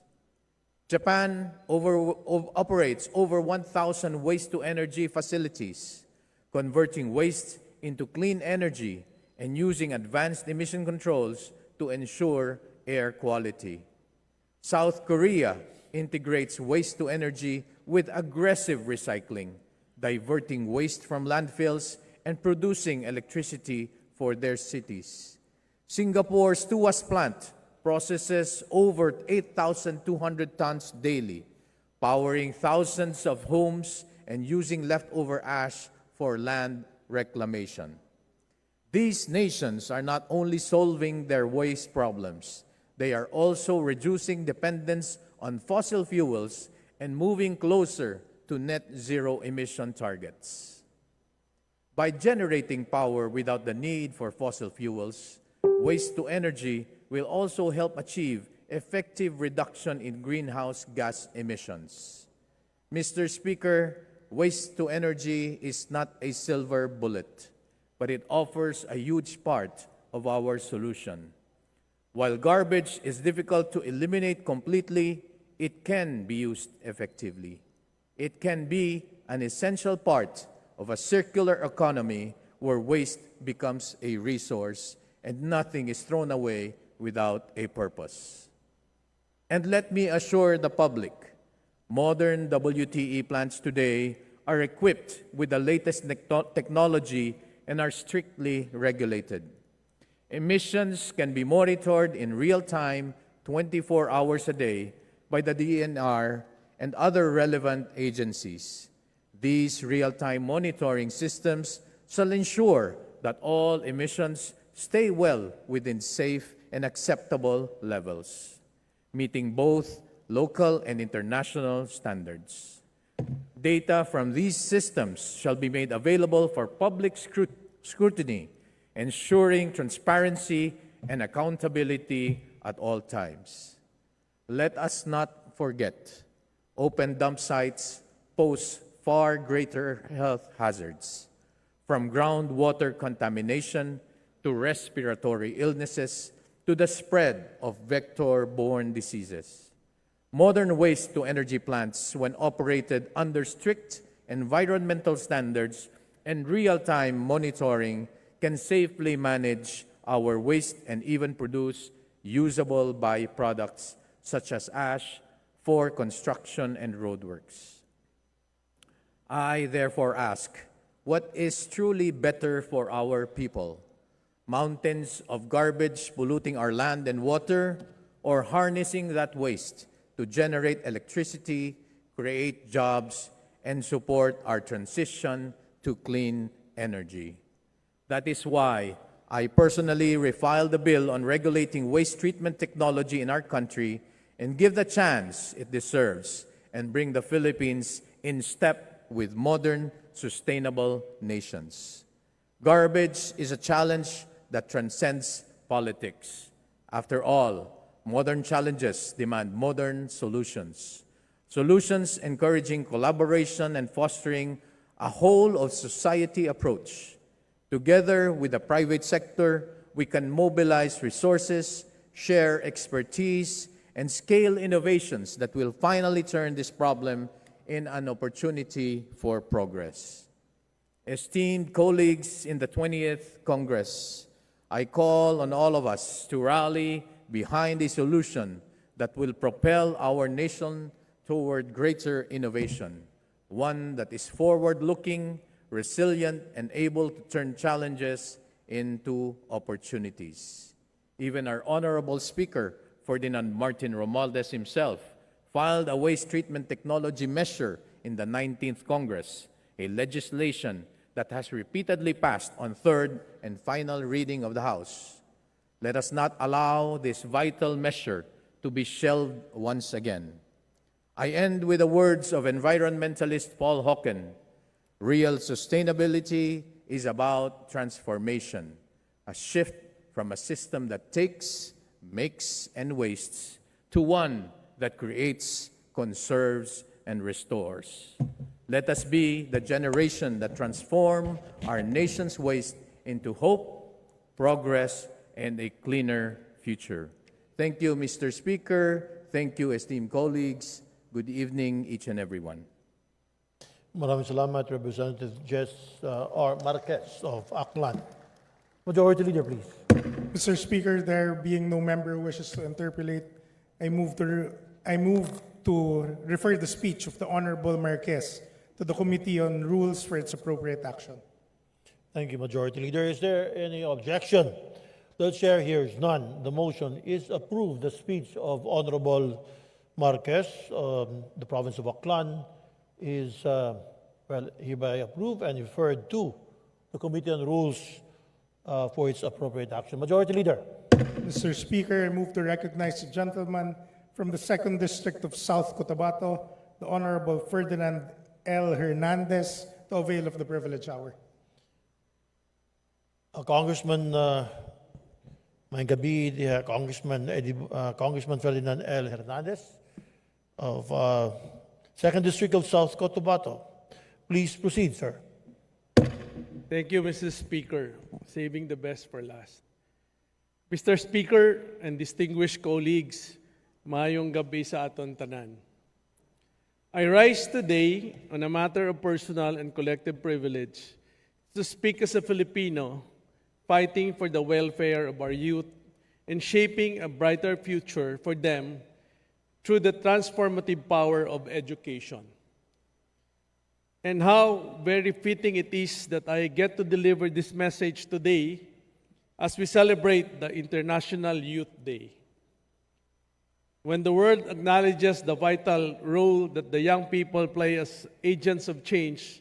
Japan operates over 1,000 waste-to-energy facilities, converting waste into clean energy and using advanced emission controls to ensure air quality. South Korea integrates waste to energy with aggressive recycling, diverting waste from landfills and producing electricity for their cities. Singapore's Tuas plant processes over 8,200 tons daily, powering thousands of homes and using leftover ash for land reclamation. These nations are not only solving their waste problems, they are also reducing dependence on fossil fuels and moving closer to net zero emission targets. By generating power without the need for fossil fuels, waste to energy will also help achieve effective reduction in greenhouse gas emissions. Mr. Speaker, waste to energy is not a silver bullet, but it offers a huge part of our solution. While garbage is difficult to eliminate completely, it can be used effectively. It can be an essential part of a circular economy where waste becomes a resource and nothing is thrown away without a purpose. And let me assure the public, modern WTE plants today are equipped with the latest technology and are strictly regulated. Emissions can be monitored in real time, 24 hours a day, by the DNR and other relevant agencies. These real-time monitoring systems shall ensure that all emissions stay well within safe and acceptable levels, meeting both local and international standards. Data from these systems shall be made available for public scrutiny, ensuring transparency and accountability at all times. Let us not forget, open dump sites pose far greater health hazards, from groundwater contamination to respiratory illnesses to the spread of vector-borne diseases. Modern waste-to-energy plants, when operated under strict environmental standards and real-time monitoring, can safely manage our waste and even produce usable byproducts such as ash for construction and roadworks. I therefore ask, what is truly better for our people? Mountains of garbage polluting our land and water, or harnessing that waste to generate electricity, create jobs, and support our transition to clean energy? That is why I personally refiled the bill on regulating waste treatment technology in our country and give the chance it deserves and bring the Philippines in step with modern, sustainable nations. Garbage is a challenge that transcends politics. After all, modern challenges demand modern solutions. Solutions encouraging collaboration and fostering a whole-of-society approach. Together with the private sector, we can mobilize resources, share expertise, and scale innovations that will finally turn this problem in an opportunity for progress. Esteemed colleagues in the 20th Congress, I call on all of us to rally behind a solution that will propel our nation toward greater innovation, one that is forward-looking, resilient, and able to turn challenges into opportunities. Even our Honorable Speaker, Ferdinand Martin Romualdez himself, filed a waste treatment technology measure in the 19th Congress, a legislation that has repeatedly passed on third and final reading of the House. Let us not allow this vital measure to be shelved once again. I end with the words of environmentalist Paul Hawken. Real sustainability is about transformation, a shift from a system that takes, makes, and wastes to one that creates, conserves, and restores. Let us be the generation that transform our nation's waste into hope, progress, and a cleaner future. Thank you, Mr. Speaker. Thank you, esteemed colleagues. Good evening, each and everyone.
Maraming salamat, Representative Jess R. Marquez of Aklan. Majority Leader, please.
Mr. Speaker, there being no member who wishes to interpolate, I move to refer the speech of the Honorable Marquez to the Committee on Rules for its appropriate action.
Thank you, Majority Leader. Is there any objection? The chair hears none. The motion is approved. The speech of Honorable Marquez, the province of Aklan, is hereby approved and referred to the Committee on Rules for its appropriate action. Majority Leader.
Mr. Speaker, I move to recognize the gentleman from the 2nd District of South Cotabato, the Honorable Ferdinand L. Hernandez, to avail of the privilege hour.
Congressman May gabi, Congressman Ferdinand L. Hernandez of 2nd District of South Cotabato. Please proceed, sir.
Thank you, Mr. Speaker. Saving the best for last. Mr. Speaker and distinguished colleagues, maayong gabi sa aton tanan. I rise today on a matter of personal and collective privilege to speak as a Filipino fighting for the welfare of our youth and shaping a brighter future for them through the transformative power of education. And how very fitting it is that I get to deliver this message today as we celebrate the International Youth Day. When the world acknowledges the vital role that the young people play as agents of change,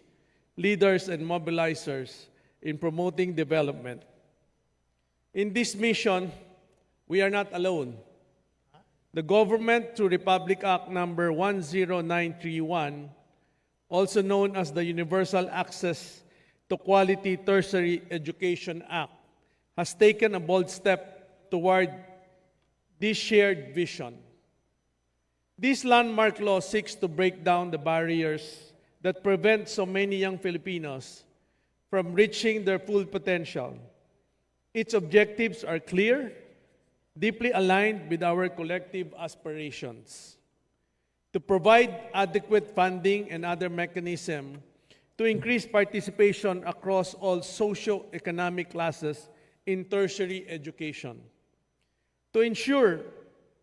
leaders and mobilizers in promoting development. In this mission, we are not alone. The government, through Republic Act number 10931, also known as the Universal Access to Quality Tertiary Education Act, has taken a bold step toward this shared vision. This landmark law seeks to break down the barriers that prevent so many young Filipinos from reaching their full potential. Its objectives are clear, deeply aligned with our collective aspirations: to provide adequate funding and other mechanisms to increase participation across all socio-economic classes in tertiary education, to ensure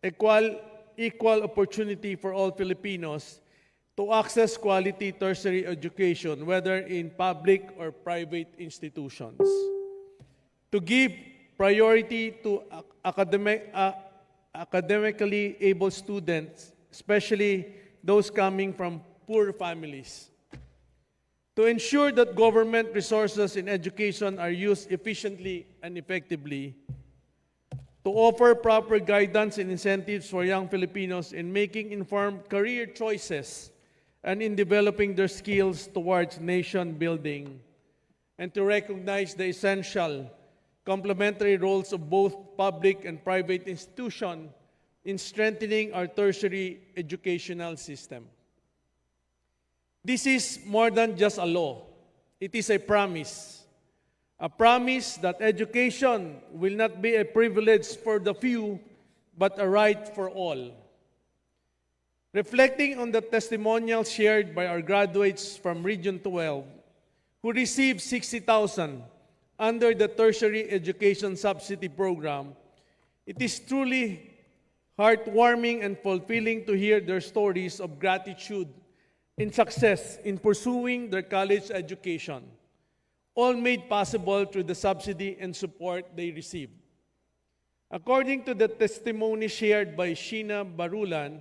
equal opportunity for all Filipinos to access quality tertiary education, whether in public or private institutions, to give priority to academically able students, especially those coming from poor families, to ensure that government resources in education are used efficiently and effectively, to offer proper guidance and incentives for young Filipinos in making informed career choices and in developing their skills towards nation building, and to recognize the essential complementary roles of both public and private institutions in strengthening our tertiary educational system. This is more than just a law. It is a promise that education will not be a privilege for the few, but a right for all. Reflecting on the testimonials shared by our graduates from Region 12, who received 60,000 under the Tertiary Education Subsidy Program, it is truly heartwarming and fulfilling to hear their stories of gratitude and success in pursuing their college education, all made possible through the subsidy and support they received. According to the testimony shared by Sheena Barulan,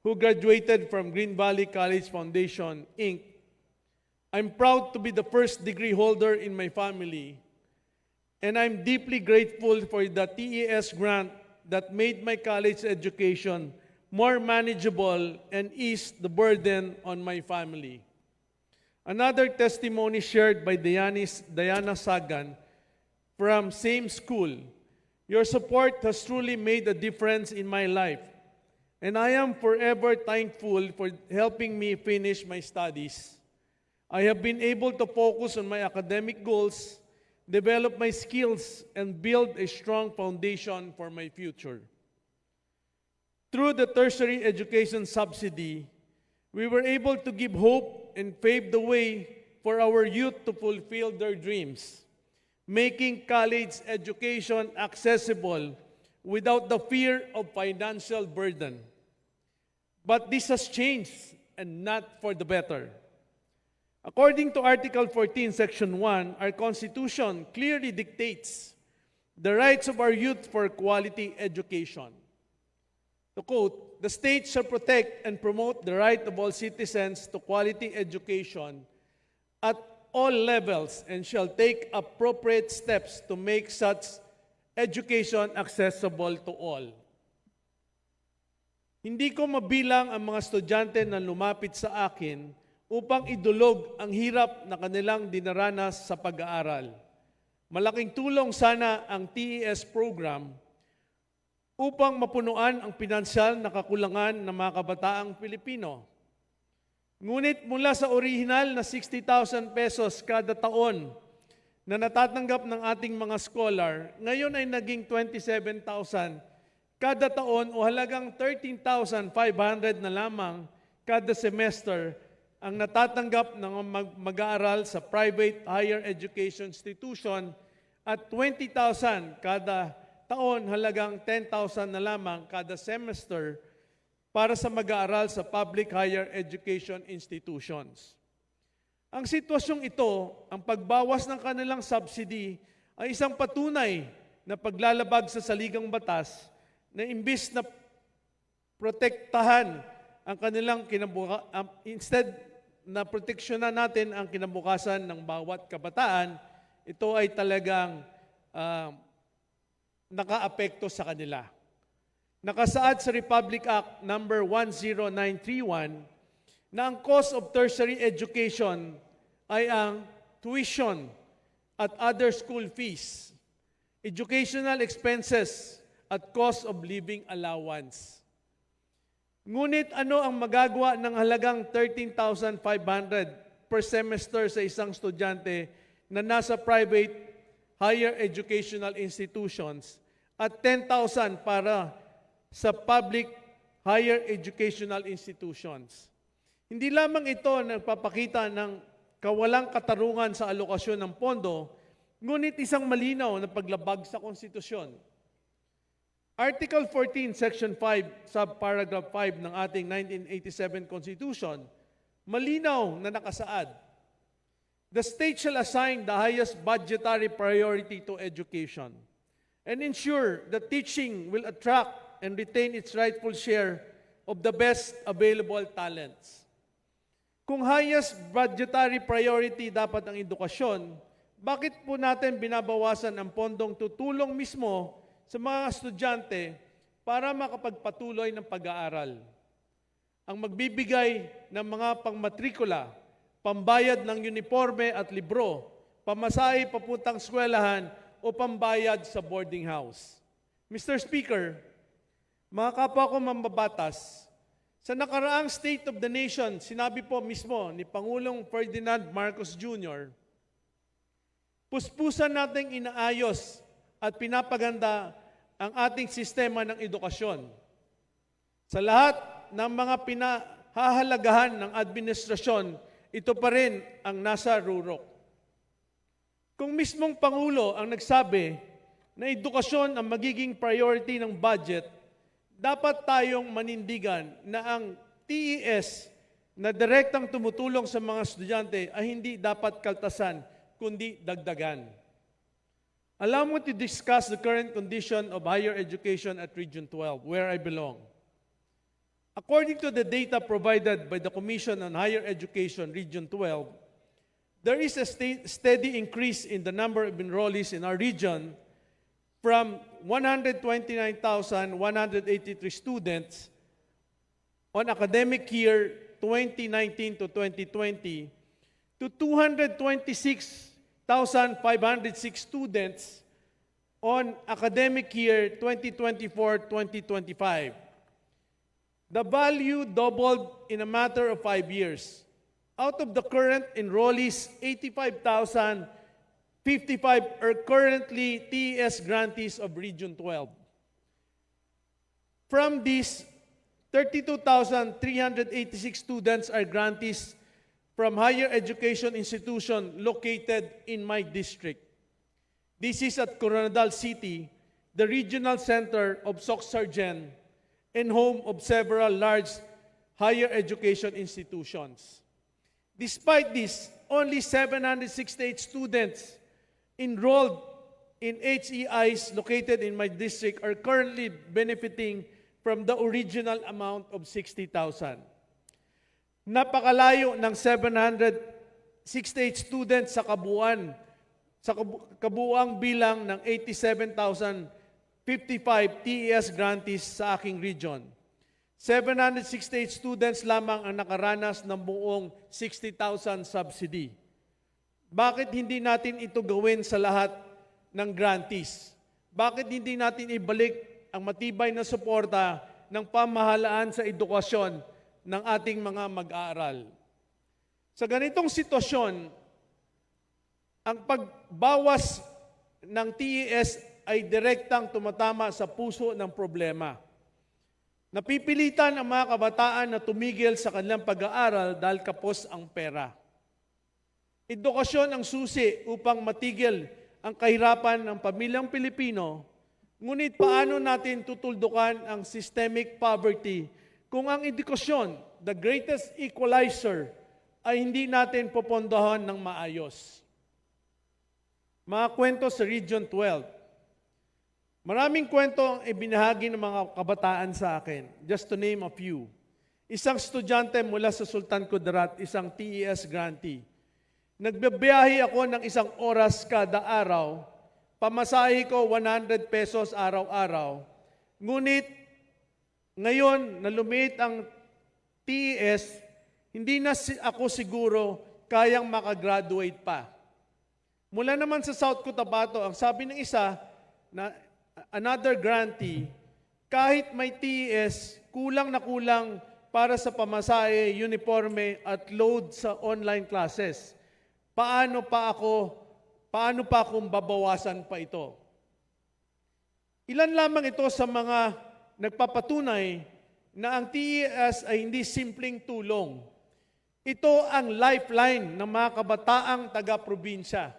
who graduated from Green Valley College Foundation, Inc., I'm proud to be the first degree holder in my family, and I'm deeply grateful for the TES grant that made my college education more manageable and eased the burden on my family. Another testimony shared by Diana Sagan from same school. Your support has truly made a difference in my life, and I am forever thankful for helping me finish my studies. I have been able to focus on my academic goals, develop my skills, and build a strong foundation for my future. Through the tertiary education subsidy, we were able to give hope and pave the way for our youth to fulfill their dreams, making college education accessible without the fear of financial burden. But this has changed, and not for the better. According to Article 14, Section 1, our Constitution clearly dictates the rights of our youth for quality education. To quote, the state shall protect and promote the right of all citizens to quality education at all levels and shall take appropriate steps to make such education accessible to all. Hindi ko mabilang ang mga estudyante na lumapit sa akin upang idulog ang hirap na kanilang dinaranas sa pag-aaral. Malaking tulong sana ang TES program upang mapunuan ang pinansyal na kakulangan ng mga kabataang Pilipino. Ngunit mula sa orihinal na 60,000 pesos kada taon na natatanggap ng ating mga scholar, ngayon ay naging 27,000 kada taon o halagang 13,500 na lamang kada semester ang natatanggap ng mag-aaral sa private higher education institution at 20,000 kada taon halagang 10,000 na lamang kada semester para sa mag-aaral sa public higher education institutions. Ang sitwasyong ito, ang pagbawas ng kanilang subsidy ay isang patunay na paglalabag sa saligang batas na imbis na protektahan ang kanilang instead na proteksyonan natin ang kinabukasan ng bawat kabataan, ito ay talagang nakaapekto sa kanila. Nakasaad sa Republic Act number 10931 na ang cost of tertiary education ay ang tuition at other school fees, educational expenses, at cost of living allowance. Ngunit ano ang magagawa ng halagang 13,500 per semester sa isang estudyante na nasa private higher educational institutions at 10,000 para sa public higher educational institutions? Hindi lamang ito nagpapakita ng kawalang katarungan sa alokasyon ng pondo, ngunit isang malinaw na paglabag sa konstitusyon. Article 14, Section 5, Subparagraph 5 ng ating 1987 Constitution, malinaw na nakasaad, the state shall assign the highest budgetary priority to education and ensure that teaching will attract and retain its rightful share of the best available talents. Kung highest budgetary priority dapat ang edukasyon, bakit po natin binabawasan ang pondong tutulong mismo sa mga estudyante para makapagpatuloy ng pag-aaral? Ang magbibigay ng mga pangmatrikula, pambayad ng uniforme at libro, pamasahe papuntang eskwelahan o pambayad sa boarding house. Mr. Speaker, mga kapwa ko mambabatas, sa nakaraang State of the Nation, sinabi po mismo ni Pangulong Ferdinand Marcos Jr., puspusan nating inaayos at pinapaganda ang ating sistema ng edukasyon. Sa lahat ng mga pinahahalagahan ng administrasyon, ito pa rin ang nasa rurok. Kung mismong Pangulo ang nagsabi na edukasyon ang magiging priority ng budget, dapat tayong manindigan na ang TES na direktang tumutulong sa mga estudyante ay hindi dapat kaltasan, kundi dagdagan. Allow me to discuss the current condition of higher education at Region 12, where I belong. According to the data provided by the Commission on Higher Education, Region 12, there is a steady increase in the number of enrollees in our region from 129,183 students on academic year 2019 to 2020 to 226,506 students on academic year 2024-2025. The value doubled in a matter of 5 years. Out of the current enrollees, 85,055 are currently TES grantees of Region 12. From these, 32,386 students are grantees from higher education institution located in my district. This is at Coronadal City, the regional center of Soc-Sargen and home of several large higher education institutions. Despite this, only 768 students enrolled in HEIs located in my district are currently benefiting from the original amount of 60,000. Napakalayo ng 768 students sa kabuuang bilang ng 87,055 TES grantees sa aking region. 768 students lamang ang nakaranas ng buong 60,000 subsidy. Bakit hindi natin ito gawin sa lahat ng grantees? Bakit hindi natin ibalik ang matibay na suporta ng pamahalaan sa edukasyon ng ating mga mag-aaral. Sa ganitong sitwasyon, ang pagbawas ng TES ay direktang tumatama sa puso ng problema. Napipilitan ang mga kabataan na tumigil sa kanilang pag-aaral dahil kapos ang pera. Edukasyon ang susi upang matigil ang kahirapan ng pamilyang Pilipino, ngunit paano natin tutuldukan ang systemic poverty kung ang edukasyon, the greatest equalizer, ay hindi natin popondohan ng maayos? Mga kwento sa Region 12. Maraming kwento ang ibinahagi ng mga kabataan sa akin. Just to name a few. Isang estudyante mula sa Sultan Kudarat, isang TES grantee. Nagbibiyahe ako ng 1 oras kada araw. Pamasahe ko 100 pesos araw-araw. Ngunit ngayon na lumiit ang TES, hindi na ako siguro kayang makagraduate pa. Mula naman sa South Cotabato, ang sabi ng isa, na another grantee, kahit may TES, kulang na kulang para sa pamasahe, uniforme at load sa online classes. Paano pa kung babawasan pa ito? Ilan lamang ito sa mga nagpapatunay na ang TES ay hindi simpleng tulong. Ito ang lifeline ng mga kabataang taga-probinsya.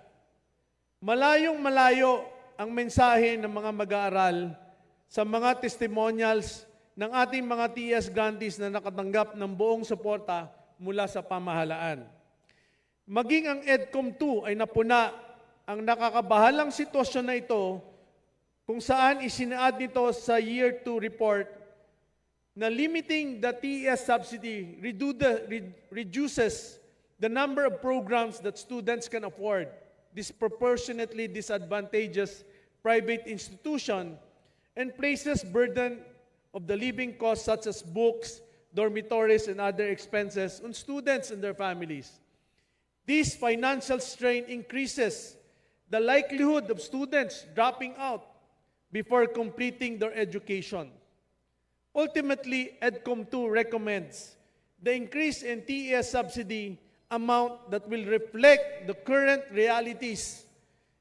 Malayong malayo ang mensahe ng mga mag-aaral sa mga testimonials ng ating mga TES grantees na nakatanggap ng buong suporta mula sa pamahalaan. Maging ang EDCOM 2 ay napuna ang nakakabahalang sitwasyon na ito kung saan isinaad nito sa Year 2 report na limiting the TES subsidy reduces the number of programs that students can afford, disproportionately disadvantages private institution, and places burden of the living costs such as books, dormitories, and other expenses on students and their families. This financial strain increases the likelihood of students dropping out before completing their education. Ultimately, EDCOM 2 recommends the increase in TES subsidy amount that will reflect the current realities,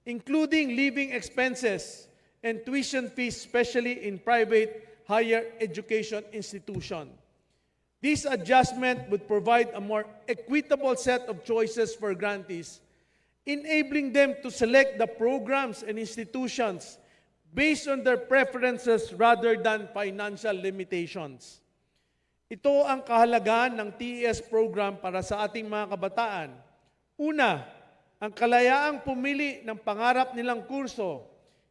including living expenses and tuition fees, especially in private higher education institutions. This adjustment would provide a more equitable set of choices for grantees, enabling them to select the programs and institutions based on their preferences rather than financial limitations. Ito ang kahalagahan ng TES program para sa ating mga kabataan. Una, ang kalayaang pumili ng pangarap nilang kurso,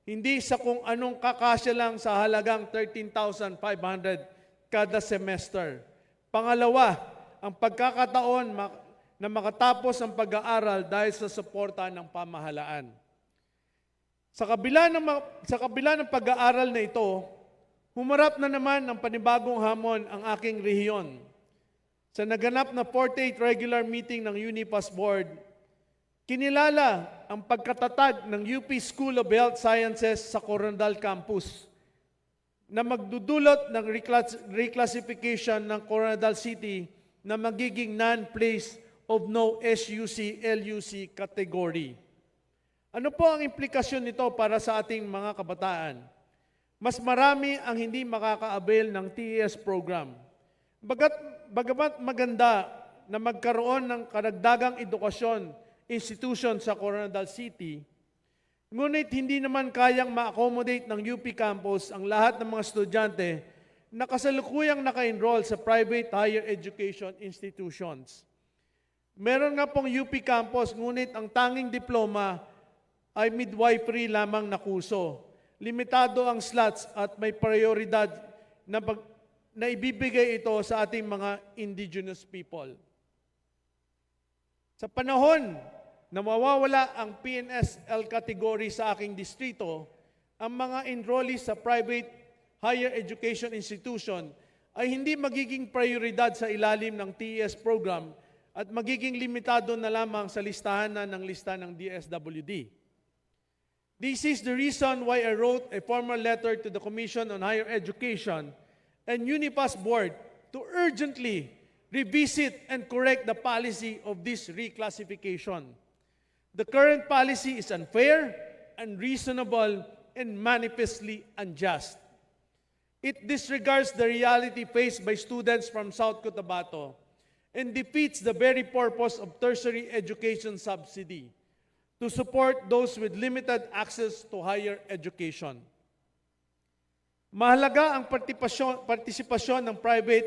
hindi sa kung anong kakasya lang sa halagang 13,500 kada semester. Pangalawa, ang pagkakataon na makatapos ang pag-aaral dahil sa suporta ng pamahalaan. Sa kabila ng pag-aaral na ito, humarap na naman ng panibagong hamon ang aking rehiyon. Sa naganap na 48th regular meeting ng UNIPAS Board, kinilala ang pagkatatag ng UP School of Health Sciences sa Coronadal Campus na magdudulot ng reclassification ng Coronadal City na magiging non-place of no SUC-LUC category. Ano po ang implikasyon nito para sa ating mga kabataan? Mas marami ang hindi makaka-avail ng TES program. Bagamat maganda na magkaroon ng karagdagang edukasyon institution sa Coronadal City, ngunit hindi naman kayang ma-accommodate ng UP campus ang lahat ng mga estudyante na kasalukuyang naka-enroll sa private higher education institutions. Meron nga pong UP campus, ngunit ang tanging diploma ay midwifery lamang na kurso. Limitado ang slots at may prioridad na ibibigay ito sa ating mga indigenous people. Sa panahon na mawawala ang PNSL category sa aking distrito, ang mga enrollees sa private higher education institution ay hindi magiging prioridad sa ilalim ng TES program at magiging limitado na lamang sa listahan ng lista ng DSWD. This is the reason why I wrote a formal letter to the Commission on Higher Education and UNIPAS Board to urgently revisit and correct the policy of this reclassification. The current policy is unfair, unreasonable, and manifestly unjust. It disregards the reality faced by students from South Cotabato and defeats the very purpose of tertiary education subsidy to support those with limited access to higher education. Mahalaga ang partisipasyon ng private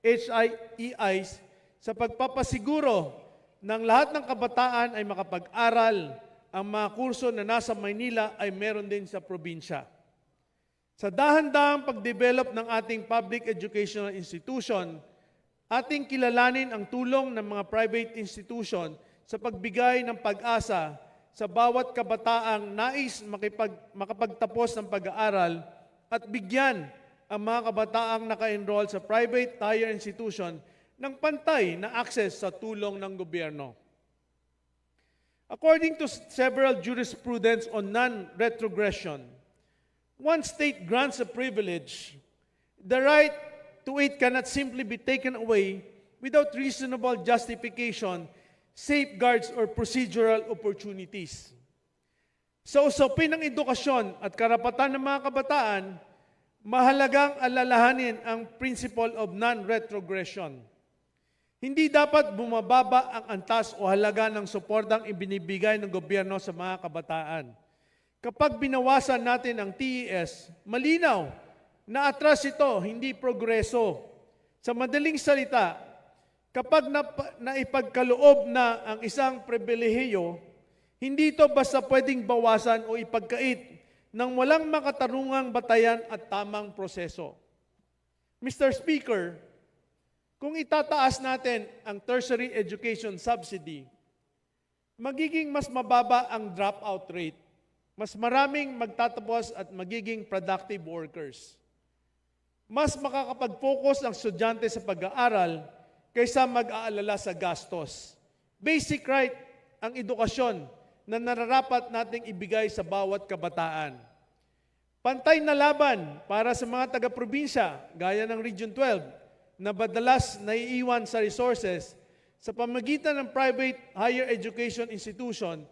HIEIs sa pagpapasiguro ng lahat ng kabataan ay makapag-aral. Ang mga kurso na nasa Maynila ay meron din sa probinsya. Sa dahan-dahang pag-develop ng ating public educational institution, ating kilalanin ang tulong ng mga private institution sa pagbigay ng pag-asa sa bawat kabataang nais makapagtapos ng pag-aaral at bigyan ang mga kabataang naka-enroll sa private higher institution ng pantay na access sa tulong ng gobyerno. According to several jurisprudence on non-retrogression, one state grants a privilege, the right to it cannot simply be taken away without reasonable justification, safeguards, or procedural opportunities. Sa usapin ng edukasyon at karapatan ng mga kabataan, mahalagang alalahanin ang principle of non-retrogression. Hindi dapat bumababa ang antas o halaga ng suportang ibinibigay ng gobyerno sa mga kabataan. Kapag binawasan natin ang TES, malinaw na atras ito, hindi progreso. Sa madaling salita, kapag naipagkaloob na ang isang pribilehiyo, hindi ito basta pwedeng bawasan o ipagkait ng walang makatarungang batayan at tamang proseso. Mr. Speaker, kung itataas natin ang tertiary education subsidy, magiging mas mababa ang dropout rate. Mas maraming magtatapos at magiging productive workers. Mas makakapag-focus ang estudyante sa pag-aaral kaysa mag-aalala sa gastos. Basic right ang edukasyon na nararapat nating ibigay sa bawat kabataan. Pantay na laban para sa mga taga-probinsya, gaya ng Region 12, na madalas naiiwan sa resources sa pamagitan ng private higher education institution,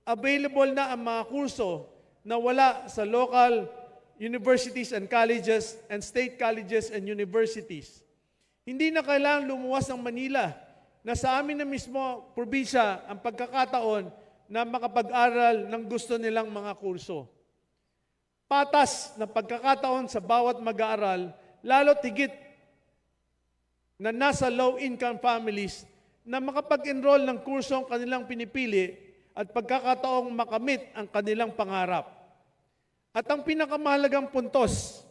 available na ang mga kurso na wala sa local universities and colleges and state colleges and universities. Hindi na kailangang lumuwas ng Manila na sa amin na mismo probinsya ang pagkakataon na makapag-aral ng gusto nilang mga kurso. Patas na pagkakataon sa bawat mag-aaral, lalo tigit na nasa low-income families na makapag-enroll ng kursong kanilang pinipili at pagkakataong makamit ang kanilang pangarap. At ang pinakamahalagang puntos,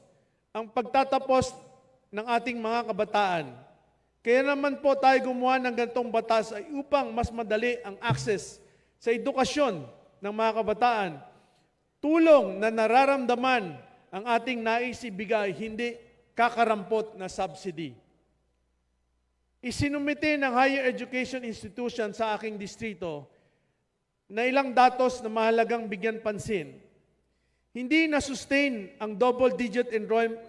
ang pagtatapos ng ating mga kabataan. Kaya naman po tayo gumawa ng ganitong batas ay upang mas madali ang access sa edukasyon ng mga kabataan. Tulong na nararamdaman ang ating nais ibigay, hindi kakarampot na subsidy. Isinumite ng higher education institution sa aking distrito na ilang datos na mahalagang bigyan pansin. Hindi na-sustain ang double-digit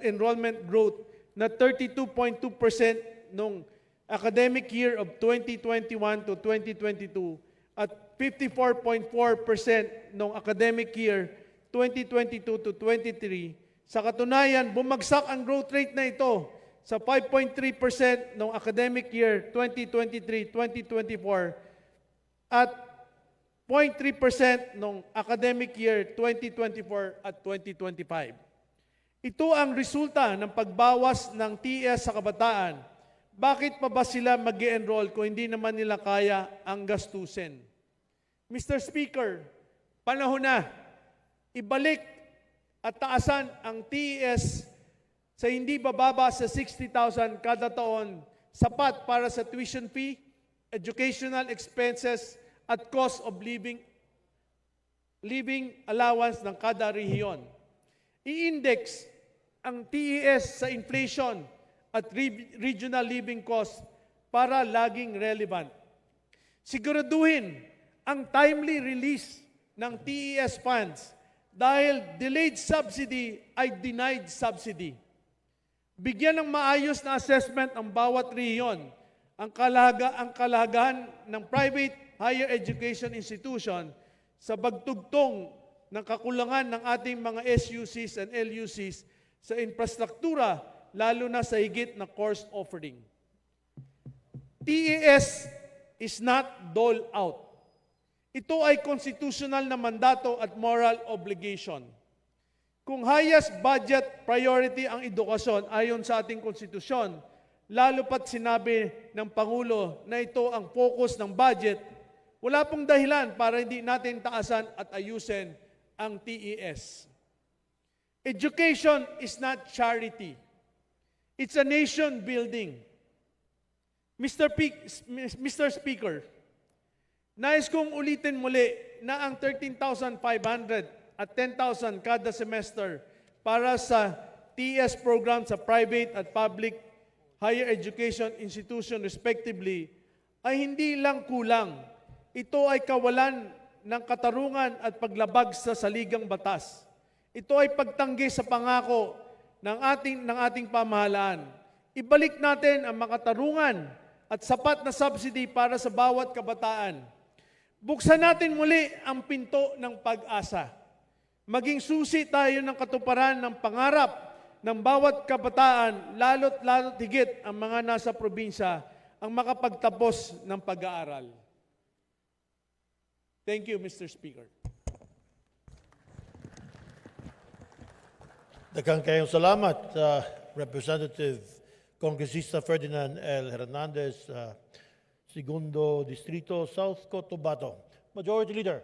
enrollment growth na 32.2% noong academic year of 2021 to 2022 at 54.4% noong academic year 2022 to 23. Sa katunayan, bumagsak ang growth rate na ito sa 5.3% noong academic year 2023-2024 at 0.3% noong academic year 2024 at 2025. Ito ang resulta ng pagbawas ng TES sa kabataan. Bakit pa ba sila mag-enroll kung hindi naman nila kaya ang gastusin? Mr. Speaker, panahon na ibalik at taasan ang TES sa hindi bababa sa 60,000 kada taon, sapat para sa tuition fee, educational expenses, at cost of living allowance ng kada rehiyon. I-index ang TES sa inflation at regional living cost para laging relevant. Siguraduhin ang timely release ng TES funds dahil delayed subsidy ay denied subsidy. Bigyan ng maayos na assessment ang bawat rehiyon, ang kalagahan ng private higher education institution sa pagtugtong ng kakulangan ng ating mga SUCs and LUCs sa infrastruktura, lalo na sa higit na course offering. TES is not dole out. Ito ay constitutional na mandato at moral obligation. Kung highest budget priority ang edukasyon ayon sa ating konstitusyon, lalo pat sinabi ng Pangulo na ito ang focus ng budget, wala pong dahilan para hindi natin taasan at ayusin ang TES. Education is not charity. It's a nation building. Mr. Speaker, nais kong ulitin muli na ang 13,500 at 10,000 kada semester para sa TES program sa private at public higher education institution respectively ay hindi lang kulang. Ito ay kawalan ng katarungan at paglabag sa saligang batas. Ito ay pagtanggi sa pangako ng ating pamahalaan. Ibalik natin ang makatarungan at sapat na subsidy para sa bawat kabataan. Buksan natin muli ang pinto ng pag-asa. Maging susi tayo ng katuparan ng pangarap ng bawat kabataan, lalo't higit ang mga nasa probinsya ang makapagtapos ng pag-aaral. Thank you, Mr. Speaker.
Daghang kayong salamat, Representative Congresista Ferdinand L. Hernandez, Segundo Distrito, South Cotabato. Majority Leader.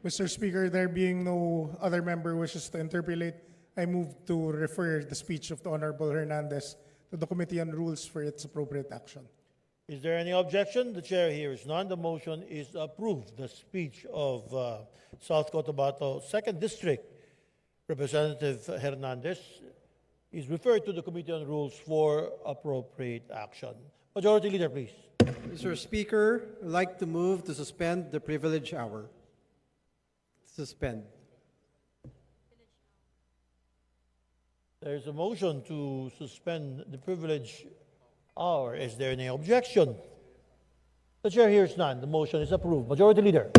Mr. Speaker, there being no other member wishes to interpolate, I move to refer the speech of the Honorable Hernandez to the Committee on Rules for its appropriate action.
Is there any objection? The chair hears none. The motion is approved. The speech of South Cotabato, 2nd District, Representative Hernandez, is referred to the Committee on Rules for appropriate action. Majority Leader, please.
Mr. Speaker, I'd like to move to suspend the privilege hour. Suspend.
There is a motion to suspend the privilege hour. Is there any objection? The chair hears none. The motion is approved. Majority Leader.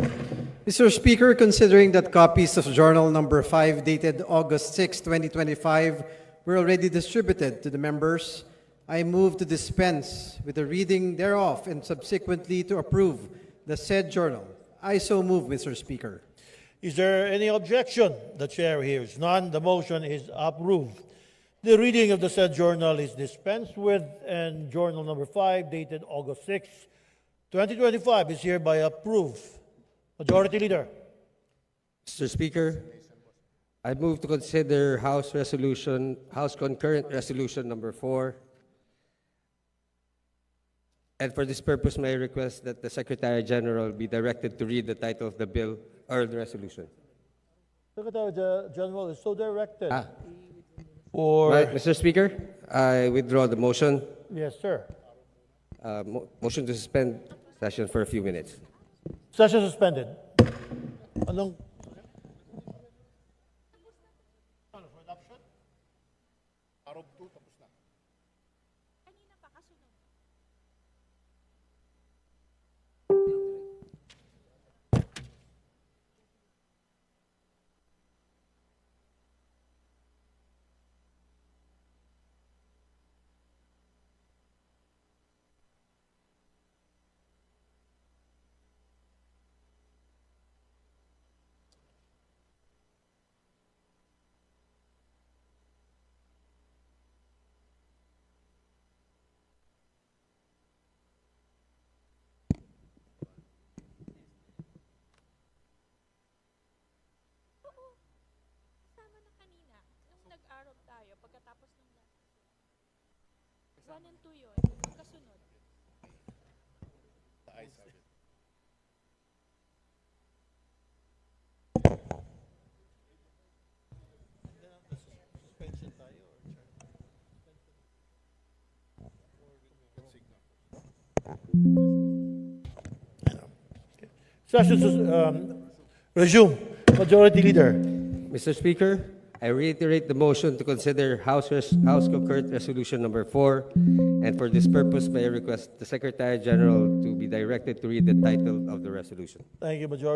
Mr. Speaker, considering that copies of Journal Number 5 dated August 6, 2025 were already distributed to the members, I move to dispense with the reading thereof and subsequently to approve the said journal. I so move, Mr. Speaker.
Is there any objection? The chair hears none. The motion is approved. The reading of the said journal is dispensed with, and Journal Number 5, dated August 6, 2025, is hereby approved. Majority Leader.
Mr. Speaker, I move to consider House Concurrent Resolution Number 4. And for this purpose, may I request that the Secretary General be directed to read the title of the bill or the resolution.
Secretary General is so directed.
Right, Mr. Speaker, I withdraw the motion.
Yes, sir.
Motion to suspend session for a few minutes.
Session suspended. Anong Resume. Majority Leader.
Mr. Speaker, I reiterate the motion to consider House Concurrent Resolution number 4, and for this purpose, may I request the Secretary General to be directed to read the title of the resolution.
Thank you, Majority